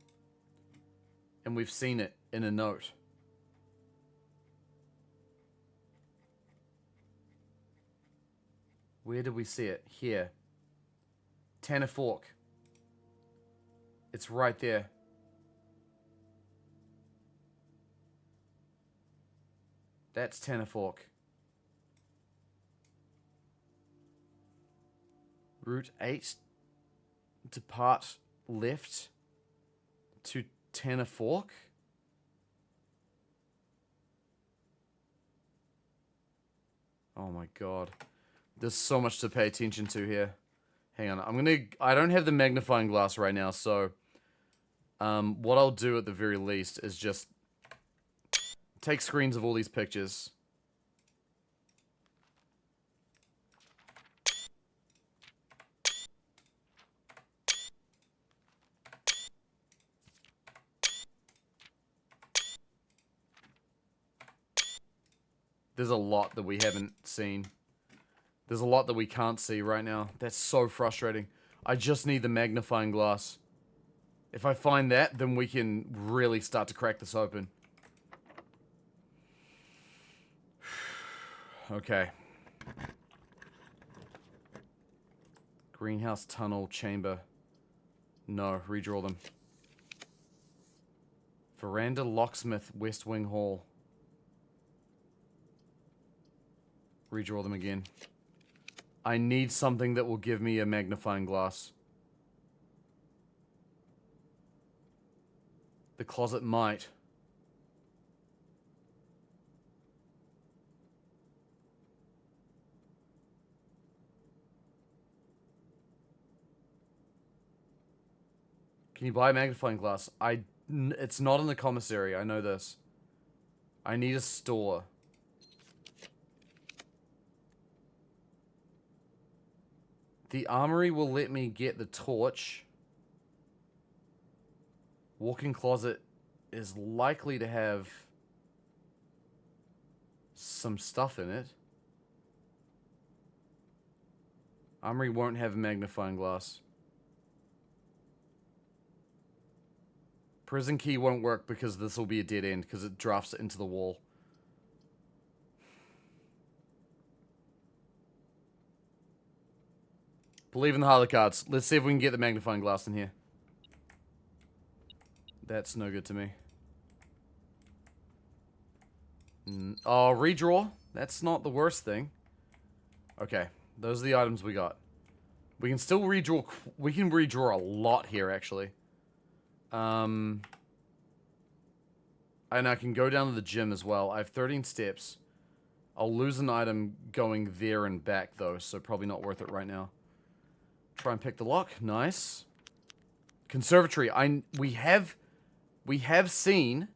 And we've seen it in a note. Where did we see it? Here. Tanner Fork. It's right there. That's Tanner Fork. Route 8. Depart left to Tanner Fork. Oh my god. There's so much to pay attention to here. Hang on. I don't have the magnifying glass right now, so what I'll do at the very least is just take screens of all these pictures. There's a lot that we haven't seen. There's a lot that we can't see right now. That's so frustrating. I just need the magnifying glass. If I find that, then we can really start to crack this open. Okay. Greenhouse, tunnel, chamber. No, redraw them. Veranda, locksmith, West Wing Hall. Redraw them again. I need something that will give me a magnifying glass. The closet might. Can you buy a magnifying glass? It's not in the commissary, I know this. I need a store. The armory will let me get the torch. Walk-in closet is likely to have some stuff in it. Armory won't have a magnifying glass. Prison key won't work because this will be a dead end because it drafts it into the wall. Believe in the Harley cards. Let's see if we can get the magnifying glass in here. That's no good to me. Oh, redraw. That's not the worst thing. Okay, those are the items we got. We can still redraw. We can redraw a lot here, actually. And I can go down to the gym as well. I have 13 steps. I'll lose an item going there and back, though, so probably not worth it right now. Try and pick the lock. Nice. Conservatory. We have seen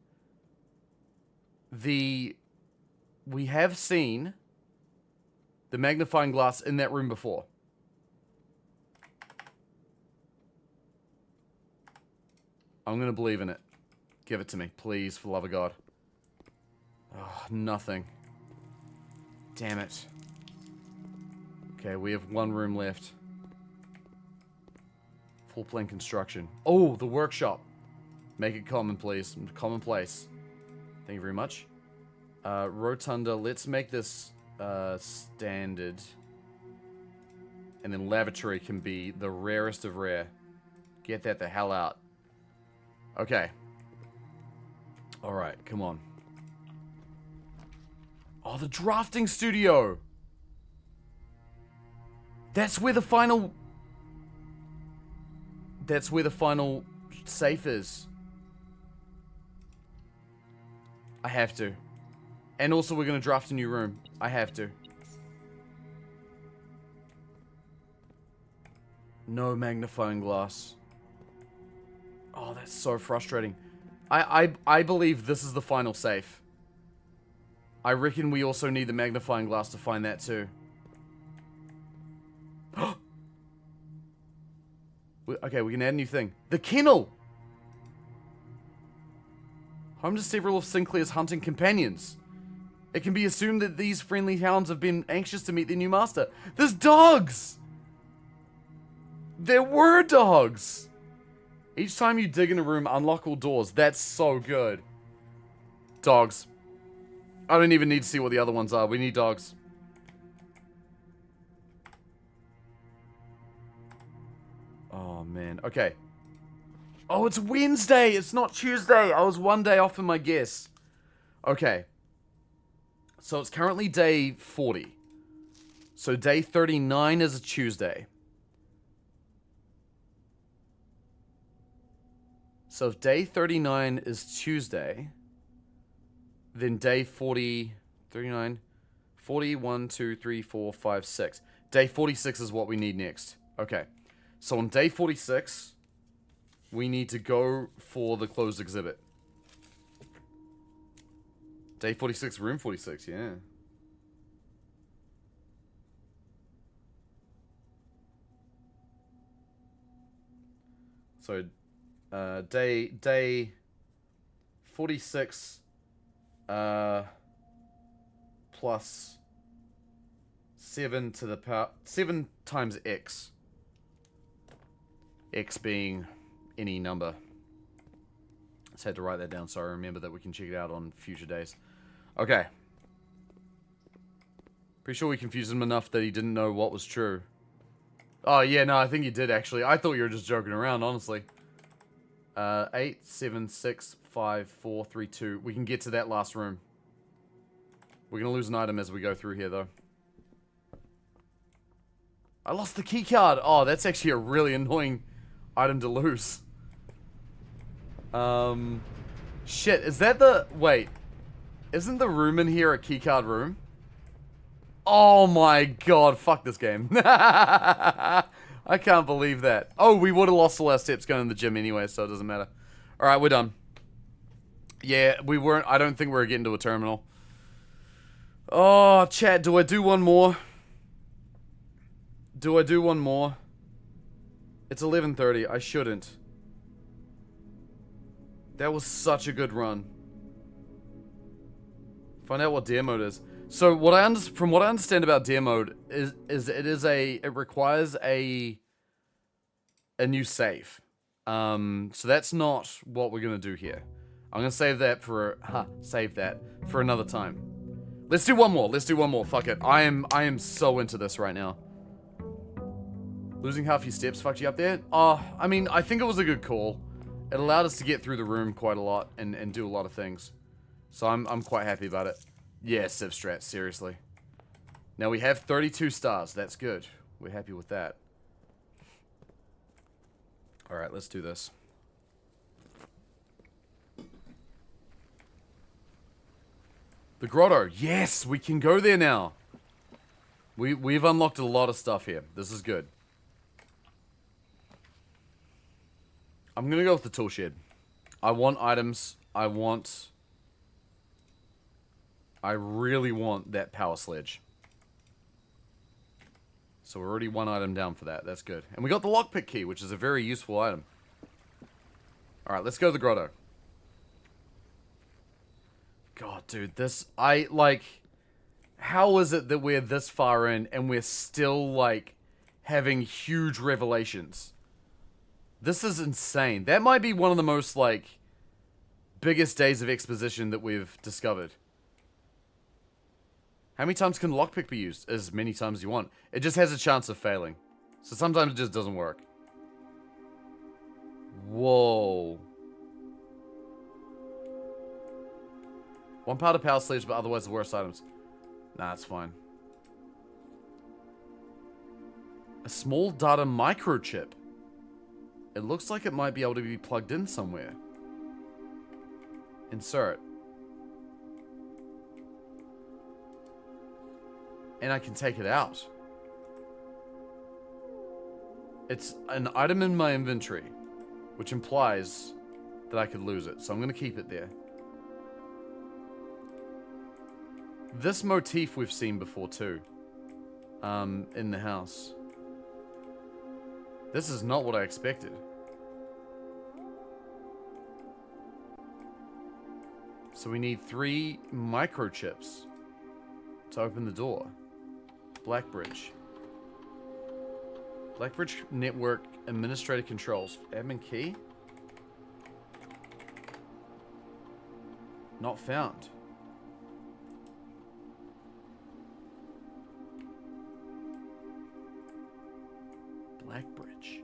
the magnifying glass in that room before. I'm gonna believe in it. Give it to me, please, for the love of God. Oh, nothing. Damn it. Okay, we have one room left. Full plane construction. Oh, the workshop. Make it common, please. Commonplace. Thank you very much. Rotunda. Let's make this standard. And then lavatory can be the rarest of rare. Get that the hell out. Okay. Alright, come on. Oh, the drafting studio! That's where the final safe is. I have to. And also we're gonna draft a new room. I have to. No magnifying glass. Oh, that's so frustrating. I believe this is the final safe. I reckon we also need the magnifying glass to find that too. Okay, we can add a new thing. The kennel! Home to several of Sinclair's hunting companions. It can be assumed that these friendly hounds have been anxious to meet their new master. There's dogs! There were dogs! Each time you dig in a room, unlock all doors. That's so good. Dogs. I don't even need to see what the other ones are. We need dogs. Oh, man. Okay. Oh, it's Wednesday. It's not Tuesday. I was one day off in my guess. Okay. So it's currently day 40. So day 39 is a Tuesday. So if day 39 is Tuesday, then day 40, 39, 40, 1, 2, 3, 4, 5, 6. Day 46 is what we need next. Okay. So on day 46, we need to go for the closed exhibit. Day 46, room 46, yeah. So, day 46, plus 7 to the power, 7 times x. X being any number. Just had to write that down so I remember that we can check it out on future days. Okay. Pretty sure we confused him enough that he didn't know what was true. Oh, yeah, no, I think he did, actually. I thought you were just joking around, honestly. 8, 7, 6, 5, 4, 3, 2. We can get to that last room. We're gonna lose an item as we go through here, though. I lost the key card. Oh, that's actually a really annoying item to lose. Shit, is that the... Wait. Isn't the room in here a keycard room? Oh my god, fuck this game. I can't believe that. Oh, we would have lost all our steps going to the gym anyway, so it doesn't matter. Alright, we're done. Yeah, we weren't... I don't think we're getting to a terminal. Oh, chat, do I do one more? Do I do one more? It's 11:30. I shouldn't. That was such a good run. Find out what dare mode is. So what from what I understand about dare mode is it requires a new save. So that's not what we're gonna do here. I'm gonna save that for another time. Let's do one more. Let's do one more. Fuck it. I am so into this right now. Losing half your steps fucked you up there? Oh, I mean, I think it was a good call. It allowed us to get through the room quite a lot and do a lot of things. So I'm quite happy about it. Yeah, Civ Strat, seriously. Now we have 32 stars. That's good. We're happy with that. Alright, let's do this. The grotto. Yes, we can go there now. We've unlocked a lot of stuff here. This is good. I'm gonna go with the tool shed. I want items. I really want that power sledge. So we're already one item down for that. That's good. And we got the lockpick key, which is a very useful item. Alright, let's go to the grotto. God, dude, how is it that we're this far in and we're still, having huge revelations? This is insane. That might be one of the most, biggest days of exposition that we've discovered. How many times can lockpick be used? As many times as you want. It just has a chance of failing. So sometimes it just doesn't work. Whoa. One part of power sledge, but otherwise the worst items. Nah, it's fine. A small data microchip. It looks like it might be able to be plugged in somewhere. Insert. And I can take it out. It's an item in my inventory. which implies that I could lose it. So I'm going to keep it there. This motif we've seen before too, in the house. This is not what I expected. So we need 3 microchips to open the door. Blackbridge. Blackbridge Network Administrator Controls. Admin key? Not found. Blackbridge.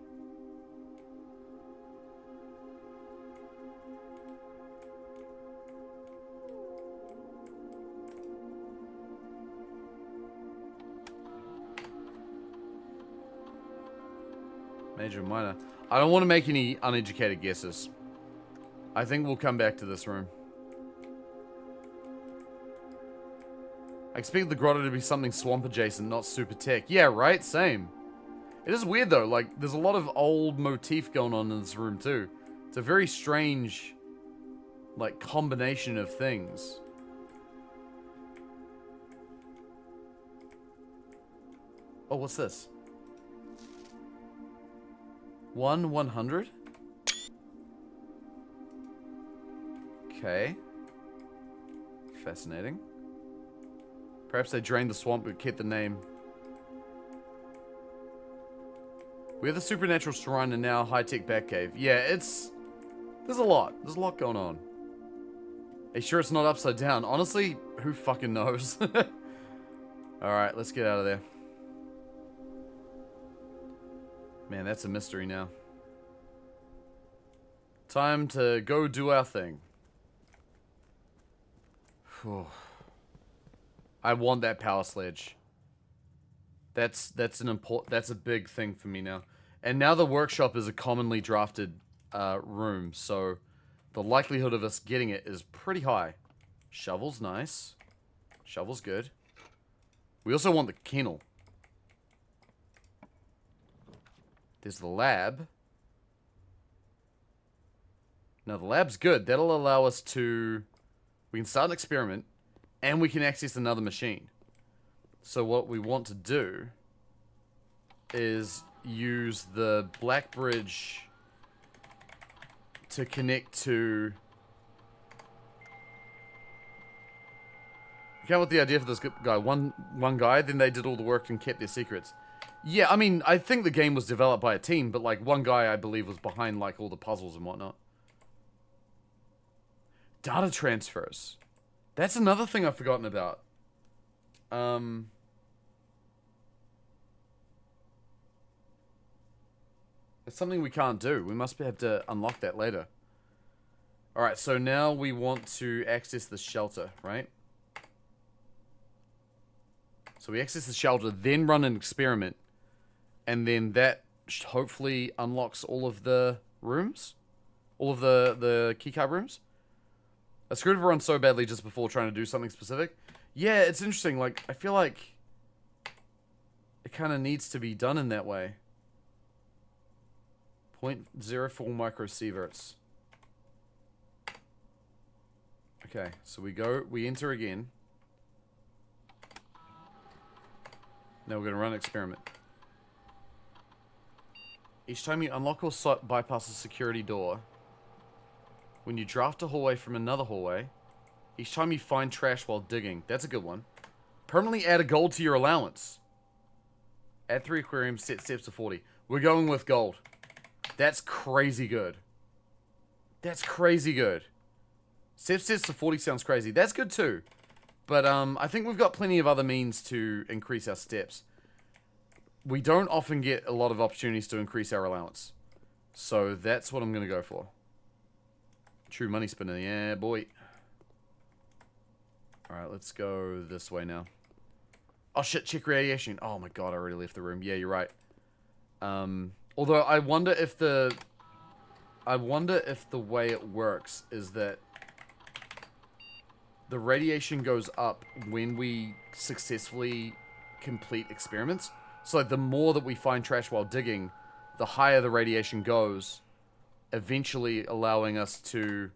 Major, minor. I don't want to make any uneducated guesses. I think we'll come back to this room. I expect the grotto to be something swamp adjacent, not super tech. Yeah, right? Same. It is weird though, like, there's a lot of old motif going on in this room too. It's a very strange, like, combination of things. Oh, what's this? 1/100? Okay. Fascinating. Perhaps they drained the swamp but kept the name. We have the supernatural shrine and now high-tech Batcave. Yeah, it's... There's a lot. There's a lot going on. Are you sure it's not upside down? Honestly, who fucking knows? Alright, let's get out of there. Man, that's a mystery now. Time to go do our thing. Whew. I want that power sledge. That's a big thing for me now. And now the workshop is a commonly drafted room, so the likelihood of us getting it is pretty high. Shovel's nice. Shovel's good. We also want the kennel. There's the lab. Now the lab's good. That'll allow us to... We can start an experiment, and we can access another machine. So what we want to do is use the Blackbridge to connect to... I came up with the idea for this guy. One guy, then they did all the work and kept their secrets. Yeah, I mean, I think the game was developed by a team, but like one guy, I believe, was behind like all the puzzles and whatnot. Data transfers. That's another thing I've forgotten about. It's something we can't do. We must have to unlock that later. Alright, so now we want to access the shelter, right? So we access the shelter, then run an experiment. And then that hopefully unlocks all of the rooms? All of the keycard rooms? I screwed everyone so badly just before trying to do something specific. Yeah, it's interesting. Like, I feel like it kind of needs to be done in that way. 0.04 microsieverts. Okay, so we enter again. Now we're going to run an experiment. Each time you unlock or bypass a security door, when you draft a hallway from another hallway, each time you find trash while digging, that's a good one, permanently add a gold to your allowance. Add 3 aquariums, set steps to 40. We're going with gold. That's crazy good. That's crazy good. Set steps to 40 sounds crazy. That's good too. But I think we've got plenty of other means to increase our steps. We don't often get a lot of opportunities to increase our allowance. So that's what I'm going to go for. True money spinner. Yeah, boy. Alright, let's go this way now. Oh shit, check radiation. Oh my god, I already left the room. Yeah, you're right. Although I wonder if the way it works is that the radiation goes up when we successfully complete experiments. So like, the more that we find trash while digging, the higher the radiation goes eventually allowing us to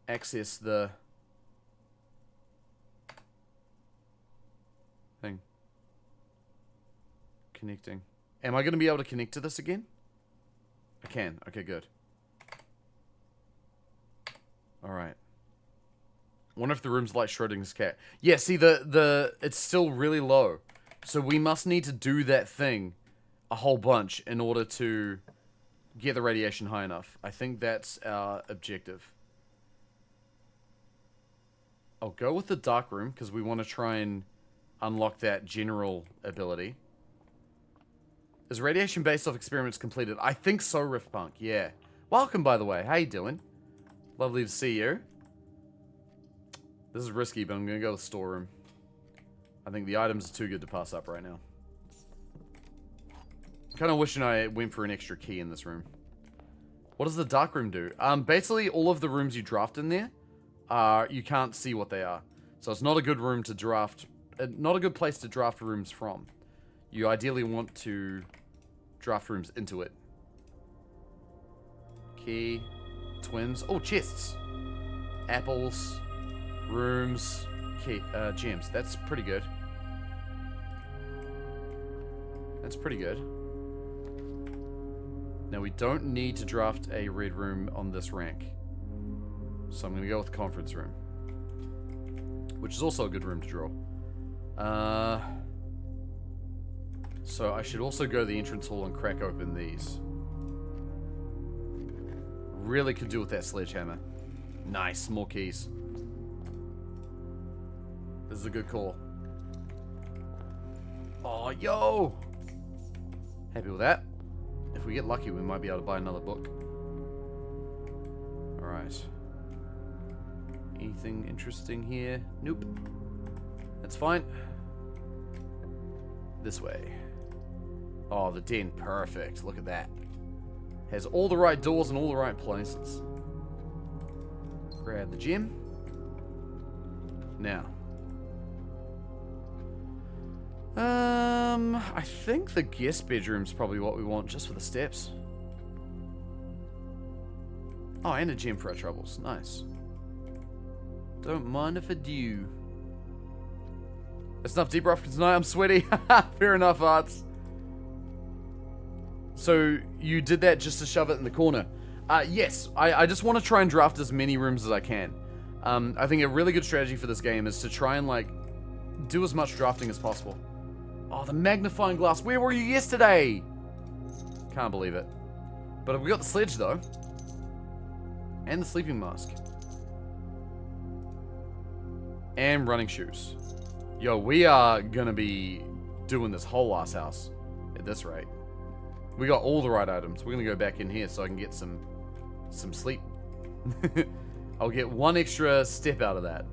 access the thing. Connecting. Am I going to be able to connect to this again? I can. Okay, good. Alright. Wonder if the room's like Schrodinger's cat. Yeah, see, it's still really low. So we must need to do that thing a whole bunch in order to get the radiation high enough. I think that's our objective. I'll go with the dark room, because we want to try and unlock that general ability. Is radiation based off experiments completed? I think so, Riftpunk, yeah. Welcome, by the way. How you doing? Lovely to see you. This is risky, but I'm going to go with storeroom. I think the items are too good to pass up right now. Kind of wishing I went for an extra key in this room. What does the dark room do? Basically, all of the rooms you draft in there, you can't see what they are. So it's not a good room to draft, not a good place to draft rooms from. You ideally want to draft rooms into it. Key, twins, oh, chests, apples, rooms, key, gems. That's pretty good. That's pretty good. Now we don't need to draft a red room on this rank. So I'm going to go with the conference room. Which is also a good room to draw. So I should also go to the entrance hall and crack open these. Really could do with that sledgehammer. Nice, more keys. This is a good call. Oh, yo! Happy with that. If we get lucky, we might be able to buy another book. Alright. Anything interesting here? Nope. That's fine. This way. Oh, the den. Perfect. Look at that. Has all the right doors in all the right places. Grab the gem. Now. I think the guest bedroom's probably what we want just for the steps. Oh, and a gem for our troubles. Nice. Don't mind if I do. That's enough deep rough for tonight. I'm sweaty. Fair enough, Arts. So, you did that just to shove it in the corner. Yes, I just want to try and draft as many rooms as I can. I think a really good strategy for this game is to try and, like, do as much drafting as possible. Oh, the magnifying glass. Where were you yesterday? Can't believe it. But we got the sledge, though. And the sleeping mask. And running shoes. Yo, we are gonna be doing this whole ass house at this rate. We got all the right items. We're gonna go back in here so I can get some sleep. I'll get one extra step out of that.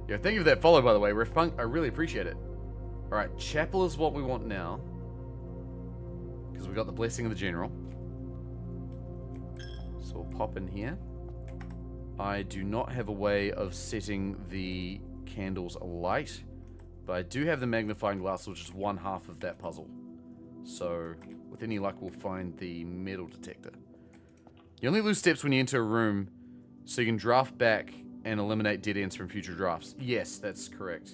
Yeah, thank you for that follow, by the way, Riftpunk. I really appreciate it. Alright, chapel is what we want now. Because we got the blessing of the general. So we'll pop in here. I do not have a way of setting the candles alight, but I do have the magnifying glass, which is one half of that puzzle. So, with any luck, we'll find the metal detector. You only lose steps when you enter a room, so you can draft back and eliminate dead ends from future drafts. Yes, that's correct.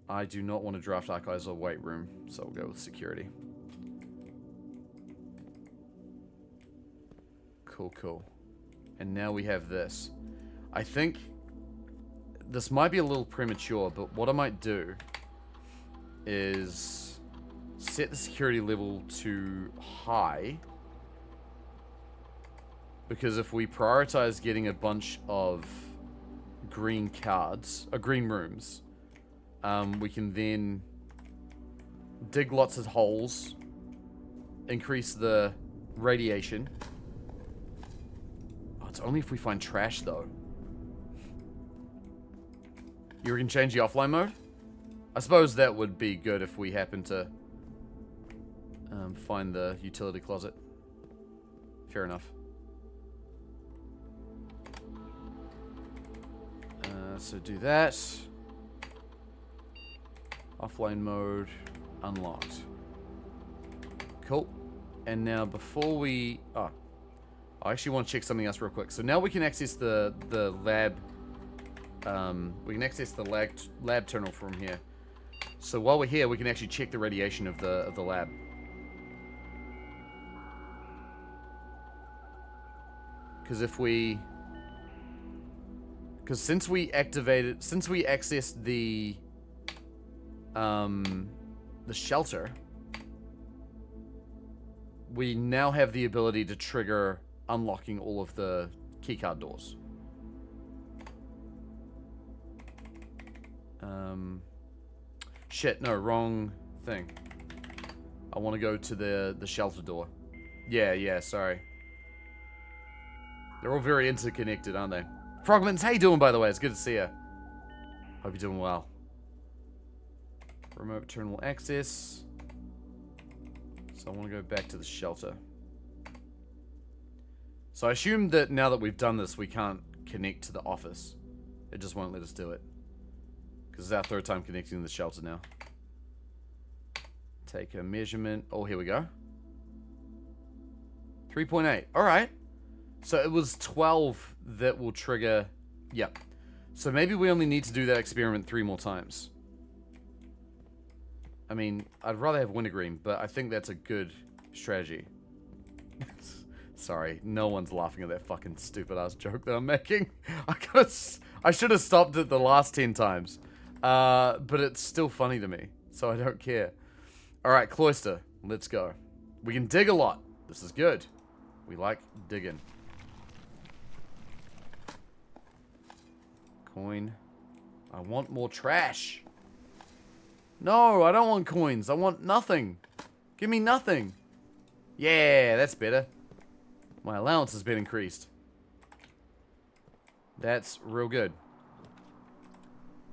I do not want to draft archives or weight room, so we'll go with security. Cool, cool. And now we have this. I think this might be a little premature, but what I might do is set the security level to high. Because if we prioritize getting a bunch of green cards, green rooms, we can then dig lots of holes, increase the radiation. Oh, it's only if we find trash, though. You can change the offline mode? I suppose that would be good if we happen to find the utility closet. Fair enough. So do that. Offline mode unlocked. Cool. And now before we... Oh. I actually want to check something else real quick. So now we can access the lab... we can access the lab terminal from here. So while we're here, we can actually check the radiation of the lab. Because if we... Because since we accessed the shelter, we now have the ability to trigger unlocking all of the keycard doors. Shit, no, wrong thing. I want to go to the shelter door. Yeah, sorry. They're all very interconnected, aren't they? Frogmans, how you doing, by the way? It's good to see you. Hope you're doing well. Remote terminal access. So I want to go back to the shelter. So I assume that now that we've done this, we can't connect to the office. It just won't let us do it. Because it's our third time connecting to the shelter now. Take a measurement. Oh, here we go. 3.8. Alright. So it was 12 that will trigger... Yep. So maybe we only need to do that experiment 3 more times. I mean, I'd rather have wintergreen, but I think that's a good strategy. Sorry, no one's laughing at that fucking stupid-ass joke that I'm making. I should have stopped it the last 10 times. But it's still funny to me, so I don't care. Alright, Cloister, let's go. We can dig a lot. This is good. We like digging. Coin. I want more trash. No, I don't want coins. I want nothing. Give me nothing. Yeah, that's better. My allowance has been increased. That's real good.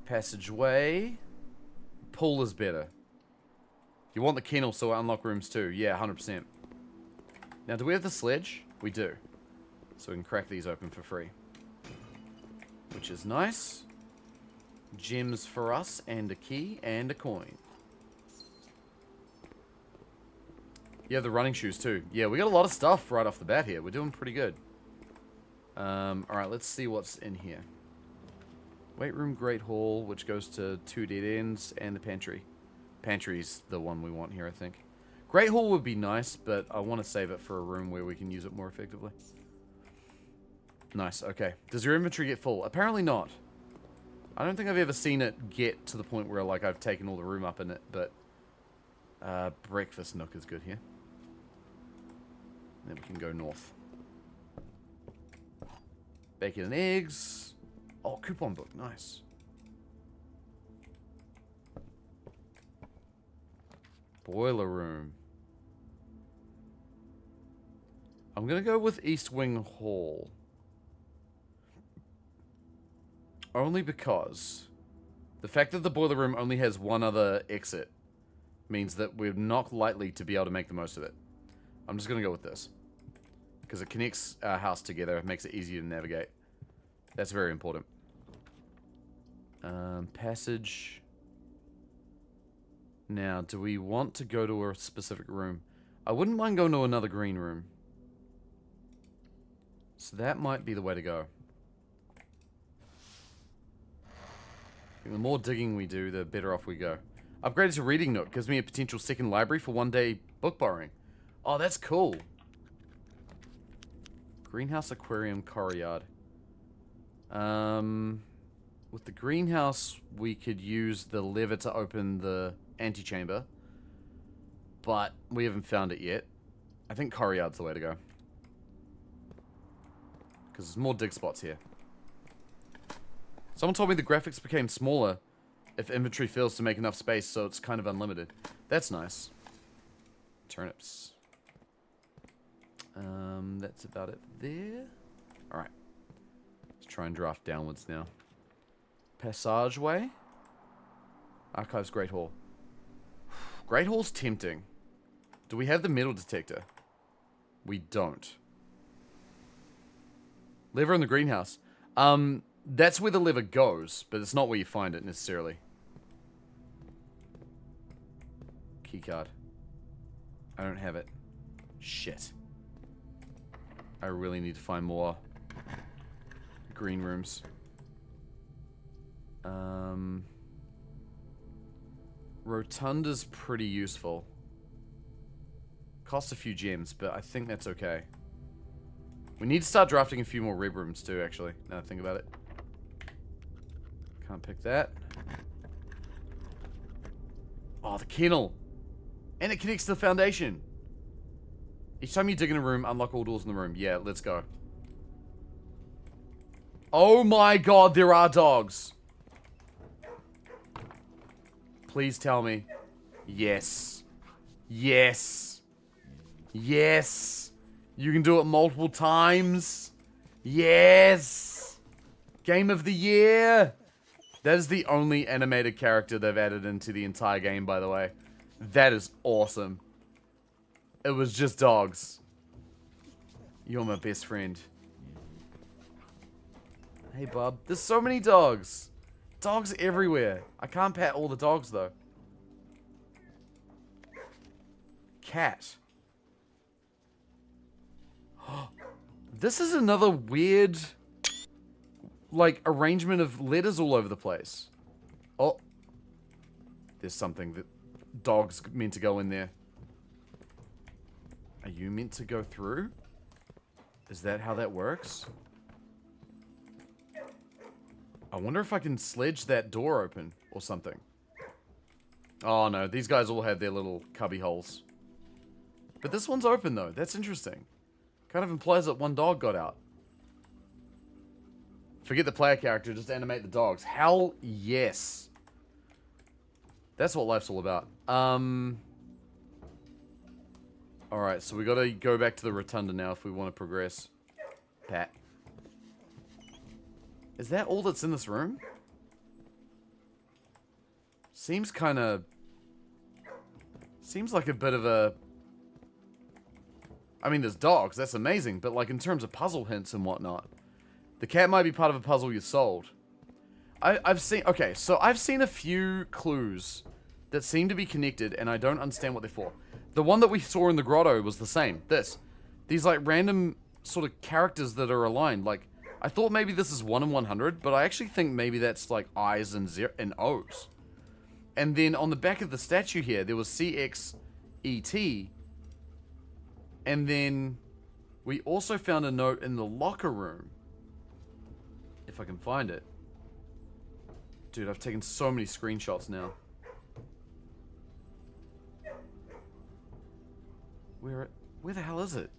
Passageway. Pool is better. You want the kennel so I unlock rooms too. Yeah, 100%. Now, do we have the sledge? We do. So we can crack these open for free. Which is nice. Gems for us, and a key, and a coin. Yeah, the running shoes too. Yeah, we got a lot of stuff right off the bat here. We're doing pretty good. Alright, let's see what's in here. Weight room, great hall, which goes to 2 dead ends, and the pantry. Pantry's the one we want here, I think. Great hall would be nice, but I want to save it for a room where we can use it more effectively. Nice, okay. Does your inventory get full? Apparently not. I don't think I've ever seen it get to the point where, like, I've taken all the room up in it, but... breakfast nook is good here. Then we can go north. Bacon and eggs. Oh, coupon book, nice. Boiler room. I'm gonna go with East Wing Hall. Only because the fact that the boiler room only has one other exit means that we're not likely to be able to make the most of it. I'm just gonna go with this. Because it connects our house together, it makes it easier to navigate. That's very important. Passage. Now, do we want to go to a specific room? I wouldn't mind going to another green room. So that might be the way to go. The more digging we do, the better off we go. Upgraded to Reading Nook. Gives me a potential second library for one-day book borrowing. Oh, that's cool. Greenhouse, aquarium, courtyard. With the greenhouse, we could use the lever to open the antechamber. But we haven't found it yet. I think courtyard's the way to go. Because there's more dig spots here. Someone told me the graphics became smaller if inventory fails to make enough space, so it's kind of unlimited. That's nice. Turnips. That's about it there. Alright. Let's try and draft downwards now. Passageway. Archives Great Hall. Great Hall's tempting. Do we have the metal detector? We don't. Lever in the greenhouse. That's where the lever goes, but it's not where you find it necessarily. Keycard. I don't have it. Shit. I really need to find more green rooms. Rotunda's pretty useful. Costs a few gems, but I think that's okay. We need to start drafting a few more red rooms too, actually, now that I think about it. Can't pick that. Oh, the kennel! And it connects to the foundation! Each time you dig in a room, unlock all doors in the room. Yeah, let's go. Oh my god, there are dogs! Please tell me. Yes. Yes. Yes. You can do it multiple times. Yes. Game of the year. That is the only animated character they've added into the entire game, by the way. That is awesome. It was just dogs. You're my best friend. Hey, bub. There's so many dogs. Dogs everywhere. I can't pet all the dogs, though. Cat. This is another weird, like, arrangement of letters all over the place. Oh. There's something that dogs meant to go in there. Are you meant to go through? Is that how that works? I wonder if I can sledge that door open or something. Oh no, these guys all have their little cubby holes. But this one's open though, that's interesting. Kind of implies that one dog got out. Forget the player character, just animate the dogs. Hell yes. That's what life's all about. Alright, so we gotta go back to the rotunda now if we want to progress. Pat. Is that all that's in this room? Seems kind of... Seems like a bit of a... I mean, there's dogs, that's amazing, but like in terms of puzzle hints and whatnot, the cat might be part of a puzzle you solved. I've seen... Okay, so I've seen a few clues that seem to be connected, and I don't understand what they're for. The one that we saw in the grotto was the same. These like random sort of characters that are aligned, like... I thought maybe this is 1 in 100, but I actually think maybe that's like I's and O's. And then on the back of the statue here, there was CXET. And then we also found a note in the locker room. If I can find it. Dude, I've taken so many screenshots now. Where the hell is it?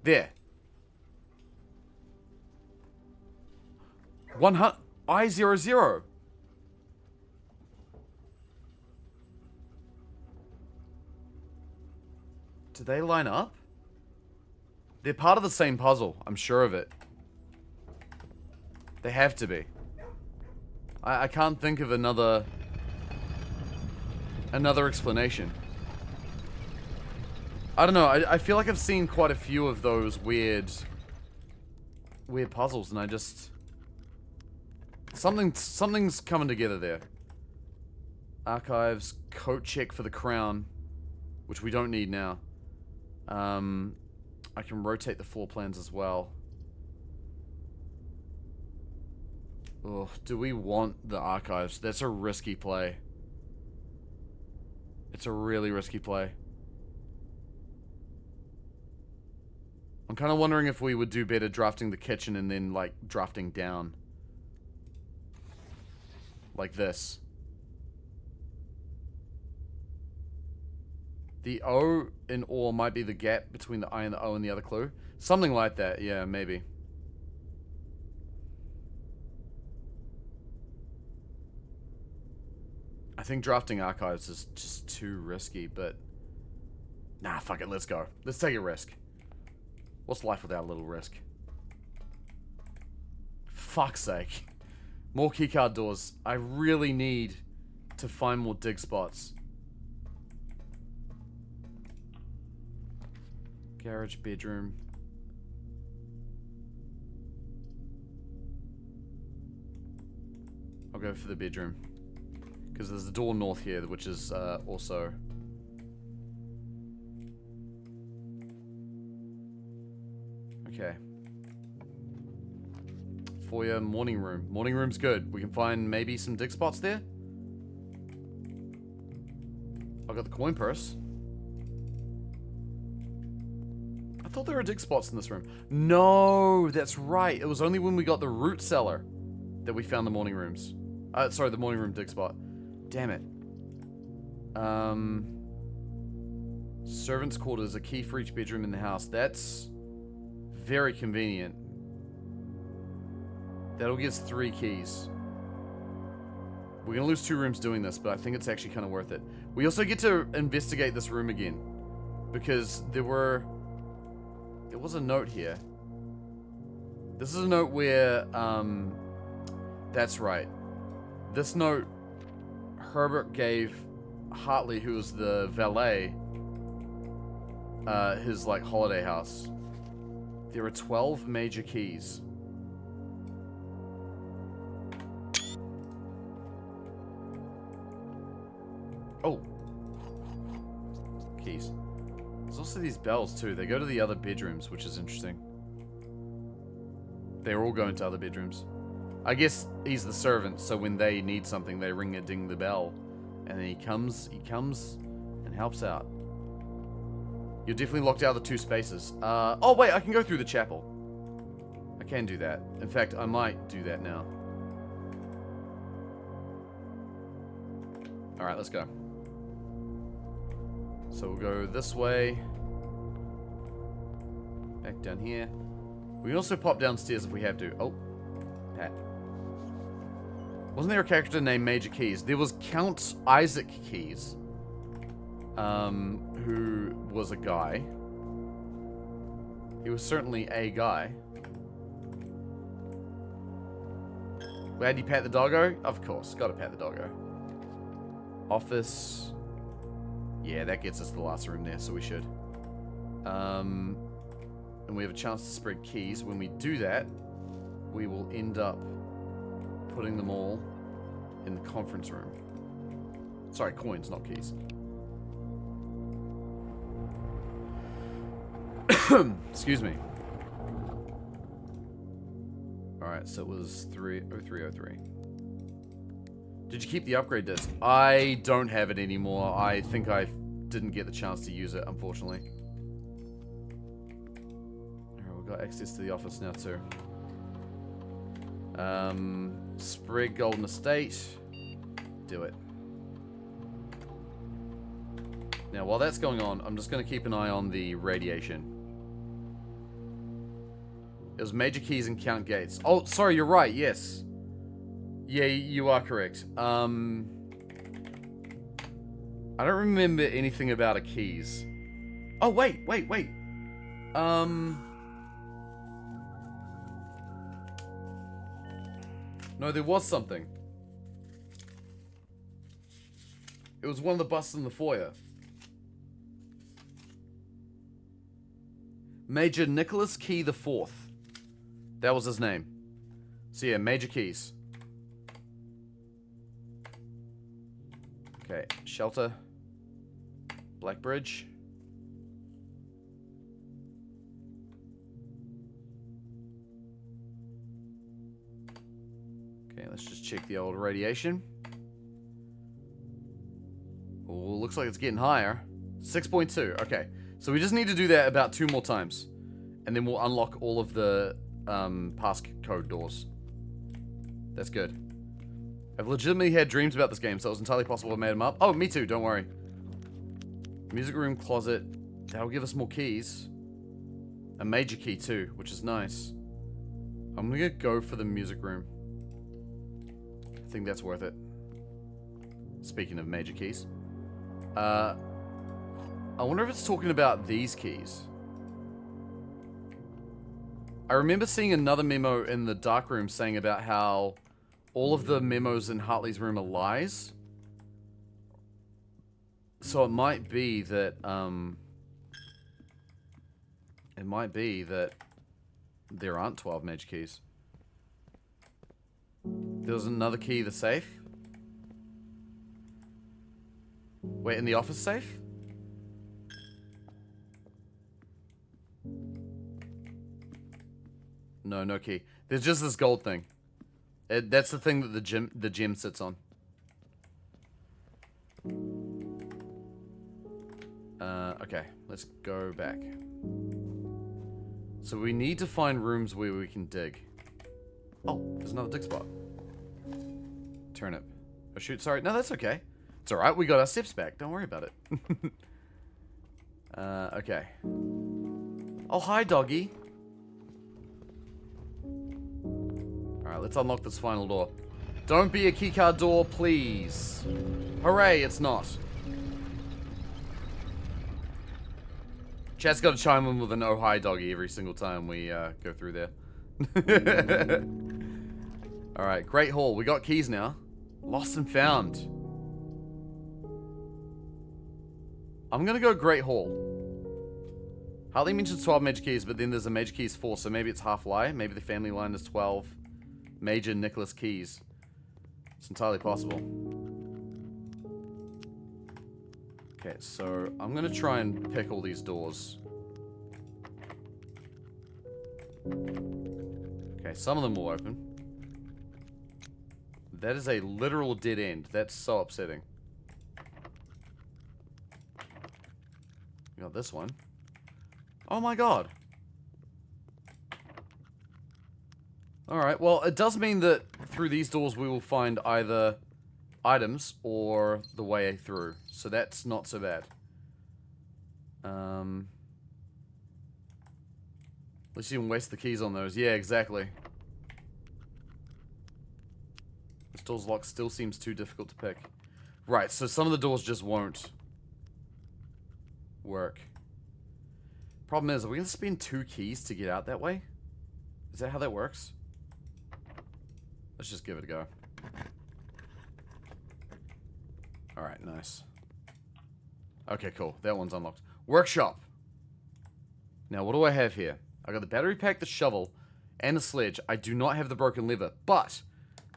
There. I00. Do they line up? They're part of the same puzzle. I'm sure of it. They have to be. I can't think of another explanation. I don't know. I feel like I've seen quite a few of those weird puzzles, and I just... Something's coming together there. Archives, coat check for the crown, which we don't need now. I can rotate the floor plans as well. Oh, do we want the archives? That's a risky play. It's a really risky play. I'm kind of wondering if we would do better drafting the kitchen and then, like, drafting down. Like this. The O in or might be the gap between the I and the O and the other clue. Something like that, yeah, maybe. I think drafting archives is just too risky, but... Nah, fuck it, let's go. Let's take a risk. What's life without a little risk? Fuck's sake. More keycard doors. I really need to find more dig spots. Garage, bedroom. I'll go for the bedroom. Because there's a door north here, which is also... Okay. Foyer, morning room. Morning room's good. We can find maybe some dig spots there. I got the coin purse. I thought there were dig spots in this room. No, that's right. It was only when we got the root cellar that we found the morning rooms. Sorry, the morning room dig spot. Damn it. Servants' quarters, a key for each bedroom in the house. That's very convenient. That'll give us 3 keys. We're gonna lose 2 rooms doing this, but I think it's actually kind of worth it. We also get to investigate this room again, because there was a note here. This is a note where, that's right. This note, Herbert gave Hartley, who was the valet, his, like, holiday house. There are 12 major keys. Oh. Keys. There's also these bells, too. They go to the other bedrooms, which is interesting. They're all going to other bedrooms. I guess he's the servant, so when they need something, they ring a ding the bell. And then he comes and helps out. You're definitely locked out of the 2 spaces. Oh wait, I can go through the chapel. I can do that. In fact, I might do that now. Alright, let's go. So we'll go this way. Back down here. We can also pop downstairs if we have to. Oh, Pat. Wasn't there a character named Major Keys? There was Count Isaac Keys. Who was a guy. He was certainly a guy. Glad you pat the doggo? Of course, gotta pat the doggo. Office. Yeah, that gets us to the last room there, so we should. And we have a chance to spread keys. When we do that, we will end up putting them all in the conference room. Sorry, coins, not keys. Excuse me. Alright, so it was 0303. Did you keep the upgrade disc? I don't have it anymore. I think I didn't get the chance to use it, unfortunately. Alright, we've got access to the office now, too. Sprague Golden Estate. Do it. Now, while that's going on, I'm just going to keep an eye on the radiation. It was Major Keys and Count Gates. Oh, sorry, you're right, yes. Yeah, you are correct. I don't remember anything about a keys. Oh, wait. No, there was something. It was one of the busts in the foyer. Major Nicholas Key the Fourth. That was his name. So yeah, Major Keys. Okay, shelter. Blackbridge. Okay, let's just check the old radiation. Oh, looks like it's getting higher. 6.2, okay. So we just need to do that about 2 more times. And then we'll unlock all of the passcode doors. That's good. I've legitimately had dreams about this game, so it was entirely possible I made them up. Oh, me too, don't worry. Music room, closet. That'll give us more keys. A major key too, which is nice. I'm gonna go for the music room. I think that's worth it. Speaking of major keys. I wonder if it's talking about these keys. I remember seeing another memo in the dark room saying about how all of the memos in Hartley's room are lies. So it might be that, there aren't 12 major keys. There was another key to the safe. Wait, in the office safe? No, no key. There's just this gold thing. That's the thing that the gem sits on. Okay, let's go back. So we need to find rooms where we can dig. Oh, there's another dig spot. Turnip. Oh shoot, sorry. No, that's okay. It's alright, we got our steps back. Don't worry about it. Okay. Oh, hi, doggy. Alright, let's unlock this final door. Don't be a keycard door, please. Hooray, it's not. Chat's got to chime in with an oh hi doggy every single time we go through there. Alright, Great Hall. We got keys now. Lost and found. I'm gonna go Great Hall. Hartley mentions 12 major keys, but then there's a major keys 4, so maybe it's half lie. Maybe the family line is 12 major Nicholas keys. It's entirely possible. Okay, so I'm gonna try and pick all these doors. Okay, some of them will open. That is a literal dead end. That's so upsetting. We got this one. Oh my god. Alright, well, it does mean that through these doors we will find either items or the way through. So that's not so bad. Let's even waste the keys on those. Yeah, exactly. This door's lock still seems too difficult to pick. Right, so some of the doors just won't work. Problem is, are we gonna spend 2 keys to get out that way? Is that how that works? Let's just give it a go. Alright, nice. Okay, cool. That one's unlocked. Workshop! Now, what do I have here? I got the battery pack, the shovel, and the sledge. I do not have the broken lever, but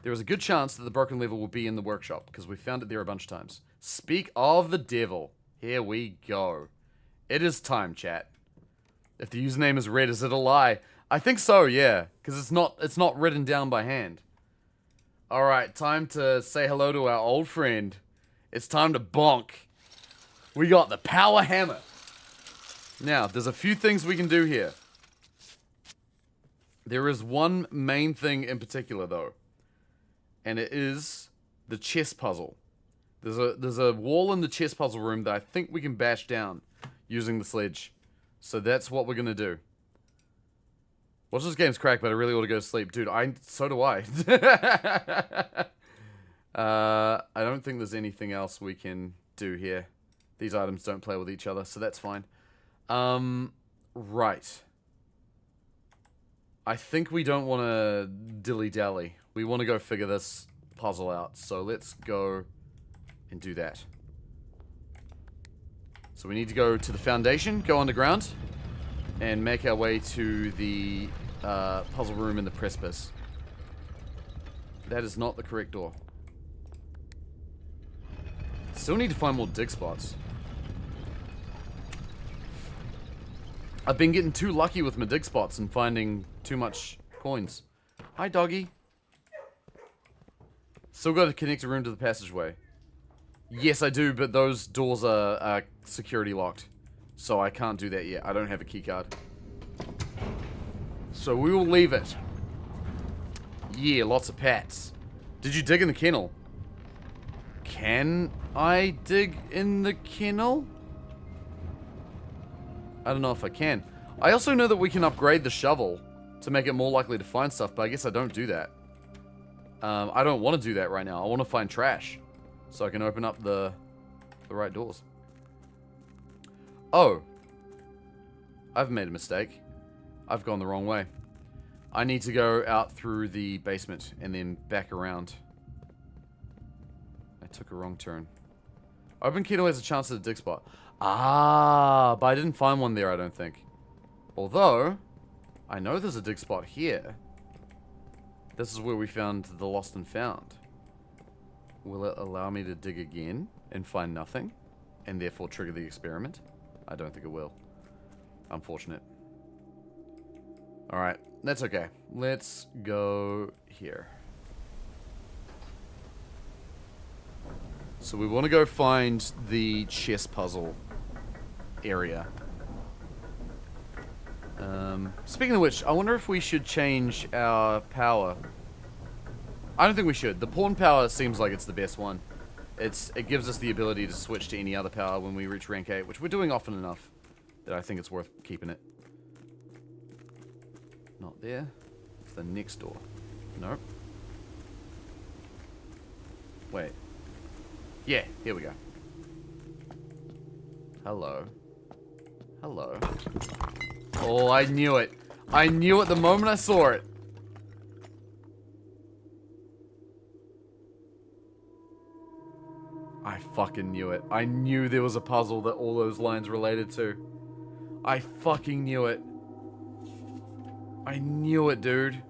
there is a good chance that the broken lever will be in the workshop, because we found it there a bunch of times. Speak of the devil. Here we go. It is time, chat. If the username is red, is it a lie? I think so, yeah, because it's not written down by hand. Alright, time to say hello to our old friend. It's time to bonk. We got the power hammer. Now, there's a few things we can do here. There is one main thing in particular, though. And it is the chess puzzle. There's a wall in the chess puzzle room that I think we can bash down using the sledge. So that's what we're gonna do. Watch this game's crack, but I really ought to go to sleep. Dude, so do I. I don't think there's anything else we can do here. These items don't play with each other, so that's fine. Right. I think we don't want to dilly-dally. We want to go figure this puzzle out. So let's go and do that. So we need to go to the foundation, go underground, and make our way to the puzzle room in the precipice. That is not the correct door. Still need to find more dig spots. I've been getting too lucky with my dig spots and finding too much coins. Hi, doggy. Still got to connect a room to the passageway. Yes, I do, but those doors are security locked. So I can't do that yet. I don't have a key card. So we will leave it. Yeah, lots of pats. Did you dig in the kennel? Can I dig in the kennel? I don't know if I can. I also know that we can upgrade the shovel to make it more likely to find stuff, but I guess I don't do that. I don't want to do that right now. I want to find trash so I can open up the right doors. Oh. I've made a mistake. I've gone the wrong way. I need to go out through the basement and then back around. I took a wrong turn. Open key has a chance at a dig spot. Ah, but I didn't find one there, I don't think. Although, I know there's a dig spot here. This is where we found the lost and found. Will it allow me to dig again and find nothing? And therefore trigger the experiment? I don't think it will. Unfortunate. Alright, That's okay. Let's go here. So we want to go find the chess puzzle area. Speaking of which, I wonder if we should change our power. I don't think we should. The pawn power seems like it's the best one. It gives us the ability to switch to any other power when we reach rank 8, which we're doing often enough that I think it's worth keeping it. Not there. It's the next door. Nope. Wait. Yeah, here we go. Hello. Hello. Oh, I knew it. I knew it the moment I saw it. I fucking knew it. I knew there was a puzzle that all those lines related to. I fucking knew it. I knew it, dude.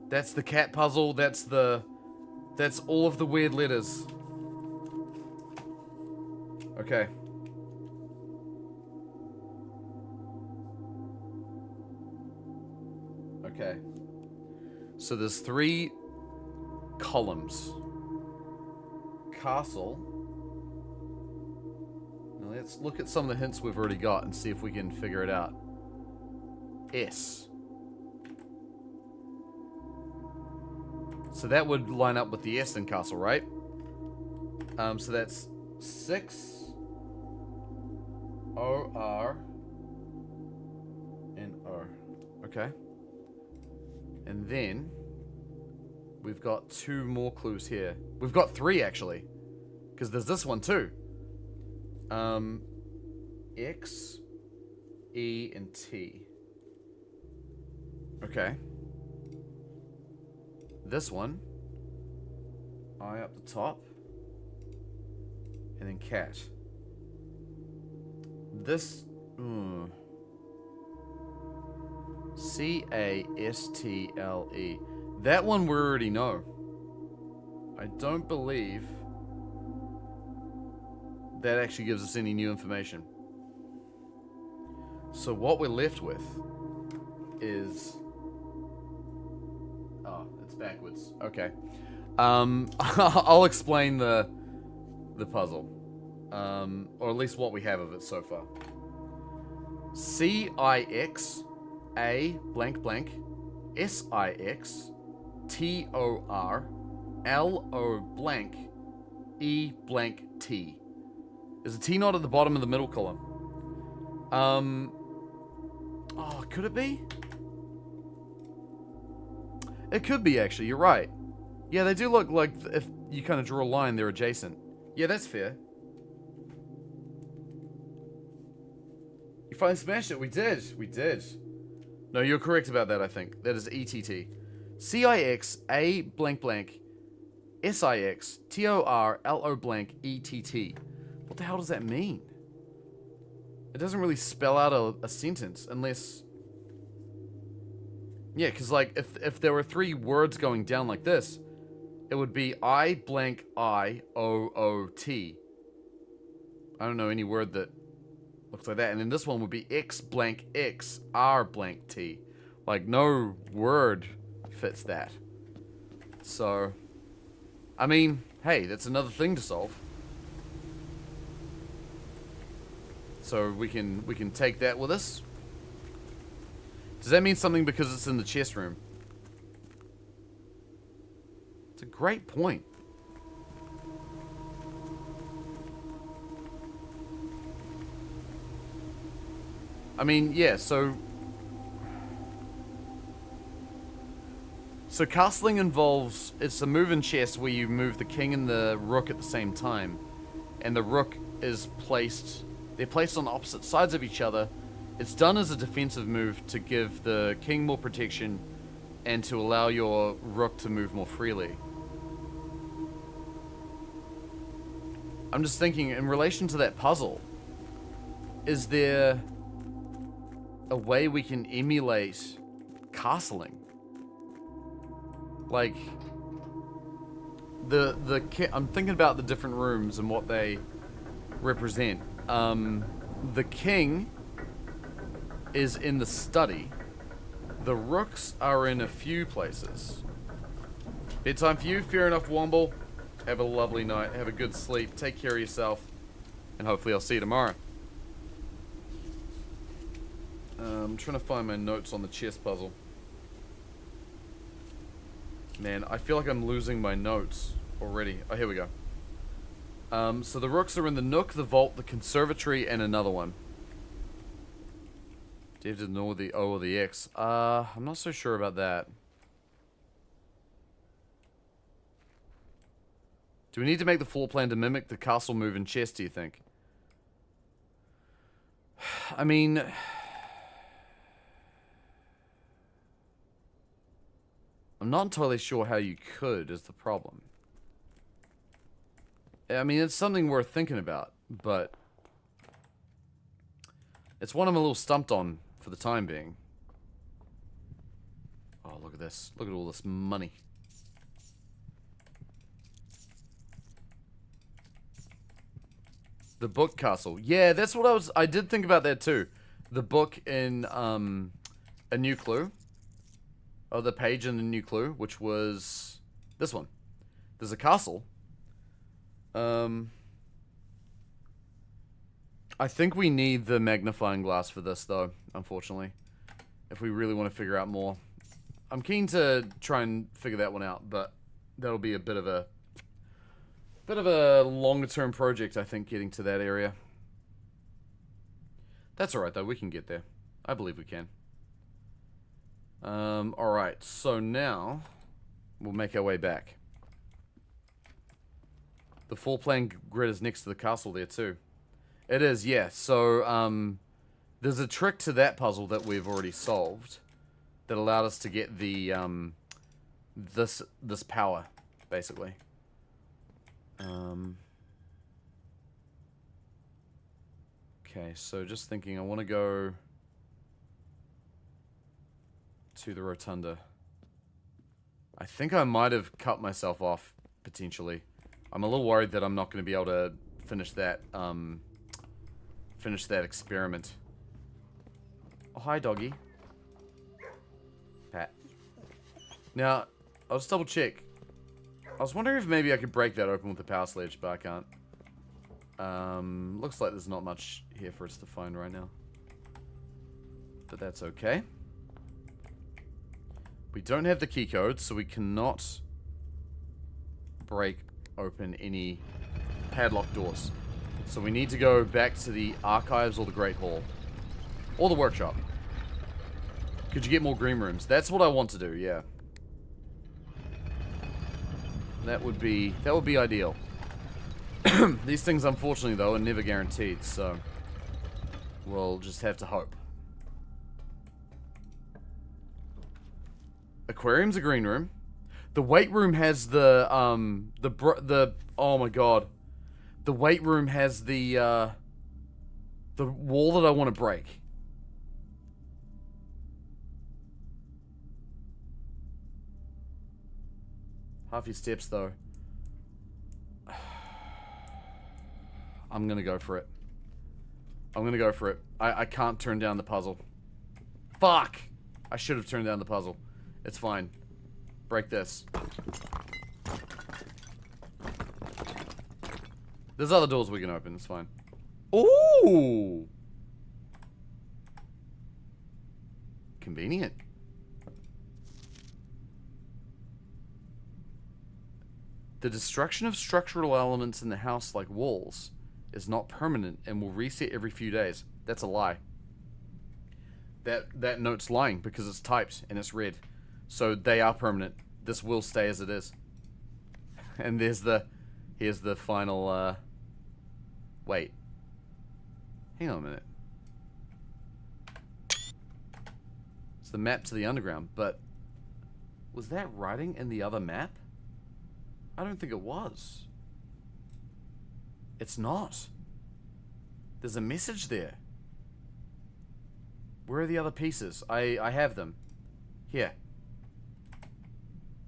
That's the cat puzzle. That's all of the weird letters. Okay. Okay. So there's 3 columns. Castle. Now let's look at some of the hints we've already got and see if we can figure it out. S. So that would line up with the S in castle, right? So that's 6 O-R and O. Okay. And then we've got 2 more clues here. We've got 3 actually, because there's this one too. X, E, and T. Okay. This one, I up the top, and then cat. This, C-A-S-T-L-E. That one we already know. I don't believe that actually gives us any new information. So what we're left with is... Oh, it's backwards. Okay. I'll explain the puzzle. Or at least what we have of it so far. C-I-X A blank blank S-I-X T-O-R-L-O blank E blank T. There's a T not at the bottom of the middle column. Oh, could it be? It could be, actually. You're right. Yeah, they do look like, if you kind of draw a line, they're adjacent. Yeah, that's fair. You finally smashed it. We did. We did. No, you're correct about that, I think. That is E-T-T. C-I-X A blank blank S-I-X T-O-R-L-O blank E-T-T. What the hell does that mean? It doesn't really spell out a sentence unless... Yeah, because like, if there were 3 words going down like this, it would be I blank I-O-O-T. I don't know any word that looks like that. And then this one would be X blank X R blank T. Like, no word fits that. So, I mean, hey, that's another thing to solve. So we can take that with us. Does that mean something because it's in the chess room? It's a great point. I mean, yeah, so castling involves, it's a move in chess where you move the king and the rook at the same time. And the rook is placed, they're placed on opposite sides of each other. It's done as a defensive move to give the king more protection and to allow your rook to move more freely. I'm just thinking, in relation to that puzzle, is there a way we can emulate castling? Like, I'm thinking about the different rooms and what they represent. The king is in the study. The rooks are in a few places. Bedtime for you. Fair enough, Womble. Have a lovely night. Have a good sleep. Take care of yourself. And hopefully I'll see you tomorrow. I'm trying to find my notes on the chess puzzle. Man, I feel like I'm losing my notes already. Oh, here we go. So the rooks are in the Nook, the Vault, the Conservatory, and another one. Do you have to know the O or the X? I'm not so sure about that. Do we need to make the floor plan to mimic the castle move in chess, do you think? I mean... I'm not entirely sure how you could, is the problem. I mean, it's something worth thinking about, but... it's one I'm a little stumped on for the time being. Oh, look at this. Look at all this money. The book castle. Yeah, that's what I did think about that too. The book in, A New Clue. Oh, the page in A New Clue, which was this one. There's a castle. I think we need the magnifying glass for this, though, unfortunately. If we really want to figure out more. I'm keen to try and figure that one out, but that'll be a bit of a longer-term project, I think, getting to that area. That's alright, though. We can get there. I believe we can. Alright. So now, we'll make our way back. The full plan grid is next to the castle there, too. It is, yeah. So, there's a trick to that puzzle that we've already solved that allowed us to get the, this power, basically. Okay, so just thinking, I want to go to the rotunda. I think I might have cut myself off, potentially. I'm a little worried that I'm not going to be able to finish that experiment. Oh, hi, doggy. Pat. Now, I'll just double check. I was wondering if maybe I could break that open with the power sledge, but I can't. Looks like there's not much here for us to find right now. But that's okay. We don't have the key code, so we cannot break open any padlocked doors. So we need to go back to the archives or the Great Hall. Or the workshop. Could you get more green rooms? That's what I want to do, yeah. That would be ideal. These things, unfortunately, though, are never guaranteed, so we'll just have to hope. Aquarium's a green room. The weight room has the oh my god. The weight room has the wall that I want to break. Half your steps, though. I'm gonna go for it. I'm gonna go for it. I can't turn down the puzzle. Fuck! I should have turned down the puzzle. It's fine. Break this. There's other doors we can open. It's fine. Ooh! Convenient. The destruction of structural elements in the house, like walls, is not permanent and will reset every few days. That's a lie. That note's lying because it's typed and it's red. So they are permanent. This will stay as it is. And here's the final, wait. Hang on a minute. It's the map to the underground, but was that writing in the other map? I don't think it was. It's not. There's a message there. Where are the other pieces? I have them. Here.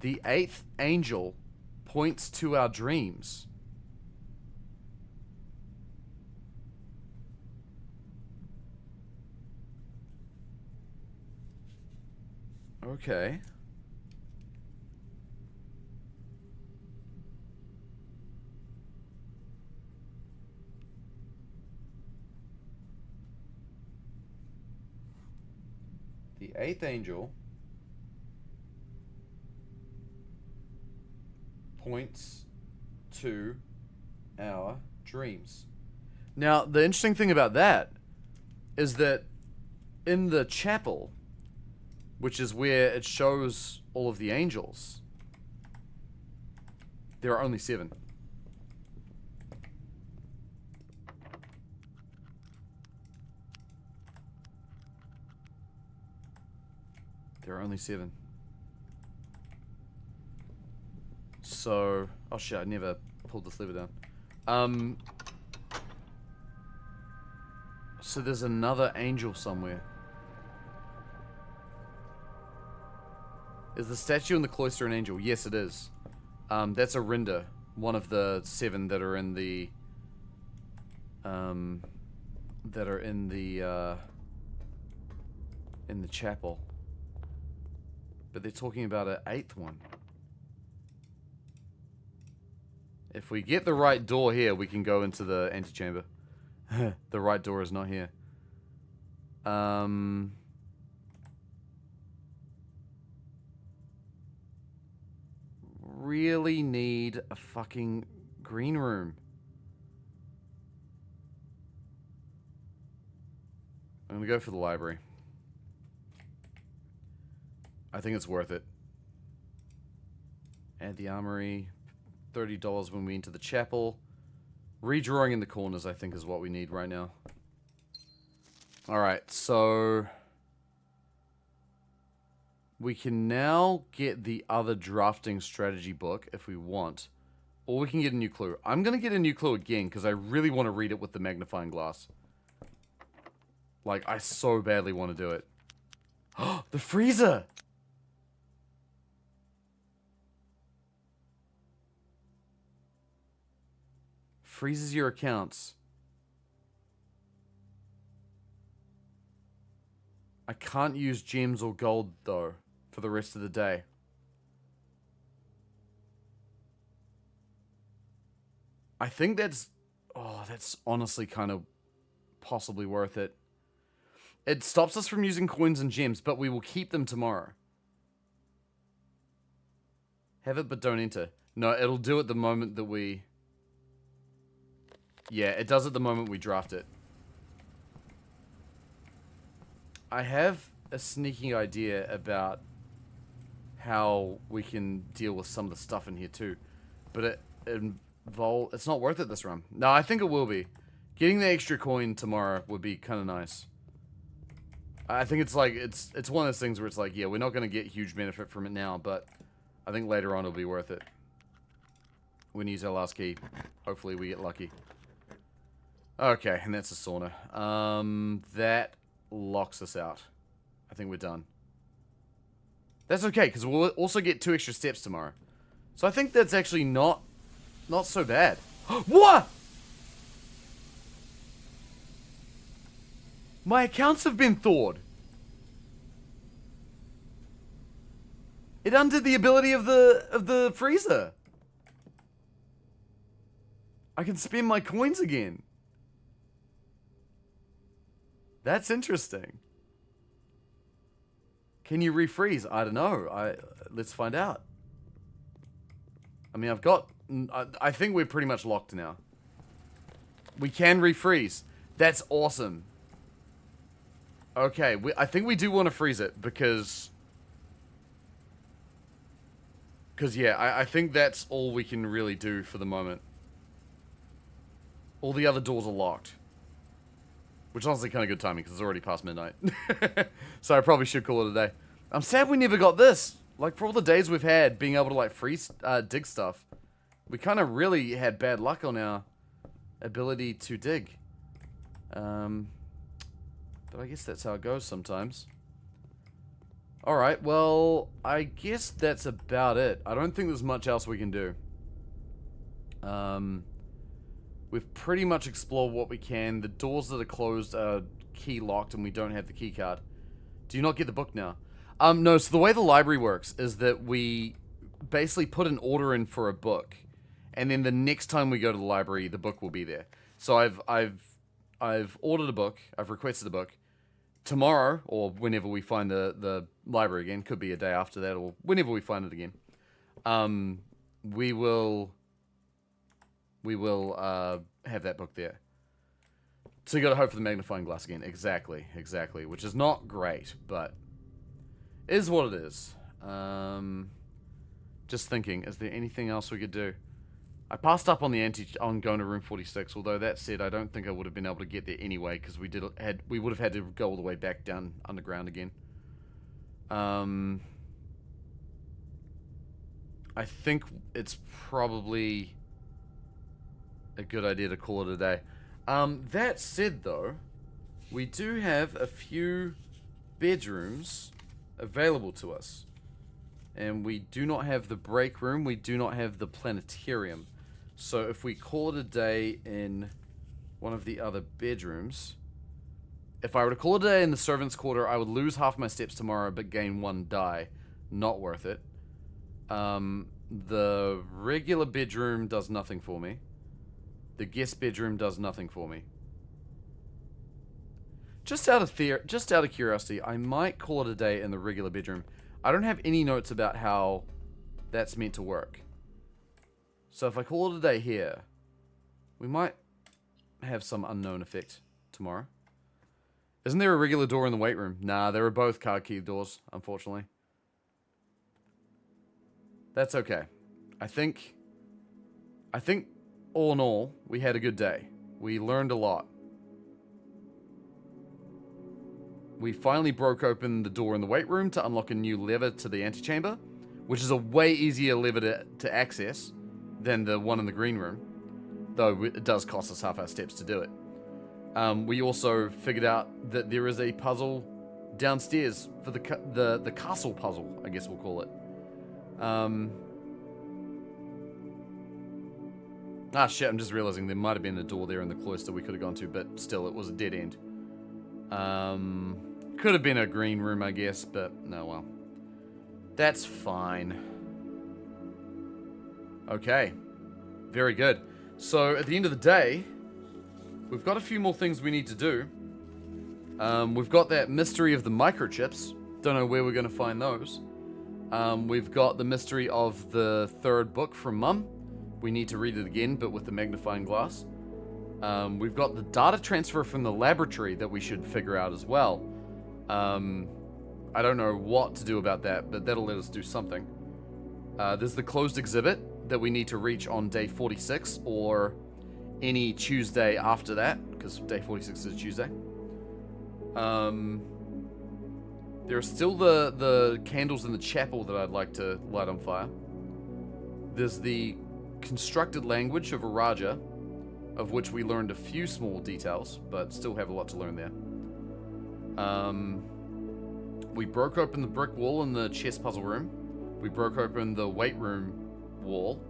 The 8th angel points to our dreams. Okay. The 8th angel points to our dreams. Now, the interesting thing about that is that in the chapel, which is where it shows all of the angels, there are only 7. There are only 7. So, oh shit, I never pulled this lever down. So there's another angel somewhere. Is the statue in the cloister an angel? Yes, it is. That's Arinda, one of the 7 that are in the chapel. But they're talking about an 8th one. If we get the right door here, we can go into the antechamber. The right door is not here. Really need a fucking green room. I'm gonna go for the library. I think it's worth it. Add the armory. $30 when we enter the chapel. Redrawing in the corners, I think, is what we need right now. Alright, so we can now get the other drafting strategy book if we want. Or we can get a new clue. I'm going to get a new clue again because I really want to read it with the magnifying glass. Like, I so badly want to do it. The freezer! Freezes your accounts. I can't use gems or gold, though, for the rest of the day. I think that's... Oh, that's honestly kind of possibly worth it. It stops us from using coins and gems, but we will keep them tomorrow. Have it, but don't enter. No, it'll do it the moment that we... Yeah, it does it the moment we draft it. I have a sneaking idea about how we can deal with some of the stuff in here too. But it's not worth it this run. No, I think it will be. Getting the extra coin tomorrow would be kind of nice. I think it's like, it's one of those things where it's like, yeah, we're not going to get huge benefit from it now, but I think later on it'll be worth it. When we use our last key. Hopefully we get lucky. Okay, and that's a sauna. That locks us out. I think we're done. That's okay, because we'll also get 2 extra steps tomorrow. So I think that's actually not so bad. What? My accounts have been thawed. It undid the ability of the freezer. I can spend my coins again. That's interesting. Can you refreeze? I don't know. Let's find out. I mean, I think we're pretty much locked now. We can refreeze. That's awesome. Okay, I think we do want to freeze it because yeah, I think that's all we can really do for the moment. All the other doors are locked. Which is honestly kind of good timing, because it's already past midnight. So I probably should call it a day. I'm sad we never got this. Like, for all the days we've had being able to, like, freeze, dig stuff, we kind of really had bad luck on our ability to dig. But I guess that's how it goes sometimes. Alright, well, I guess that's about it. I don't think there's much else we can do. We've pretty much explored what we can. The doors that are closed are key locked and we don't have the key card. Do you not get the book now? No, so the way the library works is that we basically put an order in for a book, and then the next time we go to the library, the book will be there. So I've ordered a book, I've requested a book. Tomorrow, or whenever we find the library again, could be a day after that, or whenever we find it again, we will have that book there. So you got to hope for the magnifying glass again. Exactly, which is not great, but is what it is. Just thinking, is there anything else we could do? I passed up on on going to room 46, although that said, I don't think I would have been able to get there anyway, because we would have had to go all the way back down underground again. I think it's probably a good idea to call it a day. That said, though, we do have a few bedrooms available to us. And we do not have the break room, we do not have the planetarium. So if we call it a day in one of the other bedrooms, if I were to call it a day in the servants' quarter, I would lose half my steps tomorrow, but gain 1 die. Not worth it. The regular bedroom does nothing for me. The guest bedroom does nothing for me. Just out of curiosity, I might call it a day in the regular bedroom. I don't have any notes about how that's meant to work. So if I call it a day here, we might have some unknown effect tomorrow. Isn't there a regular door in the weight room? Nah, there are both card key doors, unfortunately. That's okay. I think all in all, we had a good day. We learned a lot. We finally broke open the door in the weight room to unlock a new lever to the antechamber, which is a way easier lever to access than the one in the green room, though it does cost us half our steps to do it. We also figured out that there is a puzzle downstairs for the castle puzzle, I guess we'll call it. Shit, I'm just realizing there might have been a door there in the cloister we could have gone to, but still, it was a dead end. Could have been a green room, I guess, but no, well. That's fine. Okay. Very good. So, at the end of the day, we've got a few more things we need to do. We've got that mystery of the microchips. Don't know where we're going to find those. We've got the mystery of the 3rd book from Mum. We need to read it again, but with the magnifying glass. We've got the data transfer from the laboratory that we should figure out as well. I don't know what to do about that, but that'll let us do something. There's the closed exhibit that we need to reach on day 46, or any Tuesday after that, because day 46 is Tuesday. There are still the candles in the chapel that I'd like to light on fire. There's the constructed language of Araja, of which we learned a few small details, but still have a lot to learn there. We broke open the brick wall in the chess puzzle room. We broke open the weight room wall.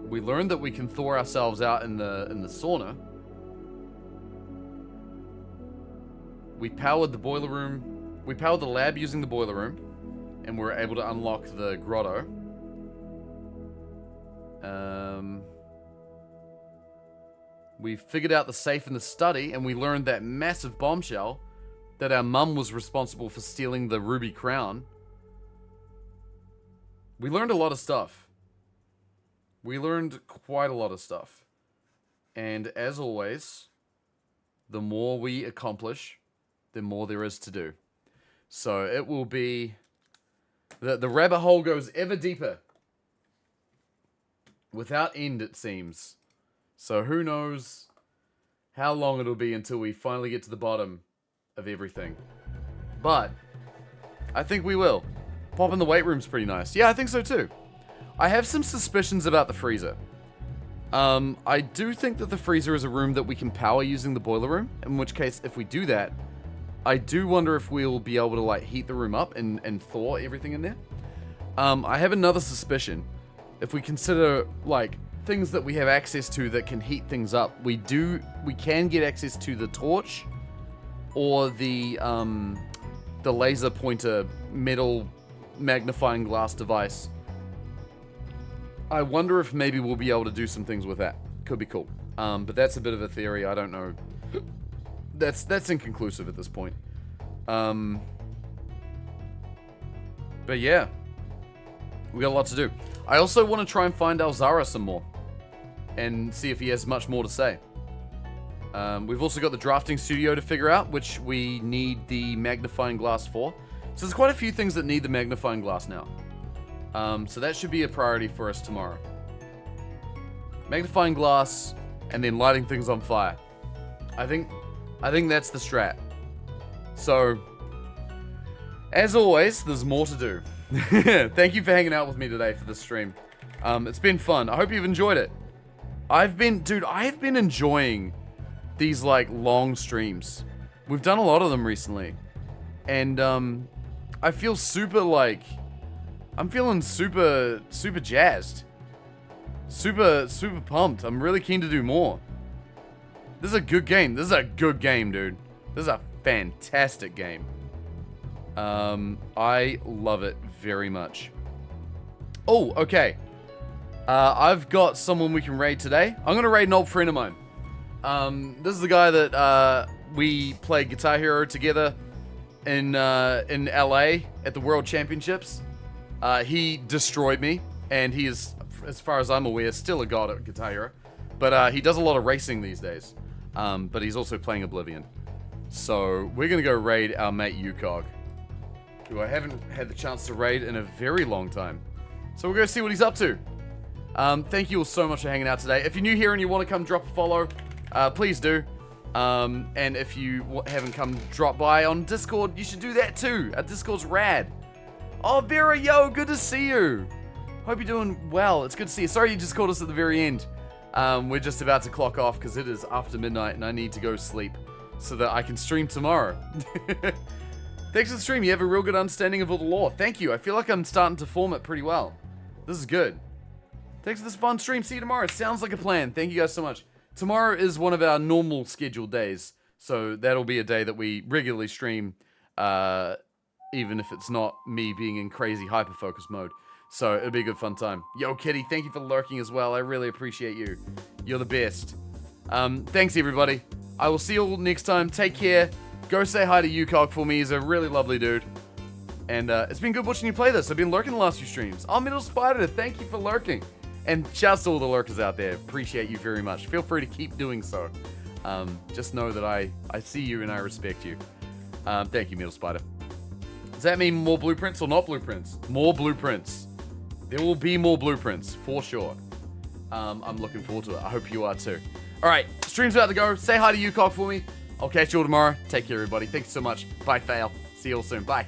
We learned that we can thaw ourselves out in the sauna. We powered the boiler room. We powered the lab using the boiler room, and we were able to unlock the grotto. We figured out the safe in the study, and we learned that massive bombshell that our mum was responsible for stealing the ruby crown. We learned a lot of stuff. We learned quite a lot of stuff. And as always, the more we accomplish, the more there is to do. So it will be... The rabbit hole goes ever deeper. Without end, it seems. So who knows how long it'll be until we finally get to the bottom of everything. But I think we will. Pop in the weight room's pretty nice. Yeah, I think so too. I have some suspicions about the freezer. I do think that the freezer is a room that we can power using the boiler room, in which case, if we do that, I do wonder if we'll be able to like heat the room up and thaw everything in there. I have another suspicion. If we consider like things that we have access to that can heat things up, we can get access to the torch or the the laser pointer metal magnifying glass device. I wonder if maybe we'll be able to do some things with that. Could be cool. But that's a bit of a theory. I don't know. That's inconclusive at this point. But yeah. We got a lot to do. I also want to try and find Alzara some more. And see if he has much more to say. We've also got the drafting studio to figure out, which we need the magnifying glass for. So there's quite a few things that need the magnifying glass now. So that should be a priority for us tomorrow. Magnifying glass, and then lighting things on fire. I think that's the strat. So, as always, there's more to do. Thank you for hanging out with me today for this stream. It's been fun. I hope you've enjoyed it. I've been enjoying these, like, long streams. We've done a lot of them recently. And, I feel super, like... I'm feeling super jazzed. Super pumped. I'm really keen to do more. This is a good game. This is a good game, dude. This is a fantastic game. I love it very much. Oh, okay. I've got someone we can raid today. I'm gonna raid an old friend of mine. This is the guy that we played Guitar Hero together in LA at the World Championships. He destroyed me, and he is, as far as I'm aware, still a god at Guitar Hero. But he does a lot of racing these days. But he's also playing Oblivion. So we're gonna go raid our mate Yukog, who I haven't had the chance to raid in a very long time. So we're gonna see what he's up to. Thank you all so much for hanging out today. If you're new here and you want to come drop a follow, please do. And if you haven't come drop by on Discord, you should do that too. Our Discord's rad. Oh, Vera, yo, good to see you. Hope you're doing well. It's good to see you. Sorry you just called us at the very end. We're just about to clock off because it is after midnight and I need to go sleep so that I can stream tomorrow. Thanks for the stream. You have a real good understanding of all the lore. Thank you. I feel like I'm starting to form it pretty well. This is good. Thanks for this fun stream. See you tomorrow. Sounds like a plan. Thank you guys so much. Tomorrow is one of our normal scheduled days. So that'll be a day that we regularly stream, even if it's not me being in crazy hyper-focus mode. So it'll be a good fun time. Yo, Kitty, thank you for lurking as well. I really appreciate you. You're the best. Thanks, everybody. I will see you all next time. Take care. Go say hi to Yukog for me. He's a really lovely dude. And it's been good watching you play this. I've been lurking the last few streams. Oh, Middle Spider, thank you for lurking. And shouts to all the lurkers out there. Appreciate you very much. Feel free to keep doing so. Just know that I see you and I respect you. Thank you, Middle Spider. Does that mean more blueprints or not blueprints? More blueprints. There will be more blueprints, for sure. I'm looking forward to it. I hope you are too. Alright, stream's about to go. Say hi to Yukog for me. I'll catch you all tomorrow. Take care, everybody. Thank you so much. Bye, Fail. See you all soon. Bye.